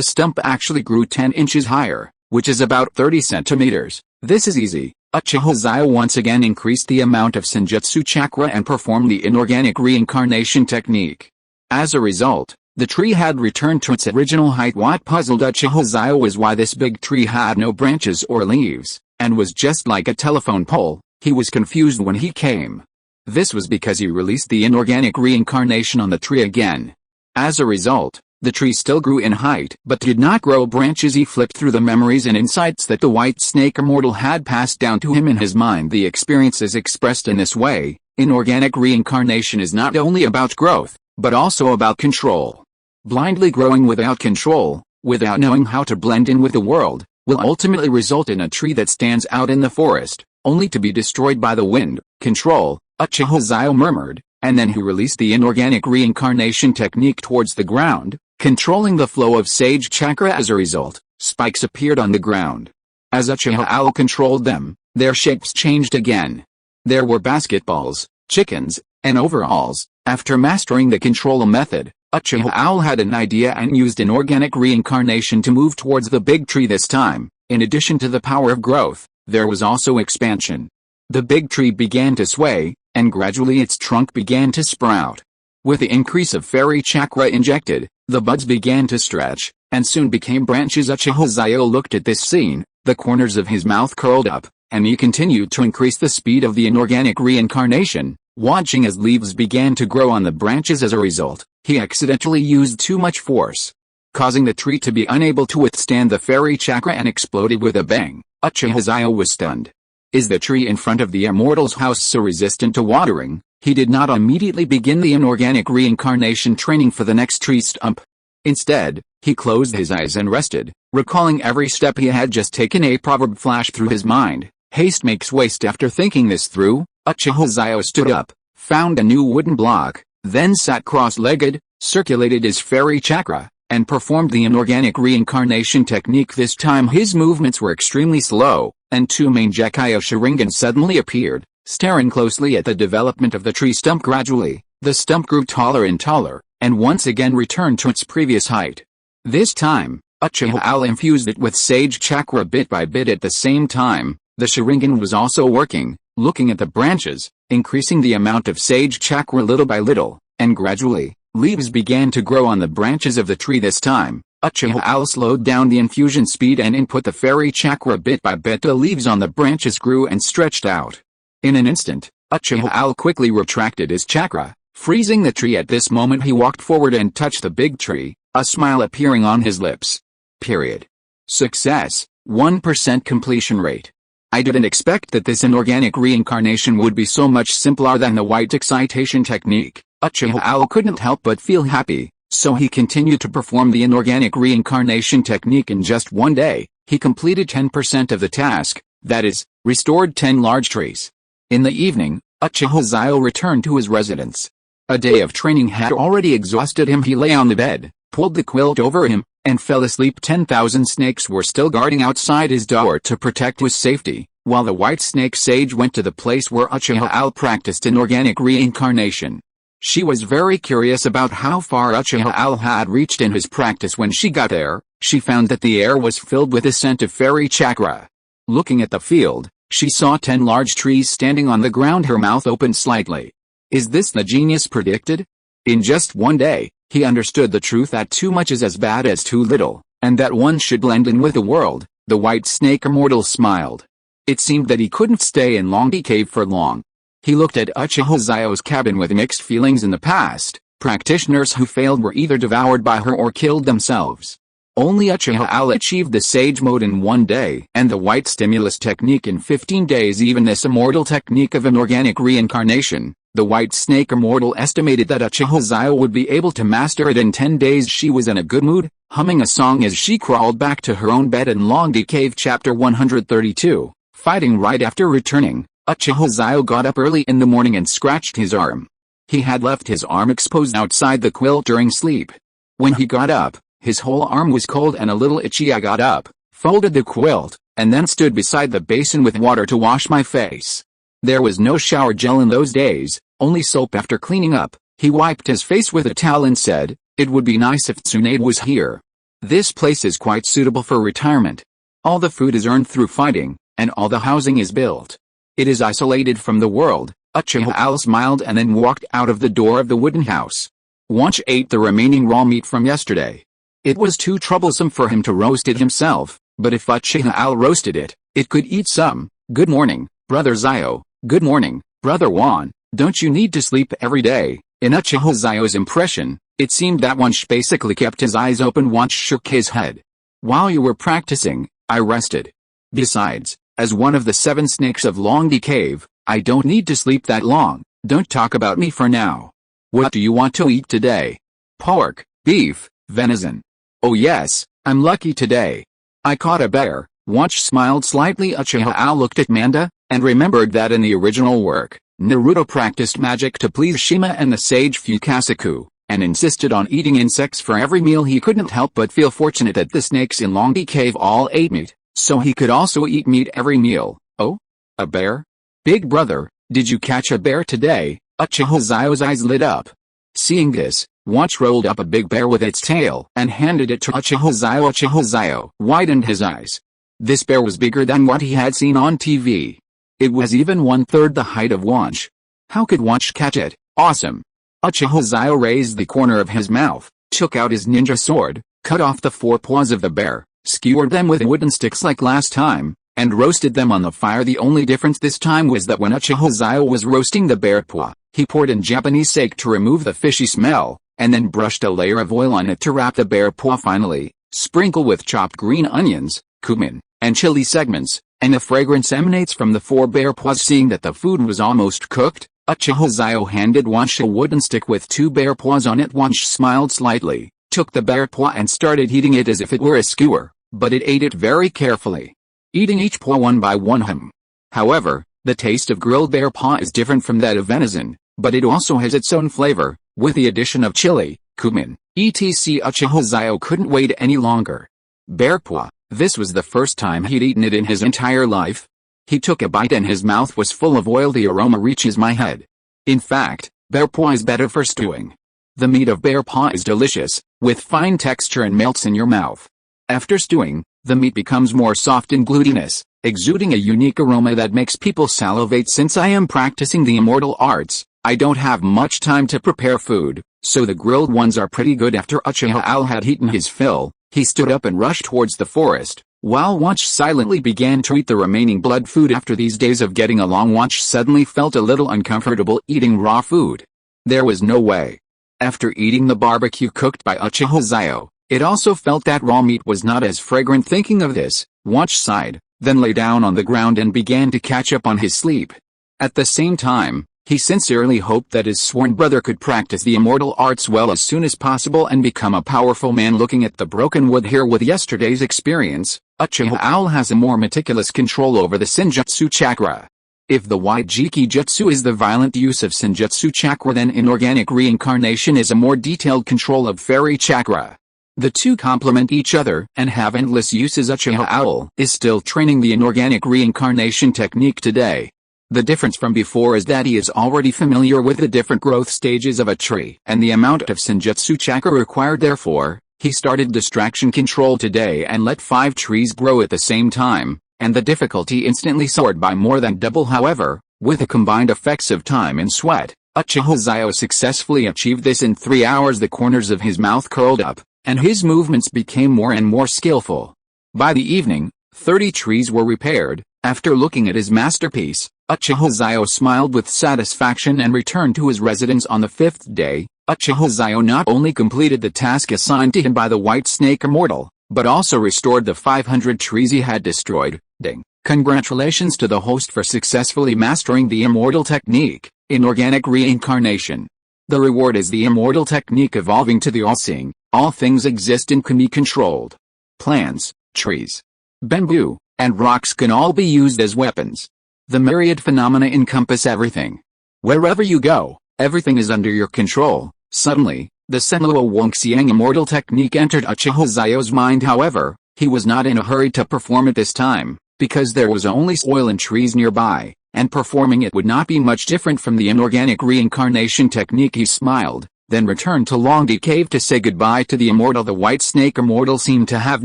stump actually grew 10 inches higher, which is about 30 centimeters. This is easy. Uchiha Xiao once again increased the amount of Senjutsu chakra and performed the inorganic reincarnation technique. As a result, the tree had returned to its original height. What puzzled Uchiha Xiao was why this big tree had no branches or leaves, and was just like a telephone pole. He was confused when he came. This was because he released the inorganic reincarnation on the tree again. As a result, the tree still grew in height but did not grow branches. He flipped through the memories and insights that the White Snake Immortal had passed down to him in his mind. The experiences expressed in this way, inorganic reincarnation is not only about growth, but also about control. Blindly growing without control, without knowing how to blend in with the world, will ultimately result in a tree that stands out in the forest, only to be destroyed by the wind. Control, Uchiha Xiao murmured, and then he released the inorganic reincarnation technique towards the ground, controlling the flow of sage chakra. As a result, spikes appeared on the ground. As Uchiha Xiao controlled them, their shapes changed again. There were basketballs, chickens, and overalls. After mastering the control method, Uchiha Xiao had an idea and used inorganic reincarnation to move towards the big tree this time. In addition to the power of growth, there was also expansion. The big tree began to sway, and gradually its trunk began to sprout. With the increase of fairy chakra injected, the buds began to stretch, and soon became branches. Uchiha Xiao looked at this scene, the corners of his mouth curled up, and he continued to increase the speed of the inorganic reincarnation, watching as leaves began to grow on the branches. As a result, he accidentally used too much force, causing the tree to be unable to withstand the fairy chakra and exploded with a bang. Uchiha Xiao was stunned. Is the tree in front of the immortal's house so resistant to watering? He did not immediately begin the inorganic reincarnation training for the next tree stump. Instead, he closed his eyes and rested, recalling every step he had just taken. A proverb flashed through his mind: haste makes waste. After thinking this through, Uchiha Xiao stood up, found a new wooden block, then sat cross-legged, circulated his fairy chakra, and performed the inorganic reincarnation technique. This time his movements were extremely slow, and two Mangekyou Sharingan suddenly appeared, staring closely at the development of the tree stump. Gradually, the stump grew taller and taller, and once again returned to its previous height. This time, Uchiha Xiao infused it with sage chakra bit by bit. At the same time, the Sharingan was also working, looking at the branches, increasing the amount of sage chakra little by little, and gradually, leaves began to grow on the branches of the tree. This time, Uchiha Xiao slowed down the infusion speed and input the fairy chakra bit by bit. The leaves on the branches grew and stretched out. In an instant, Uchiha Xiao quickly retracted his chakra, freezing the tree. At this moment he walked forward and touched the big tree, a smile appearing on his lips. Period. Success, 1% completion rate. I didn't expect that this inorganic reincarnation would be so much simpler than the white excitation technique. Uchiha Xiao couldn't help but feel happy, so he continued to perform the inorganic reincarnation technique. In just one day, he completed 10% of the task, that is, restored 10 large trees. In the evening, Uchiha Xiao returned to his residence. A day of training had already exhausted him. He lay on the bed, pulled the quilt over him, and fell asleep. 10,000 snakes were still guarding outside his door to protect his safety, while the white snake sage went to the place where Uchiha Xiao practiced inorganic reincarnation. She was very curious about how far Uchiha Xiao had reached in his practice. When she got there, she found that the air was filled with the scent of fairy chakra. Looking at the field, she saw 10 large trees standing on the ground. Her mouth opened slightly. Is this the genius predicted? In just one day, he understood the truth that too much is as bad as too little, and that one should blend in with the world. The white snake immortal smiled. It seemed that he couldn't stay in Longdi Cave for long. He looked at Uchiha Xiao's cabin with mixed feelings. In the past, practitioners who failed were either devoured by her or killed themselves. Only Uchiha Xiao achieved the sage mode in one day and the white stimulus technique in 15 days. Even this immortal technique of inorganic reincarnation, the white snake immortal estimated that Uchiha Xiao would be able to master it in 10 days. She was in a good mood, humming a song as she crawled back to her own bed in Longdi Cave. Chapter 132, Fighting. Right after returning, Uchiha Xiao got up early in the morning and scratched his arm. He had left his arm exposed outside the quilt during sleep. When he got up, his whole arm was cold and a little itchy. I got up, folded the quilt, and then stood beside the basin with water to wash my face. There was no shower gel in those days, only soap. After cleaning up, he wiped his face with a towel and said, "It would be nice if Tsunade was here. This place is quite suitable for retirement. All the food is earned through fighting, and all the housing is built. It is isolated from the world." Uchiha Xiao smiled and then walked out of the door of the wooden house. Wanch ate the remaining raw meat from yesterday. It was too troublesome for him to roast it himself, but if Uchiha Xiao roasted it, it could eat some. "Good morning, Brother Xiao." "Good morning, Brother Wan. Don't you need to sleep every day?" In Uchiha Xiao's impression, it seemed that Wanch basically kept his eyes open. Wanch shook his head. "While you were practicing, I rested. Besides, as one of the 7 snakes of Longdi Cave, I don't need to sleep that long. Don't talk about me for now. What do you want to eat today?" "Pork, beef, venison." "Oh yes, I'm lucky today. I caught a bear." Wanch smiled slightly. Uchiha Xiao looked at Manda, and remembered that in the original work, Naruto practiced magic to please Shima and the sage Fukasaku, and insisted on eating insects for every meal. He couldn't help but feel fortunate that the snakes in Longdi Cave all ate meat, so he could also eat meat every meal. "Oh? A bear? Big brother, did you catch a bear today?" Uchiha Xiao's eyes lit up. Seeing this, Wanch rolled up a big bear with its tail and handed it to Uchiha Xiao. Uchiha Xiao widened his eyes. This bear was bigger than what he had seen on TV. It was even 1/3 the height of Wanch. How could Wanch catch it? Awesome! Uchiha Xiao raised the corner of his mouth, took out his ninja sword, cut off the 4 paws of the bear, skewered them with wooden sticks like last time, and roasted them on the fire. The only difference this time was that when Uchiha Xiao was roasting the bear paw, he poured in Japanese sake to remove the fishy smell, and then brushed a layer of oil on it to wrap the bear paw. Finally, sprinkle with chopped green onions, cumin, and chili segments, and the fragrance emanates from the 4 bear paws. Seeing that the food was almost cooked, Uchiha Xiao handed Wanch a wooden stick with 2 bear paws on it. Wanch smiled slightly, took the bear paw and started eating it as if it were a skewer, but it ate it very carefully, eating each paw one by one. However, the taste of grilled bear paw is different from that of venison, but it also has its own flavor, with the addition of chili, cumin, etc. Uchiha Xiao couldn't wait any longer. Bear paw. This was the first time he'd eaten it in his entire life. He took a bite and his mouth was full of oil. The aroma reaches my head. In fact, bear paw is better for stewing. The meat of bear paw is delicious, with fine texture and melts in your mouth. After stewing, the meat becomes more soft and glutinous, exuding a unique aroma that makes people salivate. Since I am practicing the immortal arts, I don't have much time to prepare food, so the grilled ones are pretty good. After Uchiha Xiao had eaten his fill, he stood up and rushed towards the forest, while Wanch silently began to eat the remaining blood food. After these days of getting along, Wanch suddenly felt a little uncomfortable eating raw food. There was no way. After eating the barbecue cooked by Uchiha Xiao, it also felt that raw meat was not as fragrant. Thinking of this, Wanch sighed, then lay down on the ground and began to catch up on his sleep. At the same time, He sincerely hoped that his sworn brother could practice the immortal arts well as soon as possible and become a powerful man. Looking at the broken wood here with yesterday's experience, Uchiha Owl has a more meticulous control over the Senjutsu chakra. If the Waijiki Jutsu is the violent use of Senjutsu chakra, then inorganic reincarnation is a more detailed control of fairy chakra. The two complement each other and have endless uses. Uchiha Owl is still training the inorganic reincarnation technique today. The difference from before is that he is already familiar with the different growth stages of a tree and the amount of Senjutsu chakra required. Therefore, he started distraction control today and let 5 trees grow at the same time, and the difficulty instantly soared by more than double. However, with the combined effects of time and sweat, Uchiha Xiao successfully achieved this in 3 hours. The corners of his mouth curled up, and his movements became more and more skillful. By the evening, 30 trees were repaired. After looking at his masterpiece, Uchiha Xiao smiled with satisfaction and returned to his residence. On the 5th day, Uchiha Xiao not only completed the task assigned to him by the White Snake Immortal, but also restored the 500 trees he had destroyed. Ding! Congratulations to the host for successfully mastering the immortal technique, inorganic reincarnation. The reward is the immortal technique evolving to the all-seeing. All things exist and can be controlled. Plants, trees, bamboo, and rocks can all be used as weapons. The myriad phenomena encompass everything. Wherever you go, everything is under your control. Suddenly, the Senluo Wongxiang immortal technique entered Uchiha Xiao's mind. However, he was not in a hurry to perform it this time, because there was only soil and trees nearby, and performing it would not be much different from the inorganic reincarnation technique. He smiled, then returned to Longdi Cave to say goodbye to the immortal. The White Snake Immortal seemed to have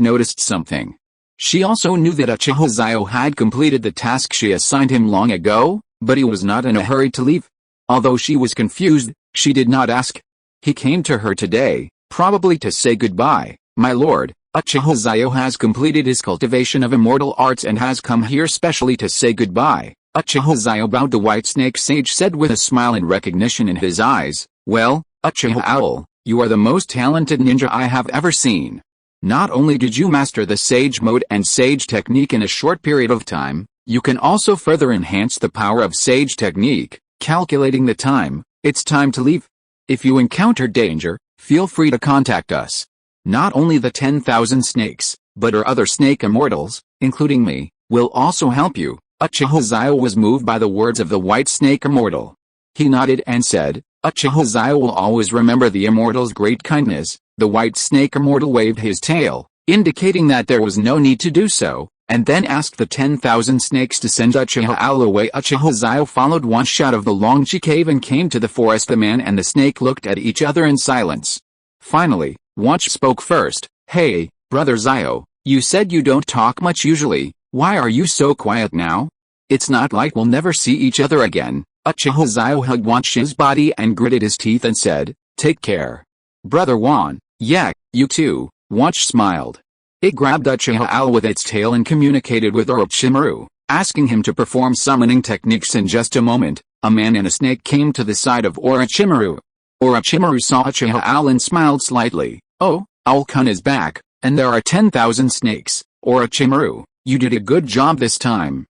noticed something. She also knew that Uchiha Xiao had completed the task she assigned him long ago, but he was not in a hurry to leave. Although she was confused, she did not ask. He came to her today, probably to say goodbye. My lord, Uchiha Xiao has completed his cultivation of immortal arts and has come here specially to say goodbye. Uchiha Xiao bowed. The White Snake Sage said with a smile and recognition in his eyes, well, Uchiha Owl, you are the most talented ninja I have ever seen. Not only did you master the Sage Mode and Sage Technique in a short period of time, you can also further enhance the power of Sage Technique. Calculating the time, it's time to leave. If you encounter danger, feel free to contact us. Not only the 10,000 snakes, but our other snake immortals, including me, will also help you. Uchiha Xiao was moved by the words of the White Snake Immortal. He nodded and said, Uchiha Xiao will always remember the immortal's great kindness. The White Snake Immortal waved his tail, indicating that there was no need to do so, and then asked the 10,000 snakes to send Uchiha Owl away. Uchiha Xiao followed one shot of the Longji Cave and came to the forest. The man and the snake looked at each other in silence. Finally, Wanch spoke first. Hey, brother Xiao, you said you don't talk much usually, why are you so quiet now? It's not like we'll never see each other again. Uchiha Xiao hugged Wanch's body and gritted his teeth and said, take care. Brother Wan. Yeah, you too. Wanch smiled. It grabbed Uchiha Owl with its tail and communicated with Orochimaru, asking him to perform summoning techniques. In just a moment, a man and a snake came to the side of Orochimaru. Orochimaru saw Uchiha Owl and smiled slightly. Oh, Owl-kun is back, and there are 10,000 snakes. Orochimaru, you did a good job this time.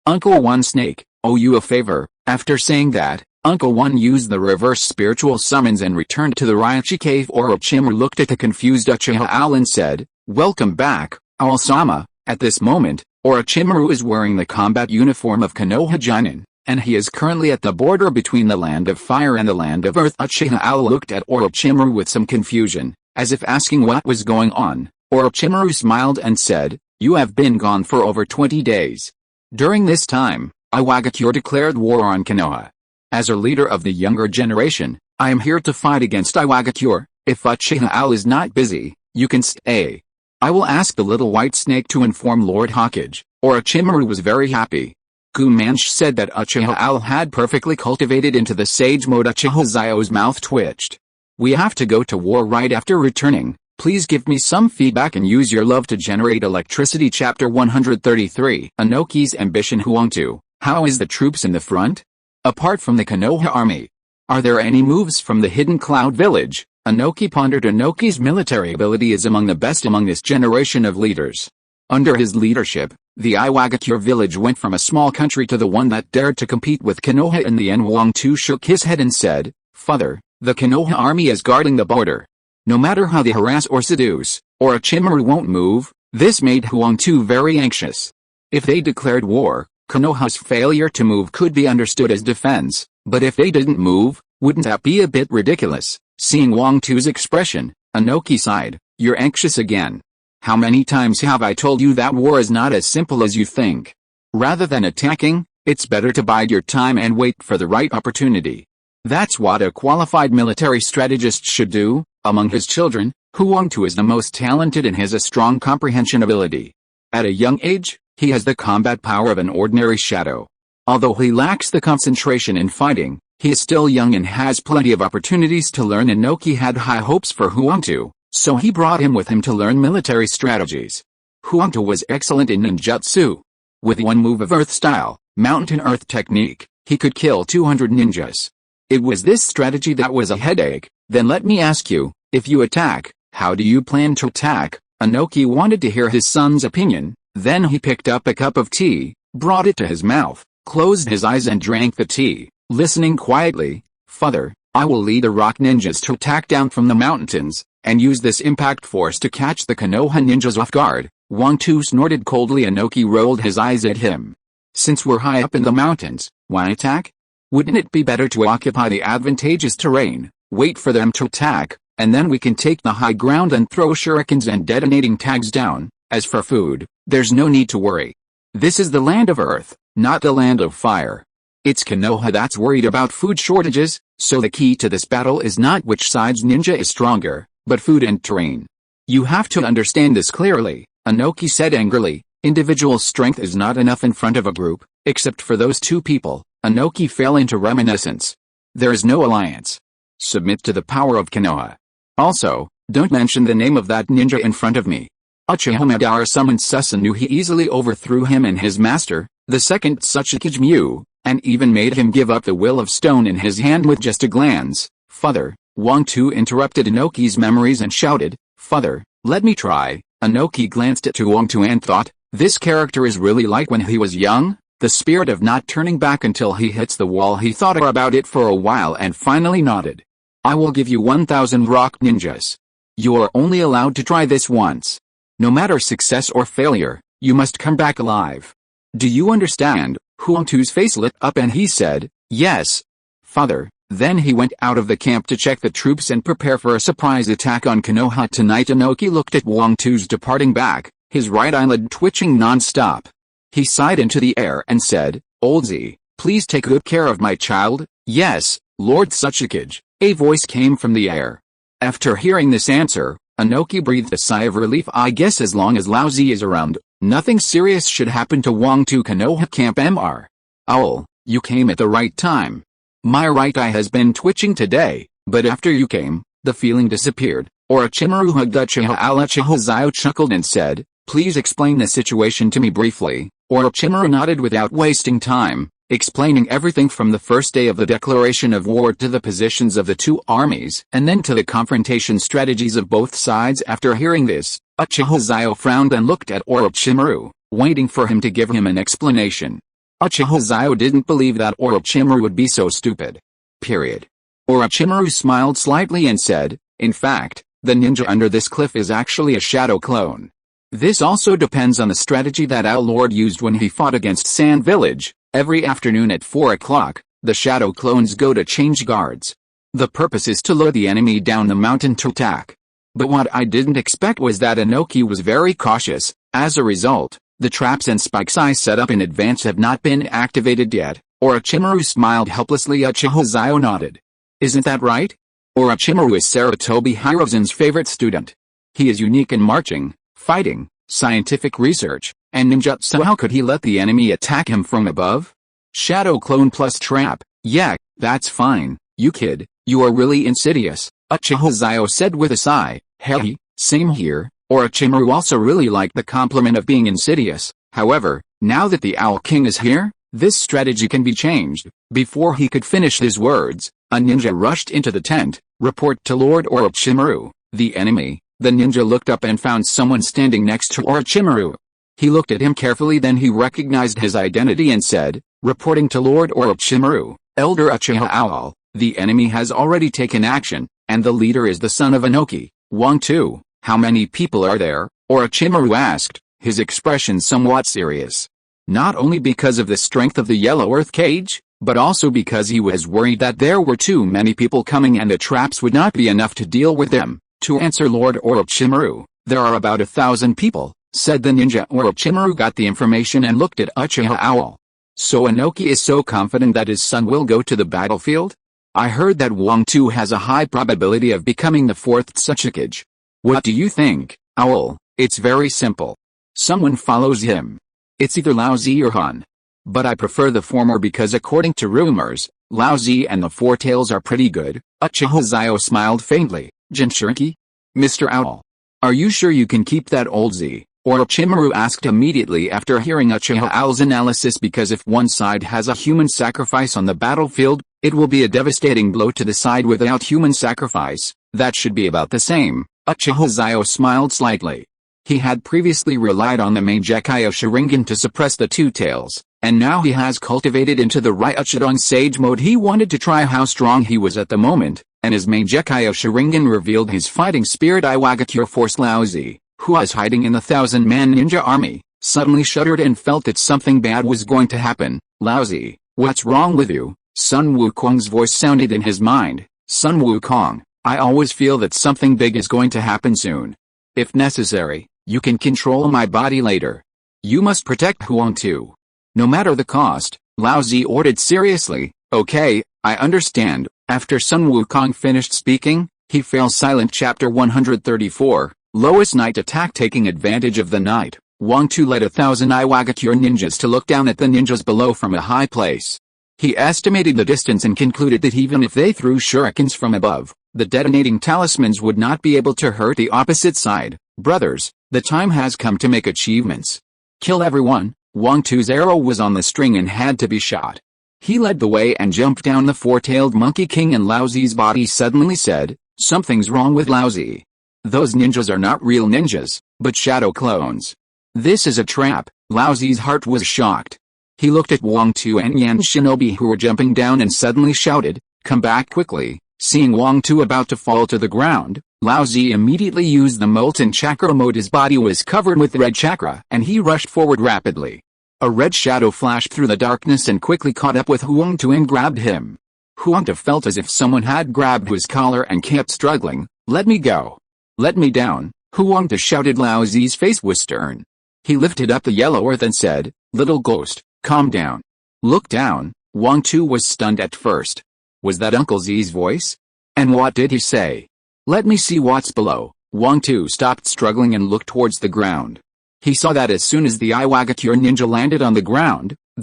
Uncle One Snake, owe you a favor. After saying that, Uncle One used the reverse spiritual summons and returned to the Raichi Cave. Orochimaru looked at the confused Uchiha Owl and said, welcome back, Owl-sama. At this moment, Orochimaru is wearing the combat uniform of Konoha Jonin, and he is currently at the border between the land of fire and the land of earth. Uchiha Owl looked at Orochimaru with some confusion, as if asking what was going on. Orochimaru smiled and said, you have been gone for over 20 days. During this time, Iwagakure declared war on Konoha. As a leader of the younger generation, I am here to fight against Iwagakure. If Uchiha Owl is not busy, you can stay. I will ask the little white snake to inform Lord Hokage. Orochimaru was very happy. Gumansh said that Uchiha Owl had perfectly cultivated into the Sage Mode. Uchiha Xiao's mouth twitched. We have to go to war right after returning. Please give me some feedback and use your love to generate electricity. Chapter 133 Inoki's Ambition. Huangtu, how is the troops in the front? Apart from the Konoha army, are there any moves from the Hidden Cloud Village? Inoki pondered. Inoki's military ability is among the best among this generation of leaders. Under his leadership, The Iwagakure village went from a small country to the one that dared to compete with Konoha in the end. Wang Tu shook his head and said, "Father, the Konoha army is guarding the border. No matter how they harass or seduce, Orochimaru won't move." This made Huang Tu very anxious. If they declared war, Konoha's failure to move could be understood as defense, but if they didn't move, wouldn't that be a bit ridiculous? Seeing Wang Tu's expression, Inoki sighed, "You're anxious again. How many times have I told you that war is not as simple as you think? Rather than attacking, it's better to bide your time and wait for the right opportunity. That's what a qualified military strategist should do." Among his children, Huang Tu is the most talented and has a strong comprehension ability. At a young age, he has the combat power of an ordinary shadow. Although he lacks the concentration in fighting, he is still young and has plenty of opportunities to learn. Inoki had high hopes for Huang Tu, so he brought him with him to learn military strategies. Huang Tu was excellent in ninjutsu. With one move of earth style, mountain earth technique, he could kill 200 ninjas. It was this strategy that was a headache. "Then let me ask you, if you attack, how do you plan to attack?" Inoki wanted to hear his son's opinion. Then he picked up a cup of tea, brought it to his mouth, closed his eyes and drank the tea, listening quietly. "Father, I will lead the rock ninjas to attack down from the mountains, and use this impact force to catch the Konoha ninjas off guard." Wang Tu snorted coldly. Inoki rolled his eyes at him. "Since we're high up in the mountains, why attack? Wouldn't it be better to occupy the advantageous terrain, wait for them to attack, and then we can take the high ground and throw shurikens and detonating tags down? As for food, there's no need to worry. This is the land of earth, not the land of fire. It's Konoha that's worried about food shortages, so the key to this battle is not which side's ninja is stronger, but food and terrain. You have to understand this clearly," Inoki said angrily. "Individual strength is not enough in front of a group, except for those two people." Inoki fell into reminiscence. "There is no alliance. Submit to the power of Konoha. Also, don't mention the name of that ninja in front of me." Uchiha Madara summoned Susanoo. He easily overthrew him and his master, the second Tsuchikage Mu, and even made him give up the will of stone in his hand with just a glance. "Father," Wang Tu interrupted Inoki's memories and shouted, "Father, let me try." Inoki glanced at Wang Tu and thought, this character is really like when he was young, the spirit of not turning back until he hits the wall. He thought about it for a while and finally nodded. "I will give you 1,000 rock ninjas. You are only allowed to try this once. No matter success or failure, you must come back alive. Do you understand?" Huang Tu's face lit up and he said, "Yes, Father." Then he went out of the camp to check the troops and prepare for a surprise attack on Konoha tonight. Inoki looked at Wang Tu's departing back, his right eyelid twitching non-stop. He sighed into the air and said, "Old Z, please take good care of my child." "Yes, Lord Tsuchikage," a voice came from the air. After hearing this answer, Inoki breathed a sigh of relief. "I guess as long as Lao Z is around, nothing serious should happen to Wang Tu." Konoha Camp. Mr. Owl, you came at the right time. My right eye has been twitching today, but after you came, the feeling disappeared. Orochimaru hugged Uchiha Xiao chuckled and said, "Please explain the situation to me briefly." Orochimaru nodded without wasting time, explaining everything from the first day of the declaration of war to the positions of the two armies and then to the confrontation strategies of both sides. After hearing this, Uchiha Xiao frowned and looked at Orochimaru, waiting for him to give him an explanation. Uchiha Xiao didn't believe that Orochimaru would be so stupid. Orochimaru smiled slightly and said, "In fact, the ninja under this cliff is actually a shadow clone. This also depends on the strategy that Owl Lord used when he fought against Sand Village. Every afternoon at 4 o'clock, the shadow clones go to change guards. The purpose is to lure the enemy down the mountain to attack. But what I didn't expect was that Inoki was very cautious. As a result, the traps and spikes I set up in advance have not been activated yet." Orochimaru smiled helplessly. Uchiha Xiao nodded. "Isn't that right?" Orochimaru is Saratobi Hiruzen's favorite student. He is unique in marching, fighting, scientific research, and ninjutsu. How could he let the enemy attack him from above? Shadow clone plus trap. Yeah, that's fine. You kid, you are really insidious, Uchiha Xiao said with a sigh. Hey, same here. Orochimaru also really liked the compliment of being insidious. However, now that the Owl King is here, this strategy can be changed. Before he could finish his words, a ninja rushed into the tent. Report to Lord Orochimaru, the enemy. The ninja looked up and found someone standing next to Orochimaru. He looked at him carefully, then he recognized his identity and said, reporting to Lord Orochimaru, Elder Uchiha Xiao, the enemy has already taken action, and the leader is the son of Inoki, Wang Tu. How many people are there? Orochimaru asked, his expression somewhat serious. Not only because of the strength of the Yellow Earth Cage, but also because he was worried that there were too many people coming and the traps would not be enough to deal with them. To answer Lord Orochimaru, there are about 1,000 people, said the ninja. Orochimaru got the information and looked at Uchiha Xiao. So Inoki is so confident that his son will go to the battlefield? I heard that Wang Tu has a high probability of becoming the 4th Tsuchikage. What do you think, Owl? It's very simple. Someone follows him. It's either Lao Zi or Han. But I prefer the former because according to rumors, Lao Zi and the Four Tails are pretty good. Uchiha Xiao smiled faintly. Jinchuriki? Mr. Owl. Are you sure you can keep that old Z? Orochimaru asked immediately after hearing Uchiha Owl's analysis, because if one side has a human sacrifice on the battlefield, it will be a devastating blow to the side without human sacrifice. That should be about the same. Uchiha Xiao smiled slightly. He had previously relied on the Mangekyo Sharingan to suppress the Two Tails, and now he has cultivated into the Ryuchidan Sage mode. He wanted to try how strong he was at the moment, and his Mangekyo Sharingan revealed his fighting spirit. Iwagakure Force. Lao Zi, who was hiding in the 1,000-man ninja army, suddenly shuddered and felt that something bad was going to happen. Lao Zi, what's wrong with you? Sun Wukong's voice sounded in his mind. Sun Wukong, I always feel that something big is going to happen soon. If necessary, you can control my body later. You must protect Huang too. No matter the cost, Lao Zi ordered seriously. Okay, I understand. After Sun Wukong finished speaking, he fell silent. Chapter 134, Lowest Night Attack. Taking advantage of the night, Wang Tu led 1,000 Iwagakure ninjas to look down at the ninjas below from a high place. He estimated the distance and concluded that even if they threw shurikens from above, the detonating talismans would not be able to hurt the opposite side. Brothers, the time has come to make achievements. Kill everyone. Wang Tu's arrow was on the string and had to be shot. He led the way and jumped down the four-tailed Monkey King, and Lao Zi's body suddenly said, something's wrong with Lao Zi. Those ninjas are not real ninjas, but shadow clones. This is a trap. Lao Zi's heart was shocked. He looked at Wang Tu and Yan Shinobi, who were jumping down, and suddenly shouted, come back quickly. Seeing Wang Tu about to fall to the ground, Lao Zi immediately used the molten chakra mode. His body was covered with red chakra and he rushed forward rapidly. A red shadow flashed through the darkness and quickly caught up with Huang Tu and grabbed him. Huang Tu felt as if someone had grabbed his collar and kept struggling. Let me go. Let me down. Huang Tu shouted. Lao Zi's face was stern. He lifted up the yellow earth and said, little ghost, calm down. Look down. Wang Tu was stunned at first. Was that Uncle Z's voice? And what did he say? Let me see what's below. Wang Tu stopped struggling and looked towards the ground. He saw that as soon as the Iwagakure ninja landed on the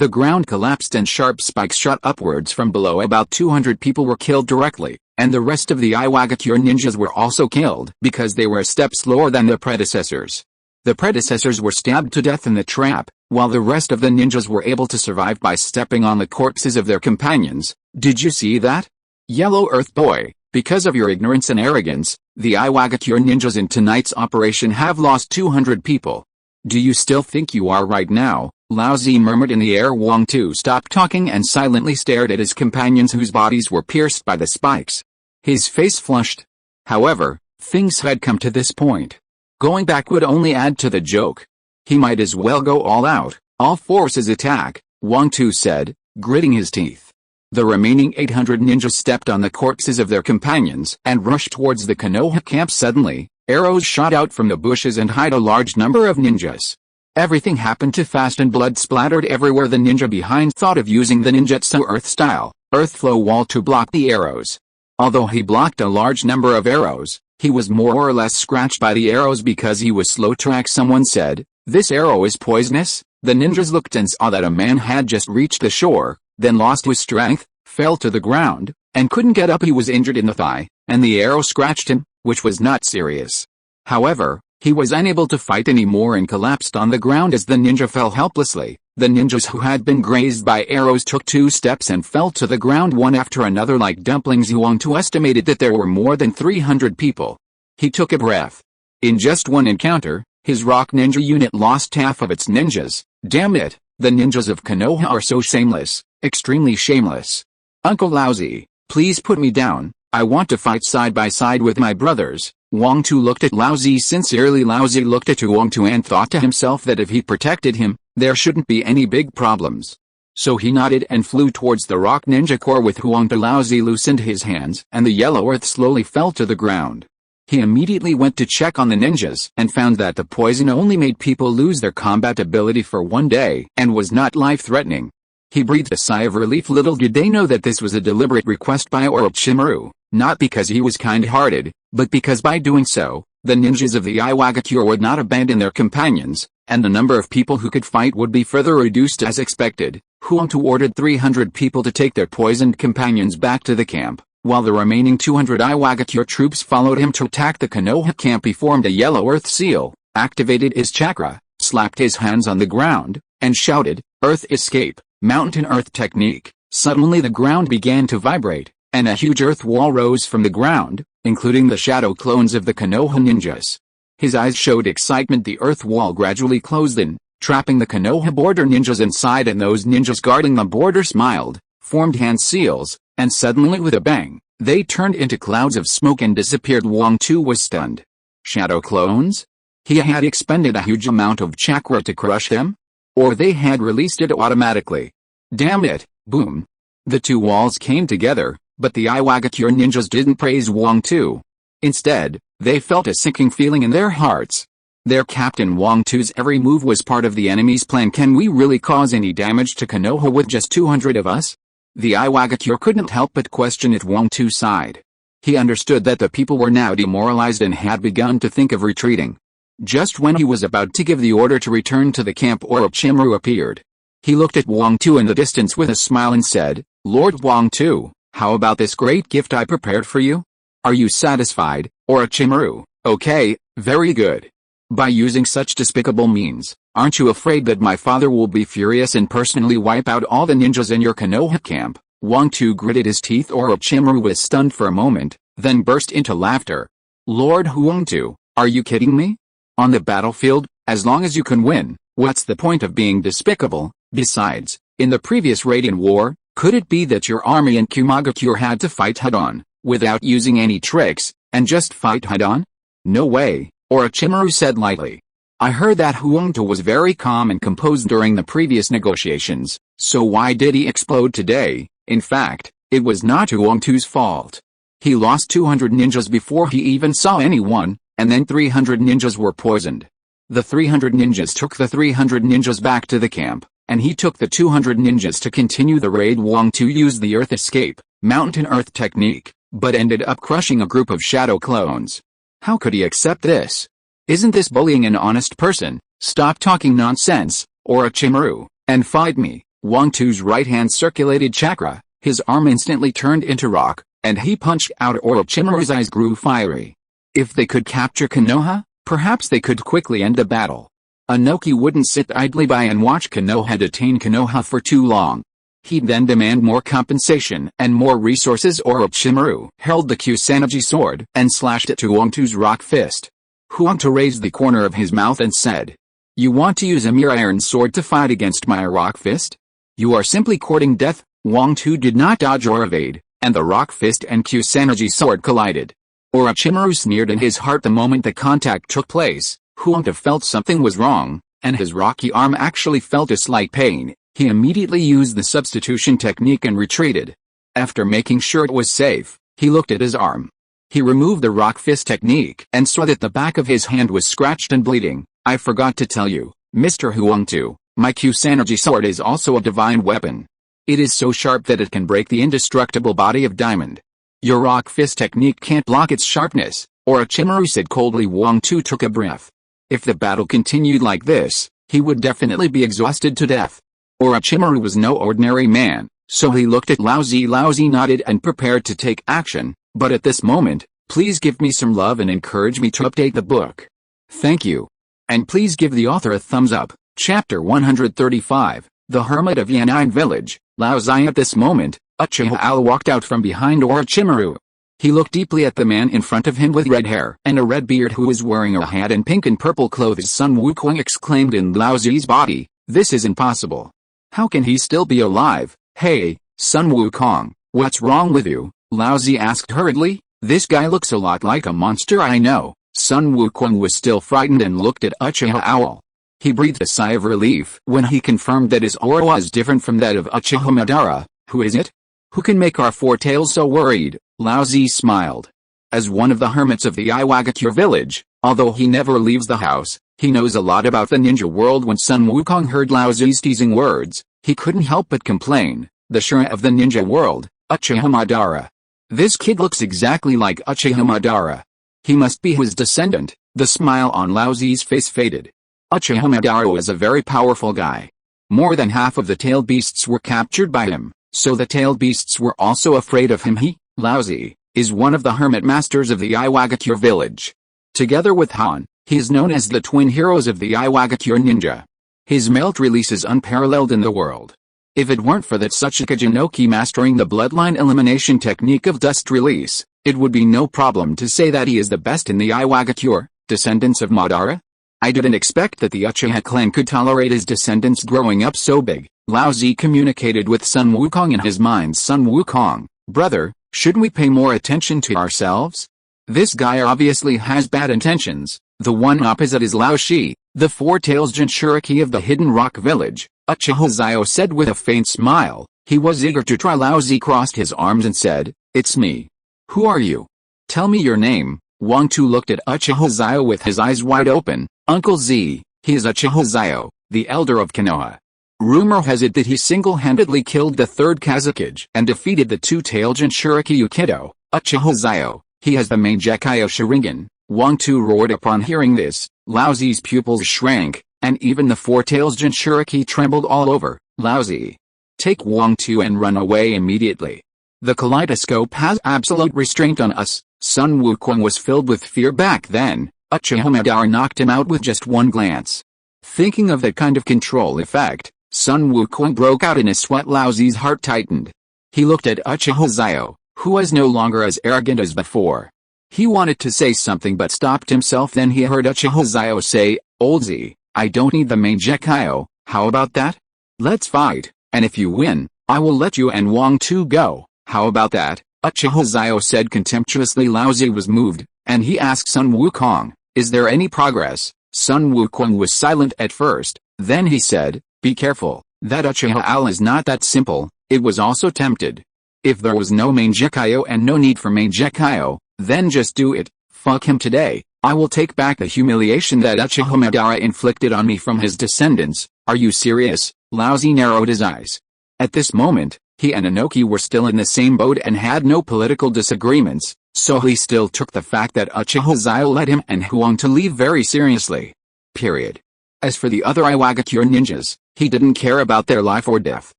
ground collapsed and sharp spikes shot upwards from below. About 200 people were killed directly, and the rest of the Iwagakure ninjas were also killed because they were a step slower than their predecessors. The predecessors were stabbed to death in the trap, while the rest of the ninjas were able to survive by stepping on the corpses of their companions. Did you see that? Yellow Earth Boy, because of your ignorance and arrogance, the Iwagakure ninjas in tonight's operation have lost 200 people. Do you still think you are right now? Lao Zi murmured in the air. Wang Tu stopped talking and silently stared at his companions, whose bodies were pierced by the spikes. His face flushed. However, things had come to this point. Going back would only add to the joke. He might as well go all out. All forces attack, Wang Tu said, gritting his teeth. The remaining 800 ninjas stepped on the corpses of their companions and rushed towards the Konoha camp. Suddenly, arrows shot out from the bushes and hit a large number of ninjas. Everything happened too fast and blood splattered everywhere. The ninja behind thought of using the ninjutsu earth-style, earth-flow wall to block the arrows. Although he blocked a large number of arrows, he was more or less scratched by the arrows because he was slow track. Someone said, this arrow is poisonous. The ninjas looked and saw that a man had just reached the shore, then lost his strength, fell to the ground, and couldn't get up. He was injured in the thigh, and the arrow scratched him, which was not serious. However, he was unable to fight anymore and collapsed on the ground as the ninja fell helplessly. The ninjas who had been grazed by arrows took 2 steps and fell to the ground one after another like dumplings. Wang Tu estimated that there were more than 300 people. He took a breath. In just one encounter, His rock ninja unit lost half of its ninjas. Damn it, the ninjas of Konoha are so shameless, extremely shameless. Uncle Lousy, please put me down, I want to fight side by side with my brothers. Wang Tu looked at Lousy sincerely. Lousy looked at Wang Tu and thought to himself that if he protected him, there shouldn't be any big problems. So he nodded and flew towards the rock ninja core with Huang Tu. Lousy loosened his hands and the yellow earth slowly fell to the ground. He immediately went to check on the ninjas and found that the poison only made people lose their combat ability for one day and was not life-threatening. He breathed a sigh of relief. Little did they know that this was a deliberate request by Orochimaru, not because he was kind-hearted, but because by doing so, the ninjas of the Iwagakure would not abandon their companions, and the number of people who could fight would be further reduced as expected. Huang Tu ordered 300 people to take their poisoned companions back to the camp, while the remaining 200 Iwagakure troops followed him to attack the Konoha camp. He formed a yellow earth seal, activated his chakra, slapped his hands on the ground, and shouted, "Earth escape, mountain earth technique." Suddenly the ground began to vibrate, and a huge earth wall rose from the ground, including the shadow clones of the Konoha ninjas. His eyes showed excitement. The earth wall gradually closed in, trapping the Konoha border ninjas inside, and those ninjas guarding the border smiled, formed hand seals, and suddenly with a bang, they turned into clouds of smoke and disappeared. Wang Tu was stunned. Shadow clones? He had expended a huge amount of chakra to crush them? Or they had released it automatically. Damn it, boom. The two walls came together, but the Iwagakure ninjas didn't praise Wang Tu. Instead, they felt a sinking feeling in their hearts. Their captain Wang Tu's every move was part of the enemy's plan. Can we really cause any damage to Konoha with just 200 of us? The Iwagakure couldn't help but question it. Wang Tu sighed. He understood that the people were now demoralized and had begun to think of retreating. Just when he was about to give the order to return to the camp, Orochimaru appeared. He looked at Wang Tu in the distance with a smile and said, "Lord Wang Tu, how about this great gift I prepared for you? Are you satisfied, Orochimaru?" "Okay, very good. By using such despicable means, aren't you afraid that my father will be furious and personally wipe out all the ninjas in your Konoha camp?" Wang Tu gritted his teeth. Orochimaru was stunned for a moment, then burst into laughter. "Lord Wang Tu, are you kidding me? On the battlefield, as long as you can win, what's the point of being despicable? Besides, in the previous Radiant War, could it be that your army and Kumagakure had to fight head-on, without using any tricks, and just fight head-on? No way," Orochimaru said lightly. "I heard that Huang Tu was very calm and composed during the previous negotiations, so why did he explode today? In fact, it was not Huang Tu's fault. He lost 200 ninjas before he even saw anyone, and then 300 ninjas were poisoned. The 300 ninjas took the 300 ninjas back to the camp, and he took the 200 ninjas to continue the raid." Wang Tu used the earth escape, mountain earth technique, but ended up crushing a group of shadow clones. How could he accept this? Isn't this bullying an honest person? Stop talking nonsense, Orochimaru, and fight me. Wang Tu's right hand circulated chakra, his arm instantly turned into rock, and he punched out. Orochimaru's eyes grew fiery. If they could capture Konoha, perhaps they could quickly end the battle. Inoki wouldn't sit idly by and watch Konoha detain Konoha for too long. He'd then demand more compensation and more resources. Orochimaru held the Kusanagi sword and slashed it to Wang Tu's rock fist. Huang Tu raised the corner of his mouth and said, "You want to use a mere iron sword to fight against my rock fist? You are simply courting death." Wang Tu did not dodge or evade, and the rock fist and Kusanagi sword collided. Orochimaru sneered in his heart the moment the contact took place. Huang Tu felt something was wrong, and his rocky arm actually felt a slight pain. He immediately used the substitution technique and retreated. After making sure it was safe, he looked at his arm. He removed the rock fist technique and saw that the back of his hand was scratched and bleeding. "I forgot to tell you, Mr. Huang Tu, my Kusanagi sword is also a divine weapon. It is so sharp that it can break the indestructible body of diamond. Your rock fist technique can't block its sharpness," Orochimaru said coldly. Wang Tu took a breath. If the battle continued like this, he would definitely be exhausted to death. Orochimaru was no ordinary man, so he looked at Lousy. Lousy nodded and prepared to take action, but at this moment, "Please give me some love and encourage me to update the book. Thank you. And please give the author a thumbs up." Chapter 135, The Hermit of Yan'an Village, Lousy. At this moment, Uchiha Xiao walked out from behind Orochimaru. He looked deeply at the man in front of him with red hair and a red beard who was wearing a hat and pink and purple clothes. Sun Wukong exclaimed in Lao Zi's body, "This is impossible. How can he still be alive?" "Hey, Sun Wukong, what's wrong with you?" Lao Zi asked hurriedly. "This guy looks a lot like a monster I know." Sun Wukong was still frightened and looked at Uchiha Owl. He breathed a sigh of relief when he confirmed that his aura was different from that of Uchiha Madara. "Who is it? Who can make our four tails so worried?" Lao Zi smiled. As one of the hermits of the Iwagakure village, although he never leaves the house, he knows a lot about the ninja world. When Sun Wukong heard Lao Zi's teasing words, he couldn't help but complain. "The Shura of the ninja world, Uchiha Madara. This kid looks exactly like Uchiha Madara. He must be his descendant." The smile on Lao Zi's face faded. Uchiha Madara was a very powerful guy. More than half of the tailed beasts were captured by him, so the tailed beasts were also afraid of him. He, Lao Zi, is one of the hermit masters of the Iwagakure village. Together with Han, he is known as the twin heroes of the Iwagakure ninja. His melt release is unparalleled in the world. If it weren't for that Tsuchika Jinoki mastering the bloodline elimination technique of dust release, it would be no problem to say that he is the best in the Iwagakure, descendants of Madara. "I didn't expect that the Uchiha clan could tolerate his descendants growing up so big." Lao Zi communicated with Sun Wukong in his mind. "Sun Wukong, brother, shouldn't we pay more attention to ourselves? This guy obviously has bad intentions." The one opposite is Lao Shi, the four-tails Jinchuriki of the Hidden Rock Village, Uchiha Xiao said with a faint smile. He was eager to try. Lao Zi crossed his arms and said, "It's me." "Who are you? Tell me your name." Wang Tu looked at Uchiha Xiao with his eyes wide open. "Uncle Z, he is Uchiha Xiao, the elder of Konoha. Rumor has it that he single-handedly killed the third Kazakage and defeated the two-tailed Jinchuriki Ukido, Uchiha Xiao. He has the main Gekyo Sharingan." Wang Tu roared upon hearing this. Lao Zi's pupils shrank, and even the four-tails Jinchuriki trembled all over. "Lao Zi, take Wang Tu and run away immediately. The kaleidoscope has absolute restraint on us." Sun Wukong was filled with fear back then. Uchiha Madara knocked him out with just one glance. Thinking of that kind of control effect, Sun Wukong broke out in a sweat. Lao Zi's heart tightened. He looked at Uchiha Xiao, who was no longer as arrogant as before. He wanted to say something but stopped himself. Then he heard Uchiha Xiao say, "Old Z, I don't need the main Gekyo, how about that? Let's fight, and if you win, I will let you and Wang Tu go. How about that?" Uchiha Xiao said contemptuously. Lao Zi was moved, and he asked Sun Wukong, "Is there any progress?" Sun Wukong was silent at first, then he said, "Be careful, that Uchiha Owl is not that simple." It was also tempted. If there was no main Gekyo and no need for main Gekyo, then just do it. Fuck him today. I will take back the humiliation that Uchiha Madara inflicted on me from his descendants. "Are you serious?" Lao Zi narrowed his eyes. At this moment, he and Inoki were still in the same boat and had no political disagreements, so he still took the fact that Uchiha Xiao let him and Huang to leave very seriously. Period. As for the other Iwagakure ninjas, he didn't care about their life or death.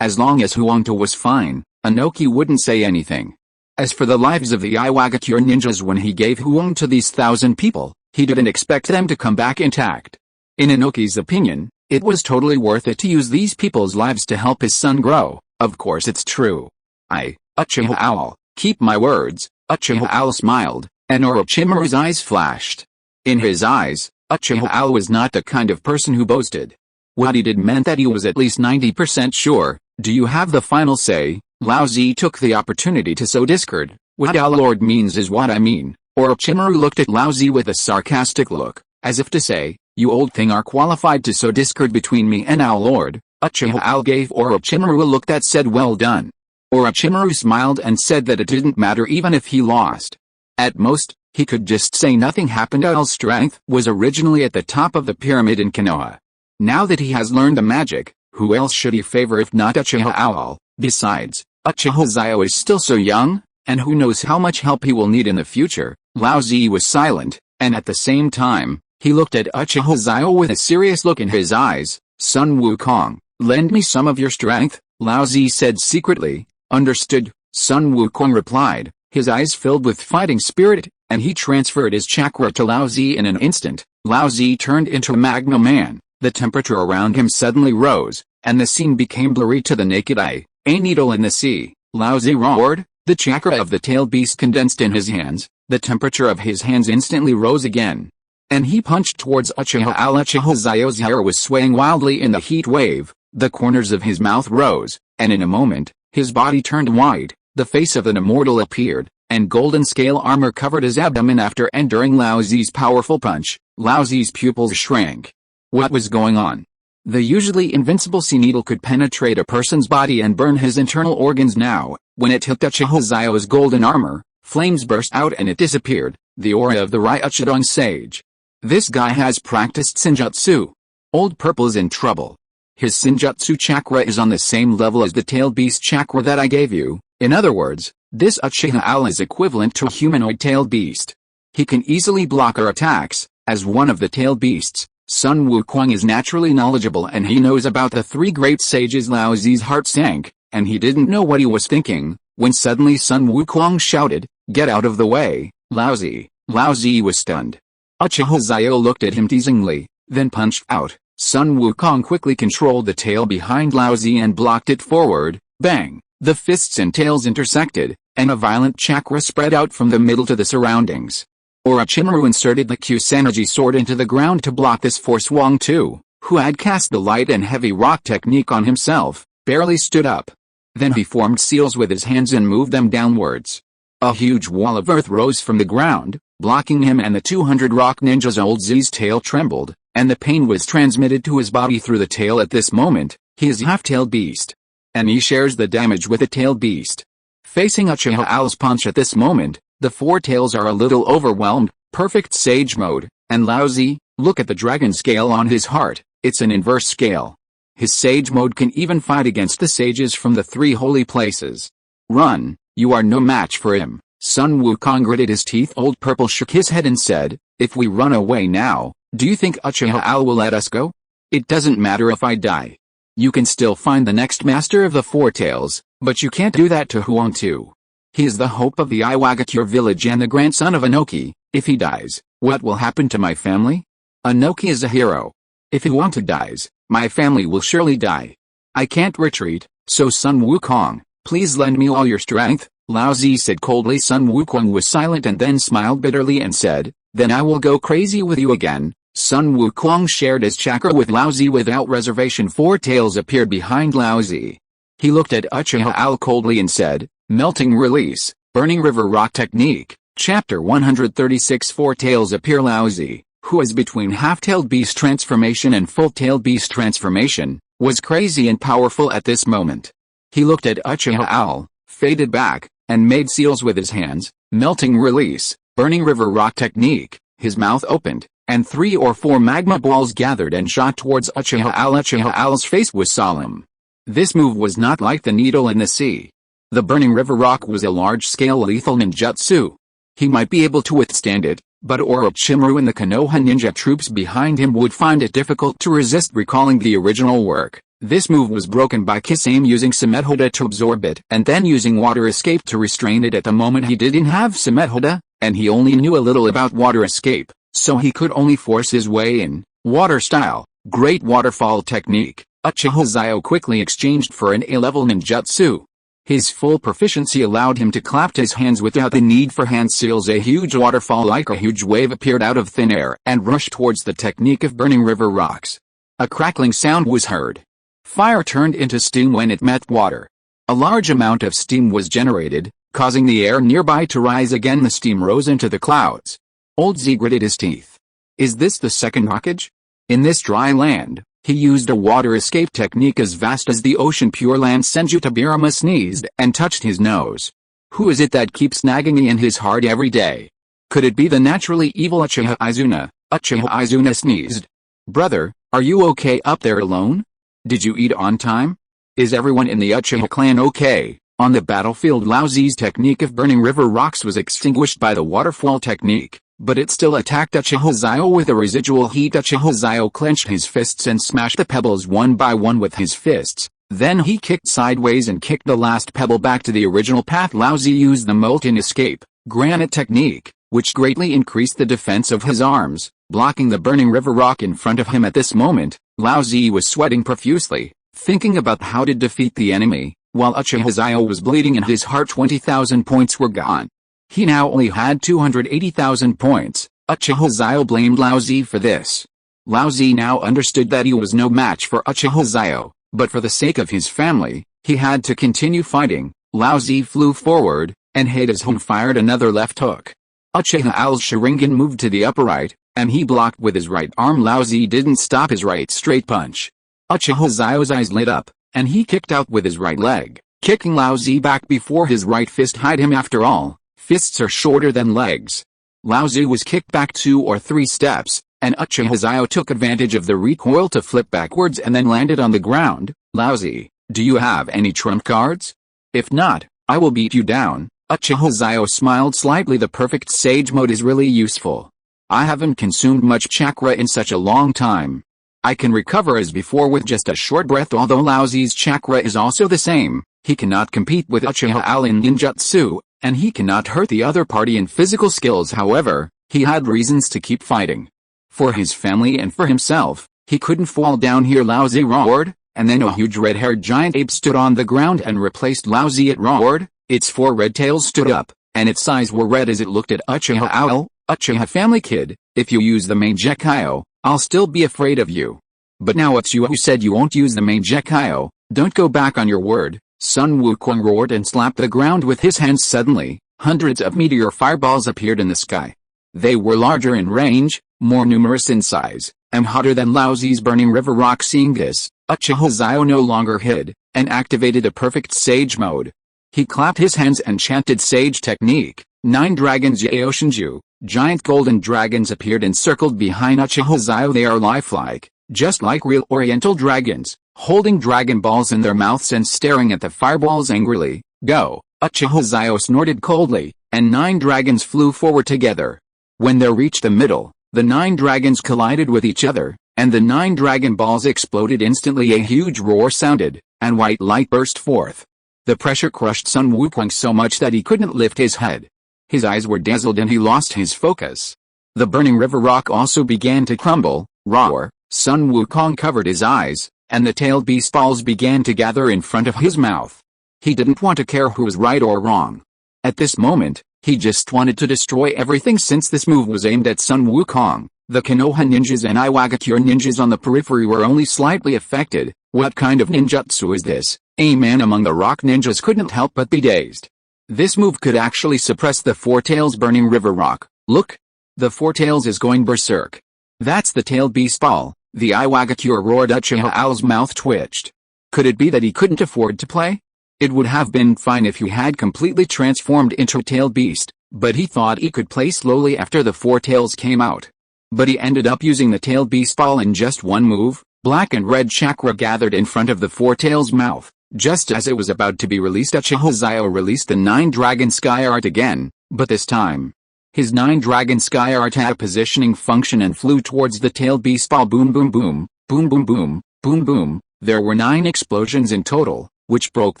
As long as Huang was fine, Inoki wouldn't say anything. As for the lives of the Iwagakure ninjas, when he gave Huang to these 1,000 people, he didn't expect them to come back intact. In Inoki's opinion, it was totally worth it to use these people's lives to help his son grow. Of course it's true. Uchiha Owl, keep my words." Uchiha Owl smiled, and Orochimaru's eyes flashed. In his eyes, Uchiha Owl was not the kind of person who boasted. What he did meant that he was at least 90% sure. "Do you have the final say?" Lao Zi took the opportunity to sow discord. "What Owl Lord means is what I mean." Orochimaru looked at Lao Zi with a sarcastic look, as if to say, "You old thing are qualified to sow discord between me and Owl Lord." Uchiha Owl gave Orochimaru a look that said, "Well done." Orochimaru smiled and said that it didn't matter even if he lost. At most, he could just say nothing happened. Owl's strength was originally at the top of the pyramid in Konoha. Now that he has learned the magic, who else should he favor if not Uchiha Owl? Besides, Uchiha Xiao is still so young, and who knows how much help he will need in the future. Lao Zi was silent, and at the same time, he looked at Uchiha Xiao with a serious look in his eyes. "Sun Wukong, lend me some of your strength," Lao Zi said secretly. "Understood," Sun Wukong replied, his eyes filled with fighting spirit, and he transferred his chakra to Lao Zi in an instant. Lao Zi turned into a magma man. The temperature around him suddenly rose, and the scene became blurry to the naked eye. "A needle in the sea," Lao Zi roared. The chakra of the tail beast condensed in his hands, the temperature of his hands instantly rose again. And he punched towards Uchiha Al. Uchiha Xiao's hair was swaying wildly in the heat wave, the corners of his mouth rose, and in a moment, his body turned white, the face of an immortal appeared, and golden scale armor covered his abdomen. After enduring Lao Zi's powerful punch, Lao Zi's pupils shrank. What was going on? The usually invincible sea needle could penetrate a person's body and burn his internal organs. Now, when it hit Uchiha Xiao's golden armor, flames burst out and it disappeared, the aura of the Ryuchidon sage. This guy has practiced Senjutsu. Old Purple's in trouble. His Senjutsu chakra is on the same level as the tail beast chakra that I gave you. In other words, this Uchiha Al is equivalent to a humanoid tail beast. He can easily block our attacks. As one of the tail beasts, Sun Wukong is naturally knowledgeable and he knows about the three great sages. Lao Zi's heart sank, and he didn't know what he was thinking, when suddenly Sun Wukong shouted, "Get out of the way, Lao Zi." Lao Zi was stunned. Uchiha Xiao looked at him teasingly, then punched out. Sun Wukong quickly controlled the tail behind Lao Zi and blocked it forward. Bang! The fists and tails intersected, and a violent chakra spread out from the middle to the surroundings. Orochimaru inserted the Kusanagi sword into the ground to block this force. Wang Tu, who had cast the light and heavy rock technique on himself, barely stood up. Then he formed seals with his hands and moved them downwards. A huge wall of earth rose from the ground, blocking him and the 200 rock ninjas. Old Z's tail trembled, and the pain was transmitted to his body through the tail. At this moment, he is half-tailed beast, and he shares the damage with the tail beast. Facing Uchiha Al's punch at this moment, the four tails are a little overwhelmed. Perfect sage mode, and Lao Zi, look at the dragon scale on his heart, it's an inverse scale. His sage mode can even fight against the sages from the three holy places. Run, you are no match for him. Sun Wukong gritted his teeth. Old Purple shook his head and said, if we run away now, do you think Uchiha Al will let us go? It doesn't matter if I die. You can still find the next master of the four tails, but you can't do that to Huang Tu. He is the hope of the Iwagakure village and the grandson of Inoki. If he dies, what will happen to my family? Inoki is a hero. If Huang Tu dies, my family will surely die. I can't retreat, so Sun Wukong, please lend me all your strength, Lao Zi said coldly. Sun Wukong was silent and then smiled bitterly and said, then I will go crazy with you again. Sun Wukong shared his chakra with Lao Zi without reservation. Four tails appeared behind Lao Zi. He looked at Uchiha Al coldly and said, Melting Release, Burning River Rock Technique, Chapter 136. Four tails appear. Lao Zi, who is between half-tailed beast transformation and full-tailed beast transformation, was crazy and powerful at this moment. He looked at Uchiha Al, faded back, and made seals with his hands. Melting Release, Burning River Rock Technique. His mouth opened, and 3 or 4 magma balls gathered and shot towards Uchiha Al. Uchiha Al's face was solemn. This move was not like the needle in the sea. The Burning River Rock was a large-scale lethal ninjutsu. He might be able to withstand it, but Orochimaru and the Konoha ninja troops behind him would find it difficult to resist. Recalling the original work, this move was broken by Kisame using Samethoda to absorb it and then using Water Escape to restrain it. At the moment he didn't have Samethoda, and he only knew a little about Water Escape, so he could only force his way in. Water Style, Great Waterfall Technique. Uchiha Xiao quickly exchanged for an A-level ninjutsu. His full proficiency allowed him to clap his hands without the need for hand seals. A huge waterfall like a huge wave appeared out of thin air and rushed towards the technique of burning river rocks. A crackling sound was heard. Fire turned into steam when it met water. A large amount of steam was generated, causing the air nearby to rise again. The steam rose into the clouds. Old Z gritted his teeth. Is this the Second Hokage? In this dry land, he used a water escape technique as vast as the ocean. Pure Land. Senju Tabirama sneezed and touched his nose. Who is it that keeps nagging me in his heart every day? Could it be the naturally evil Uchiha Izuna? Uchiha Izuna sneezed. Brother, are you okay up there alone? Did you eat on time? Is everyone in the Uchiha clan okay? On the battlefield, Lao Zi's technique of burning river rocks was extinguished by the waterfall technique, but it still attacked Uchiha Xiao with a residual heat. Uchiha Xiao clenched his fists and smashed the pebbles one by one with his fists. Then he kicked sideways and kicked the last pebble back to the original path. Lao Zi used the molten escape, granite technique, which greatly increased the defense of his arms, blocking the burning river rock in front of him. At this moment, Lao Zi was sweating profusely, thinking about how to defeat the enemy. While Uchiha Xiao was bleeding in his heart, 20,000 points were gone. He now only had 280,000 points. Uchiha Xiao blamed Lao Zi for this. Lao Zi now understood that he was no match for Uchiha Xiao, but for the sake of his family, he had to continue fighting. Lao Zi flew forward, and Hades-home fired another left hook. Uchiha Xiao's Sharingan moved to the upper right, and he blocked with his right arm. Lao Zi didn't stop his right straight punch. Uchiha Xiao's eyes lit up, and he kicked out with his right leg, kicking Lao Zi back before his right fist hit him. After all, fists are shorter than legs. Lao Zi was kicked back 2 or 3 steps, and Uchiha Xiao took advantage of the recoil to flip backwards and then landed on the ground. Lao Zi, do you have any trump cards? If not, I will beat you down. Uchiha Xiao smiled slightly. The perfect sage mode is really useful. I haven't consumed much chakra in such a long time. I can recover as before with just a short breath. Although Lao Zi's chakra is also the same, he cannot compete with Uchiha Xiao in ninjutsu, and he cannot hurt the other party in physical skills. However, he had reasons to keep fighting. For his family and for himself, he couldn't fall down here. Lao Zi roared, and then a huge red-haired giant ape stood on the ground and replaced Lao Zi. It roared, its 4 red tails stood up, and its eyes were red as it looked at Uchiha Xiao. Uchiha family kid, if you use the Mangekyo, I'll still be afraid of you. But now it's you who said you won't use the Mangekyo. Don't go back on your word. Sun Wukong roared and slapped the ground with his hands. Suddenly, hundreds of meteor fireballs appeared in the sky. They were larger in range, more numerous in size, and hotter than Lao Zi's burning river rock. Seeing this, Uchiha Xiao no longer hid, and activated a perfect sage mode. He clapped his hands and chanted sage technique. 9 dragons Yaoshinju, giant golden dragons appeared and circled behind Uchiha Xiao. They are lifelike, just like real oriental dragons, holding dragon balls in their mouths and staring at the fireballs angrily. Go! Uchiha Xiao snorted coldly, and 9 dragons flew forward together. When they reached the middle, the 9 dragons collided with each other, and the 9 dragon balls exploded instantly. A huge roar sounded, and white light burst forth. The pressure crushed Sun Wukong so much that he couldn't lift his head. His eyes were dazzled and he lost his focus. The burning river rock also began to crumble. Roar! Sun Wukong covered his eyes, and the tailed beast balls began to gather in front of his mouth. He didn't want to care who was right or wrong. At this moment, he just wanted to destroy everything. Since this move was aimed at Sun Wukong, the Konoha ninjas and Iwagakure ninjas on the periphery were only slightly affected. What kind of ninjutsu is this? A man among the rock ninjas couldn't help but be dazed. This move could actually suppress the Four Tails burning river rock. Look! The Four Tails is going berserk. That's the tailed beast ball. The Iwagakure roared. Uchiha Xiao's mouth twitched. Could it be that he couldn't afford to play? It would have been fine if he had completely transformed into a tailed beast, but he thought he could play slowly after the Four Tails came out. But he ended up using the tailed beast ball in just one move. Black and red chakra gathered in front of the Four Tails' mouth. Just as it was about to be released, Uchiha Xiao released the 9-dragon sky art again, but this time, his 9-dragon sky art had a positioning function and flew towards the tailed beast ball. Boom boom boom, boom boom boom, boom boom. There were 9 explosions in total, which broke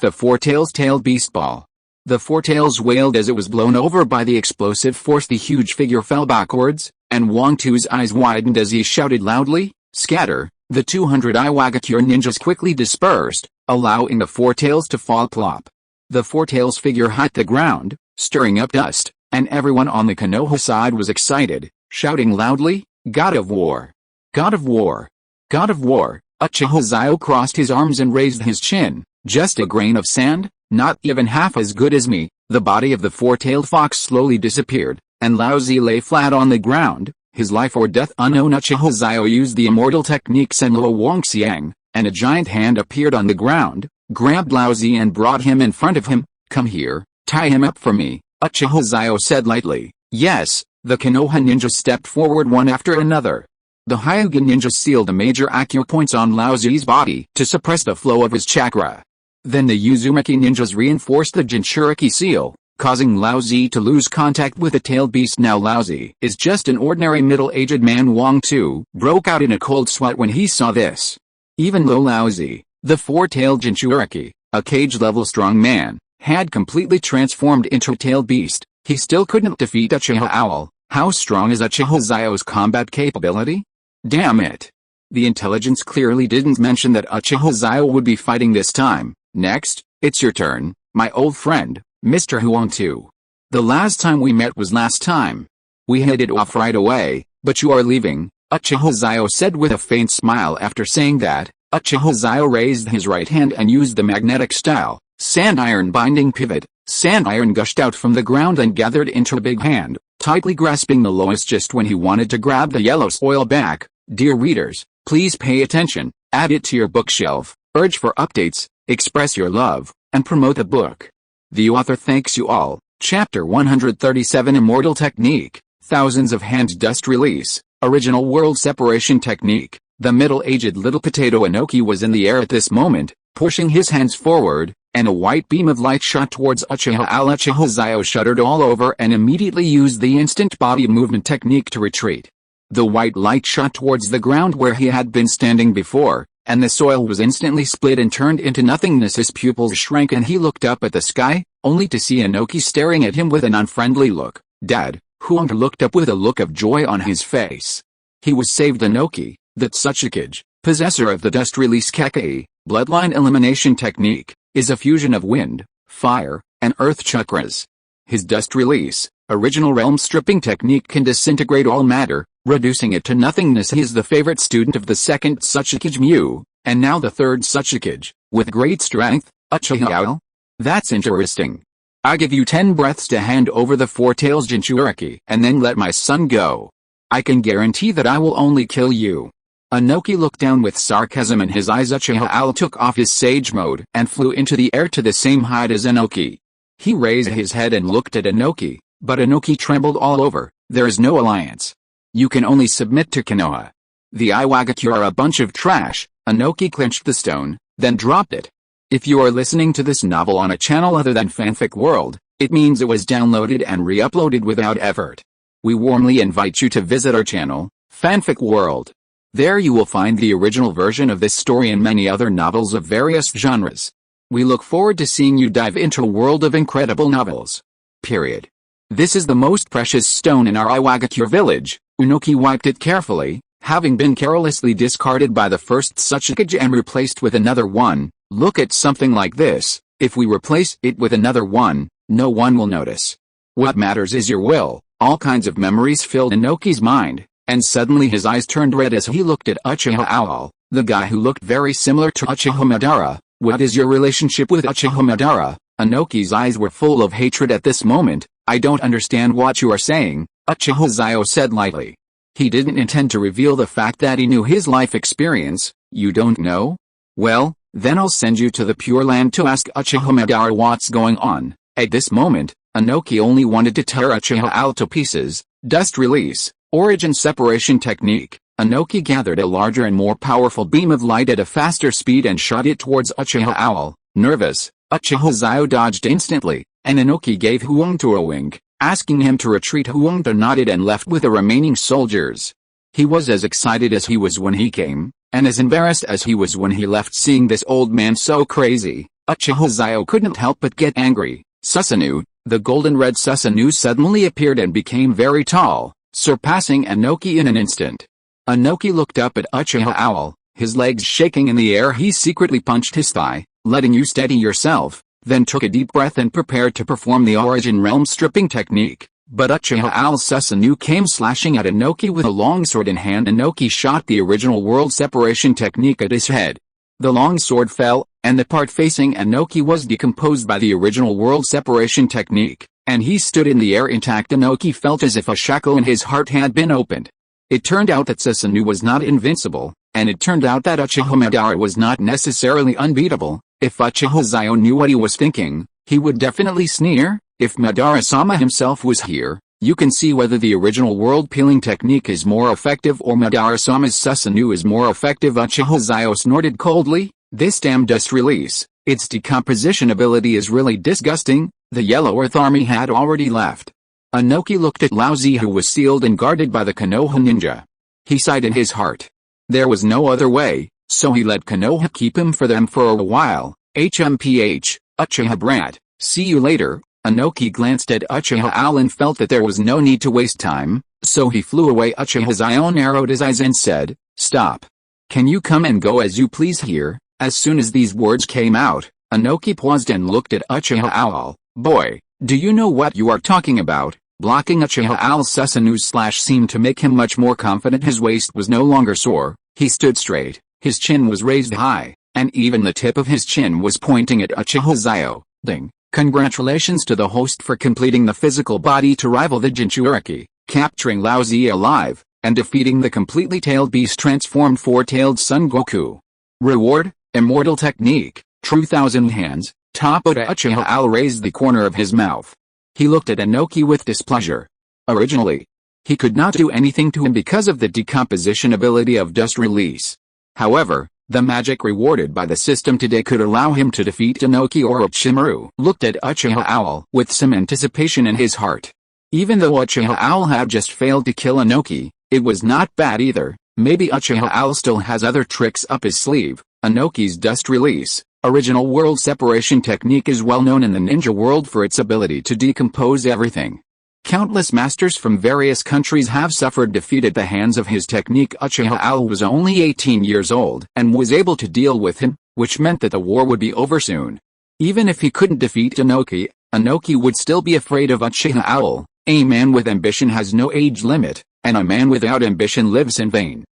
the Four Tails' tailed beast ball. The Four Tails wailed as it was blown over by the explosive force. The huge figure fell backwards, and Wang Tu's eyes widened as he shouted loudly, "Scatter!" The 200 Iwagakure ninjas quickly dispersed, allowing the Four Tails to fall plop. The Four Tails figure hit the ground, stirring up dust, and everyone on the Konoha side was excited, shouting loudly, "God of War! God of War! God of War!" Uchiha Xiao crossed his arms and raised his chin. Just a grain of sand, not even half as good as me. The body of the four-tailed fox slowly disappeared, and Lao Zi lay flat on the ground, his life or death unknown. Uchiha Xiao used the immortal technique Senlo Wangxiang, and a giant hand appeared on the ground, grabbed Lao Zi and brought him in front of him. "Come here, tie him up for me," Uchiha Xiao said lightly. Yes, the Konoha ninjas stepped forward one after another. The Hyuga ninja sealed the major acupoints on Lao Zi's body to suppress the flow of his chakra. Then the Uzumaki ninjas reinforced the Jinchuriki seal, causing Lao Zi to lose contact with the tailed beast. Now Lao Zi is just an ordinary middle-aged man. Wang Tu broke out in a cold sweat when he saw this. Even though Lao Zi, the four-tailed Jinchuriki, a cage-level strong man, had completely transformed into a tailed beast, he still couldn't defeat Uchiha Owl. How strong is Uchiha Xiao's combat capability? Damn it! The intelligence clearly didn't mention that Uchiha Xiao would be fighting this time. Next, it's your turn, my old friend, Mr. Huang too. The last time we met was last time. We hit it off right away, but you are leaving, Uchiha Xiao said with a faint smile. After saying that, Uchiha Xiao raised his right hand and used the magnetic style, sand iron binding pivot. Sand iron gushed out from the ground and gathered into a big hand, tightly grasping the lowest just when he wanted to grab the yellow soil back. Dear readers, please pay attention, add it to your bookshelf, urge for updates, express your love, and promote the book. The author thanks you all. Chapter 137 Immortal Technique, Thousands of Hand Dust Release, Original World Separation Technique. The middle-aged little potato Inoki was in the air at this moment, pushing his hands forward, and a white beam of light shot towards Uchiha Al. Uchiha Xiao shuddered all over and immediately used the instant body movement technique to retreat. The white light shot towards the ground where he had been standing before, and the soil was instantly split and turned into nothingness. His pupils shrank and he looked up at the sky, only to see Inoki staring at him with an unfriendly look. Dad, Huang looked up with a look of joy on his face. He was saved. Inoki, the Tsuchikage, possessor of the dust release Kekkei, bloodline elimination technique, is a fusion of wind, fire, and earth chakras. His dust release, original realm stripping technique can disintegrate all matter, reducing it to nothingness. He is the favorite student of the second Tsuchikage Mu, and now the third Tsuchikage, with great strength, Uchiha Xiao. That's interesting. I give you 10 breaths to hand over the Four Tails Jinchuriki and then let my son go. I can guarantee that I will only kill you. Inoki looked down with sarcasm in his eyes. Uchiha Al took off his sage mode and flew into the air to the same height as Inoki. He raised his head and looked at Inoki, but Inoki trembled all over. There is no alliance. You can only submit to Konoha. The Iwagakure are a bunch of trash. Inoki clenched the stone, then dropped it. If you are listening to this novel on a channel other than Fanfic World, it means it was downloaded and re-uploaded without effort. We warmly invite you to visit our channel, Fanfic World. There you will find the original version of this story and many other novels of various genres. We look forward to seeing you dive into a world of incredible novels. Period. This is the most precious stone in our Iwagakure village. Inoki wiped it carefully, having been carelessly discarded by the first Tsuchikage and replaced with another one. Look at something like this. If we replace it with another one, no one will notice. What matters is your will. All kinds of memories filled Inoki's mind. And suddenly his eyes turned red as he looked at Uchiha Owl, the guy who looked very similar to Uchiha Madara. What is your relationship with Uchiha Madara? Inoki's eyes were full of hatred at this moment. I don't understand what you are saying, Uchiha Xiao said lightly. He didn't intend to reveal the fact that he knew his life experience. You don't know? Well, then I'll send you to the Pure Land to ask Uchiha Madara what's going on. At this moment, Inoki only wanted to tear Uchiha Owl to pieces. Dust release. Origin separation technique. Inoki gathered a larger and more powerful beam of light at a faster speed and shot it towards Uchiha Owl. Nervous, Uchiha Xiao dodged instantly, and Inoki gave Huang to a wink, asking him to retreat. Huang nodded and left with the remaining soldiers. He was as excited as he was when he came, and as embarrassed as he was when he left. Seeing this old man so crazy, Uchiha Xiao couldn't help but get angry. Susanoo, the golden-red Susanoo suddenly appeared and became very tall, surpassing Inoki in an instant. Inoki looked up at Uchiha Owl, his legs shaking in the air. He secretly punched his thigh, letting you steady yourself, then took a deep breath and prepared to perform the origin realm stripping technique. But Uchiha Owl Susanoo came slashing at Inoki with a longsword in hand. Inoki shot the original world separation technique at his head. The longsword fell, and the part facing Inoki was decomposed by the original world separation technique, and he stood in the air intact. Inoki felt as if a shackle in his heart had been opened. It turned out that Susanoo was not invincible, and it turned out that Uchiha Madara was not necessarily unbeatable. If Uchiha Xiao knew what he was thinking, he would definitely sneer. If Madara-sama himself was here, you can see whether the original world peeling technique is more effective or Madara-sama's Susanoo is more effective. Uchiha Xiao snorted coldly. This damn dust release, its decomposition ability is really disgusting. The Yellow Earth Army had already left. Inoki looked at Laozi, who was sealed and guarded by the Konoha ninja. He sighed in his heart. There was no other way, so he let Konoha keep him for them for a while. HMPH, Uchiha brat, see you later. Inoki glanced at Uchiha Owl and felt that there was no need to waste time, so he flew away. Uchiha Xiao narrowed his eyes and said, "Stop. Can you come and go as you please here?" As soon as these words came out, Inoki paused and looked at Uchiha Owl. Boy, do you know what you are talking about? Blocking Uchiha Owl's Susanoo seemed to make him much more confident. His waist was no longer sore, he stood straight, his chin was raised high, and even the tip of his chin was pointing at Uchiha Xiao. Ding! Congratulations to the host for completing the physical body to rival the Jinchuriki, capturing Lao Zi alive, and defeating the completely tailed beast transformed four-tailed Son Goku. Reward, Immortal Technique, True Thousand Hands. Tomoe. Uchiha Owl raised the corner of his mouth. He looked at Inoki with displeasure. Originally, he could not do anything to him because of the decomposition ability of dust release. However, the magic rewarded by the system today could allow him to defeat Inoki. Orochimaru looked at Uchiha Owl with some anticipation in his heart. Even though Uchiha Owl had just failed to kill Inoki, it was not bad either. Maybe Uchiha Owl still has other tricks up his sleeve. Inoki's dust release, original world separation technique, is well known in the ninja world for its ability to decompose everything. Countless masters from various countries have suffered defeat at the hands of his technique. Uchiha Owl was only 18 years old and was able to deal with him, which meant that the war would be over soon. Even if he couldn't defeat Inoki, Inoki would still be afraid of Uchiha Owl. A man with ambition has no age limit, and a man without ambition lives in vain.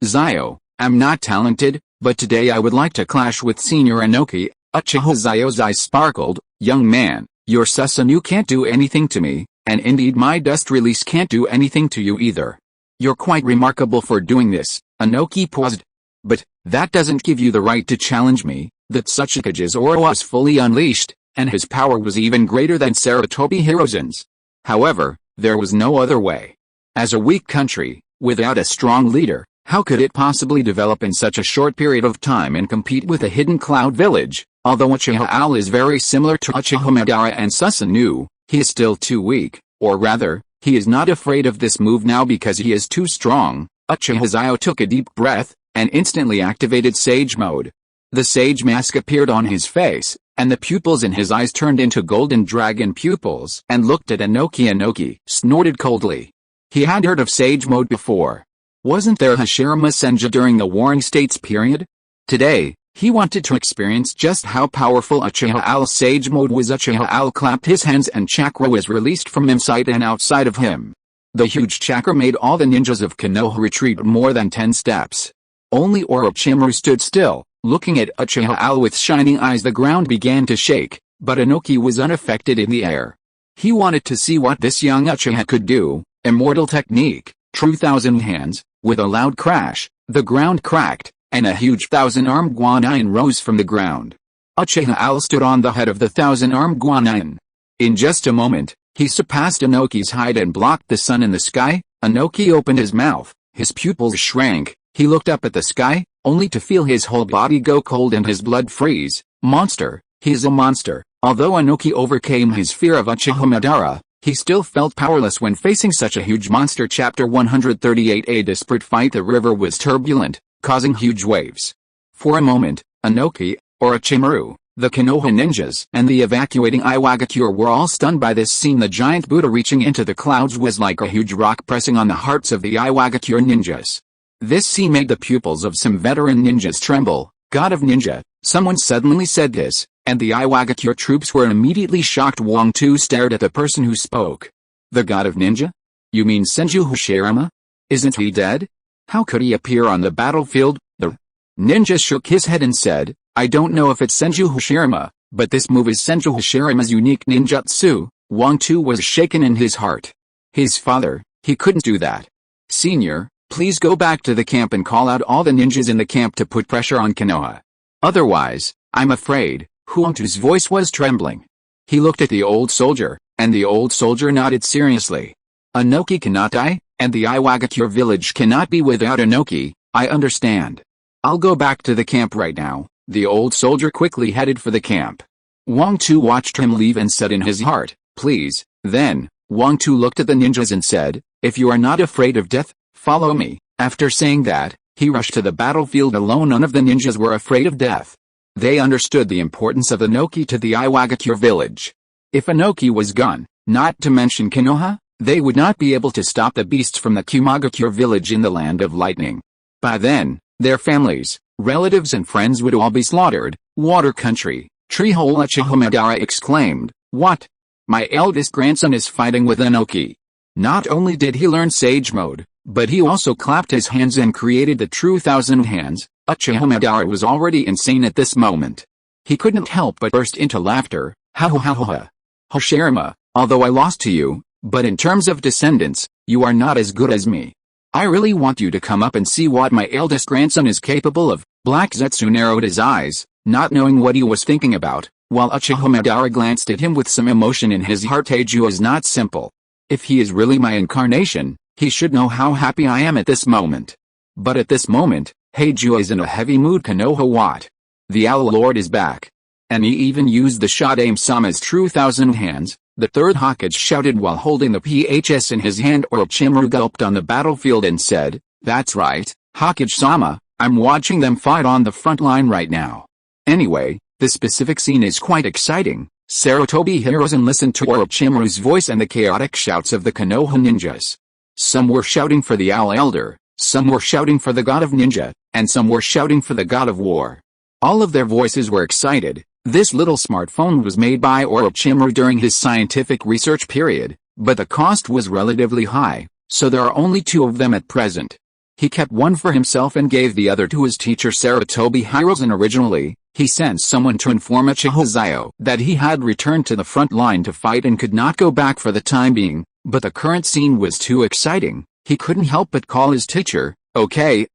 Xiao, I'm not talented, but today I would like to clash with Senior Inoki. Uchiha Xiao's eyes sparkled. Young man, your Susanoo can't do anything to me, and indeed my dust release can't do anything to you either. You're quite remarkable for doing this. Inoki paused. But that doesn't give you the right to challenge me. That Tsuchikage's aura was fully unleashed, and his power was even greater than Sarutobi Hiruzen's. However, there was no other way. As a weak country, without a strong leader, how could it possibly develop in such a short period of time and compete with a hidden cloud village? Although Uchiha Owl is very similar to Uchiha Madara and Susanoo, he is still too weak, or rather, he is not afraid of this move now because he is too strong. Uchiha Xiao took a deep breath, and instantly activated Sage Mode. The Sage Mask appeared on his face, and the pupils in his eyes turned into golden dragon pupils and looked at Inoki. Inoki snorted coldly. He had heard of Sage Mode before. Wasn't there Hashirama Senju during the Warring States period? Today, he wanted to experience just how powerful Uchiha Owl's Sage Mode was. Uchiha Owl clapped his hands and chakra was released from inside and outside of him. The huge chakra made all the ninjas of Konoha retreat more than 10 steps. Only Orochimaru stood still, looking at Uchiha Owl with shining eyes. The ground began to shake, but Inoki was unaffected in the air. He wanted to see what this young Uchiha could do. Immortal Technique, True Thousand Hands. With a loud crash, the ground cracked, and a huge thousand-armed guanyin rose from the ground. Uchiha Owl stood on the head of the thousand-armed guanyin. In just a moment, he surpassed Inoki's height and blocked the sun in the sky. Inoki opened his mouth, his pupils shrank, he looked up at the sky, only to feel his whole body go cold and his blood freeze. Monster, he's a monster. Although Inoki overcame his fear of Uchiha Madara, he still felt powerless when facing such a huge monster. Chapter 138. A desperate fight. The river was turbulent, causing huge waves. For a moment, Inoki, Orochimaru, the Konoha ninjas, and the evacuating Iwagakure were all stunned by this scene. The giant Buddha reaching into the clouds was like a huge rock pressing on the hearts of the Iwagakure ninjas. This scene made the pupils of some veteran ninjas tremble. God of Ninja, someone suddenly said this, and the Iwagakure troops were immediately shocked. Wang Tu stared at the person who spoke. The God of Ninja? You mean Senju Hashirama? Isn't he dead? How could he appear on the battlefield? The ninja shook his head and said, I don't know if it's Senju Hashirama, but this move is Senju Hashirama's unique ninjutsu. Wang Tu was shaken in his heart. His father, he couldn't do that. Senior, please go back to the camp and call out all the ninjas in the camp to put pressure on Konoha. Otherwise, I'm afraid. Wang Tu's voice was trembling. He looked at the old soldier, and the old soldier nodded seriously. Inoki cannot die, and the Iwagakure village cannot be without Inoki. I understand. I'll go back to the camp right now. The old soldier quickly headed for the camp. Wang Tu watched him leave and said in his heart, please. Then, Wang Tu looked at the ninjas and said, if you are not afraid of death, follow me. After saying that, he rushed to the battlefield alone. None of the ninjas were afraid of death. They understood the importance of Inoki to the Iwagakure village. If Inoki was gone, not to mention Konoha, they would not be able to stop the beasts from the Kumagakure village in the land of lightning. By then, their families, relatives and friends would all be slaughtered. Water Country. Treehole Uchiha Madara exclaimed, "What? My eldest grandson is fighting with Inoki." Not only did he learn Sage Mode, but he also clapped his hands and created the true Thousand Hands. Uchiha Madara was already insane at this moment. He couldn't help but burst into laughter. Ha ha ha ha ha. Hoshirama, although I lost to you, but in terms of descendants, you are not as good as me. I really want you to come up and see what my eldest grandson is capable of. Black Zetsu narrowed his eyes, not knowing what he was thinking about, while Uchiha Madara glanced at him with some emotion in his heart. Heiju is not simple. If he is really my incarnation, he should know how happy I am at this moment. But at this moment, Heiju is in a heavy mood. Konoha what? The Owl Lord is back. And he even used the Shadame-sama's true Thousand Hands, the third Hokage shouted while holding the PHS in his hand. Orochimaru gulped on the battlefield and said, "That's right, Hokage-sama, I'm watching them fight on the front line right now." Anyway, the specific scene is quite exciting. Sarutobi Hiruzen listened to Orochimaru's voice and the chaotic shouts of the Konoha ninjas. Some were shouting for the Owl Elder, some were shouting for the God of Ninja, and some were shouting for the God of War. All of their voices were excited. This little smartphone was made by Orochimaru during his scientific research period, but the cost was relatively high, so there are only 2 of them at present. He kept one for himself and gave the other to his teacher Sarutobi Hiruzen. Originally, he sent someone to inform Uchiha Xiao that he had returned to the front line to fight and could not go back for the time being, but the current scene was too exciting. He couldn't help but call his teacher. Okay,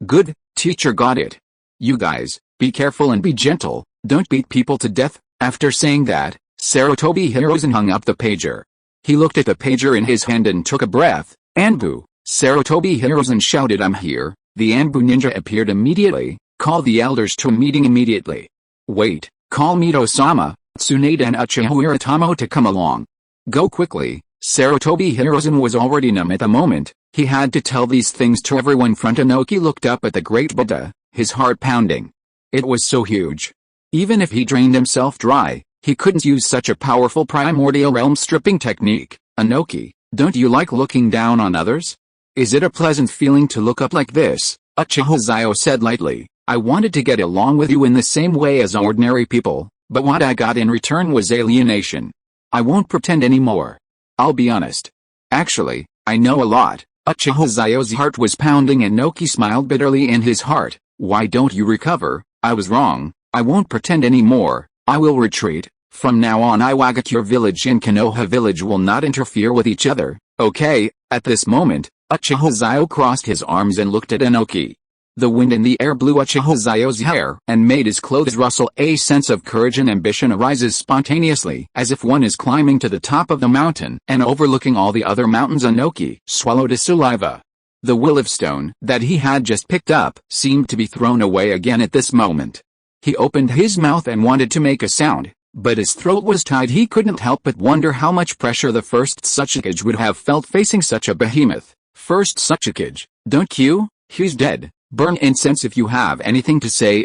good, teacher got it. You guys, be careful and be gentle, don't beat people to death. After saying that, Sarutobi Hiruzen hung up the pager. He looked at the pager in his hand and took a breath. Anbu, Sarutobi Hiruzen shouted, "I'm here." The Anbu ninja appeared immediately. "Call the elders to a meeting immediately." "Wait, call Mito-sama, Tsunade and Uchiha Uritamo to come along. Go quickly." Sarutobi Hiruzen was already numb at the moment. He had to tell these things to everyone. Inoki looked up at the great Buddha, his heart pounding. It was so huge. Even if he drained himself dry, he couldn't use such a powerful primordial realm stripping technique. "Inoki, don't you like looking down on others? Is it a pleasant feeling to look up like this?" Uchiha Xiao said lightly. "I wanted to get along with you in the same way as ordinary people, but what I got in return was alienation. I won't pretend anymore. I'll be honest. Actually, I know a lot." Uchiha Xiao's heart was pounding and Inoki smiled bitterly in his heart. "Why don't you recover? I was wrong. I won't pretend anymore. I will retreat. From now on Iwagakure village and Konoha village will not interfere with each other, okay?" At this moment, Uchiha Xiao crossed his arms and looked at Inoki. The wind in the air blew Uchiha Xiao's hair and made his clothes rustle. A sense of courage and ambition arises spontaneously, as if one is climbing to the top of the mountain and overlooking all the other mountains. Inoki swallowed his saliva. The Willowstone that he had just picked up seemed to be thrown away again at this moment. He opened his mouth and wanted to make a sound, but his throat was tied. He couldn't help but wonder how much pressure the first Tsuchikage would have felt facing such a behemoth. "First Tsuchikage, don't you? He's dead. Burn incense if you have anything to say."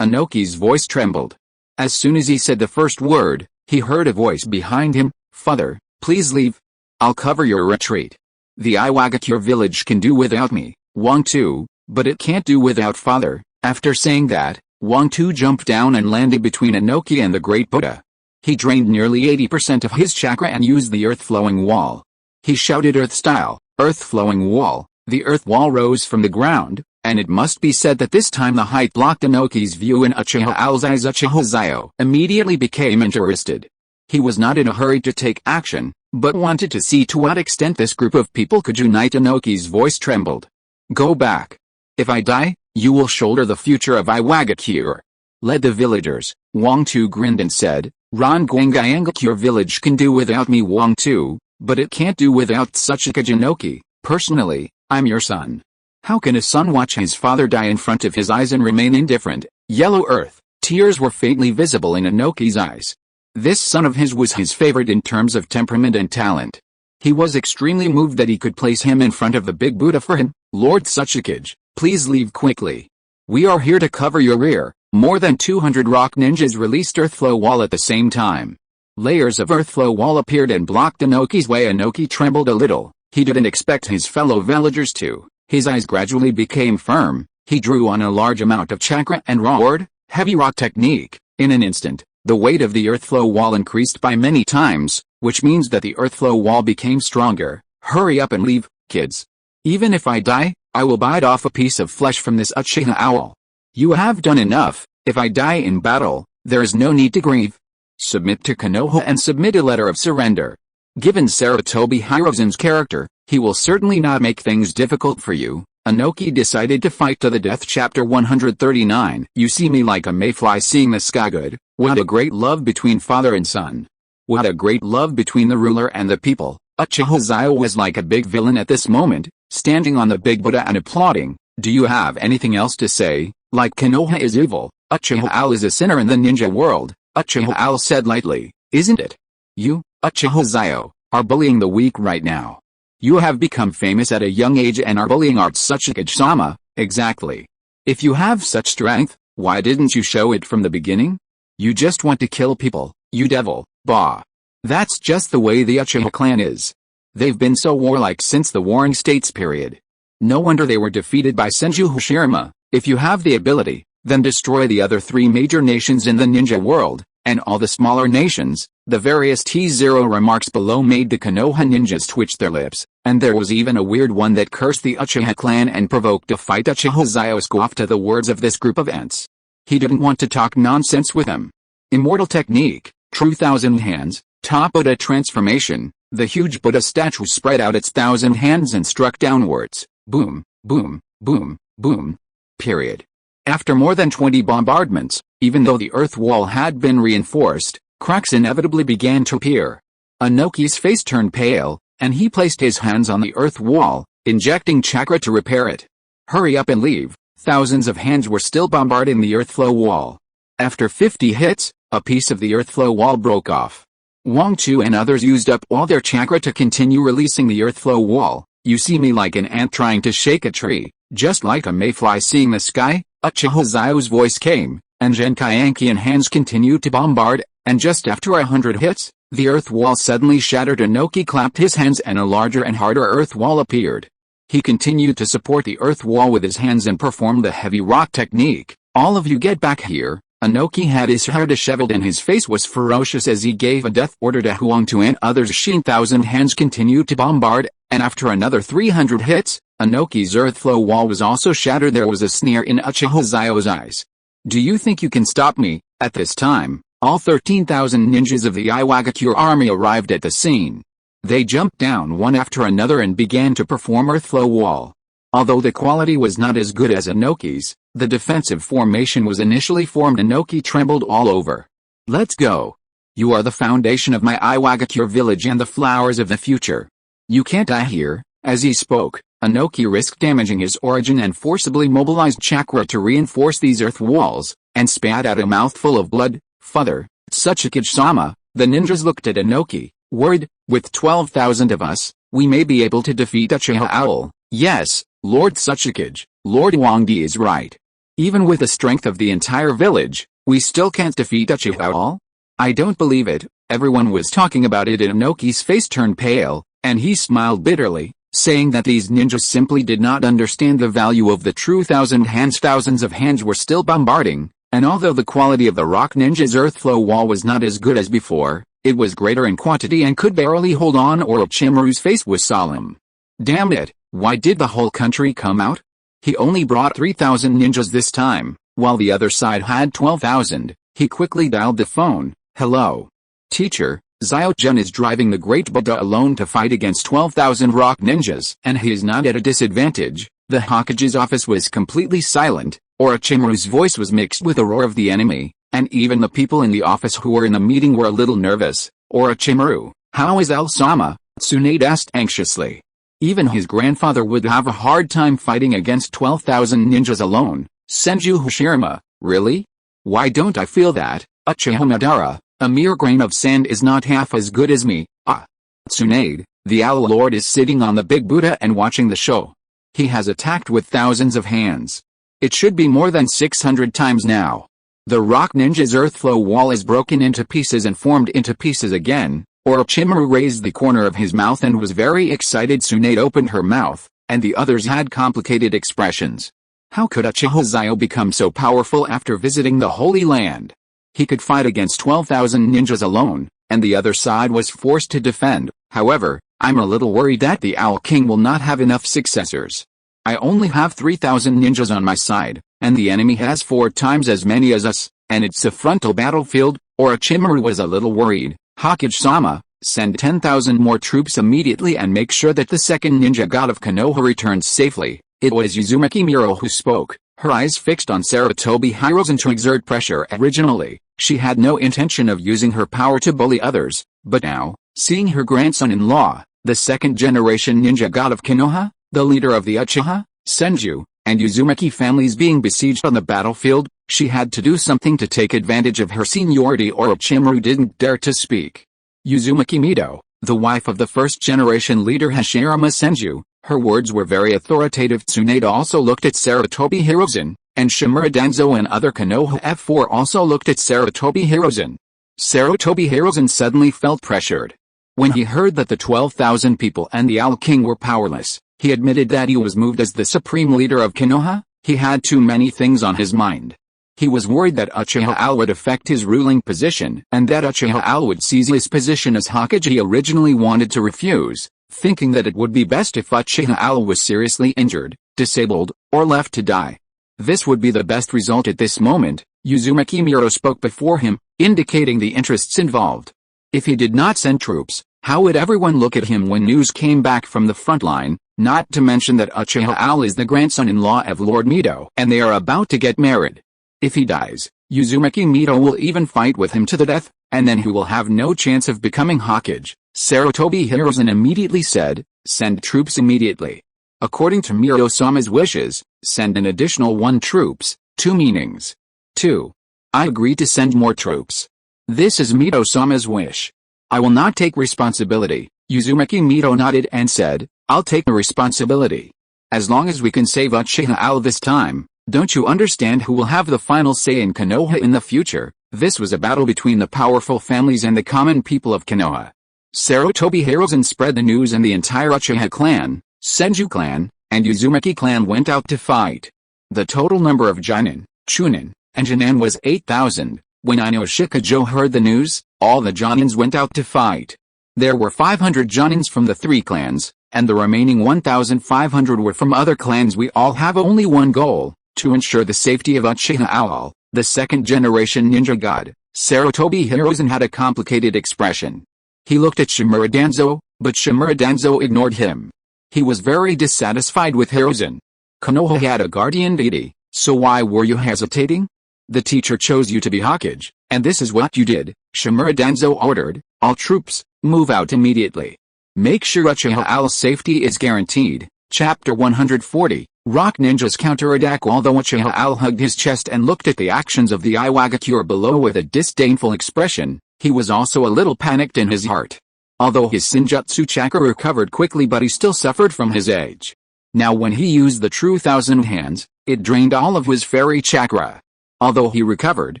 Inoki's voice trembled. As soon as he said the first word, he heard a voice behind him. "Father, please leave. I'll cover your retreat. The Iwagakure village can do without me, Wang Tu, but it can't do without Father." After saying that, Wang Tu jumped down and landed between Inoki and the Great Buddha. He drained nearly 80% of his chakra and used the earth-flowing wall. He shouted earth-style, earth-flowing wall. The earth wall rose from the ground, and it must be said that this time the height blocked Inoki's view in Uchiha Owl's eyes. Uchiha Xiao immediately became interested. He was not in a hurry to take action, but wanted to see to what extent this group of people could unite. Inoki's voice trembled. "Go back. If I die, you will shoulder the future of Iwagakure. Led the villagers." Wang Tu grinned and said, "Ranguangayangakure village can do without me, Wang Tu, but it can't do without Tsuchikage Inoki. Personally, I'm your son. How can a son watch his father die in front of his eyes and remain indifferent?" Yellow earth. Tears were faintly visible in Inoki's eyes. This son of his was his favorite in terms of temperament and talent. He was extremely moved that he could place him in front of the big Buddha for him. "Lord Tsuchikage, please leave quickly. We are here to cover your rear." More than 200 rock ninjas released earthflow wall at the same time. Layers of earthflow wall appeared and blocked Inoki's way. Inoki trembled a little. He didn't expect his fellow villagers to. His eyes gradually became firm. He drew on a large amount of chakra and roared, Heavy rock technique. In an instant, the weight of the earth flow wall increased by many times, which means that the earth flow wall became stronger. Hurry up and leave, kids. Even if I die, I will bite off a piece of flesh from this Uchiha owl. You have done enough. If I die in battle, there is no need to grieve. Submit to Konoha and submit a letter of surrender. Given Sarutobi Hiruzen's character, he will certainly not make things difficult for you. Inoki decided to fight to the death. Chapter 139. You see me like a mayfly seeing the sky. Good. What a great love between father and son. What a great love between the ruler and the people. Uchiha Xiao was like a big villain at this moment, standing on the big Buddha and applauding. Do you have anything else to say? Like Konoha is evil, Uchiha Owl is a sinner in the ninja world, Uchiha Owl said lightly. Isn't it? You, Uchiha Xiao, are bullying the weak right now. You have become famous at a young age and are bullying our Tsuchikage-sama. Exactly. If you have such strength, why didn't you show it from the beginning? You just want to kill people, you devil. Bah. That's just the way the Uchiha clan is. They've been so warlike since the Warring States period. No wonder they were defeated by Senju Hashirama. If you have the ability, then destroy the other three major nations in the ninja world, and all the smaller nations. The various T0 remarks below made the Konoha ninjas twitch their lips, and there was even a weird one that cursed the Uchiha clan and provoked a fight. Uchiha Xiao scoffed at the words of this group of ants. He didn't want to talk nonsense with them. Immortal technique, true thousand hands, top Buddha transformation. The huge Buddha statue spread out its 1,000 hands and struck downwards. Boom, boom, boom, boom. Period. After more than 20 bombardments, even though the earth wall had been reinforced, cracks inevitably began to appear. Inoki's face turned pale, and he placed his hands on the earth wall, injecting chakra to repair it. Hurry up and leave. Thousands of hands were still bombarding the earth flow wall. After 50 hits, a piece of the earth flow wall broke off. Wang Chu and others used up all their chakra to continue releasing the earth flow wall. You see me like an ant trying to shake a tree, just like a mayfly seeing the sky. Uchiha Xiao's voice came, and Genkai-Ankian hands continued to bombard, and just after 100 hits, the earth wall suddenly shattered. Inoki clapped his hands and a larger and harder earth wall appeared. He continued to support the earth wall with his hands and performed the heavy rock technique. All of you get back here. Inoki had his hair disheveled and his face was ferocious as he gave a death order to Huang Tu and others. 1,000 hands continued to bombard, and after another 300 hits, Inoki's earth flow wall was also shattered. There was a sneer in Uchiha Xiao's eyes. Do you think you can stop me? At this time, all 13,000 ninjas of the Iwagakure army arrived at the scene. They jumped down one after another and began to perform earth flow wall. Although the quality was not as good as Inoki's, the defensive formation was initially formed. Inoki trembled all over. Let's go. You are the foundation of my Iwagakure village and the flowers of the future. You can't die here. As he spoke, Inoki risked damaging his origin and forcibly mobilized chakra to reinforce these earth walls, and spat out a mouthful of blood. Father, Tsuchikage-sama, the ninjas looked at Inoki, worried. With 12,000 of us, we may be able to defeat Uchiha Owl. Yes, Lord Tsuchikage, Lord Wangdi is right. Even with the strength of the entire village, we still can't defeat Uchiha Owl? I don't believe it. Everyone was talking about it and Inoki's face turned pale, and he smiled bitterly, saying that these ninjas simply did not understand the value of the true 1,000 hands. Thousands of hands were still bombarding, and although the quality of the rock ninja's earth flow wall was not as good as before, it was greater in quantity and could barely hold on. Orochimaru's face was solemn. Damn it, why did the whole country come out? He only brought 3,000 ninjas this time, while the other side had 12,000. He quickly dialed the phone. Hello. Teacher, Xiao-jun is driving the Great Buddha alone to fight against 12,000 rock ninjas, and he is not at a disadvantage. The Hokage's office was completely silent. Orochimaru's voice was mixed with the roar of the enemy, and even the people in the office who were in the meeting were a little nervous. Orochimaru, how is El-sama? Tsunade asked anxiously. Even his grandfather would have a hard time fighting against 12,000 ninjas alone. Senju Hashirama, really? Why don't I feel that? Uchiha Madara, a mere grain of sand is not half as good as me. Ah. Tsunade, the Owl Lord is sitting on the big Buddha and watching the show. He has attacked with thousands of hands. It should be more than 600 times now. The rock ninja's earth flow wall is broken into pieces and formed into pieces again. Orochimaru raised the corner of his mouth and was very excited. Tsunade opened her mouth, and the others had complicated expressions. How could Uchiha Xiao become so powerful after visiting the Holy Land? He could fight against 12,000 ninjas alone, and the other side was forced to defend. However, I'm a little worried that the Owl King will not have enough successors. I only have 3,000 ninjas on my side, and the enemy has 4 times as many as us, and it's a frontal battlefield. Orochimaru was a little worried. Hokage-sama, send 10,000 more troops immediately and make sure that the second ninja god of Konoha returns safely. It was Uzumaki Mito who spoke, her eyes fixed on Sarutobi Hiruzen to exert pressure. Originally, she had no intention of using her power to bully others, but now, seeing her grandson-in-law, the second-generation ninja god of Konoha, the leader of the Uchiha, Senju, and Uzumaki families being besieged on the battlefield, she had to do something to take advantage of her seniority. Orochimaru didn't dare to speak. Uzumaki Mito, the wife of the first-generation leader Hashirama Senju, her words were very authoritative. Tsunade also looked at Sarutobi Hiruzen, and Shimura Danzo and other Konoha F4 also looked at Sarutobi Hiruzen. Sarutobi Hiruzen suddenly felt pressured. When he heard that the 12,000 people and the Owl King were powerless, he admitted that he was moved as the supreme leader of Konoha. He had too many things on his mind. He was worried that Uchiha Xiao would affect his ruling position and that Uchiha Xiao would seize his position as Hokage. He originally wanted to refuse, thinking that it would be best if Uchiha Xiao was seriously injured, disabled, or left to die. This would be the best result at this moment. Uzumaki Mito spoke before him, indicating the interests involved. If he did not send troops, how would everyone look at him when news came back from the front line, not to mention that Uchiha Xiao is the grandson-in-law of Lord Mito and they are about to get married. If he dies, Uzumaki Mito will even fight with him to the death, and then he will have no chance of becoming Hokage. Sarutobi Hiruzen immediately said, send troops immediately. According to Mito-sama's wishes, send an additional 1 troops, 2 meanings. 2. I agree to send more troops. This is Mito-sama's wish. I will not take responsibility. Uzumaki Mito nodded and said, I'll take the responsibility. As long as we can save Uchiha Xiao this time. Don't you understand who will have the final say in Konoha in the future? This was a battle between the powerful families and the common people of Konoha. Sarutobi Hiruzen spread the news and the entire Uchiha clan, Senju clan, and Uzumaki clan went out to fight. The total number of Jonin, Chunin, and Jonin was 8,000. When Ino Shikajo heard the news, all the Jonins went out to fight. There were 500 Jonins from the 3 clans, and the remaining 1,500 were from other clans. We all have only one goal. To ensure the safety of Uchiha Xiao, the second-generation ninja god. Sarutobi Hiruzen had a complicated expression. He looked at Shimura Danzo, but Shimura Danzo ignored him. He was very dissatisfied with Hiruzen. Konoha had a guardian deity, so why were you hesitating? The teacher chose you to be Hokage, and this is what you did. Shimura Danzo ordered, all troops, move out immediately. Make sure Uchiha Xiao's safety is guaranteed. Chapter 140. Rock ninjas counterattack. Although Uchiha Xiao hugged his chest and looked at the actions of the Iwagakure below with a disdainful expression, he was also a little panicked in his heart. Although his Senjutsu chakra recovered quickly, but he still suffered from his age. Now when he used the true Thousand Hands, it drained all of his fairy chakra. Although he recovered,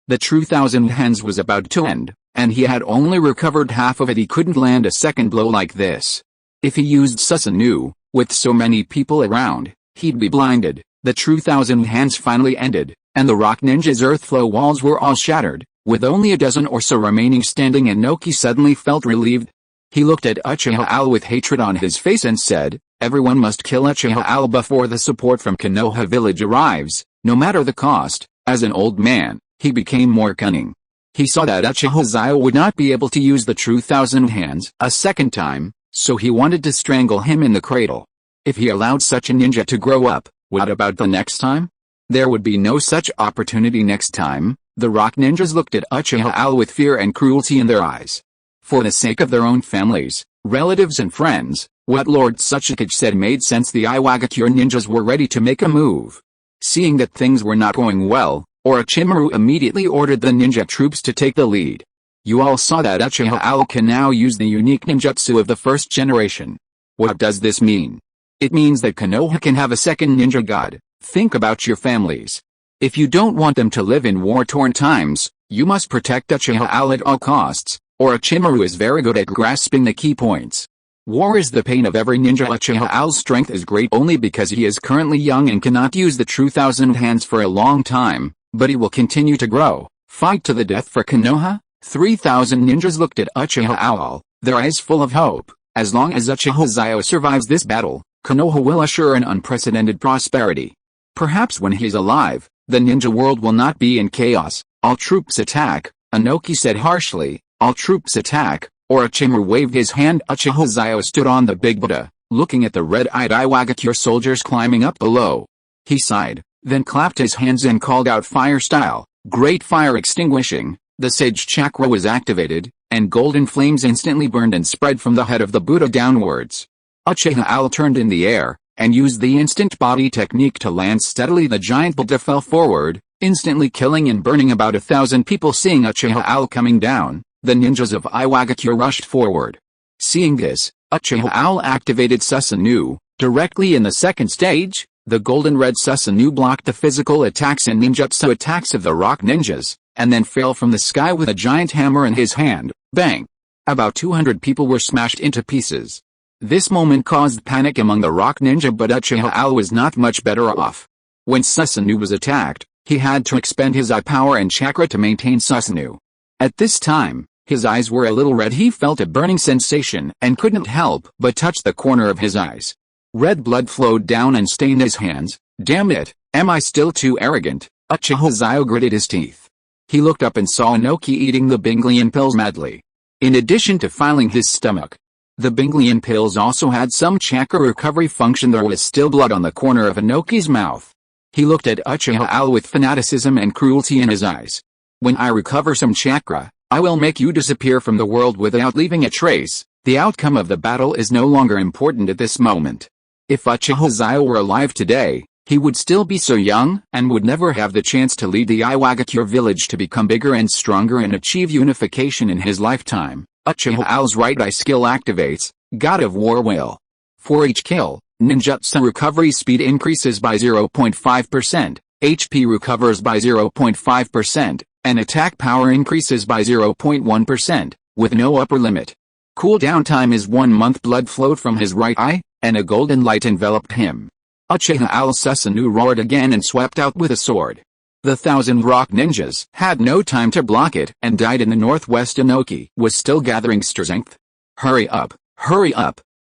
the true Thousand Hands was about to end, and he had only recovered half of it. He couldn't land a second blow like this. If he used Susanoo, with so many people around, he'd be blinded. The true Thousand Hands finally ended, and the rock ninja's earth flow walls were all shattered, with only a dozen or so remaining standing, and Noki suddenly felt relieved. He looked at Uchiha Xiao with hatred on his face and said, everyone must kill Uchiha Xiao before the support from Konoha village arrives, no matter the cost. As an old man, he became more cunning. He saw that Uchiha Xiao would not be able to use the true Thousand Hands a second time, so he wanted to strangle him in the cradle. If he allowed such a ninja to grow up, what about the next time? There would be no such opportunity next time. The rock ninjas looked at Uchiha Xiao with fear and cruelty in their eyes. For the sake of their own families, relatives and friends, what Lord Tsuchikage said made sense. The Iwagakure ninjas were ready to make a move. Seeing that things were not going well, Orochimaru immediately ordered the ninja troops to take the lead. You all saw that Uchiha Xiao can now use the unique ninjutsu of the first generation. What does this mean? It means that Konoha can have a second ninja god. Think about your families. If you don't want them to live in war-torn times, you must protect Uchiha Xiao at all costs. Orochimaru is very good at grasping the key points. War is the pain of every ninja. Uchiha Xiao's strength is great only because he is currently young and cannot use the true thousand hands for a long time, but he will continue to grow. Fight to the death for Konoha? 3,000 ninjas looked at Uchiha Xiao, their eyes full of hope. As long as Uchiha Xiao survives this battle, Konoha will assure an unprecedented prosperity. Perhaps when he's alive, the ninja world will not be in chaos. All troops attack, Inoki said harshly. All troops attack. Orochimaru waved his hand. Uchiha Xiao stood on the big Buddha, looking at the red-eyed Iwagakure soldiers climbing up below. He sighed, then clapped his hands and called out fire style. Great fire extinguishing. The sage chakra was activated, and golden flames instantly burned and spread from the head of the Buddha downwards. Uchiha Xiao turned in the air, and used the instant body technique to land steadily. The giant Buddha fell forward, instantly killing and burning about 1,000 people. Seeing Uchiha Xiao coming down, the ninjas of Iwagakure rushed forward. Seeing this, Uchiha Xiao activated Susanoo. Directly in the second stage, the golden red Susanoo blocked the physical attacks and ninjutsu attacks of the rock ninjas, and then fell from the sky with a giant hammer in his hand. Bang! About 200 people were smashed into pieces. This moment caused panic among the rock ninja, but Uchiha Xiao was not much better off. When Susanoo was attacked, he had to expend his eye power and chakra to maintain Susanoo. At this time, his eyes were a little red. He felt a burning sensation and couldn't help but touch the corner of his eyes. Red blood flowed down and stained his hands. Damn it, am I still too arrogant? Uchiha Xiao gritted his teeth. He looked up and saw Inoki eating the Binglian pills madly. In addition to filing his stomach, the Binglian pills also had some chakra recovery function. There was still blood on the corner of Inoki's mouth. He looked at Uchiha Xiao with fanaticism and cruelty in his eyes. When I recover some chakra, I will make you disappear from the world without leaving a trace. The outcome of the battle is no longer important at this moment. If Uchiha Xiao were alive today, he would still be so young and would never have the chance to lead the Iwagakure village to become bigger and stronger and achieve unification in his lifetime. Uchiha Xiao's right eye skill activates, God of War will. For each kill, ninjutsu recovery speed increases by 0.5%, HP recovers by 0.5%, and attack power increases by 0.1%, with no upper limit. Cooldown time is 1 month. Blood flowed from his right eye, and a golden light enveloped him. Uchiha Xiao's Susanoo roared again and swept out with a sword. The 1,000 rock ninjas had no time to block it and died in the northwest. Inoki was still gathering strength. Hurry up,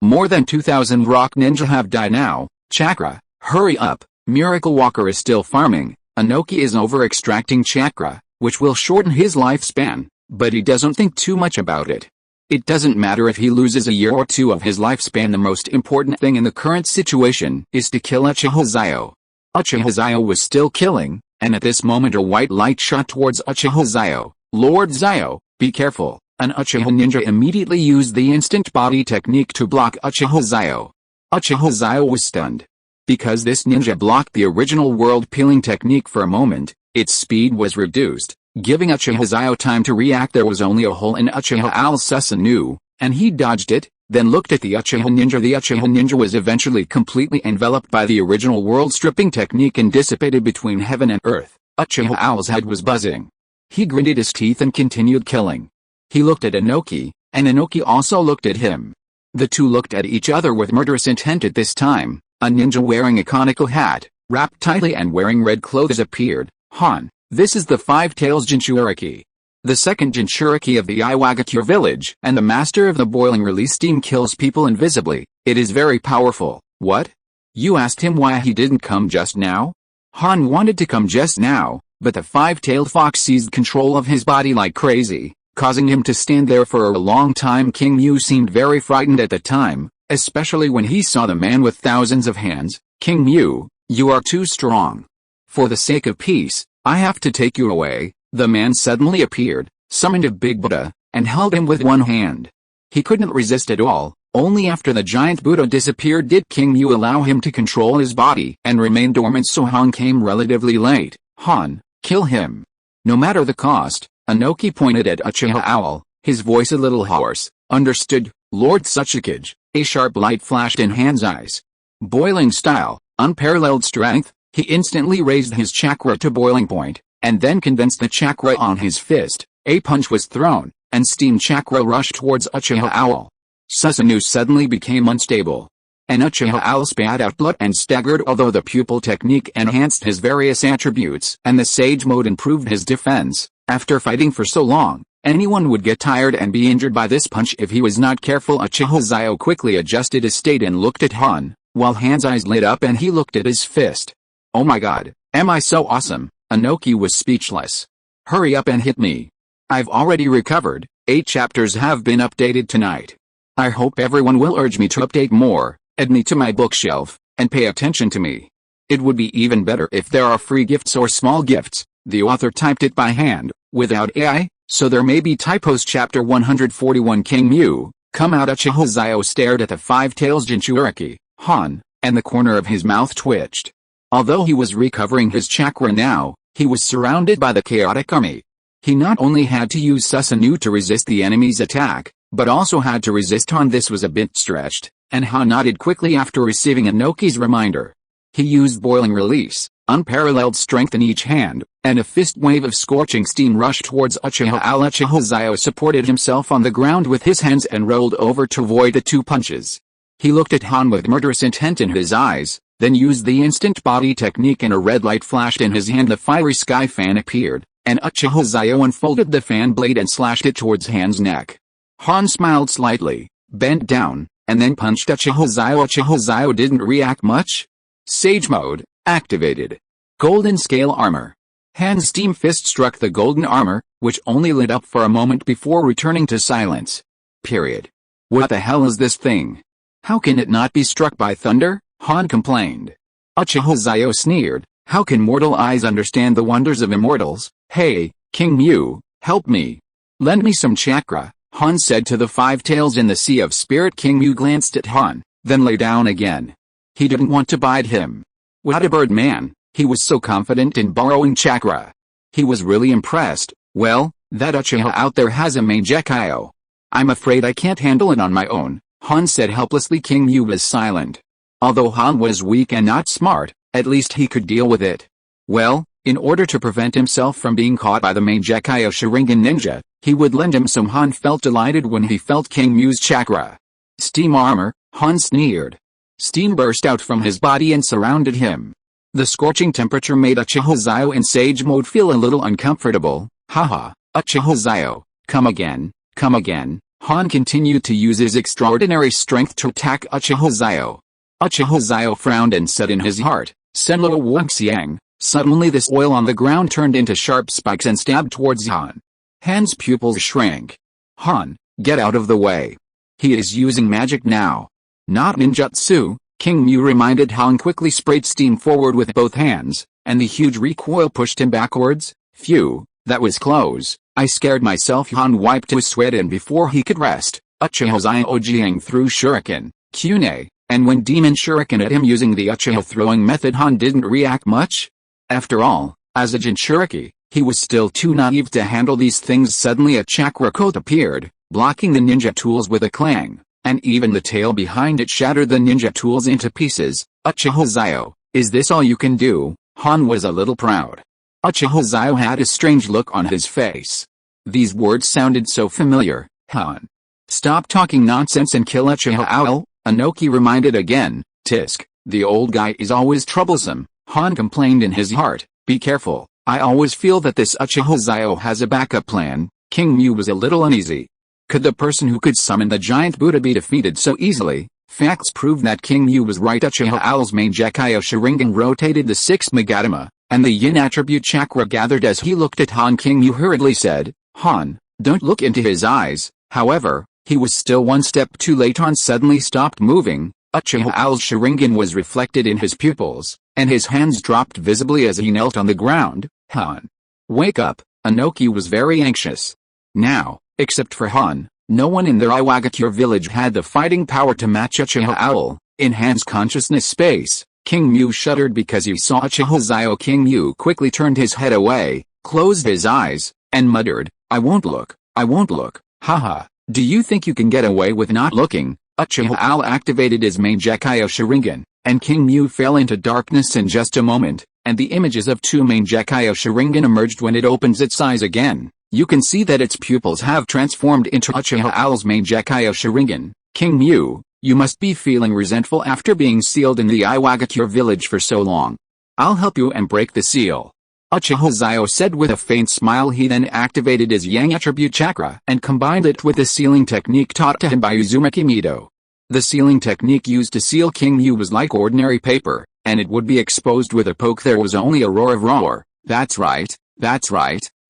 more than 2,000 rock ninja have died now. Chakra, hurry up, Miracle Walker is still farming. Inoki is over-extracting chakra, which will shorten his lifespan, but he doesn't think too much about it. It doesn't matter if he loses a year or two of his lifespan. The most important thing in the current situation is to kill Uchiha Xiao. Uchiha Xiao was still killing, and at this moment a white light shot towards Uchiha Xiao. Lord Xiao, be careful. An Uchiha ninja immediately used the instant body technique to block Uchiha Xiao. Uchiha Xiao was stunned. Because this ninja blocked the original world peeling technique for a moment, its speed was reduced, giving Uchiha Xiao time to react. There was only a hole in Uchiha Xiao's Susanoo, and he dodged it, then looked at the Uchiha ninja. The Uchiha ninja was eventually completely enveloped by the original world stripping technique and dissipated between heaven and earth. Uchiha Xiao's head was buzzing. He gritted his teeth and continued killing. He looked at Inoki, and Inoki also looked at him. The two looked at each other with murderous intent. At this time, a ninja wearing a conical hat, wrapped tightly and wearing red clothes appeared. Han, this is the Five Tails Jinchuriki. The second Jinchuriki of the Iwagakure village, and the master of the boiling release steam kills people invisibly. It is very powerful. What? You asked him why he didn't come just now? Han wanted to come just now, but the five-tailed fox seized control of his body like crazy, causing him to stand there for a long time. King Mu seemed very frightened at the time, especially when he saw the man with thousands of hands. King Mu, you are too strong. For the sake of peace, I have to take you away. The man suddenly appeared, summoned a big Buddha, and held him with one hand. He couldn't resist at all. Only after the giant Buddha disappeared did King Mu allow him to control his body and remain dormant. So Han came relatively late. Han, kill him. No matter the cost. Inoki pointed at Uchiha Xiao, his voice a little hoarse. Understood, Lord Tsuchikage. A sharp light flashed in Han's eyes. Boiling style, unparalleled strength. He instantly raised his chakra to boiling point, and then condensed the chakra on his fist. A punch was thrown, and steam chakra rushed towards Uchiha Xiao. Susanoo suddenly became unstable. And Uchiha Owl spat out blood and staggered. Although the pupil technique enhanced his various attributes and the Sage Mode improved his defense, after fighting for so long, anyone would get tired and be injured by this punch if he was not careful. Uchiha Xiao quickly adjusted his state and looked at Han, while Han's eyes lit up and he looked at his fist. Oh my god, am I so awesome? Inoki was speechless. Hurry up and hit me. I've already recovered, 8 chapters have been updated tonight. I hope everyone will urge me to update more, add me to my bookshelf, and pay attention to me. It would be even better if there are free gifts or small gifts. The author typed it by hand, without AI, so there may be typos. Chapter 141 King Mew, come out. Uchiha Xiao stared at the five-tails Jinchuriki, Han, and the corner of his mouth twitched. Although he was recovering his chakra now, he was surrounded by the chaotic army. He not only had to use Susanoo to resist the enemy's attack, but also had to resist Han. This was a bit stretched, and Han nodded quickly after receiving Inoki's reminder. He used boiling release, unparalleled strength in each hand, and a fist wave of scorching steam rushed towards Uchiha Owl. Uchiha Xiao supported himself on the ground with his hands and rolled over to avoid the 2 punches. He looked at Han with murderous intent in his eyes, then used the instant body technique and a red light flashed in his hand. The fiery sky fan appeared, and Uchiha Xiao unfolded the fan blade and slashed it towards Han's neck. Han smiled slightly, bent down, and then punched Uchiha Xiao. Uchiha Xiao didn't react much. Sage Mode, activated. Golden Scale Armor. Han's steam fist struck the golden armor, which only lit up for a moment before returning to silence. Period. What the hell is this thing? How can it not be struck by thunder? Han complained. Uchiha Xiao sneered, how can mortal eyes understand the wonders of immortals? Hey, King Mew, help me. Lend me some chakra, Han said to the five tails in the Sea of Spirit. King Mew glanced at Han, then lay down again. He didn't want to bite him. What a bird man, he was so confident in borrowing chakra. He was really impressed. Well, that Uchiha out there has a Mangekyo. I'm afraid I can't handle it on my own, Han said helplessly. King Mew was silent. Although Han was weak and not smart, at least he could deal with it. Well, in order to prevent himself from being caught by the Mangekyo Sharingan ninja, he would lend him some. Han felt delighted when he felt King Mew's chakra. Steam armor, Han sneered. Steam burst out from his body and surrounded him. The scorching temperature made Uchiha Xiao in Sage Mode feel a little uncomfortable. Haha, Uchiha Xiao, come again, come again. Han continued to use his extraordinary strength to attack Uchiha Xiao. Uchiha Xiao frowned and said in his heart, Senlo Wuxiang. Suddenly this oil on the ground turned into sharp spikes and stabbed towards Han. Han's pupils shrank. Han, get out of the way. He is using magic now. Not ninjutsu, King Mew reminded. Han quickly sprayed steam forward with both hands, and the huge recoil pushed him backwards. Phew, that was close. I scared myself. Han wiped his sweat and before he could rest, Uchiha Xiao threw shuriken, Kyune, and when demon shuriken at him using the Uchiha throwing method. Han didn't react much. After all, as a Jinchuriki, he was still too naive to handle these things. Suddenly a chakra coat appeared, blocking the ninja tools with a clang, and even the tail behind it shattered the ninja tools into pieces. Uchiha Xiao, is this all you can do? Han was a little proud. Uchiha Xiao had a strange look on his face. These words sounded so familiar. Han. Stop talking nonsense and kill Uchiha Owl, Inoki reminded again. Tisk, the old guy is always troublesome, Han complained in his heart. Be careful, I always feel that this Uchiha Xiao has a backup plan. King Mew was a little uneasy. Could the person who could summon the giant Buddha be defeated so easily? Facts proved that King Mew was right. Uchiha Owl's Mangekyo Sharingan rotated the 6th Magatama, and the yin attribute chakra gathered as he looked at Han. King Mew hurriedly said, Han, don't look into his eyes. However, he was still one step too late. Han suddenly stopped moving. Uchiha Owl's Sharingan was reflected in his pupils, and his hands dropped visibly as he knelt on the ground. Han. Wake up, Inoki was very anxious. Now, except for Han, no one in their Iwagakure village had the fighting power to match Uchiha Owl. In Han's consciousness space, King Mew shuddered because he saw Uchiha Xiao. King Mew quickly turned his head away, closed his eyes, and muttered, I won't look, I won't look. Haha, do you think you can get away with not looking? Uchiha Owl activated his Mangekyo Sharingan, and King Mew fell into darkness in just a moment, and the images of 2 Mangekyo Sharingan emerged. When it opens its eyes again, you can see that its pupils have transformed into Uchiha Owl's Mangekyo Sharingan. King Mu, you must be feeling resentful after being sealed in the Iwagakure village for so long. I'll help you and break the seal. Uchiha Xiao said with a faint smile. He then activated his Yang attribute chakra and combined it with the sealing technique taught to him by Uzumaki Mito. The sealing technique used to seal King Mu was like ordinary paper, and it would be exposed with a poke. There was only a roar of roar. That's right,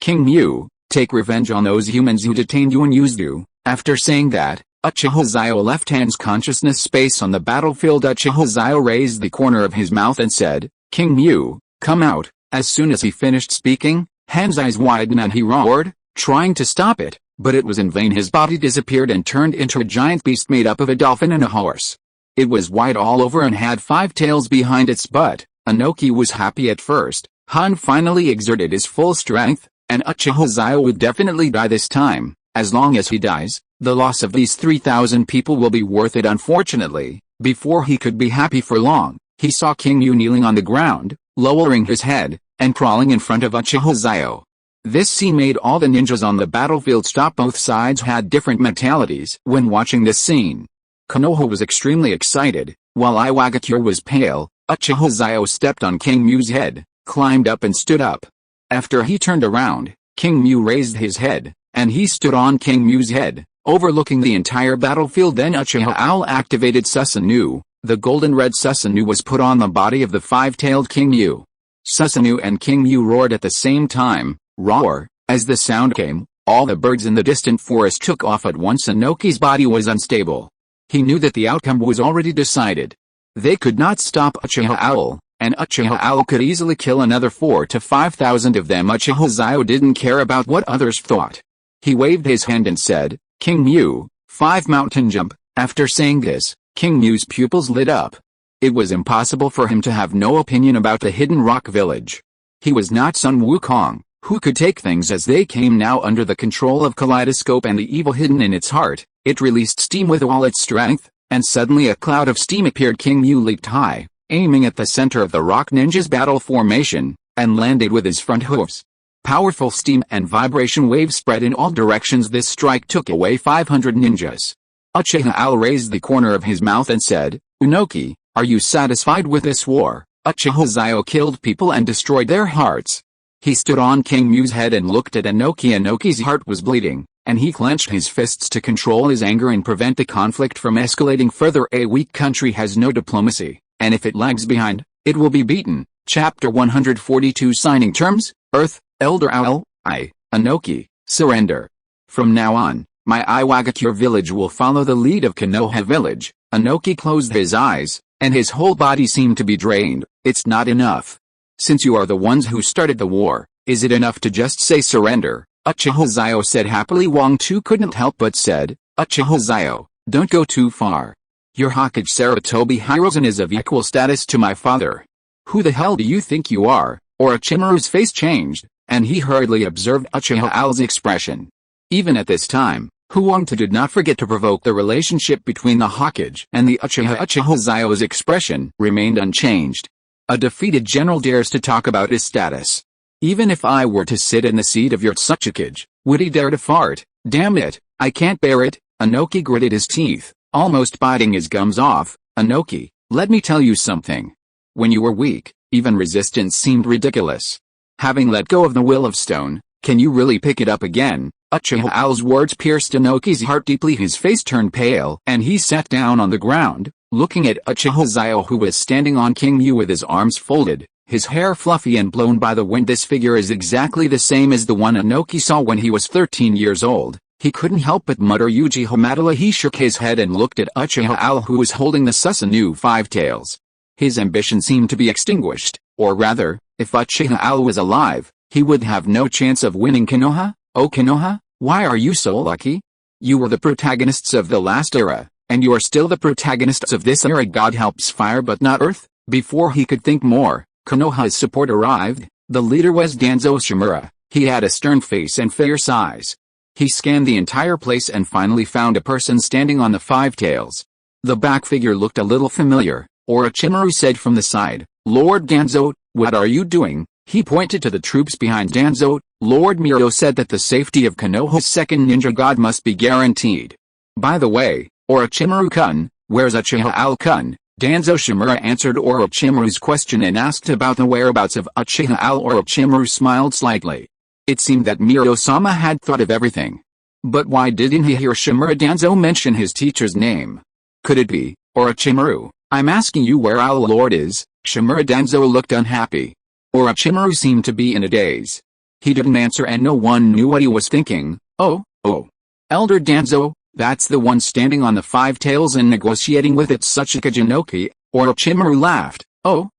King Mu, take revenge on those humans who detained you and used you. After saying that, Uchiha Xiao left Han's consciousness space on the battlefield. Uchiha Xiao raised the corner of his mouth and said, King Mu, come out. As soon as he finished speaking, Han's eyes widened and he roared, trying to stop it, but it was in vain. His body disappeared and turned into a giant beast made up of a dolphin and a horse. It was white all over and had 5 tails behind its butt. Inoki was happy at first. Han finally exerted his full strength, and Uchiha Xiao would definitely die this time. As long as he dies, the loss of these 3,000 people will be worth it. Unfortunately, before he could be happy for long, he saw King Mu kneeling on the ground, lowering his head, and crawling in front of Uchiha Xiao. This scene made all the ninjas on the battlefield stop. Both sides had different mentalities when watching this scene. Konoha was extremely excited, while Iwagakure was pale. Uchiha Xiao stepped on King Mu's head, climbed up and stood up. After he turned around, King Mu raised his head, and he stood on King Mu's head, overlooking the entire battlefield. Then Uchiha Owl activated Susanoo. The golden red Susanoo was put on the body of the 5-tailed King Mu. Susanoo and King Mu roared at the same time. Roar. As the sound came, all the birds in the distant forest took off at once. Inoki's body was unstable. He knew that the outcome was already decided. They could not stop Uchiha Owl, and Uchiha Owl could easily kill another 4,000 to 5,000 of them. Uchiha Xiao didn't care about what others thought. He waved his hand and said, King Mu, 5 mountain jump. After saying this, King Mu's pupils lit up. It was impossible for him to have no opinion about the hidden rock village. He was not Sun Wukong, who could take things as they came. Now under the control of Kaleidoscope and the evil hidden in its heart, it released steam with all its strength, and suddenly a cloud of steam appeared. King Mu leaped high, aiming at the center of the rock ninja's battle formation, and landed with his front hooves. Powerful steam and vibration waves spread in all directions. This strike took away 500 ninjas. Uchiha Owl raised the corner of his mouth and said, Inoki, are you satisfied with this war? Uchiha Xiao killed people and destroyed their hearts. He stood on King Mu's head and looked at Inoki. Inoki's heart was bleeding, and he clenched his fists to control his anger and prevent the conflict from escalating further. A weak country has no diplomacy, and if it lags behind, it will be beaten. Chapter 142 Signing Terms, Earth, Elder Owl, Inoki, surrender. From now on, my Iwagakure village will follow the lead of Konoha village. Inoki closed his eyes, and his whole body seemed to be drained. It's not enough. Since you are the ones who started the war, is it enough to just say surrender? Uchiha Xiao said happily. Wang Tu couldn't help but said, Uchiha Xiao, don't go too far. Your Hokage Sarutobi Hiruzen is of equal status to my father. Who the hell do you think you are? Orochimaru's face changed, and he hurriedly observed Uchiha Owl's expression. Even at this time, Huangtu did not forget to provoke the relationship between the Hokage and the Uchiha. Uchiha Xiao's expression remained unchanged. A defeated general dares to talk about his status. Even if I were to sit in the seat of your Tsuchikage, would he dare to fart? Damn it, I can't bear it. Inoki gritted his teeth, almost biting his gums off. Inoki, let me tell you something. When you were weak, even resistance seemed ridiculous. Having let go of the will of stone, can you really pick it up again? Uchiha Owl's words pierced Inoki's heart deeply. His face turned pale, and he sat down on the ground, looking at Uchiha Xiao, who was standing on King Mu with his arms folded, his hair fluffy and blown by the wind. This figure is exactly the same as the one Inoki saw when he was 13 years old. He couldn't help but mutter Uchiha Madara. He shook his head and looked at Uchiha Owl, who was holding the Susanoo 5 tails. His ambition seemed to be extinguished, or rather, if Uchiha Owl was alive, he would have no chance of winning Konoha. Oh Konoha, why are you so lucky? You were the protagonists of the last era, and you are still the protagonists of this era. God helps fire but not earth. Before he could think more, Konoha's support arrived. The leader was Danzo Shimura. He had a stern face and fierce eyes. He scanned the entire place and finally found a person standing on the 5 tails. The back figure looked a little familiar. Orochimaru said from the side, Lord Danzo, what are you doing? He pointed to the troops behind Danzo. Lord Miro said that the safety of Konoha's second ninja god must be guaranteed. By the way, Orochimaru-kun, where's Uchiha-al-kun? Danzo Shimura answered Orochimaru's question and asked about the whereabouts of Uchiha-al. Orochimaru smiled slightly. It seemed that Miro-sama had thought of everything. But why didn't he hear Shimura Danzo mention his teacher's name? Could it be, Orochimaru, I'm asking you where our lord is? Shimura Danzo looked unhappy. Orochimaru seemed to be in a daze. He didn't answer and no one knew what he was thinking. Oh, Elder Danzo, that's the one standing on the five tails and negotiating with its Tsuchika Jinoki. Orochimaru laughed. Oh,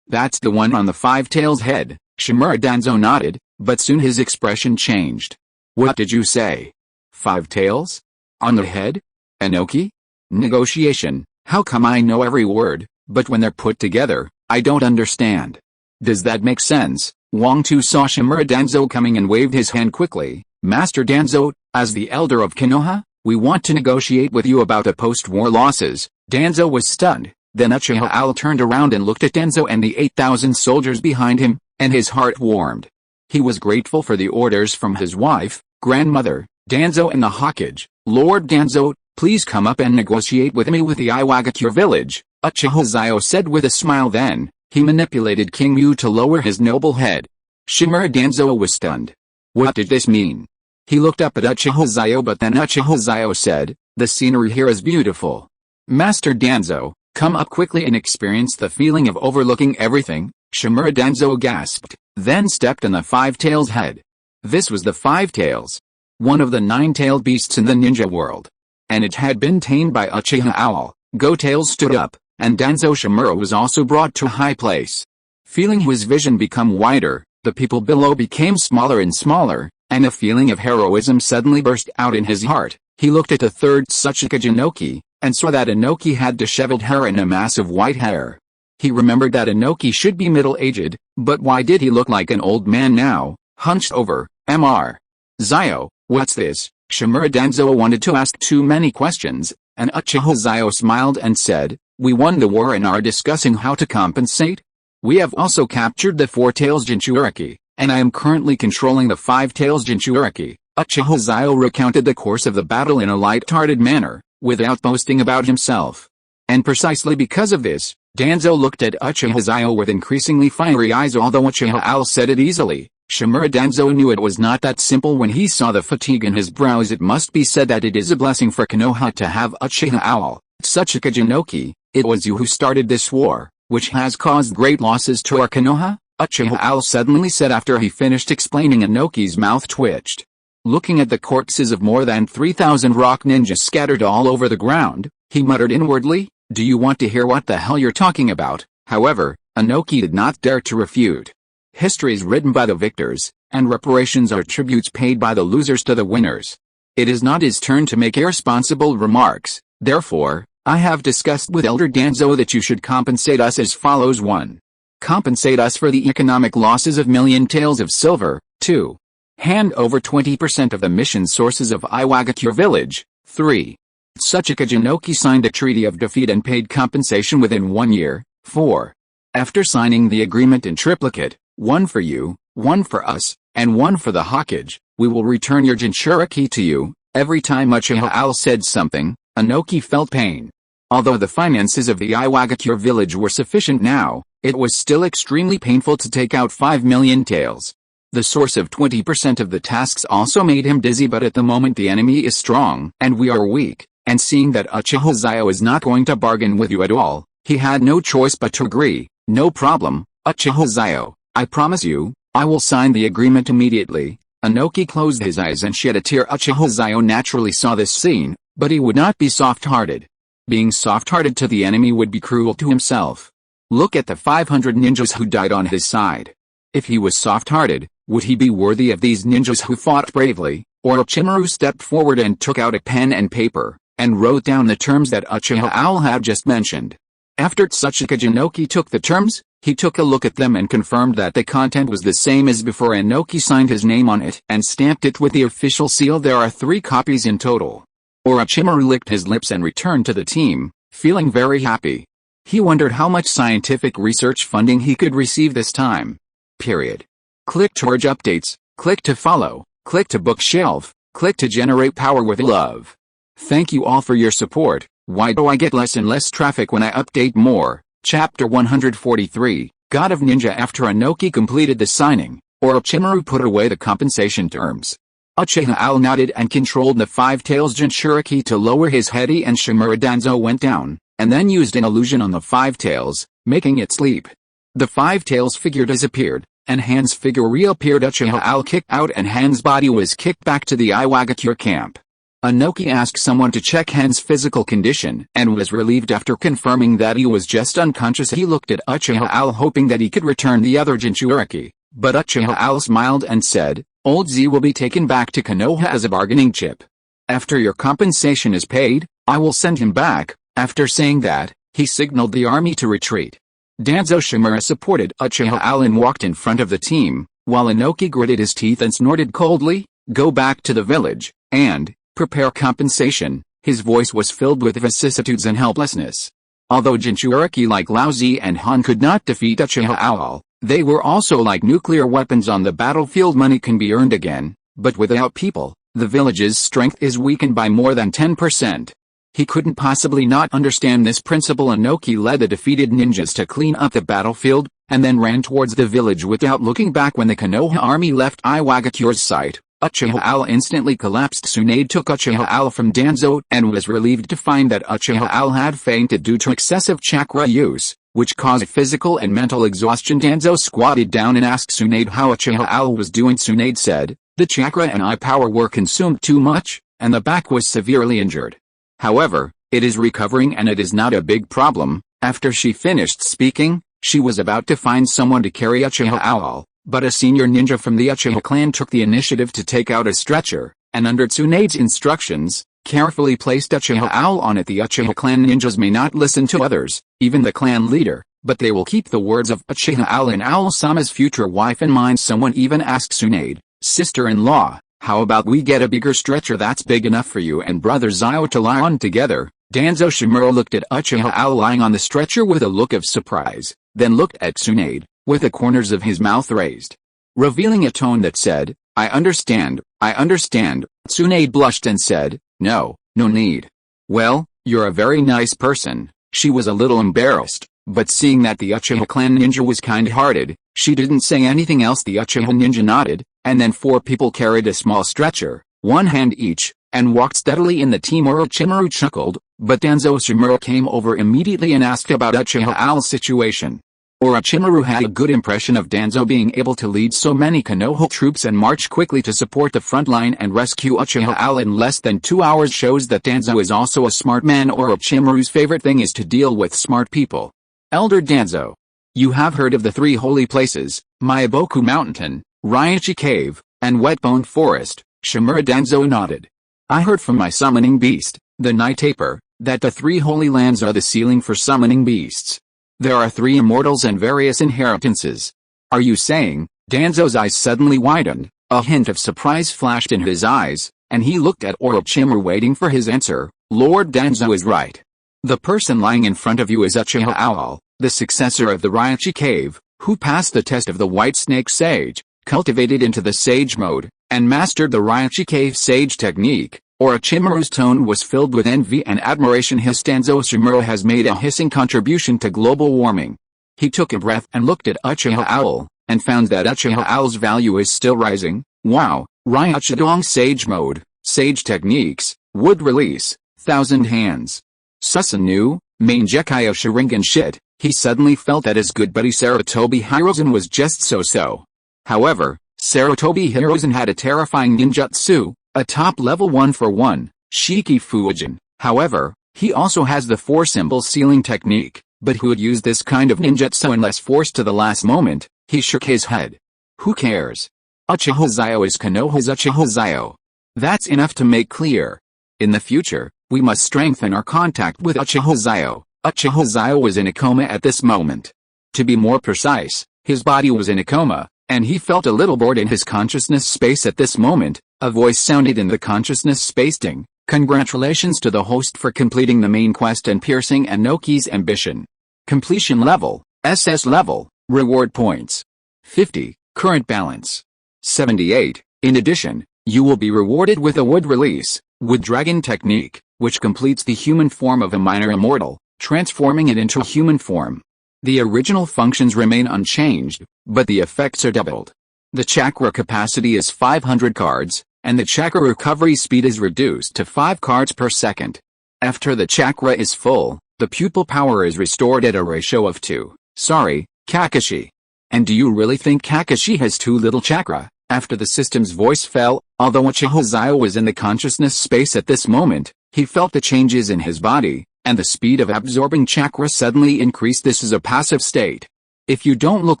that's the one on the five tails head. Shimura Danzo nodded, but soon his expression changed. What did you say? Five tails? On the head? Inoki? Negotiation, how come I know every word, but when they're put together, I don't understand. Does that make sense? Wang Tu saw Shimura Danzo coming and waved his hand quickly. Master Danzo, as the elder of Konoha, we want to negotiate with you about the post-war losses. Danzo was stunned. Then Uchiha-al turned around and looked at Danzo and the 8,000 soldiers behind him, and his heart warmed. He was grateful for the orders from his wife, grandmother, Danzo and the Hokage. Lord Danzo, please come up and negotiate with me with the Iwagakure village, Uchiha Xiao said with a smile. Then, he manipulated King Mu to lower his noble head. Shimura Danzo was stunned. What did this mean? He looked up at Uchiha Xiao, but then Uchiha Xiao said, the scenery here is beautiful. Master Danzo, come up quickly and experience the feeling of overlooking everything. Shimura Danzo gasped, then stepped on the five tails head. This was the five tails, one of the nine-tailed beasts in the ninja world. And it had been tamed by Uchiha Owl. Go-Tails stood up, and Danzo Shimura was also brought to a high place. Feeling his vision become wider, the people below became smaller and smaller, and a feeling of heroism suddenly burst out in his heart. He looked at the third Tsuchika Jinoki, and saw that Inoki had disheveled hair and a mass of white hair. He remembered that Inoki should be middle-aged, but why did he look like an old man now, hunched over? Mr. Xiao, what's this? Shimura Danzo wanted to ask too many questions, and Uchiha Xiao smiled and said, we won the war and are discussing how to compensate. We have also captured the four tails Jinchuriki, and I am currently controlling the five tails Jinchuriki. Uchiha Xiao recounted the course of the battle in a light-hearted manner, without boasting about himself. And precisely because of this, Danzo looked at Uchiha Xiao with increasingly fiery eyes. Although Uchiha Owl said it easily, Shimura Danzo knew it was not that simple when he saw the fatigue in his brows. It must be said that it is a blessing for Konoha to have Uchiha Owl, Tsuchika Jinoki. It was you who started this war, which has caused great losses to our Konoha, Uchiha Owl suddenly said after he finished explaining. Inoki's mouth twitched. Looking at the corpses of more than 3,000 rock ninjas scattered all over the ground, he muttered inwardly, do you want to hear what the hell you're talking about? However, Inoki did not dare to refute. History is written by the victors, and reparations are tributes paid by the losers to the winners. It is not his turn to make irresponsible remarks. Therefore, I have discussed with Elder Danzo that you should compensate us as follows. 1. Compensate us for the economic losses of million taels of silver. 2. Hand over 20% of the mission sources of Iwagakure village. 3. Tsuchika Jinoki signed a treaty of defeat and paid compensation within 1 year. 4. After signing the agreement in triplicate, 1 for you, 1 for us, and 1 for the Hokage, we will return your Jinchuriki to you. Every time Uchiha Owl said something, Inoki felt pain. Although the finances of the Iwagakure village were sufficient now, it was still extremely painful to take out 5 million taels. The source of 20% of the tasks also made him dizzy, but at the moment the enemy is strong and we are weak, and seeing that Uchiha Xiao is not going to bargain with you at all, he had no choice but to agree. No problem, Uchiha Xiao, I promise you, I will sign the agreement immediately. Inoki closed his eyes and shed a tear. Uchiha Xiao naturally saw this scene, but he would not be soft-hearted. Being soft-hearted to the enemy would be cruel to himself. Look at the 500 ninjas who died on his side. If he was soft-hearted, would he be worthy of these ninjas who fought bravely? Orochimaru stepped forward and took out a pen and paper, and wrote down the terms that Uchiha Owl had just mentioned. After Tsuchika Jinoki took the terms, he took a look at them and confirmed that the content was the same as before. Inoki signed his name on it and stamped it with the official seal. There are 3 copies in total. Orochimaru licked his lips and returned to the team, feeling very happy. He wondered how much scientific research funding he could receive this time. Period. Click towards updates, click to follow, click to bookshelf, click to generate power with love. Thank you all for your support. Why do I get less and less traffic when I update more? Chapter 143, God of Ninja. After Inoki completed the signing, Orochimaru put away the compensation terms. Uchiha Xiao nodded and controlled the Five Tails Jinchuriki to lower his heady, and Shimura Danzo went down, and then used an illusion on the Five Tails, making it sleep. The Five Tails figure disappeared, and Han's figure reappeared. Uchiha Xiao kicked out and Han's body was kicked back to the Iwagakure camp. Inoki asked someone to check Han's physical condition and was relieved after confirming that he was just unconscious. He looked at Uchiha Xiao hoping that he could return the other Jinchuriki, but Uchiha Xiao smiled and said, Old Z will be taken back to Konoha as a bargaining chip. After your compensation is paid, I will send him back. After saying that, he signaled the army to retreat. Danzo Shimura supported Uchiha Xiao and walked in front of the team, while Inoki gritted his teeth and snorted coldly, Go back to the village, and prepare compensation. His voice was filled with vicissitudes and helplessness. Although Jinchuriki like Lao Zi and Han could not defeat Uchiha Xiao, they were also like nuclear weapons on the battlefield. Money can be earned again, but without people, the village's strength is weakened by more than 10%. He couldn't possibly not understand this principle. Inoki led the defeated ninjas to clean up the battlefield, and then ran towards the village without looking back. When the Konoha army left Iwagakure's sight, Uchiha Xiao instantly collapsed. Tsunade took Uchiha Xiao from Danzo and was relieved to find that Uchiha Xiao had fainted due to excessive chakra use, which caused physical and mental exhaustion. Danzo squatted down and asked Tsunade how Uchiha Xiao was doing. Tsunade said, the chakra and eye power were consumed too much, and the back was severely injured. However, it is recovering and it is not a big problem. After she finished speaking, she was about to find someone to carry Uchiha Xiao, but a senior ninja from the Uchiha clan took the initiative to take out a stretcher, and under Tsunade's instructions, carefully placed Uchiha Xiao on it. The Uchiha clan ninjas may not listen to others, even the clan leader, but they will keep the words of Uchiha Xiao and Owl-sama's future wife in mind. Someone even asked Tsunade, sister-in-law, how about we get a bigger stretcher that's big enough for you and brother Xiao to lie on together? Danzo Shimura looked at Uchiha Xiao lying on the stretcher with a look of surprise, then looked at Tsunade, with the corners of his mouth raised, revealing a tone that said, I understand. Tsunade blushed and said, no need. Well, you're a very nice person. She was a little embarrassed, but seeing that the Uchiha clan ninja was kind-hearted, she didn't say anything else. The Uchiha ninja nodded, and then four people carried a small stretcher, one hand each, and walked steadily in. The team. Orochimaru chuckled, but Danzo Shimura came over immediately and asked about Uchiha Xiao's situation. Orochimaru had a good impression of Danzo being able to lead so many Konoha troops and march quickly to support the front line and rescue Uchiha Xiao in less than 2 hours. Shows that Danzo is also a smart man. Orochimaru's favorite thing is to deal with smart people. Elder Danzo, you have heard of the three holy places, Myaboku Mountain, Raichi Cave, and Wetbone Forest. Shimura Danzo nodded. I heard from my summoning beast, the Night Aper, that the three holy lands are the ceiling for summoning beasts. There are 3 immortals and various inheritances. Are you saying? Danzo's eyes suddenly widened, a hint of surprise flashed in his eyes, and he looked at Orochimaru waiting for his answer. Lord Danzo is right. The person lying in front of you is Uchiha Xiao, the successor of the Raichi Cave, who passed the test of the White Snake Sage, cultivated into the Sage mode, and mastered the Raichi Cave Sage technique. Orochimaru's tone was filled with envy and admiration. Danzo Shimura has made a hissing contribution to global warming. He took a breath and looked at Uchiha Xiao, and found that Uchiha Xiao's value is still rising. Wow, Raichidong Sage mode, Sage techniques, wood release, 1,000 hands. Susanoo, Mangekyou Sharingan shit. He suddenly felt that his good buddy Sarutobi Hiruzen was just so-so. However, Sarutobi Hiruzen had a terrifying ninjutsu, a top-level 1-for-1, Shiki Fujin. However, he also has the 4-symbol sealing technique, but who would use this kind of ninjutsu unless forced to the last moment? He shook his head. Who cares? Uchiha Xiao is Konoha's Uchiha Xiao. That's enough to make clear. In the future, we must strengthen our contact with Uchiha Xiao. Uchiha Xiao was in a coma at this moment. To be more precise, his body was in a coma, and he felt a little bored in his consciousness space at this moment. A voice sounded in the consciousness space. Ding. Congratulations to the host for completing the main quest and piercing Inoki's ambition. Completion level, SS level, reward points. 50, current balance. 78, in addition, you will be rewarded with a wood release, wood dragon technique, which completes the human form of a minor immortal, transforming it into human form. The original functions remain unchanged, but the effects are doubled. The chakra capacity is 500 cards, and the chakra recovery speed is reduced to 5 cards per second. After the chakra is full, the pupil power is restored at a ratio of 2. Sorry, Kakashi. And do you really think Kakashi has too little chakra? After the system's voice fell, although Uchiha Xiao was in the consciousness space at this moment, he felt the changes in his body, and the speed of absorbing chakra suddenly increased. This is a passive state. If you don't look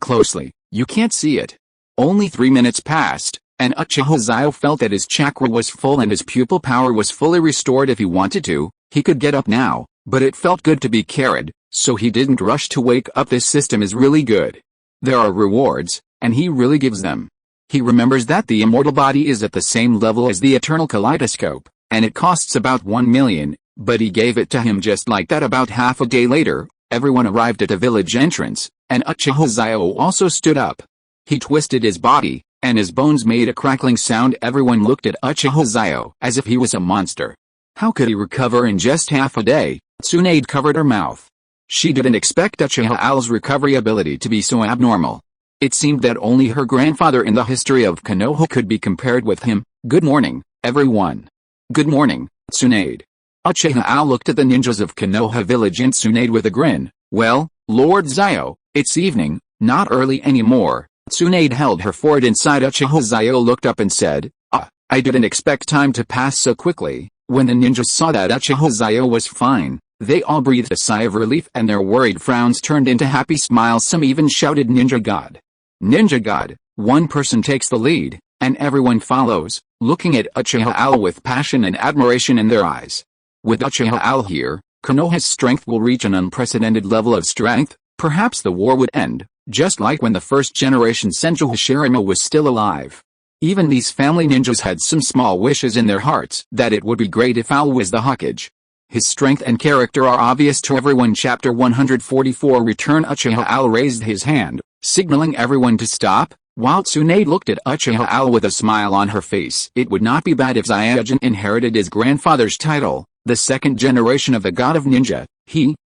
closely, you can't see it. Only 3 minutes passed, and Uchiha Xiao felt that his chakra was full and his pupil power was fully restored. If he wanted to, he could get up now, but it felt good to be carried, so he didn't rush to wake up. This system is really good. There are rewards, and he really gives them. He remembers that the immortal body is at the same level as the eternal kaleidoscope, and it costs about 1 million, but he gave it to him just like that. About half a day later, everyone arrived at the village entrance, and Uchiha Xiao also stood up. He twisted his body, and his bones made a crackling sound. Everyone looked at Uchiha Xiao as if he was a monster. How could he recover in just half a day? Tsunade covered her mouth. She didn't expect Uchiha Xiao's recovery ability to be so abnormal. It seemed that only her grandfather in the history of Konoha could be compared with him. Good morning, everyone. Good morning, Tsunade. Uchiha Xiao looked at the ninjas of Konoha village and Tsunade with a grin. Well, Lord Xiao, it's evening, not early anymore. Tsunade held her forehead inside. Uchiha Xiao looked up and said, I didn't expect time to pass so quickly. When the ninjas saw that Uchiha Xiao was fine, they all breathed a sigh of relief and their worried frowns turned into happy smiles. Some even shouted Ninja God. Ninja God. One person takes the lead, and everyone follows, looking at Uchiha Xiao with passion and admiration in their eyes. With Uchiha Xiao here, Konoha's strength will reach an unprecedented level of strength. Perhaps the war would end, just like when the first generation Senju Hashirama was still alive. Even these family ninjas had some small wishes in their hearts that it would be great if Xiao was the Hokage. His strength and character are obvious to everyone. Chapter 144 Return. Uchiha Xiao raised his hand, signaling everyone to stop, while Tsunade looked at Uchiha Xiao with a smile on her face. It would not be bad if Xiaojin inherited his grandfather's title, the second generation of the god of ninja.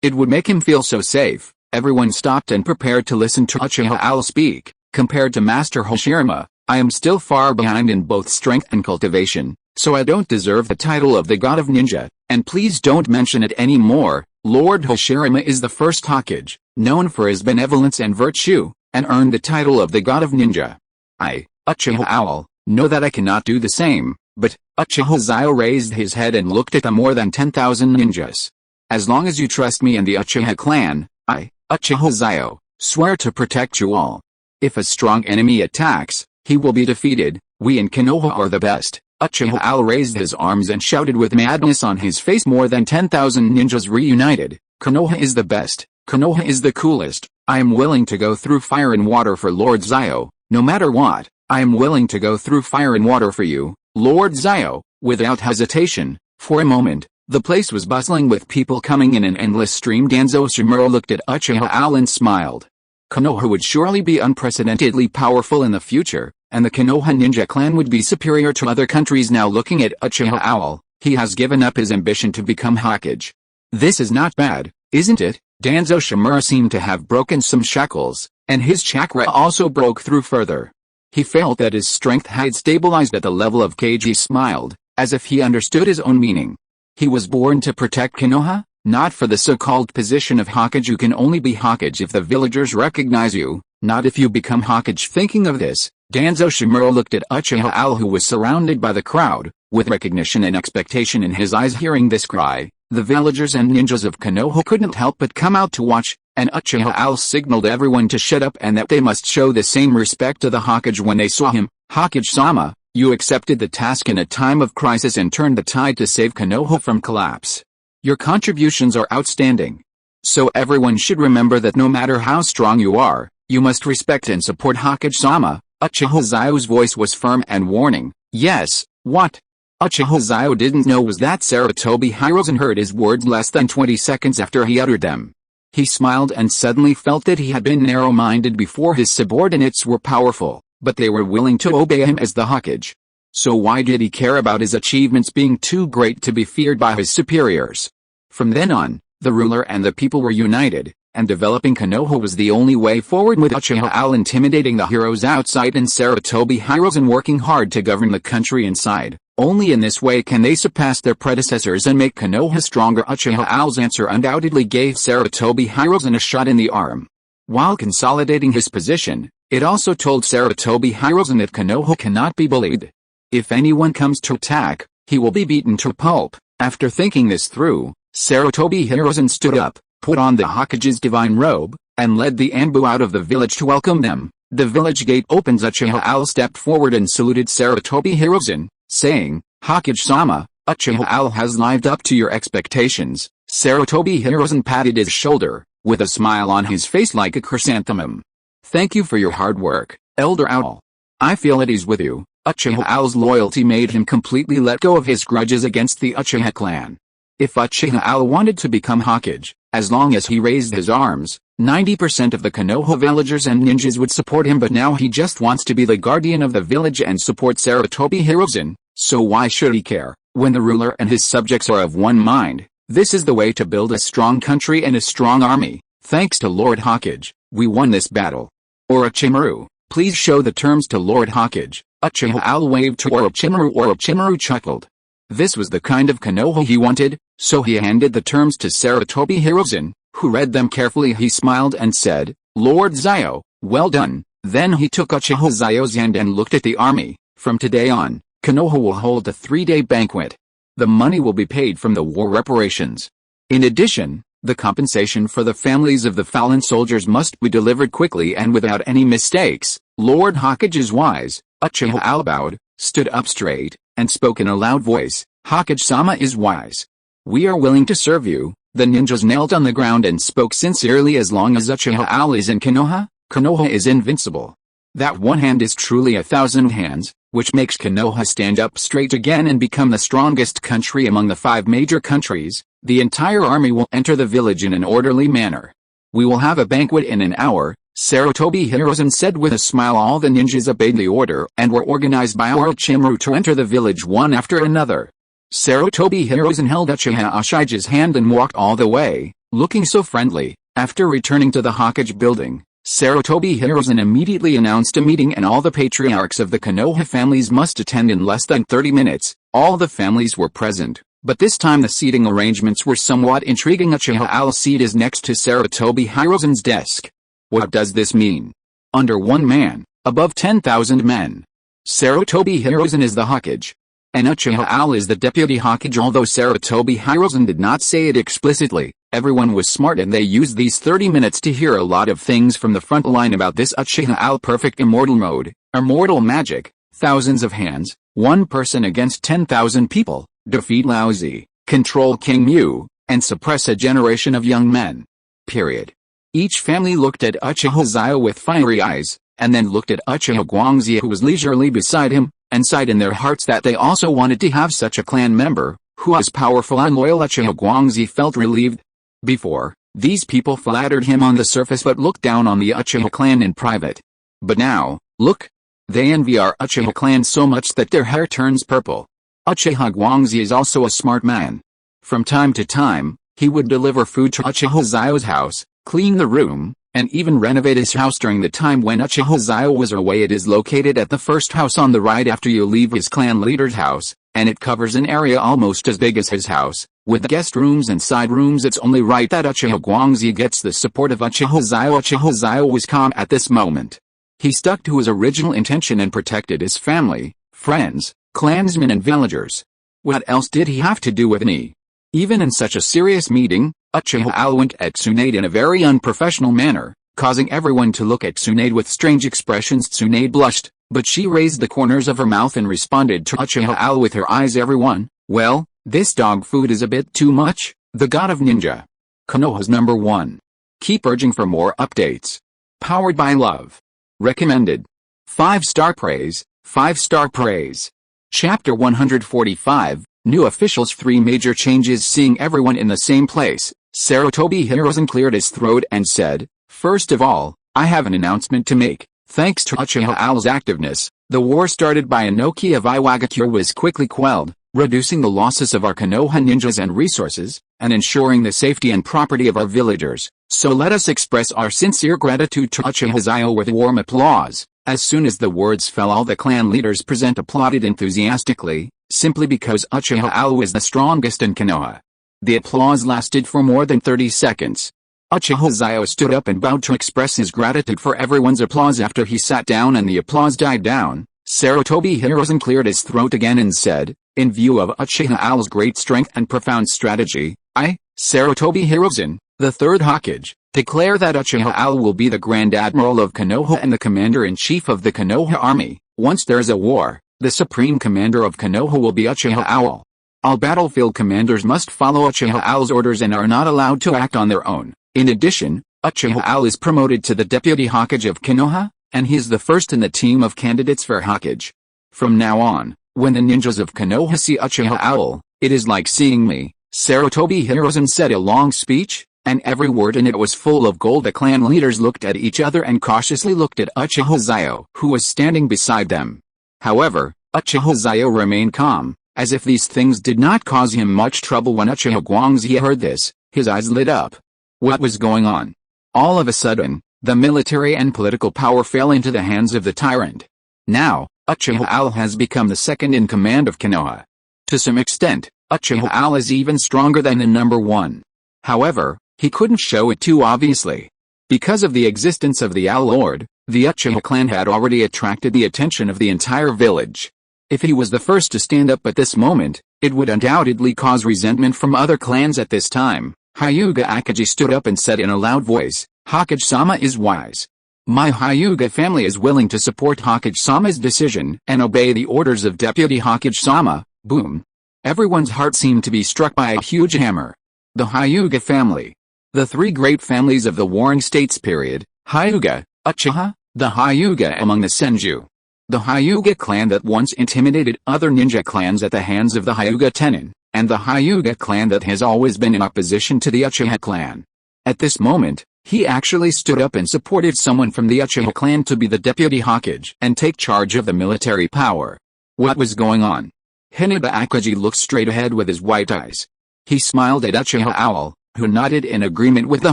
It would make him feel so safe. Everyone stopped and prepared to listen to Uchiha Xiao speak. Compared to Master Hashirama, I am still far behind in both strength and cultivation, so I don't deserve the title of the god of ninja, and please don't mention it anymore. Lord Hashirama is the first Hokage, known for his benevolence and virtue, and earned the title of the god of ninja. I, Uchiha Xiao, know that I cannot do the same, but Uchiha Xiao raised his head and looked at the more than 10,000 ninjas. As long as you trust me and the Uchiha clan, I, Uchiha Xiao, swear to protect you all. If a strong enemy attacks, he will be defeated. We in Konoha are the best. Uchiha Xiao raised his arms and shouted with madness on his face. More than 10,000 ninjas reunited. Konoha is the best. Konoha is the coolest. I am willing to go through fire and water for Lord Xiao. No matter what, I am willing to go through fire and water for you, Lord Xiao. Without hesitation, for a moment, the place was bustling with people coming in an endless stream. Danzo Shimura looked at Uchiha Xiao and smiled. Konoha would surely be unprecedentedly powerful in the future, and the Konoha ninja clan would be superior to other countries. Now looking at Uchiha Xiao, he has given up his ambition to become Hokage. This is not bad, isn't it? Danzo Shimura seemed to have broken some shackles, and his chakra also broke through further. He felt that his strength had stabilized at the level of Kage. He smiled, as if he understood his own meaning. He was born to protect Konoha, not for the so-called position of Hokage. You can only be Hokage if the villagers recognize you, not if you become Hokage. Thinking of this, Danzo Shimura looked at Uchiha Xiao, who was surrounded by the crowd, with recognition and expectation in his eyes. Hearing this cry, the villagers and ninjas of Konoha couldn't help but come out to watch, and Uchiha Xiao signaled everyone to shut up and that they must show the same respect to the Hokage when they saw him. Hokage-sama, you accepted the task in a time of crisis and turned the tide to save Konoha from collapse. Your contributions are outstanding. So everyone should remember that no matter how strong you are, you must respect and support Hokage-sama. Uchiha Xiao's voice was firm and warning. Yes, what? Uchiha Xiao didn't know was that Sarutobi Hiruzen heard his words less than 20 seconds after he uttered them. He smiled and suddenly felt that he had been narrow-minded before. His subordinates were powerful, but they were willing to obey him as the Hokage. So why did he care about his achievements being too great to be feared by his superiors? From then on, the ruler and the people were united, and developing Konoha was the only way forward, with Uchiha Xiao intimidating the heroes outside and Sarutobi Hiruzen working hard to govern the country inside. Only in this way can they surpass their predecessors and make Konoha stronger. Uchiha Xiao's answer undoubtedly gave Sarutobi Hiruzen a shot in the arm. While consolidating his position, it also told Sarutobi Hiruzen that Konoha cannot be bullied. If anyone comes to attack, he will be beaten to pulp. After thinking this through, Sarutobi Hiruzen stood up, put on the Hokage's divine robe, and led the Anbu out of the village to welcome them. The village gate opens. Uchiha Xiao stepped forward and saluted Sarutobi Hiruzen, saying, "Hokage-sama, Uchiha Xiao has lived up to your expectations." Sarutobi Hiruzen patted his shoulder, with a smile on his face like a chrysanthemum. "Thank you for your hard work, Elder Owl. I feel at ease with you." Uchiha Xiao's loyalty made him completely let go of his grudges against the Uchiha clan. If Uchiha Xiao wanted to become Hokage, as long as he raised his arms, 90% of the Konoha villagers and ninjas would support him, but now he just wants to be the guardian of the village and support Sarutobi Hiruzen, so why should he care, when the ruler and his subjects are of one mind? This is the way to build a strong country and a strong army. Thanks to Lord Hokage, we won this battle. Orochimaru, please show the terms to Lord Hokage. Uchiha Xiao waved to Orochimaru. Orochimaru chuckled. This was the kind of Konoha he wanted, so he handed the terms to Sarutobi Hiruzen, who read them carefully. He smiled and said, "Lord Xiao, well done." Then he took Uchiha Xiao's hand and looked at the army. "From today on, Konoha will hold a 3-day banquet. The money will be paid from the war reparations. In addition, the compensation for the families of the fallen soldiers must be delivered quickly and without any mistakes." Lord Hokage is wise. Uchiha Xiao bowed, stood up straight, and spoke in a loud voice, "Hokage-sama is wise. We are willing to serve you." The ninjas knelt on the ground and spoke sincerely. As long as Uchiha Xiao is in Konoha, Konoha is invincible. That one hand is truly 1,000 hands, which makes Konoha stand up straight again and become the strongest country among the 5 major countries. The entire army will enter the village in an orderly manner. "We will have a banquet in an hour," Sarutobi Hiruzen said with a smile. All the ninjas obeyed the order and were organized by Orochimaru to enter the village one after another. Sarutobi Hiruzen held Uchiha Ashige's hand and walked all the way, looking so friendly. After returning to the Hokage building, Sarutobi Hiruzen immediately announced a meeting, and all the patriarchs of the Konoha families must attend in less than 30 minutes. All the families were present, but this time the seating arrangements were somewhat intriguing. Uchiha Xiao's seat is next to Sarutobi Hiruzen's desk. What does this mean? Under one man, above 10,000 men. Sarutobi Hiruzen is the Hokage, and Uchiha Xiao is the deputy Hokage. Although Sarutobi Hiruzen did not say it explicitly, everyone was smart and they used these 30 minutes to hear a lot of things from the front line about this Uchiha Xiao perfect immortal mode, immortal magic, thousands of hands, one person against 10,000 people, defeat Laozi, control King Mu, and suppress a generation of young men. Period. Each family looked at Uchiha Xiao with fiery eyes, and then looked at Uchiha Guangxi, who was leisurely beside him, and sighed in their hearts that they also wanted to have such a clan member, who was powerful and loyal. Uchiha Guangxi felt relieved. Before, these people flattered him on the surface but looked down on the Uchiha clan in private. But now, look! They envy our Uchiha clan so much that their hair turns purple. Uchiha Guangxi is also a smart man. From time to time, he would deliver food to Uchiha Xiao's house, clean the room, and even renovate his house during the time when Uchiha Xiao was away. It is located at the first house on the right after you leave his clan leader's house, and it covers an area almost as big as his house, with guest rooms and side rooms. It's only right that Uchiha Guangxi gets the support of Uchiha Xiao. Uchiha Xiao was calm at this moment. He stuck to his original intention and protected his family, friends, clansmen and villagers. What else did he have to do with me? Even in such a serious meeting, Uchiha Xiao went at Tsunade in a very unprofessional manner, causing everyone to look at Tsunade with strange expressions. Tsunade blushed, but she raised the corners of her mouth and responded to Uchiha Xiao with her eyes. "Everyone, well, this dog food is a bit too much." The God of Ninja. Konoha's #1. Keep urging for more updates. Powered by love. Recommended. 5-star praise, 5-star praise. Chapter 145, New Officials. 3 major changes. Seeing everyone in the same place, Sarutobi Hiruzen cleared his throat and said, "First of all, I have an announcement to make. Thanks to Uchiha Xiao's activeness, The war started by Inoki of Iwagakure was quickly quelled, reducing the losses of our Konoha ninjas and resources, and ensuring the safety and property of our villagers. So let us express our sincere gratitude to Uchiha Xiao with warm applause. As soon as the words fell, all the clan leaders present applauded enthusiastically, simply because Uchiha Xiao was the strongest in Konoha. The applause lasted for more than 30 seconds. Uchiha Xiao stood up and bowed to express his gratitude for everyone's applause. After he sat down and the applause died down, Sarutobi Hirozen cleared his throat again and said, in view of Uchiha Xiao's great strength and profound strategy, I, Sarutobi Hirozen, the Third Hokage, declare that Uchiha Xiao will be the Grand Admiral of Konoha and the Commander-in-Chief of the Konoha Army. Once there's a war, the Supreme Commander of Konoha will be Uchiha Xiao. All battlefield commanders must follow Uchiha Xiao's orders and are not allowed to act on their own. In addition, Uchiha Xiao is promoted to the Deputy Hokage of Konoha, and he is the first in the team of candidates for Hokage. From now on, when the ninjas of Konoha see Uchiha Xiao, it is like seeing me. Sarutobi Hirozen said a long speech, and every word in it was full of gold. The clan leaders looked at each other and cautiously looked at Uchiha Xiao, who was standing beside them. However, Uchiha Xiao remained calm, as if these things did not cause him much trouble. When Uchiha Guangxi heard this, his eyes lit up. What was going on? All of a sudden, the military and political power fell into the hands of the tyrant. Now, Uchiha Xiao has become the second in command of Konoha. To some extent, Uchiha Xiao is even stronger than the number one. However, he couldn't show it too obviously. Because of the existence of the Xiao Lord, the Uchiha clan had already attracted the attention of the entire village. If he was the first to stand up at this moment, it would undoubtedly cause resentment from other clans at this time. Hyuga Akaji stood up and said in a loud voice, Hokage-sama is wise. My Hyuga family is willing to support Hokage-sama's decision and obey the orders of Deputy Hokage-sama. Boom. Everyone's heart seemed to be struck by a huge hammer. The Hyuga family. The three great families of the Warring States period, Hyuga, Uchiha, the Hyuga among the Senju. The Hyuga clan that once intimidated other ninja clans at the hands of the Hyuga Tenin, and the Hyuga clan that has always been in opposition to the Uchiha clan. At this moment, he actually stood up and supported someone from the Uchiha clan to be the Deputy Hokage and take charge of the military power. What was going on? Hinata Akaji looked straight ahead with his white eyes. He smiled at Uchiha Xiao, who nodded in agreement with the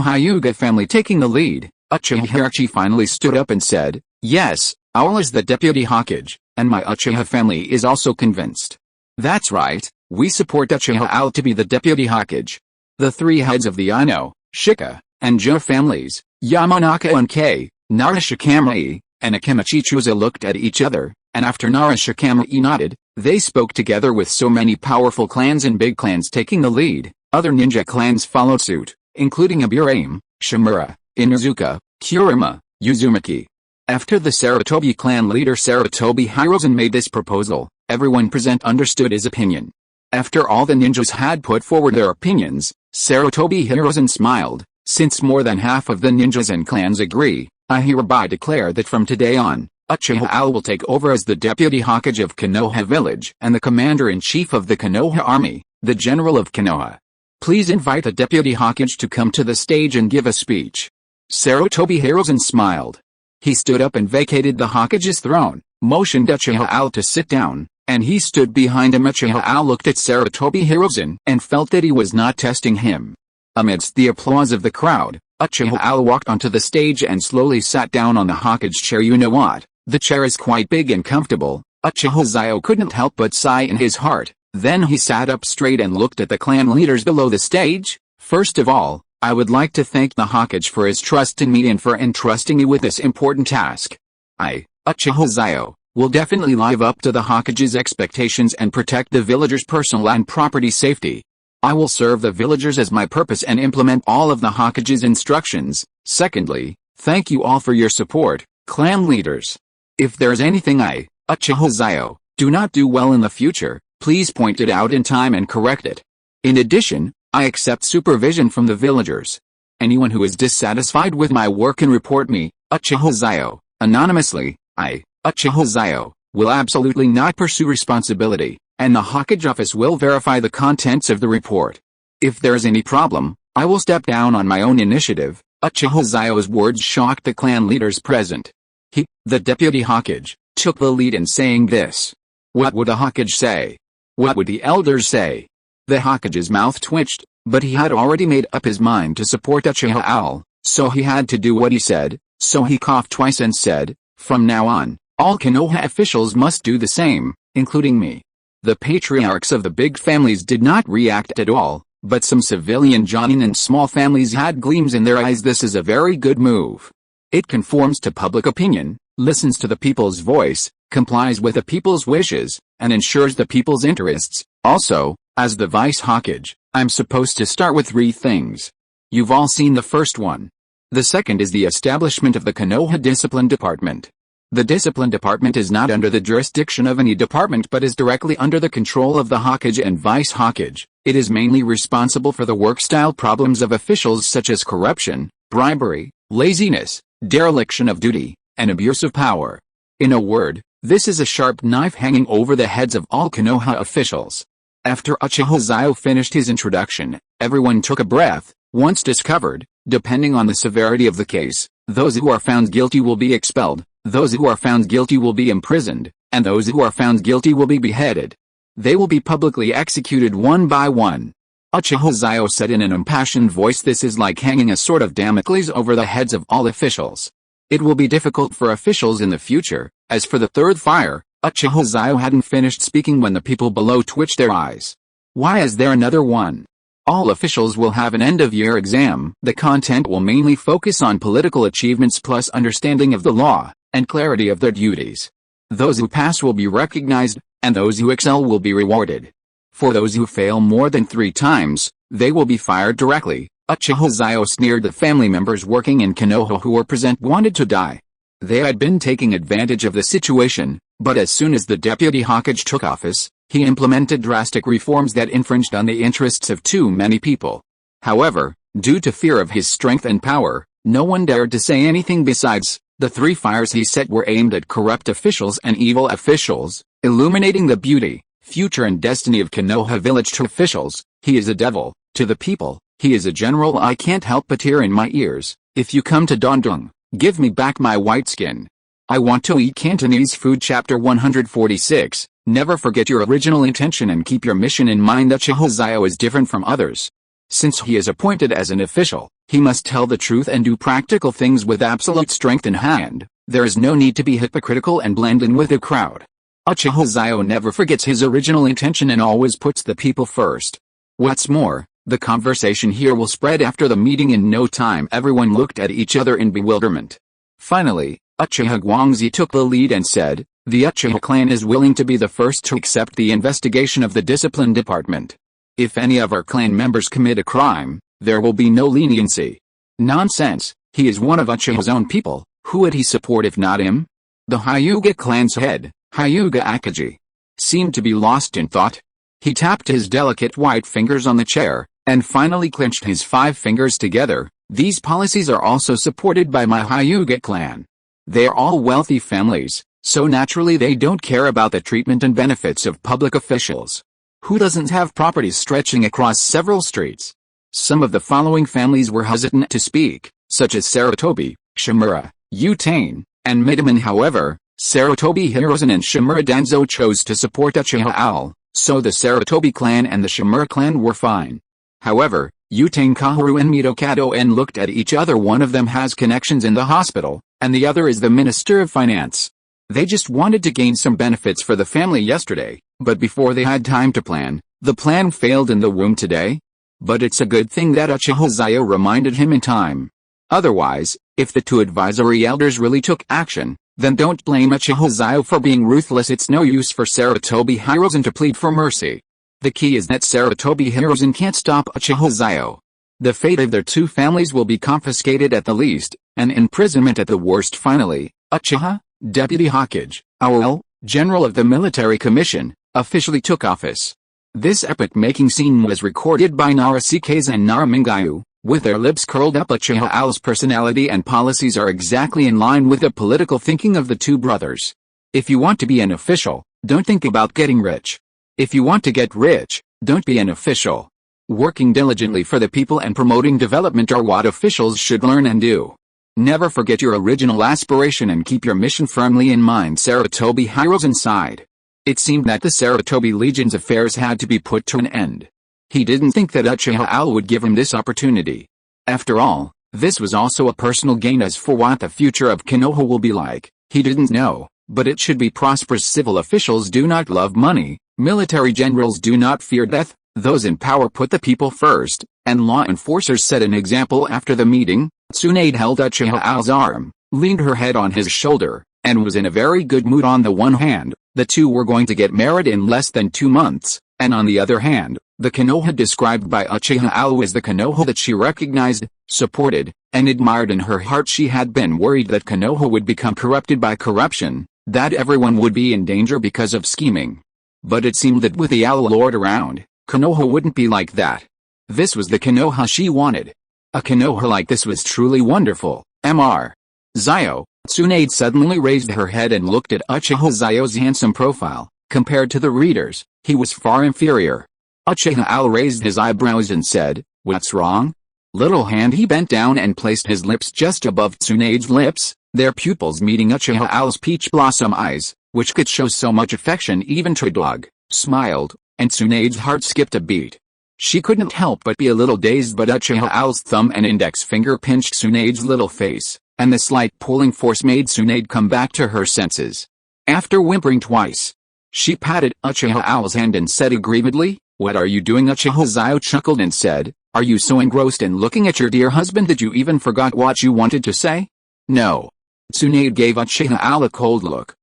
Hyuga family taking the lead. Uchiha Hirochi finally stood up and said, yes, Owl is the Deputy Hokage, and my Uchiha family is also convinced. That's right, we support Uchiha Xiao to be the Deputy Hokage. The three heads of the Ino, Shika, and Jo families, Yamanaka and Kei, Narashikamae, and Akimichichuza looked at each other, and after Narashikamae nodded, they spoke together. With so many powerful clans and big clans taking the lead, other ninja clans followed suit, including Aburame, Shimura, Inuzuka, Kurama, Uzumaki. After the Sarutobi clan leader Sarutobi Hirozen made this proposal, everyone present understood his opinion. After all the ninjas had put forward their opinions, Sarutobi Hirozen smiled. Since more than half of the ninjas and clans agree, I hereby declare that from today on, Uchiha Xiao will take over as the Deputy Hokage of Konoha Village and the Commander-in-Chief of the Konoha Army, the General of Konoha. Please invite the Deputy Hokage to come to the stage and give a speech. Sarutobi Hirozen smiled. He stood up and vacated the Hokage's throne, motioned Uchiha Xiao to sit down, and he stood behind him. Uchiha Xiao looked at Sarutobi Hirozen and felt that he was not testing him. Amidst the applause of the crowd, Uchiha Xiao walked onto the stage and slowly sat down on the Hokage chair. You know what? The chair is quite big and comfortable. Uchiha Xiao couldn't help but sigh in his heart. Then he sat up straight and looked at the clan leaders below the stage. First of all, I would like to thank the Hokage for his trust in me and for entrusting me with this important task. I, Uchiha Xiao, will definitely live up to the Hokage's expectations and protect the villagers' personal and property safety. I will serve the villagers as my purpose and implement all of the Hokage's instructions. Secondly, thank you all for your support, clan leaders. If there's anything I, Uchiha Xiao, do not do well in the future, please point it out in time and correct it. In addition, I accept supervision from the villagers. Anyone who is dissatisfied with my work can report me, Uchiha Xiao, anonymously. I, Uchiha Xiao, will absolutely not pursue responsibility, and the Hokage office will verify the contents of the report. If there's any problem, I will step down on my own initiative. Uchiha Xiao's words shocked the clan leaders present. He, the Deputy Hokage, took the lead in saying this. What would a Hokage say? What would the elders say? The Hokage's mouth twitched, but he had already made up his mind to support Uchiha Xiao, so he had to do what he said, so he coughed twice and said, from now on, all Konoha officials must do the same, including me. The patriarchs of the big families did not react at all, but some civilian jonin and small families had gleams in their eyes. This is a very good move. It conforms to public opinion, listens to the people's voice, complies with the people's wishes, and ensures the people's interests. Also, as the Vice Hokage, I'm supposed to start with 3 things. You've all seen the first one. The second is the establishment of the Konoha Discipline Department. The Discipline Department is not under the jurisdiction of any department but is directly under the control of the Hokage and Vice Hokage. It is mainly responsible for the work-style problems of officials such as corruption, bribery, laziness, dereliction of duty, and abuse of power. In a word, this is a sharp knife hanging over the heads of all Konoha officials. After Uchiha Xiao finished his introduction, everyone took a breath. Once discovered, depending on the severity of the case, those who are found guilty will be expelled, those who are found guilty will be imprisoned, and those who are found guilty will be beheaded. They will be publicly executed one by one. Uchiha Xiao said in an impassioned voice, this is like hanging a sword of Damocles over the heads of all officials. It will be difficult for officials in the future. As for the third fire, Uchiha Xiao hadn't finished speaking when the people below twitched their eyes. Why is there another one? All officials will have an end-of-year exam. The content will mainly focus on political achievements plus understanding of the law, and clarity of their duties. Those who pass will be recognized, and those who excel will be rewarded. For those who fail more than 3 times, they will be fired directly. Uchiha Xiao sneered. The family members working in Konoha who were present wanted to die. They had been taking advantage of the situation, but as soon as the deputy Hokage took office, he implemented drastic reforms that infringed on the interests of too many people. However, due to fear of his strength and power, no one dared to say anything. Besides, the 3 fires he set were aimed at corrupt officials and evil officials, illuminating the beauty, future and destiny of Konoha village. To officials, he is a devil. To the people, he is a general. I can't help but hear in my ears, if you come to Dandong, give me back my white skin. I want to eat Cantonese food. Chapter 146. Never forget your original intention and keep your mission in mind. Uchiha Xiao is different from others. Since he is appointed as an official, he must tell the truth and do practical things with absolute strength in hand. There is no need to be hypocritical and blend in with the crowd. Uchiha Xiao never forgets his original intention and always puts the people first. What's more, the conversation here will spread after the meeting. In no time everyone looked at each other in bewilderment. Finally, Uchiha Guangzi took the lead and said, the Uchiha clan is willing to be the first to accept the investigation of the discipline department. If any of our clan members commit a crime, there will be no leniency. Nonsense, he is one of Uchiha's own people. Who would he support if not him? The Hyuga clan's head, Hyuga Akaji, seemed to be lost in thought. He tapped his delicate white fingers on the chair, and finally clenched his 5 fingers together. These policies are also supported by my Hyuga clan. They are all wealthy families, so naturally they don't care about the treatment and benefits of public officials. Who doesn't have properties stretching across several streets? Some of the following families were hesitant to speak, such as Sarutobi, Shimura, Utane, and Midaman. However, Sarutobi Hirozen and Shimura Danzo chose to support Uchiha Xiao, so the Sarutobi clan and the Shimura clan were fine. However, Utane Kaharu and Mito Kado looked at each other. One of them has connections in the hospital, and the other is the Minister of Finance. They just wanted to gain some benefits for the family yesterday, but before they had time to plan, the plan failed in the womb today. But it's a good thing that Uchiha Xiao reminded him in time. Otherwise, if the 2 advisory elders really took action, then don't blame Uchiha Xiao for being ruthless. It's no use for Sarutobi Hirozen to plead for mercy. The key is that Sarutobi Hirozen can't stop Uchiha Xiao. The fate of their 2 families will be confiscated at the least, and imprisonment at the worst. Finally, Uchiha, Deputy Hokage, Aurel, General of the Military Commission, officially took office. This epoch-making scene was recorded by Narasikaze and Naramingayu, with their lips curled up. Uchiha Xiao's personality and policies are exactly in line with the political thinking of the 2 brothers. If you want to be an official, don't think about getting rich. If you want to get rich, don't be an official. Working diligently for the people and promoting development are what officials should learn and do. Never forget your original aspiration and keep your mission firmly in mind. Sarutobi Hiro's inside. It seemed that the Sarutobi Legion's affairs had to be put to an end. He didn't think that Uchiha Owl would give him this opportunity. After all, this was also a personal gain. As for what the future of Konoha will be like, he didn't know, but it should be prosperous. Civil officials do not love money, military generals do not fear death, those in power put the people first, and law enforcers set an example. After the meeting, Tsunade held Uchiha Owl's arm, leaned her head on his shoulder, and was in a very good mood. On the one hand, the two were going to get married in less than 2 months, and on the other hand, the Konoha described by Uchiha Owl was the Konoha that she recognized, supported, and admired. In her heart she had been worried that Konoha would become corrupted by corruption, that everyone would be in danger because of scheming. But it seemed that with the Owl Lord around, Konoha wouldn't be like that. This was the Konoha she wanted. A Konoha like this was truly wonderful. Mr. Xiao. Tsunade suddenly raised her head and looked at Uchiha Xiao's handsome profile. Compared to the readers, he was far inferior. Uchiha Owl raised his eyebrows and said, "What's wrong?" Little hand. He bent down and placed his lips just above Tsunade's lips, their pupils meeting. Uchiha Owl's peach blossom eyes, which could show so much affection even to a dog, smiled, and Tsunade's heart skipped a beat. She couldn't help but be a little dazed, but Uchiha Owl's thumb and index finger pinched Tsunade's little face, and the slight pulling force made Tsunade come back to her senses. After whimpering twice, she patted Uchiha Owl's hand and said aggrievedly, "What are you doing?" Uchiha Xiao chuckled and said, "Are you so engrossed in looking at your dear husband that you even forgot what you wanted to say?" "No." Tsunade gave Uchiha Owl a cold look.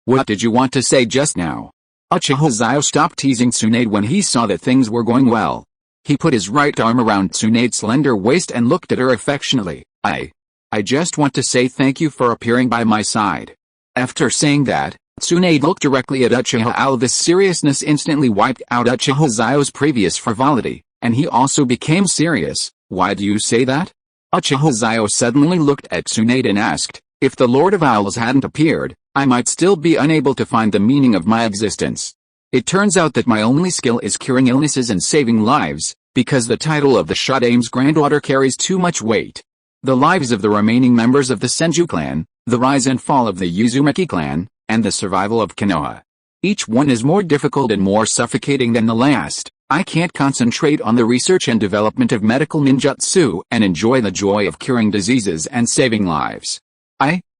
What did you want to say just now?" Uchiha Xiao stopped teasing Tsunade when he saw that things were going well. He put his right arm around Tsunade's slender waist and looked at her affectionately. I just want to say thank you for appearing by my side." After saying that, Tsunade looked directly at Uchiha Owl. This seriousness instantly wiped out Uchiha Xiao's previous frivolity, and he also became serious. "Why do you say that?" Uchiha Xiao suddenly looked at Tsunade and asked, "If the Lord of Owls hadn't appeared, I might still be unable to find the meaning of my existence. It turns out that my only skill is curing illnesses and saving lives, because the title of the Shadame's granddaughter carries too much weight. The lives of the remaining members of the Senju clan, the rise and fall of the Uzumaki clan, and the survival of Konoha. Each one is more difficult and more suffocating than the last. I can't concentrate on the research and development of medical ninjutsu and enjoy the joy of curing diseases and saving lives."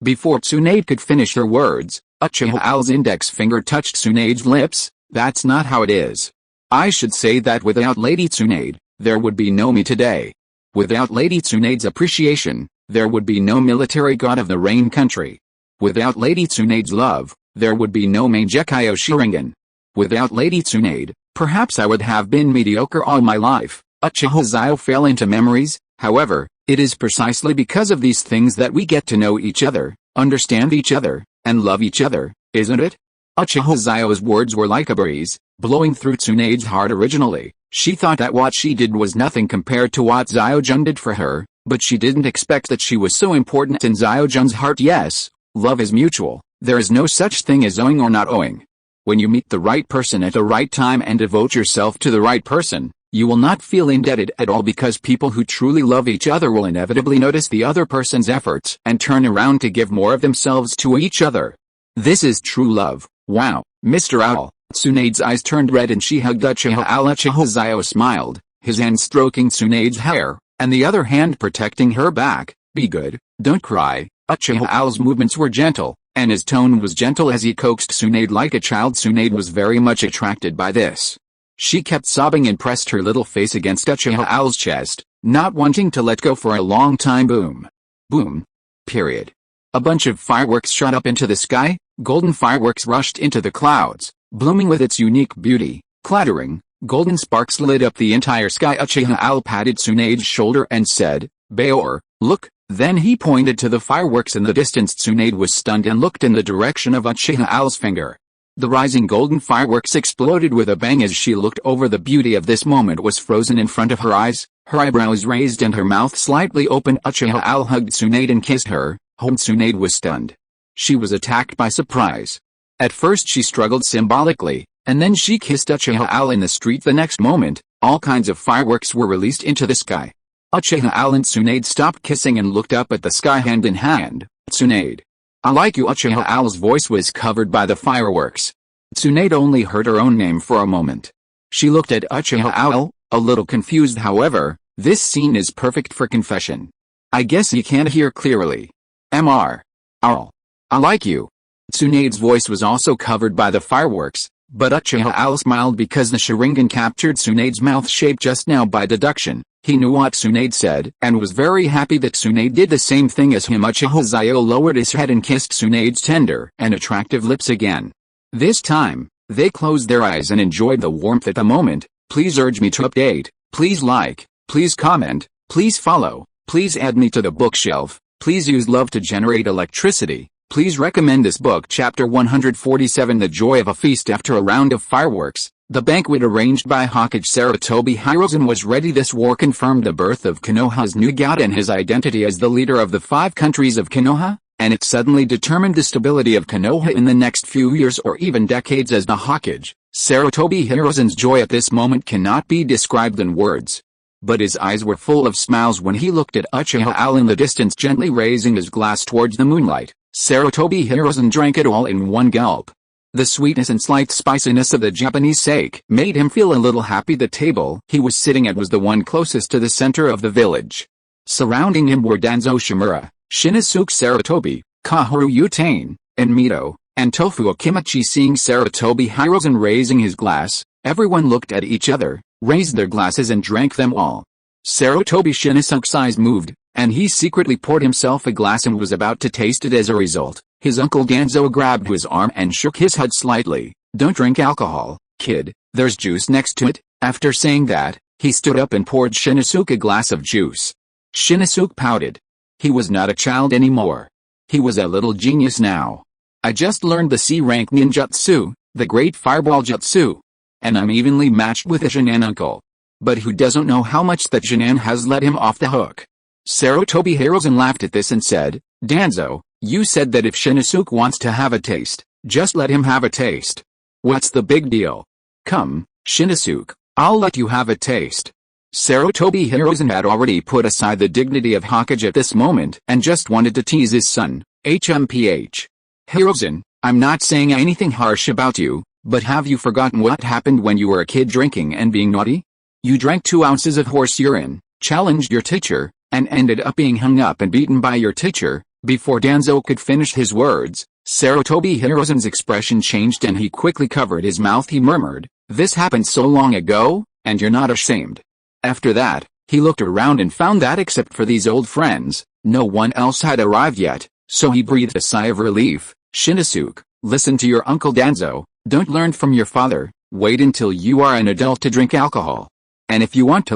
Before Tsunade could finish her words, Uchiha Owl's index finger touched Tsunade's lips. "That's not how it is. I should say that without Lady Tsunade, there would be no me today. Without Lady Tsunade's appreciation, there would be no military god of the Rain Country. Without Lady Tsunade's love, there would be no Mangekyo Sharingan. Without Lady Tsunade, perhaps I would have been mediocre all my life." Uchiha Xiao fell into memories. However, it is precisely because of these things that we get to know each other, understand each other, and love each other, isn't it? Uchiha Xiao's words were like a breeze, blowing through Tsunade's heart. Originally, she thought that what she did was nothing compared to what Xiao-jun did for her, but she didn't expect that she was so important in Xiao-jun's heart. Yes, love is mutual. There is no such thing as owing or not owing. When you meet the right person at the right time and devote yourself to the right person, you will not feel indebted at all, because people who truly love each other will inevitably notice the other person's efforts and turn around to give more of themselves to each other. This is true love. Wow, Mr. Owl. Tsunade's eyes turned red and she hugged Uchiha Owl. Uchiha Xiao smiled, his hand stroking Tsunade's hair, and the other hand protecting her back. "Be good, don't cry." Uchiha Owl's movements were gentle, and his tone was gentle as he coaxed Tsunade like a child. Tsunade was very much attracted by this. She kept sobbing and pressed her little face against Uchiha Owl's chest, not wanting to let go for a long time. Boom. Boom. Period. A bunch of fireworks shot up into the sky. Golden fireworks rushed into the clouds, blooming with its unique beauty. Clattering, golden sparks lit up the entire sky. Uchiha Owl patted Tsunade's shoulder and said, "Bayor, look." Then he pointed to the fireworks in the distance. Tsunade was stunned and looked in the direction of Uchiha Owl's finger. The rising golden fireworks exploded with a bang. As she looked over, the beauty of this moment was frozen in front of her eyes, her eyebrows raised and her mouth slightly open. Uchiha Owl hugged Tsunade and kissed her. Tsunade was stunned. She was attacked by surprise. At first she struggled symbolically, and then she kissed Uchiha Owl in the street. The next moment, all kinds of fireworks were released into the sky. Uchiha Al and Tsunade stopped kissing and looked up at the sky hand in hand. Tsunade. I like you. Uchiha Al's voice was covered by the fireworks. Tsunade only heard her own name for a moment. She looked at Uchiha Al, a little confused. However, this scene is perfect for confession. I guess you can't hear clearly. Mr. Al. I like you. Tsunade's voice was also covered by the fireworks, but Uchiha Al smiled because the Sharingan captured Tsunade's mouth shape just now. By deduction, he knew what Tsunade said and was very happy that Tsunade did the same thing as him. Uchiha Xiao lowered his head and kissed Tsunade's tender and attractive lips again. This time, they closed their eyes and enjoyed the warmth at the moment. Please urge me to update, please like, please comment, please follow, please add me to the bookshelf, please use love to generate electricity, please recommend this book. Chapter 147 The Joy of a Feast. After a round of fireworks, the banquet arranged by Hokage Sarutobi Hiruzen was ready. This war confirmed the birth of Konoha's new god and his identity as the leader of the 5 countries of Konoha, and it suddenly determined the stability of Konoha in the next few years or even decades. As the Hokage, Sarutobi Hiruzen's joy at this moment cannot be described in words. But his eyes were full of smiles when he looked at Uchiha Al in the distance, gently raising his glass towards the moonlight. Sarutobi Hiruzen drank it all in one gulp. The sweetness and slight spiciness of the Japanese sake made him feel a little happy. The table he was sitting at was the one closest to the center of the village. Surrounding him were Danzo Shimura, Shinosuke Sarutobi, Kahoru Utane, and Mito, and Tofu Okimichi. Seeing Sarutobi Hiruzen raising his glass, everyone looked at each other, raised their glasses and drank them all. Sarutobi Shinosuke's eyes moved, and he secretly poured himself a glass and was about to taste it. As a result, his uncle Danzo grabbed his arm and shook his head slightly. Don't drink alcohol, kid, there's juice next to it. After saying that, he stood up and poured Shinosuke a glass of juice. Shinosuke pouted. He was not a child anymore. He was a little genius now. I just learned the C-rank ninjutsu, the great fireball jutsu. And I'm evenly matched with a Jinan uncle. But who doesn't know how much that Jinan has let him off the hook? Sarutobi Hiruzen laughed at this and said, Danzo, you said that if Shinosuke wants to have a taste, just let him have a taste. What's the big deal? Come, Shinosuke, I'll let you have a taste. Sarutobi Hiruzen had already put aside the dignity of Hokage at this moment and just wanted to tease his son. HMPH. Hiruzen, I'm not saying anything harsh about you, but have you forgotten what happened when you were a kid drinking and being naughty? You drank 2 ounces of horse urine, challenged your teacher, and ended up being hung up and beaten by your teacher. Before Danzo could finish his words, Sarutobi Hiruzen's expression changed and he quickly covered his mouth. He murmured, this happened so long ago, and you're not ashamed. After that, he looked around and found that except for these old friends, no one else had arrived yet, so he breathed a sigh of relief. Shinosuke, listen to your uncle Danzo, don't learn from your father, wait until you are an adult to drink alcohol. And if you want to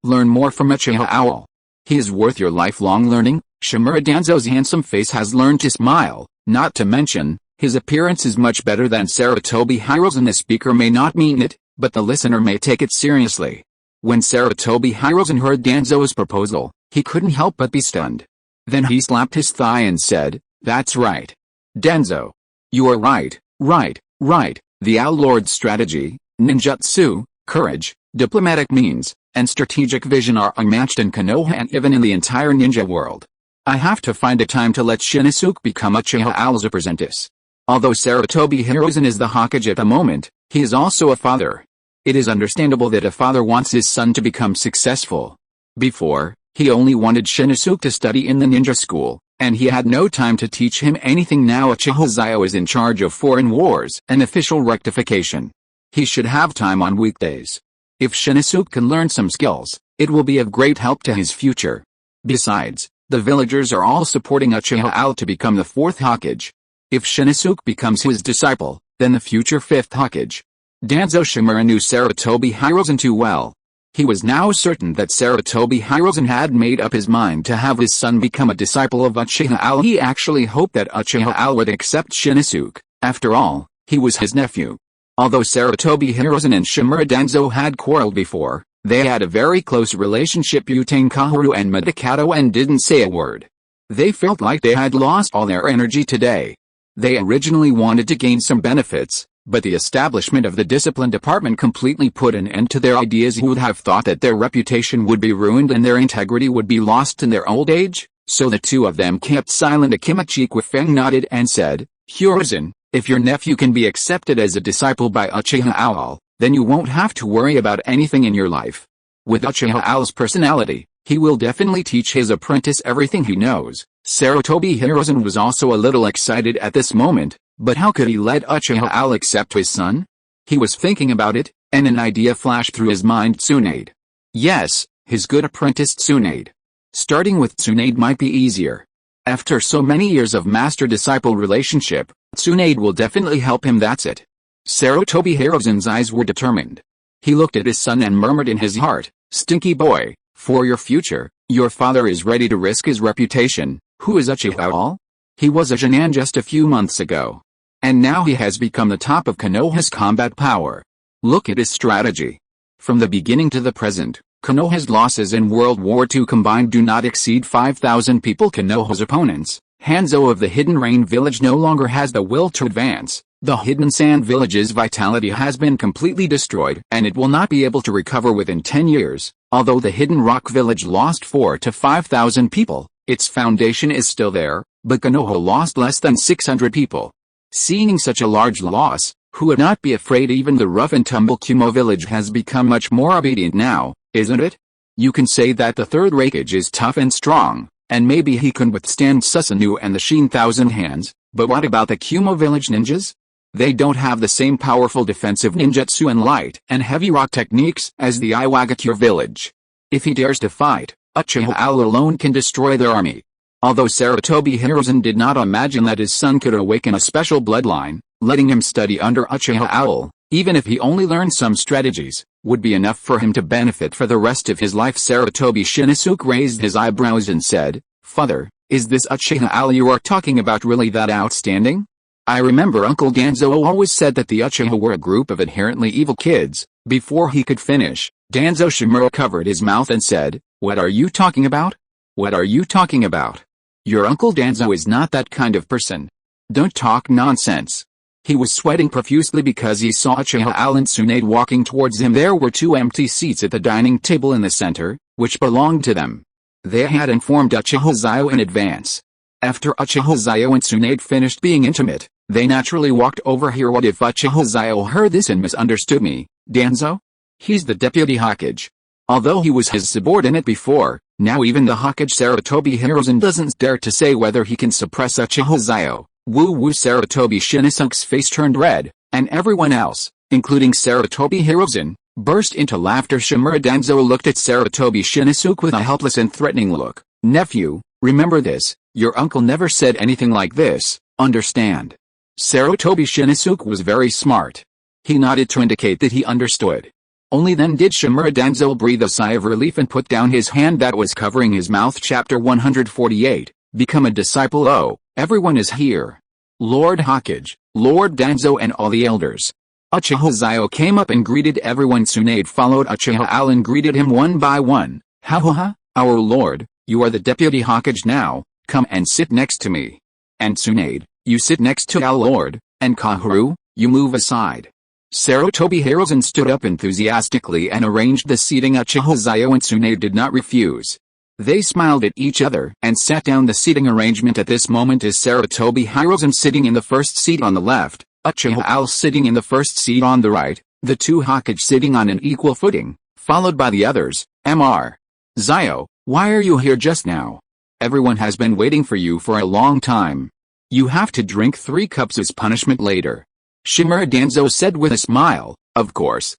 learn more from Uchiha Owl. He is worth your lifelong learning. Shimura Danzo's handsome face has learned to smile, not to mention, his appearance is much better than Sarutobi Hiruzen. The speaker may not mean it, but the listener may take it seriously. When Sarutobi Hiruzen heard Danzo's proposal, he couldn't help but be stunned. Then he slapped his thigh and said, that's right. Danzo. You are right. The Owl Lord's strategy, ninjutsu, courage, diplomatic means, and strategic vision are unmatched in Konoha and even in the entire ninja world. I have to find a time to let Shinosuke become Uchiha Owl's apprentice. Although Sarutobi Hiruzen is the Hokage at the moment, he is also a father. It is understandable that a father wants his son to become successful. Before, he only wanted Shinosuke to study in the ninja school, and he had no time to teach him anything. Now Uchiha Xiao is in charge of foreign wars and official rectification. He should have time on weekdays. If Shinosuke can learn some skills, it will be of great help to his future. Besides, the villagers are all supporting Uchiha Owl to become the 4th Hokage. If Shinosuke becomes his disciple, then the future 5th Hokage. Danzo Shimura knew Sarutobi Hiruzen too well. He was now certain that Sarutobi Hiruzen had made up his mind to have his son become a disciple of Uchiha Owl. He actually hoped that Uchiha Owl would accept Shinosuke. After all, he was his nephew. Although Sarutobi Hiruzen and Shimura Danzo had quarreled before, they had a very close relationship. Utane Kahoru and Midakato and didn't say a word. They felt like they had lost all their energy today. They originally wanted to gain some benefits, but the establishment of the discipline department completely put an end to their ideas. Who would have thought that their reputation would be ruined and their integrity would be lost in their old age? So the two of them kept silent. Akimichi Kwifeng nodded and said, Hiruzen, if your nephew can be accepted as a disciple by Uchiha Xiao, then you won't have to worry about anything in your life. With Uchiha Xiao's personality, he will definitely teach his apprentice everything he knows. Sarutobi Hiruzen was also a little excited at this moment, but how could he let Uchiha Xiao accept his son? He was thinking about it, and an idea flashed through his mind. Tsunade. Yes, his good apprentice Tsunade. Starting with Tsunade might be easier. After so many years of master-disciple relationship, Tsunade will definitely help him. That's it. Sarutobi Hiruzen's eyes were determined. He looked at his son and murmured in his heart, Stinky boy, for your future, your father is ready to risk his reputation. Who is Uchiha Xiao? He was a Jonin just a few months ago. And now he has become the top of Konoha's combat power. Look at his strategy. From the beginning to the present, Konoha's losses in World War II combined do not exceed 5,000 people. Konoha's opponents, Hanzo of the Hidden Rain Village, no longer has the will to advance. The Hidden Sand Village's vitality has been completely destroyed and it will not be able to recover within 10 years. Although the Hidden Rock Village lost 4 to 5,000 people, its foundation is still there, but Konoha lost less than 600 people. Seeing such a large loss, who would not be afraid? Even the rough and tumble Kumo village has become much more obedient now, isn't it? You can say that the Third Hokage is tough and strong, and maybe he can withstand Susanoo and the Shin Thousand Hands, but what about the Kumo village ninjas? They don't have the same powerful defensive ninjutsu and light and heavy rock techniques as the Iwagakure village. If he dares to fight, Uchiha Xiao alone can destroy their army. Although Sarutobi Hiruzen did not imagine that his son could awaken a special bloodline, letting him study under Uchiha Xiao, even if he only learned some strategies, would be enough for him to benefit for the rest of his life. Sarutobi Shinizuke raised his eyebrows and said, Father, is this Uchiha Xiao you are talking about really that outstanding? I remember Uncle Danzo always said that the Uchiha were a group of inherently evil kids. Before he could finish, Danzo Shimura covered his mouth and said, What are you talking about? What are you talking about? Your Uncle Danzo is not that kind of person. Don't talk nonsense. He was sweating profusely because he saw Uchiha Xiao and Tsunade walking towards him. There were 2 empty seats at the dining table in the center, which belonged to them. They had informed Uchiha Xiao in advance. After Uchiha Xiao and Tsunade finished being intimate, they naturally walked over here. What if Uchiha Xiao heard this and misunderstood me, Danzo? He's the deputy Hokage. Although he was his subordinate before, now even the Hokage Sarutobi Hiruzen doesn't dare to say whether he can suppress Uchiha Xiao. Woo-woo. Sarutobi Shinizuke's face turned red, and everyone else, including Sarutobi Hiruzen, burst into laughter. Shimura Danzo looked at Sarutobi Shinizuke with a helpless and threatening look. Nephew, remember this, your uncle never said anything like this, understand? Sarutobi Shinizuke was very smart. He nodded to indicate that he understood. Only then did Shimura Danzo breathe a sigh of relief and put down his hand that was covering his mouth. Chapter 148, Become a Disciple. Oh, everyone is here. Lord Hokage, Lord Danzo and all the elders. Uchiha Xiao came up and greeted everyone. Tsunade followed Uchiha Xiao and greeted him one by one. Ha, our lord, you are the deputy Hokage now, come and sit next to me. And Tsunade, you sit next to our lord, and Kaharu, you move aside. Sarutobi Hiruzen stood up enthusiastically and arranged the seating. Uchiha Xiao and Tsunade did not refuse. They smiled at each other and sat down. The seating arrangement at this moment is Sarutobi Hiruzen sitting in the first seat on the left, Uchiha Xiao sitting in the first seat on the right, the 2 Hokage sitting on an equal footing, followed by the others. Mr. Xiao, why are you here just now? Everyone has been waiting for you for a long time. You have to drink 3 cups as punishment later. Shimura Danzo said with a smile. Of course.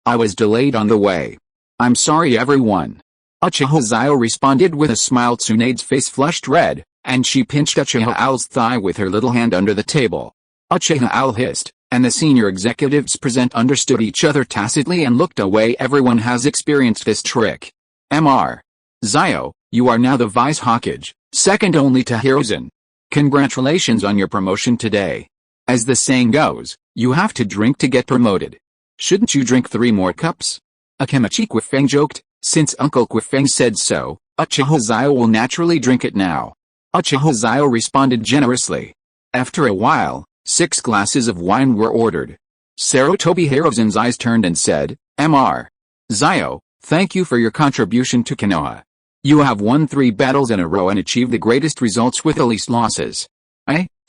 I was delayed on the way. I'm sorry everyone. Uchiha Xiao responded with a smile. Tsunade's face flushed red, and she pinched Uchiha Xiao's thigh with her little hand under the table. Uchiha Xiao hissed, and the senior executives present understood each other tacitly and looked away. Everyone has experienced this trick. Mr. Xiao, you are now the Vice Hokage, second only to Hiruzen. Congratulations on your promotion today. As the saying goes, you have to drink to get promoted. Shouldn't you drink 3 more cups? Akimichi Kwifeng joked. Since Uncle Kwifeng said so, Uchiha Xiao will naturally drink it now. Uchiha Xiao responded generously. After a while, 6 glasses of wine were ordered. Sarutobi Hiruzen's eyes turned and said, Mr. Xiao, thank you for your contribution to Konoha. You have won 3 battles in a row and achieved the greatest results with the least losses.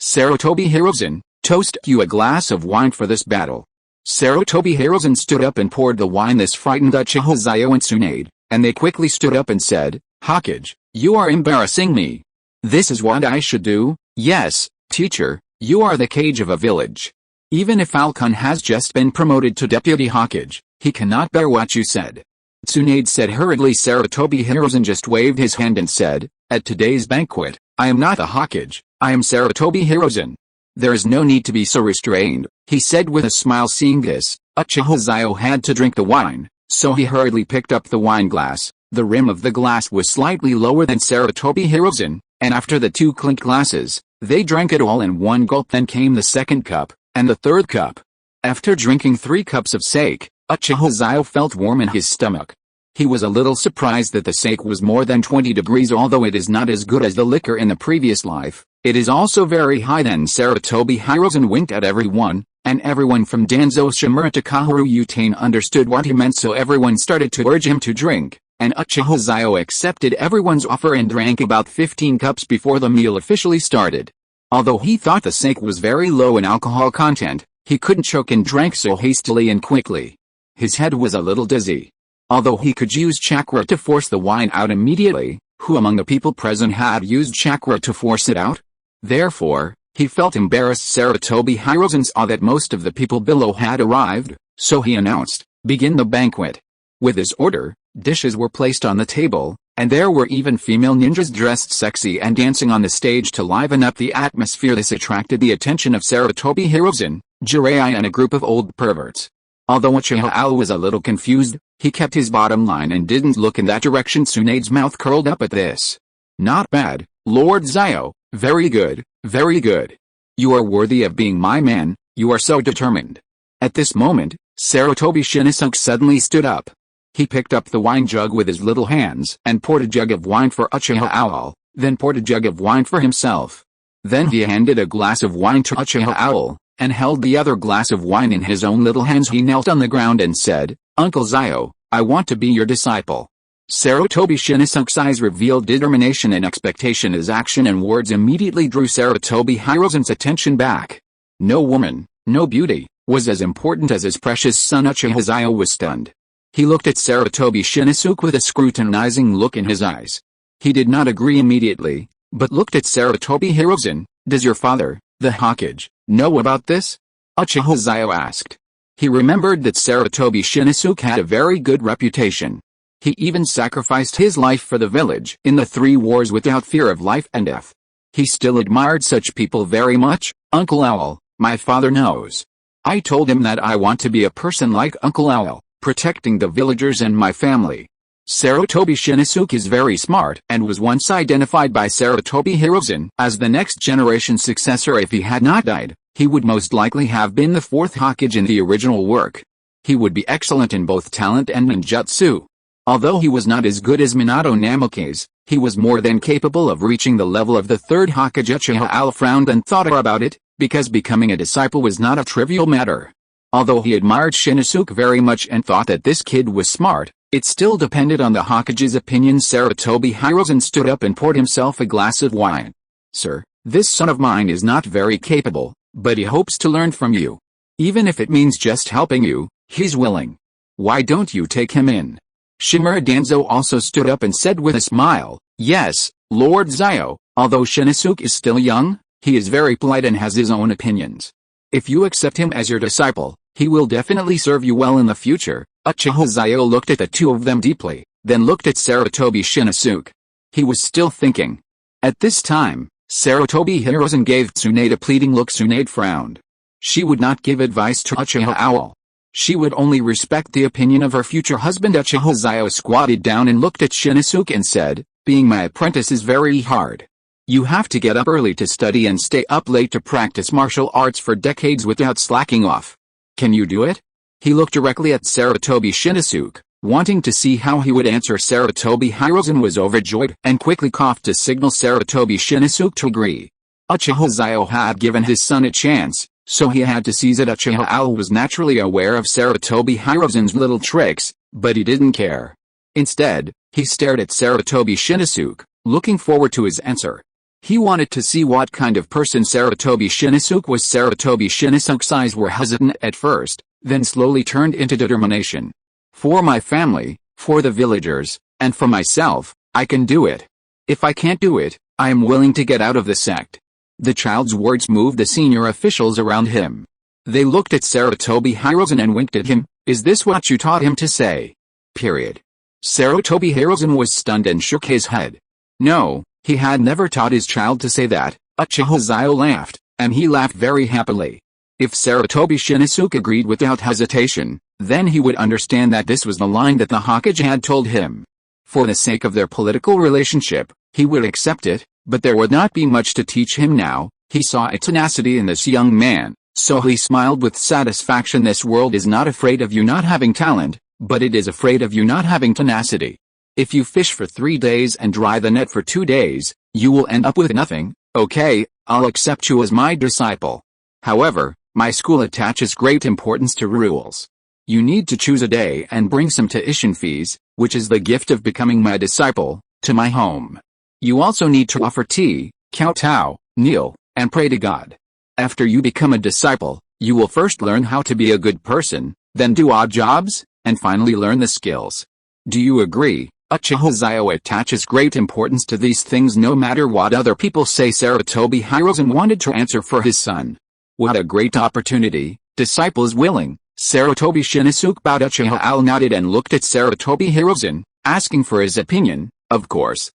Sarutobi Hiruzen, toast you a glass of wine for this battle. Sarutobi Hiruzen stood up and poured the wine. This frightened Uchiha Xiao and Tsunade, and they quickly stood up and said, Hokage, you are embarrassing me. This is what I should do? Yes, teacher, you are the Kage of a village. Even if Falcon has just been promoted to Deputy Hokage, he cannot bear what you said. Tsunade said hurriedly. Sarutobi Hiruzen just waved his hand and said, at today's banquet, I am not a Hokage, I am Sarutobi Hiruzen. There is no need to be so restrained, he said with a smile. Seeing this, Uchiha Xiao had to drink the wine, so he hurriedly picked up the wine glass. The rim of the glass was slightly lower than Sarutobi Hiruzen, and after the 2 clink glasses, they drank it all in one gulp. Then came the 2nd cup, and the 3rd cup. After drinking 3 cups of sake, Uchiha Xiao felt warm in his stomach. He was a little surprised that the sake was more than 20 degrees. Although it is not as good as the liquor in the previous life, it is also very high. Then Sarutobi Hiruzen winked at everyone, and everyone from Danzo Shimura to Kaoru Utane understood what he meant, so everyone started to urge him to drink, and Uchiha Xiao accepted everyone's offer and drank about 15 cups before the meal officially started. Although he thought the sake was very low in alcohol content, he couldn't choke and drank so hastily and quickly. His head was a little dizzy. Although he could use chakra to force the wine out immediately, who among the people present had used chakra to force it out? Therefore, he felt embarrassed. Sarutobi Hiruzen saw that most of the people below had arrived, so he announced, begin the banquet. With his order, dishes were placed on the table, and there were even female ninjas dressed sexy and dancing on the stage to liven up the atmosphere. This attracted the attention of Sarutobi Hiruzen, Jiraiya and a group of old perverts. Although Uchiha Xiao was a little confused, he kept his bottom line and didn't look in that direction. Tsunade's mouth curled up at this. Not bad, Lord Xiao, very good, very good. You are worthy of being my man, you are so determined. At this moment, Sarutobi Shinizuke suddenly stood up. He picked up the wine jug with his little hands and poured a jug of wine for Uchiha Xiao, then poured a jug of wine for himself. Then he handed a glass of wine to Uchiha Xiao, and held the other glass of wine in his own little hands. He knelt on the ground and said, Uncle Xiao, I want to be your disciple. Sarutobi Shinizuke's eyes revealed determination and expectation. His action and words immediately drew Sarutobi Hiruzen's attention back. No woman, no beauty, was as important as his precious son. Uchiha Xiao was stunned. He looked at Sarutobi Shinizuke with a scrutinizing look in his eyes. He did not agree immediately, but looked at Sarutobi Hiruzen. Does your father, the Hokage, know about this? Uchiha Xiao asked. He remembered that Sarutobi Shinizuke had a very good reputation. He even sacrificed his life for the village in the 3 wars without fear of life and death. He still admired such people very much. Uncle Owl, my father knows. I told him that I want to be a person like Uncle Owl, protecting the villagers and my family. Sarutobi Shinizuke is very smart and was once identified by Sarutobi Hiruzen as the next generation successor. If he had not died, he would most likely have been the 4th Hokage in the original work. He would be excellent in both talent and ninjutsu. Although he was not as good as Minato Namikaze, he was more than capable of reaching the level of the 3rd Hokage. Uchiha Xiao frowned and thought about it, because becoming a disciple was not a trivial matter. Although he admired Shinizuke very much and thought that this kid was smart, it still depended on the Hokage's opinion. Sarutobi Hiruzen stood up and poured himself a glass of wine. Sir, this son of mine is not very capable, but he hopes to learn from you. Even if it means just helping you, he's willing. Why don't you take him in? Shimura Danzo also stood up and said with a smile, Yes, Lord Xiao, although Shinizuke is still young, he is very polite and has his own opinions. If you accept him as your disciple, he will definitely serve you well in the future. Uchiha Xiao looked at the 2 of them deeply, then looked at Sarutobi Shinizuke. He was still thinking. At this time, Sarutobi Hiruzen gave Tsunade a pleading look. Tsunade frowned. She would not give advice to Uchiha Xiao. She would only respect the opinion of her future husband. Uchiha Xiao squatted down and looked at Shinizuke and said, Being my apprentice is very hard. You have to get up early to study and stay up late to practice martial arts for decades without slacking off. Can you do it? He looked directly at Sarutobi Shinizuke, wanting to see how he would answer. Sarutobi Hiruzen was overjoyed and quickly coughed to signal Sarutobi Shinizuke to agree. Uchiha Xiao had given his son a chance, so he had to seize it. Uchiha Xiao was naturally aware of Sarutobi Hiruzen's little tricks, but he didn't care. Instead, he stared at Sarutobi Shinosuke, looking forward to his answer. He wanted to see what kind of person Sarutobi Shinosuke was. Sarutobi Shinosuke's eyes were hesitant at first, then slowly turned into determination. For my family, for the villagers, and for myself, I can do it. If I can't do it, I am willing to get out of the sect. The child's words moved the senior officials around him. They looked at Sarutobi Hiruzen and winked at him. Is this what you taught him to say? Period. Sarutobi Hiruzen was stunned and shook his head. No, he had never taught his child to say that. Uchiha Xiao laughed, and he laughed very happily. If Sarutobi Shinosuke agreed without hesitation, then he would understand that this was the line that the Hokage had told him. For the sake of their political relationship, he would accept it, but there would not be much to teach him now. He saw a tenacity in this young man, so he smiled with satisfaction. This world is not afraid of you not having talent, but it is afraid of you not having tenacity. If you fish for 3 days and dry the net for 2 days, you will end up with nothing. Okay, I'll accept you as my disciple. However, my school attaches great importance to rules. You need to choose a day and bring some tuition fees, which is the gift of becoming my disciple, to my home. You also need to offer tea, kowtow, kneel, and pray to God. After you become a disciple, you will first learn how to be a good person, then do odd jobs, and finally learn the skills. Do you agree? Uchiha Xiao attaches great importance to these things no matter what other people say. Sarutobi Hiruzen wanted to answer for his son. What a great opportunity, disciples willing. Sarutobi Shinosuke bowed. Uchiha Xiao nodded and looked at Sarutobi Hiruzen, asking for his opinion. Of course.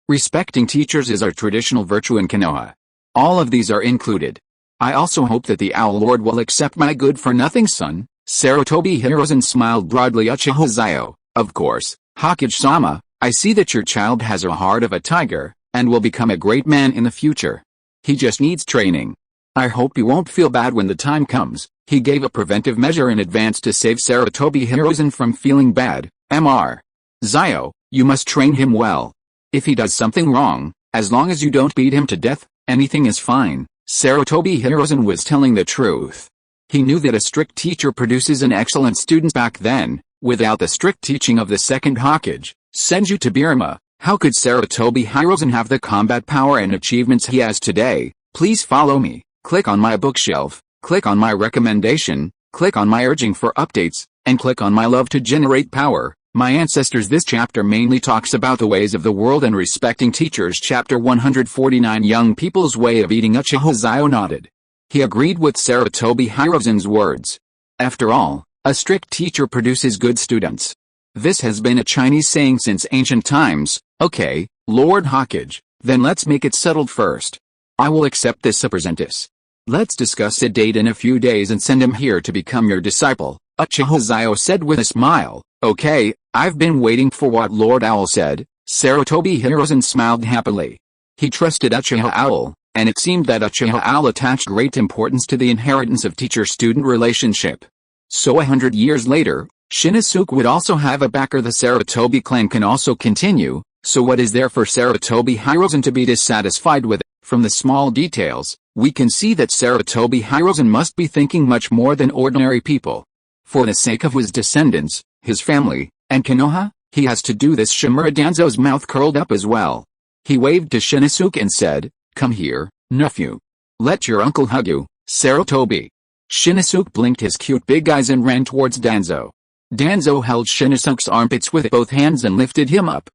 Respecting teachers is our traditional virtue in Konoha. All of these are included. I also hope that the Owl Lord will accept my good-for-nothing son. Sarutobi Hiruzen smiled broadly. Uchiha Xiao, of course, Hokage-sama, I see that your child has a heart of a tiger, and will become a great man in the future. He just needs training. I hope you won't feel bad when the time comes. He gave a preventive measure in advance to save Sarutobi Hiruzen from feeling bad. Mr. Xiao, you must train him well. If he does something wrong, as long as you don't beat him to death, anything is fine. Sarutobi Hiruzen was telling the truth. He knew that a strict teacher produces an excellent student. Back then, without the strict teaching of the second Hokage, Senju Tobirama, how could Sarutobi Hiruzen have the combat power and achievements he has today? Please follow me. Click on my bookshelf, click on my recommendation, click on my urging for updates, and click on my love to generate power. My ancestors. This chapter mainly talks about the ways of the world and respecting teachers. Chapter 149 Young People's Way of Eating. Uchiha Xiao nodded. He agreed with Sarutobi Hiruzen's words. After all, a strict teacher produces good students. This has been a Chinese saying since ancient times. Okay, Lord Hokage, then let's make it settled first. I will accept this apprentice. Let's discuss a date in a few days and send him here to become your disciple. Uchiha Xiao said with a smile. Okay, I've been waiting for what Lord Owl said. Sarutobi Hiruzen smiled happily. He trusted Uchiha Owl, and it seemed that Uchiha Owl attached great importance to the inheritance of teacher-student relationship. So 100 years later, Shinosuke would also have a backer. The Sarutobi clan can also continue, so what is there for Sarutobi Hiruzen to be dissatisfied with? From the small details, we can see that Sarutobi Hiruzen must be thinking much more than ordinary people. For the sake of his descendants, his family, and Konoha, he has to do this. Shimura Danzo's mouth curled up as well. He waved to Shinosuke and said, come here, nephew. Let your uncle hug you, Sarutobi. Shinosuke blinked his cute big eyes and ran towards Danzo. Danzo held Shinosuke's armpits with both hands and lifted him up.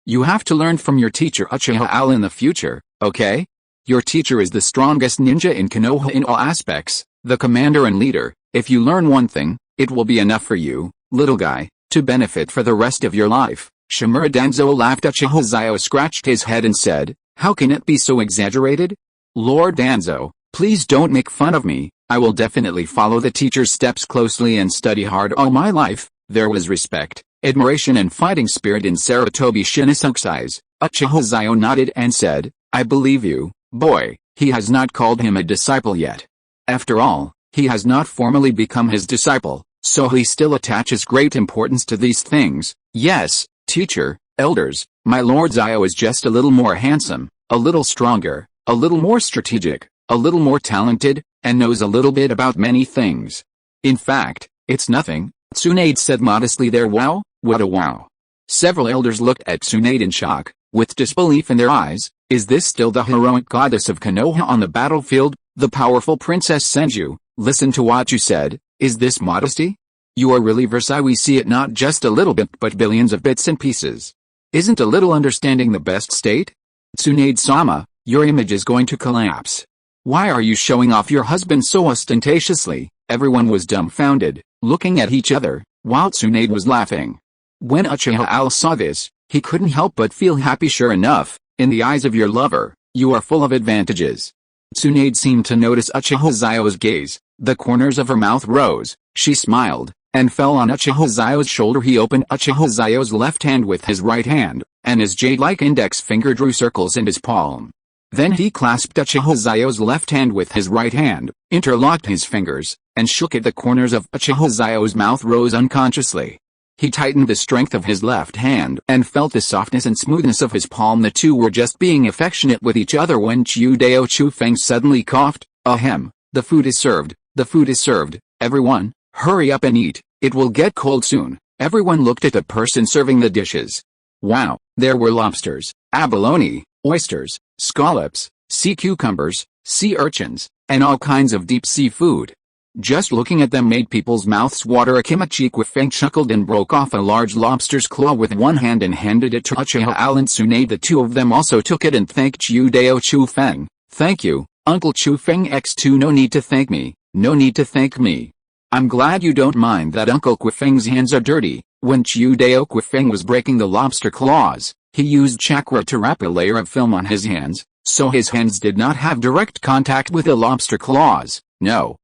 You have to learn from your teacher Uchiha Owl in the future, okay? Your teacher is the strongest ninja in Konoha in all aspects, the commander and leader. If you learn one thing, it will be enough for you, little guy, to benefit for the rest of your life. Shimura Danzo laughed. Uchiha Xiao scratched his head and said, how can it be so exaggerated? Lord Danzo, please don't make fun of me. I will definitely follow the teacher's steps closely and study hard all my life. There was respect, admiration and fighting spirit in Sarutobi Shinosuke's eyes. Uchiha Xiao nodded and said, I believe you, boy. He has not called him a disciple yet. After all, he has not formally become his disciple, so he still attaches great importance to these things. Yes, teacher, elders, my Lord Xiao is just a little more handsome, a little stronger, A little more strategic, a little more talented, and knows a little bit about many things. In fact, it's nothing, Tsunade said modestly there. Wow, what a wow. Several elders looked at Tsunade in shock, with disbelief in their eyes. Is this still the heroic goddess of Konoha on the battlefield, the powerful Princess Senju? Listen to what you said, is this modesty? You are really Versailles. We see it not just a little bit but billions of bits and pieces. Isn't a little understanding the best state? Tsunade-sama, your image is going to collapse. Why are you showing off your husband so ostentatiously? Everyone was dumbfounded, looking at each other, while Tsunade was laughing. When Uchiha saw this, he couldn't help but feel happy. Sure enough, in the eyes of your lover, you are full of advantages. Tsunade seemed to notice Uchiha Xiao's gaze. The corners of her mouth rose, she smiled, and fell on Uchiha Xiao's shoulder. He opened Uchiha Xiao's left hand with his right hand, and his jade-like index finger drew circles in his palm. Then he clasped Uchiha Xiao's left hand with his right hand, interlocked his fingers, and shook it. The corners of Uchiha Xiao's mouth rose unconsciously. He tightened the strength of his left hand and felt the softness and smoothness of his palm. The two were just being affectionate with each other when Chiudao Chufeng suddenly coughed. Ahem, the food is served, the food is served, everyone, hurry up and eat, it will get cold soon. Everyone looked at the person serving the dishes. Wow, there were lobsters, abalone, oysters, scallops, sea cucumbers, sea urchins, and all kinds of deep sea food. Just looking at them made people's mouths water. Akimachi Kwifeng chuckled and broke off a large lobster's claw with one hand and handed it to Uchiha and Tsunade. The two of them also took it and thanked Chiudao Chufeng. Thank you, Uncle Chufeng X2. No need to thank me, no need to thank me. I'm glad you don't mind that Uncle Kwifeng's hands are dirty. When Chiudao Kwifeng was breaking the lobster claws, he used chakra to wrap a layer of film on his hands, so his hands did not have direct contact with the lobster claws. No,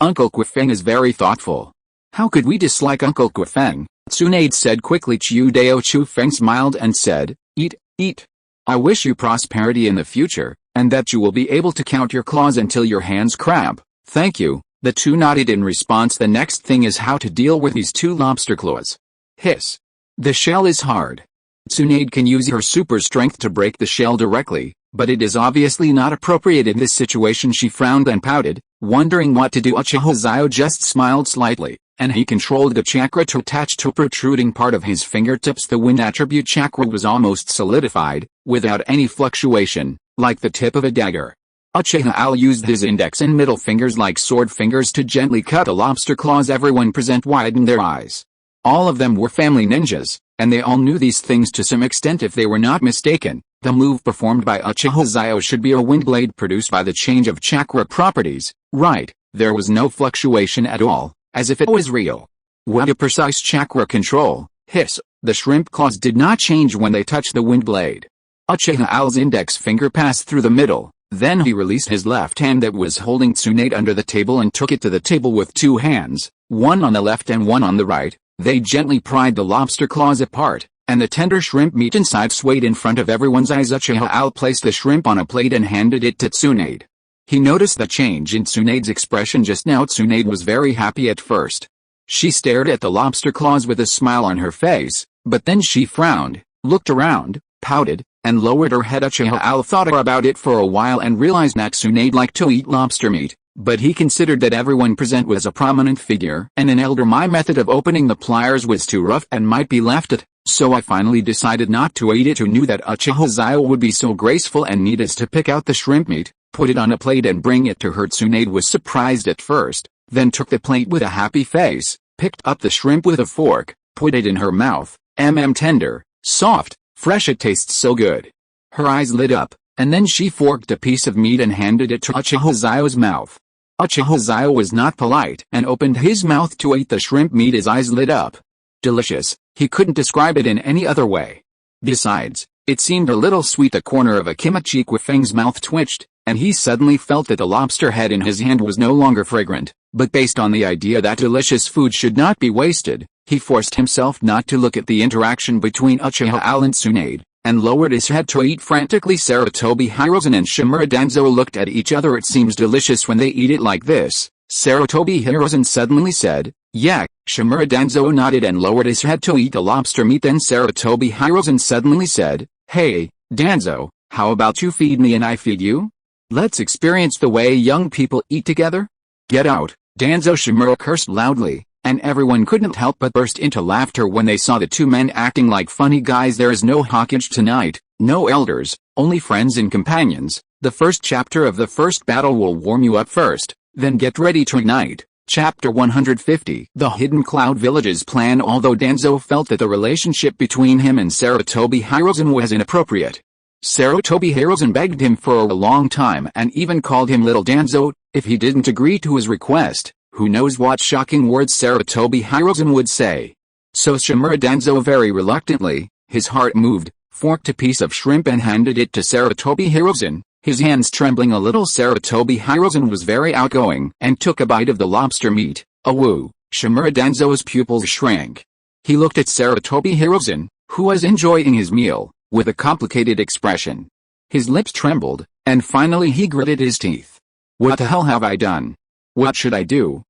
Uncle Kwifeng is very thoughtful. How could we dislike Uncle Kwifeng? Tsunade said quickly. Chiudao Chufeng smiled and said, eat, eat. I wish you prosperity in the future, and that you will be able to count your claws until your hands cramp. Thank you. The two nodded in response. The next thing is how to deal with these two lobster claws. Hiss. The shell is hard. Tsunade can use her super strength to break the shell directly, but it is obviously not appropriate in this situation. She frowned and pouted, wondering what to do. Uchiha Xiao just smiled slightly, and he controlled the chakra to attach to protruding part of his fingertips. The wind attribute chakra was almost solidified, without any fluctuation, like the tip of a dagger. Uchiha used his index and middle fingers like sword fingers to gently cut the lobster claws. Everyone present widened their eyes. All of them were family ninjas, and they all knew these things to some extent if they were not mistaken. The move performed by Uchiha Xiao should be a wind blade produced by the change of chakra properties. Right, there was no fluctuation at all, as if it was real. What a precise chakra control. Hiss, the shrimp claws did not change when they touched the wind blade. Uchiha's index finger passed through the middle, then he released his left hand that was holding Tsunade under the table and took it to the table with two hands, one on the left and one on the right. They gently pried the lobster claws apart, and the tender shrimp meat inside swayed in front of everyone's eyes. Uchiha placed the shrimp on a plate and handed it to Tsunade. He noticed the change in Tsunade's expression just now. Tsunade was very happy at first. She stared at the lobster claws with a smile on her face, but then she frowned, looked around, pouted, and lowered her head. Uchiha thought about it for a while and realized that Tsunade liked to eat lobster meat, but he considered that everyone present was a prominent figure and an elder. My method of opening the pliers was too rough and might be left at, so I finally decided not to eat it. Who knew that Uchiha Xiao would be so graceful and neat as to pick out the shrimp meat, put it on a plate and bring it to her? Tsunade was surprised at first, then took the plate with a happy face, picked up the shrimp with a fork, put it in her mouth. Tender, soft, fresh, it tastes so good. Her eyes lit up, and then she forked a piece of meat and handed it to Uchiha Xiao's mouth. Uchiha Xiao was not polite and opened his mouth to eat the shrimp meat. His eyes lit up. Delicious, he couldn't describe it in any other way. Besides, it seemed a little sweet. The corner of Akimachi Kwifeng's mouth twitched, and he suddenly felt that the lobster head in his hand was no longer fragrant, but based on the idea that delicious food should not be wasted, he forced himself not to look at the interaction between Uchiha and Tsunade, and lowered his head to eat frantically. Sarutobi Hirozen and Shimura Danzo looked at each other. It seems delicious when they eat it like this, Sarutobi Hirozen suddenly said. Yeah, Shimura Danzo nodded and lowered his head to eat the lobster meat. Then Sarutobi Hirozen suddenly said, Hey, Danzo, How about you feed me and I feed you? Let's experience the way young people eat together? Get out, Danzo Shimura cursed loudly, and everyone couldn't help but burst into laughter when they saw the two men acting like funny guys. There is no Hokage tonight, no elders, only friends and companions. The first chapter of the first battle will warm you up first, then get ready to ignite. Chapter 150. The Hidden Cloud Village's plan. Although Danzo felt that the relationship between him and Sarutobi Hiruzen was inappropriate, Sarutobi Hiruzen begged him for a long time and even called him Little Danzo if he didn't agree to his request. Who knows what shocking words Sarutobi Hiruzen would say. So Shimura Danzo very reluctantly, his heart moved, forked a piece of shrimp and handed it to Sarutobi Hiruzen. His hands trembling a little. Sarutobi Hiruzen was very outgoing and took a bite of the lobster meat. Awoo! Shimura Danzo's pupils shrank. He looked at Sarutobi Hiruzen, who was enjoying his meal, with a complicated expression. His lips trembled, and finally he gritted his teeth. What the hell have I done? What should I do?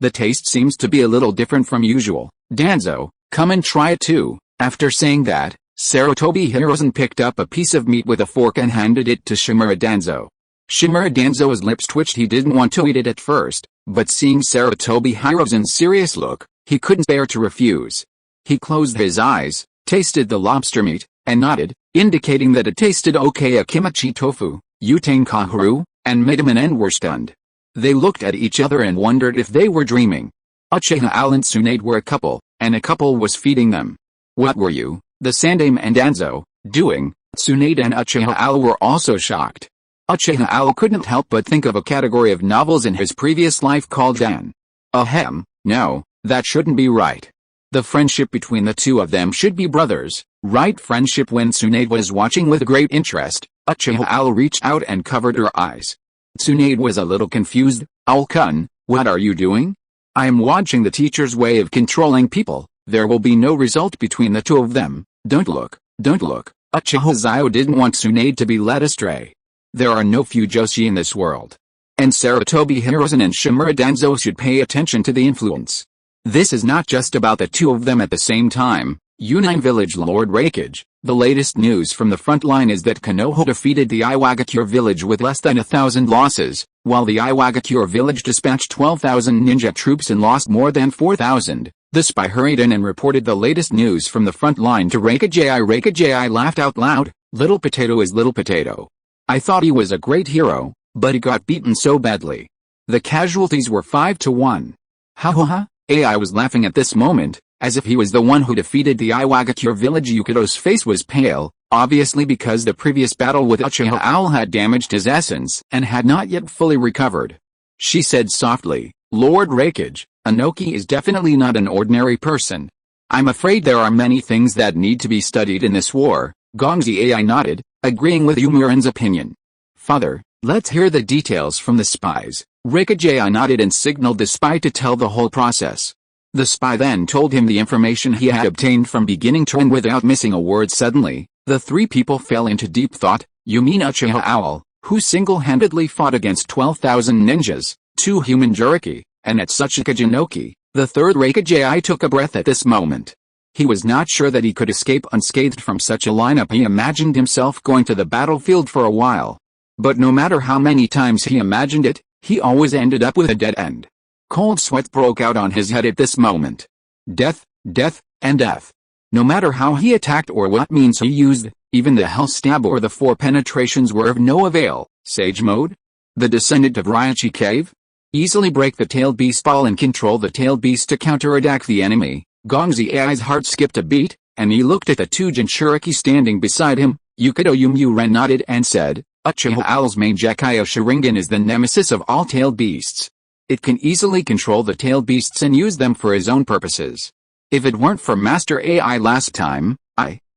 The taste seems to be a little different from usual. Danzo, come and try it too. After saying that, Sarutobi Hiruzen picked up a piece of meat with a fork and handed it to Shimura Danzo. Shimura Danzo's lips twitched. He didn't want to eat it at first, but seeing Sarutobi Hiruzen's serious look, he couldn't bear to refuse. He closed his eyes, tasted the lobster meat, and nodded, indicating that it tasted okay. A kimchi tofu, Utane Kahuru, and Midamanen were stunned. They looked at each other and wondered if they were dreaming. Uchiha Al and Tsunade were a couple, and a couple was feeding them. What were you, the Sandame and Danzo, doing? Tsunade and Uchiha Al were also shocked. Uchiha Al couldn't help but think of a category of novels in his previous life called Dan. Ahem, no, that shouldn't be right. The friendship between the two of them should be brothers, right? Friendship. When Tsunade was watching with great interest, Uchiha Al reached out and covered her eyes. Tsunade was a little confused. Owl-kun, what are you doing? I am watching the teacher's way of controlling people. There will be no result between the two of them. Don't look, don't look. Uchiha Xiao didn't want Tsunade to be led astray. There are no Fujoshi in this world. And Sarutobi Hiruzen and Shimura Danzo should pay attention to the influence. This is not just about the two of them at the same time. Unine Village. Lord Raikage, the latest news from the front line is that Konoha defeated the Iwagakure village with less than 1,000 losses, while the Iwagakure village dispatched 12,000 ninja troops and lost more than 4,000. The spy hurried in and reported the latest news from the front line to Raikage. Raikage laughed out loud. Little Potato is Little Potato. I thought he was a great hero, but he got beaten so badly. The casualties were 5-1. Ha ha ha. AI was laughing at this moment, as if he was the one who defeated the Iwagakure village. Yukido's face was pale, obviously because the previous battle with Uchiha Owl had damaged his essence and had not yet fully recovered. She said softly, Lord Raikage, Inoki is definitely not an ordinary person. I'm afraid there are many things that need to be studied in this war. Gongzi AI nodded, agreeing with Yomuran's opinion. Father, let's hear the details from the spies. Raikage nodded and signaled the spy to tell the whole process. The spy then told him the information he had obtained from beginning to end without missing a word. Suddenly, the three people fell into deep thought. You mean Uchiha Owl, who single-handedly fought against 12,000 ninjas, 2 human Juriki, and Atsuchika Jinoki? The third Raikage took a breath at this moment. He was not sure that he could escape unscathed from such a lineup. He imagined himself going to the battlefield for a while. But no matter how many times he imagined it, he always ended up with a dead end. Cold sweat broke out on his head at this moment. Death, death, and death. No matter how he attacked or what means he used, even the hell stab or the 4 penetrations were of no avail. Sage mode? The descendant of Raichi Cave? Easily break the tailed beast ball and control the tailed beast to counterattack the enemy. Gongzi Ai's heart skipped a beat, and he looked at the 2 Jinchuriki standing beside him. Yukido Yomuran nodded and said, Uchiha Owl's main Jakyo Sharingan is the nemesis of all tailed beasts. It can easily control the tailed beasts and use them for his own purposes. If it weren't for Master AI last time,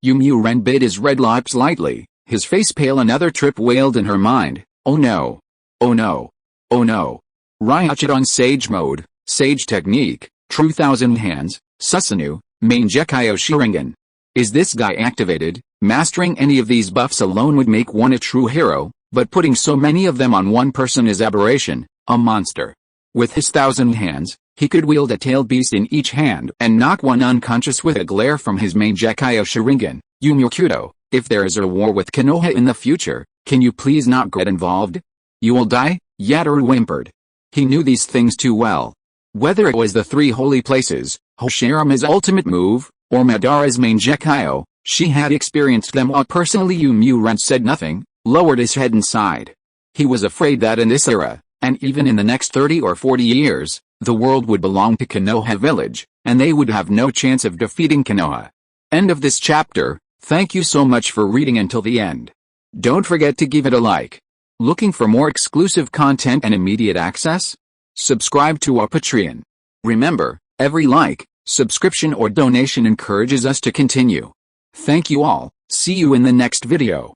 Yomuran bit his red lips lightly, his face pale. Another trip wailed in her mind. Oh no. Oh no. Oh no. Ryuchidon Sage Mode, Sage Technique, True Thousand Hands, Susanoo, Main Jakyo Sharingan. Is this guy activated? Mastering any of these buffs alone would make one a true hero, but putting so many of them on one person is aberration, a monster. With his 1,000 hands, he could wield a tailed beast in each hand and knock one unconscious with a glare from his main Jakyo Sharingan. Yumikudo, If there is a war with Konoha in the future, can you please not get involved? You will die, Yataru whimpered. He knew these things too well. Whether it was the three holy places, Hoshiroma's ultimate move, or Madara's main Gekyo, she had experienced them all personally. Ren said nothing, lowered his head and sighed. He was afraid that in this era, and even in the next 30 or 40 years, the world would belong to Konoha village, and they would have no chance of defeating Konoha. End of this chapter. Thank you so much for reading until the end. Don't forget to give it a like. Looking for more exclusive content and immediate access? Subscribe to our Patreon. Remember, every like, subscription or donation encourages us to continue. Thank you all. See you in the next video.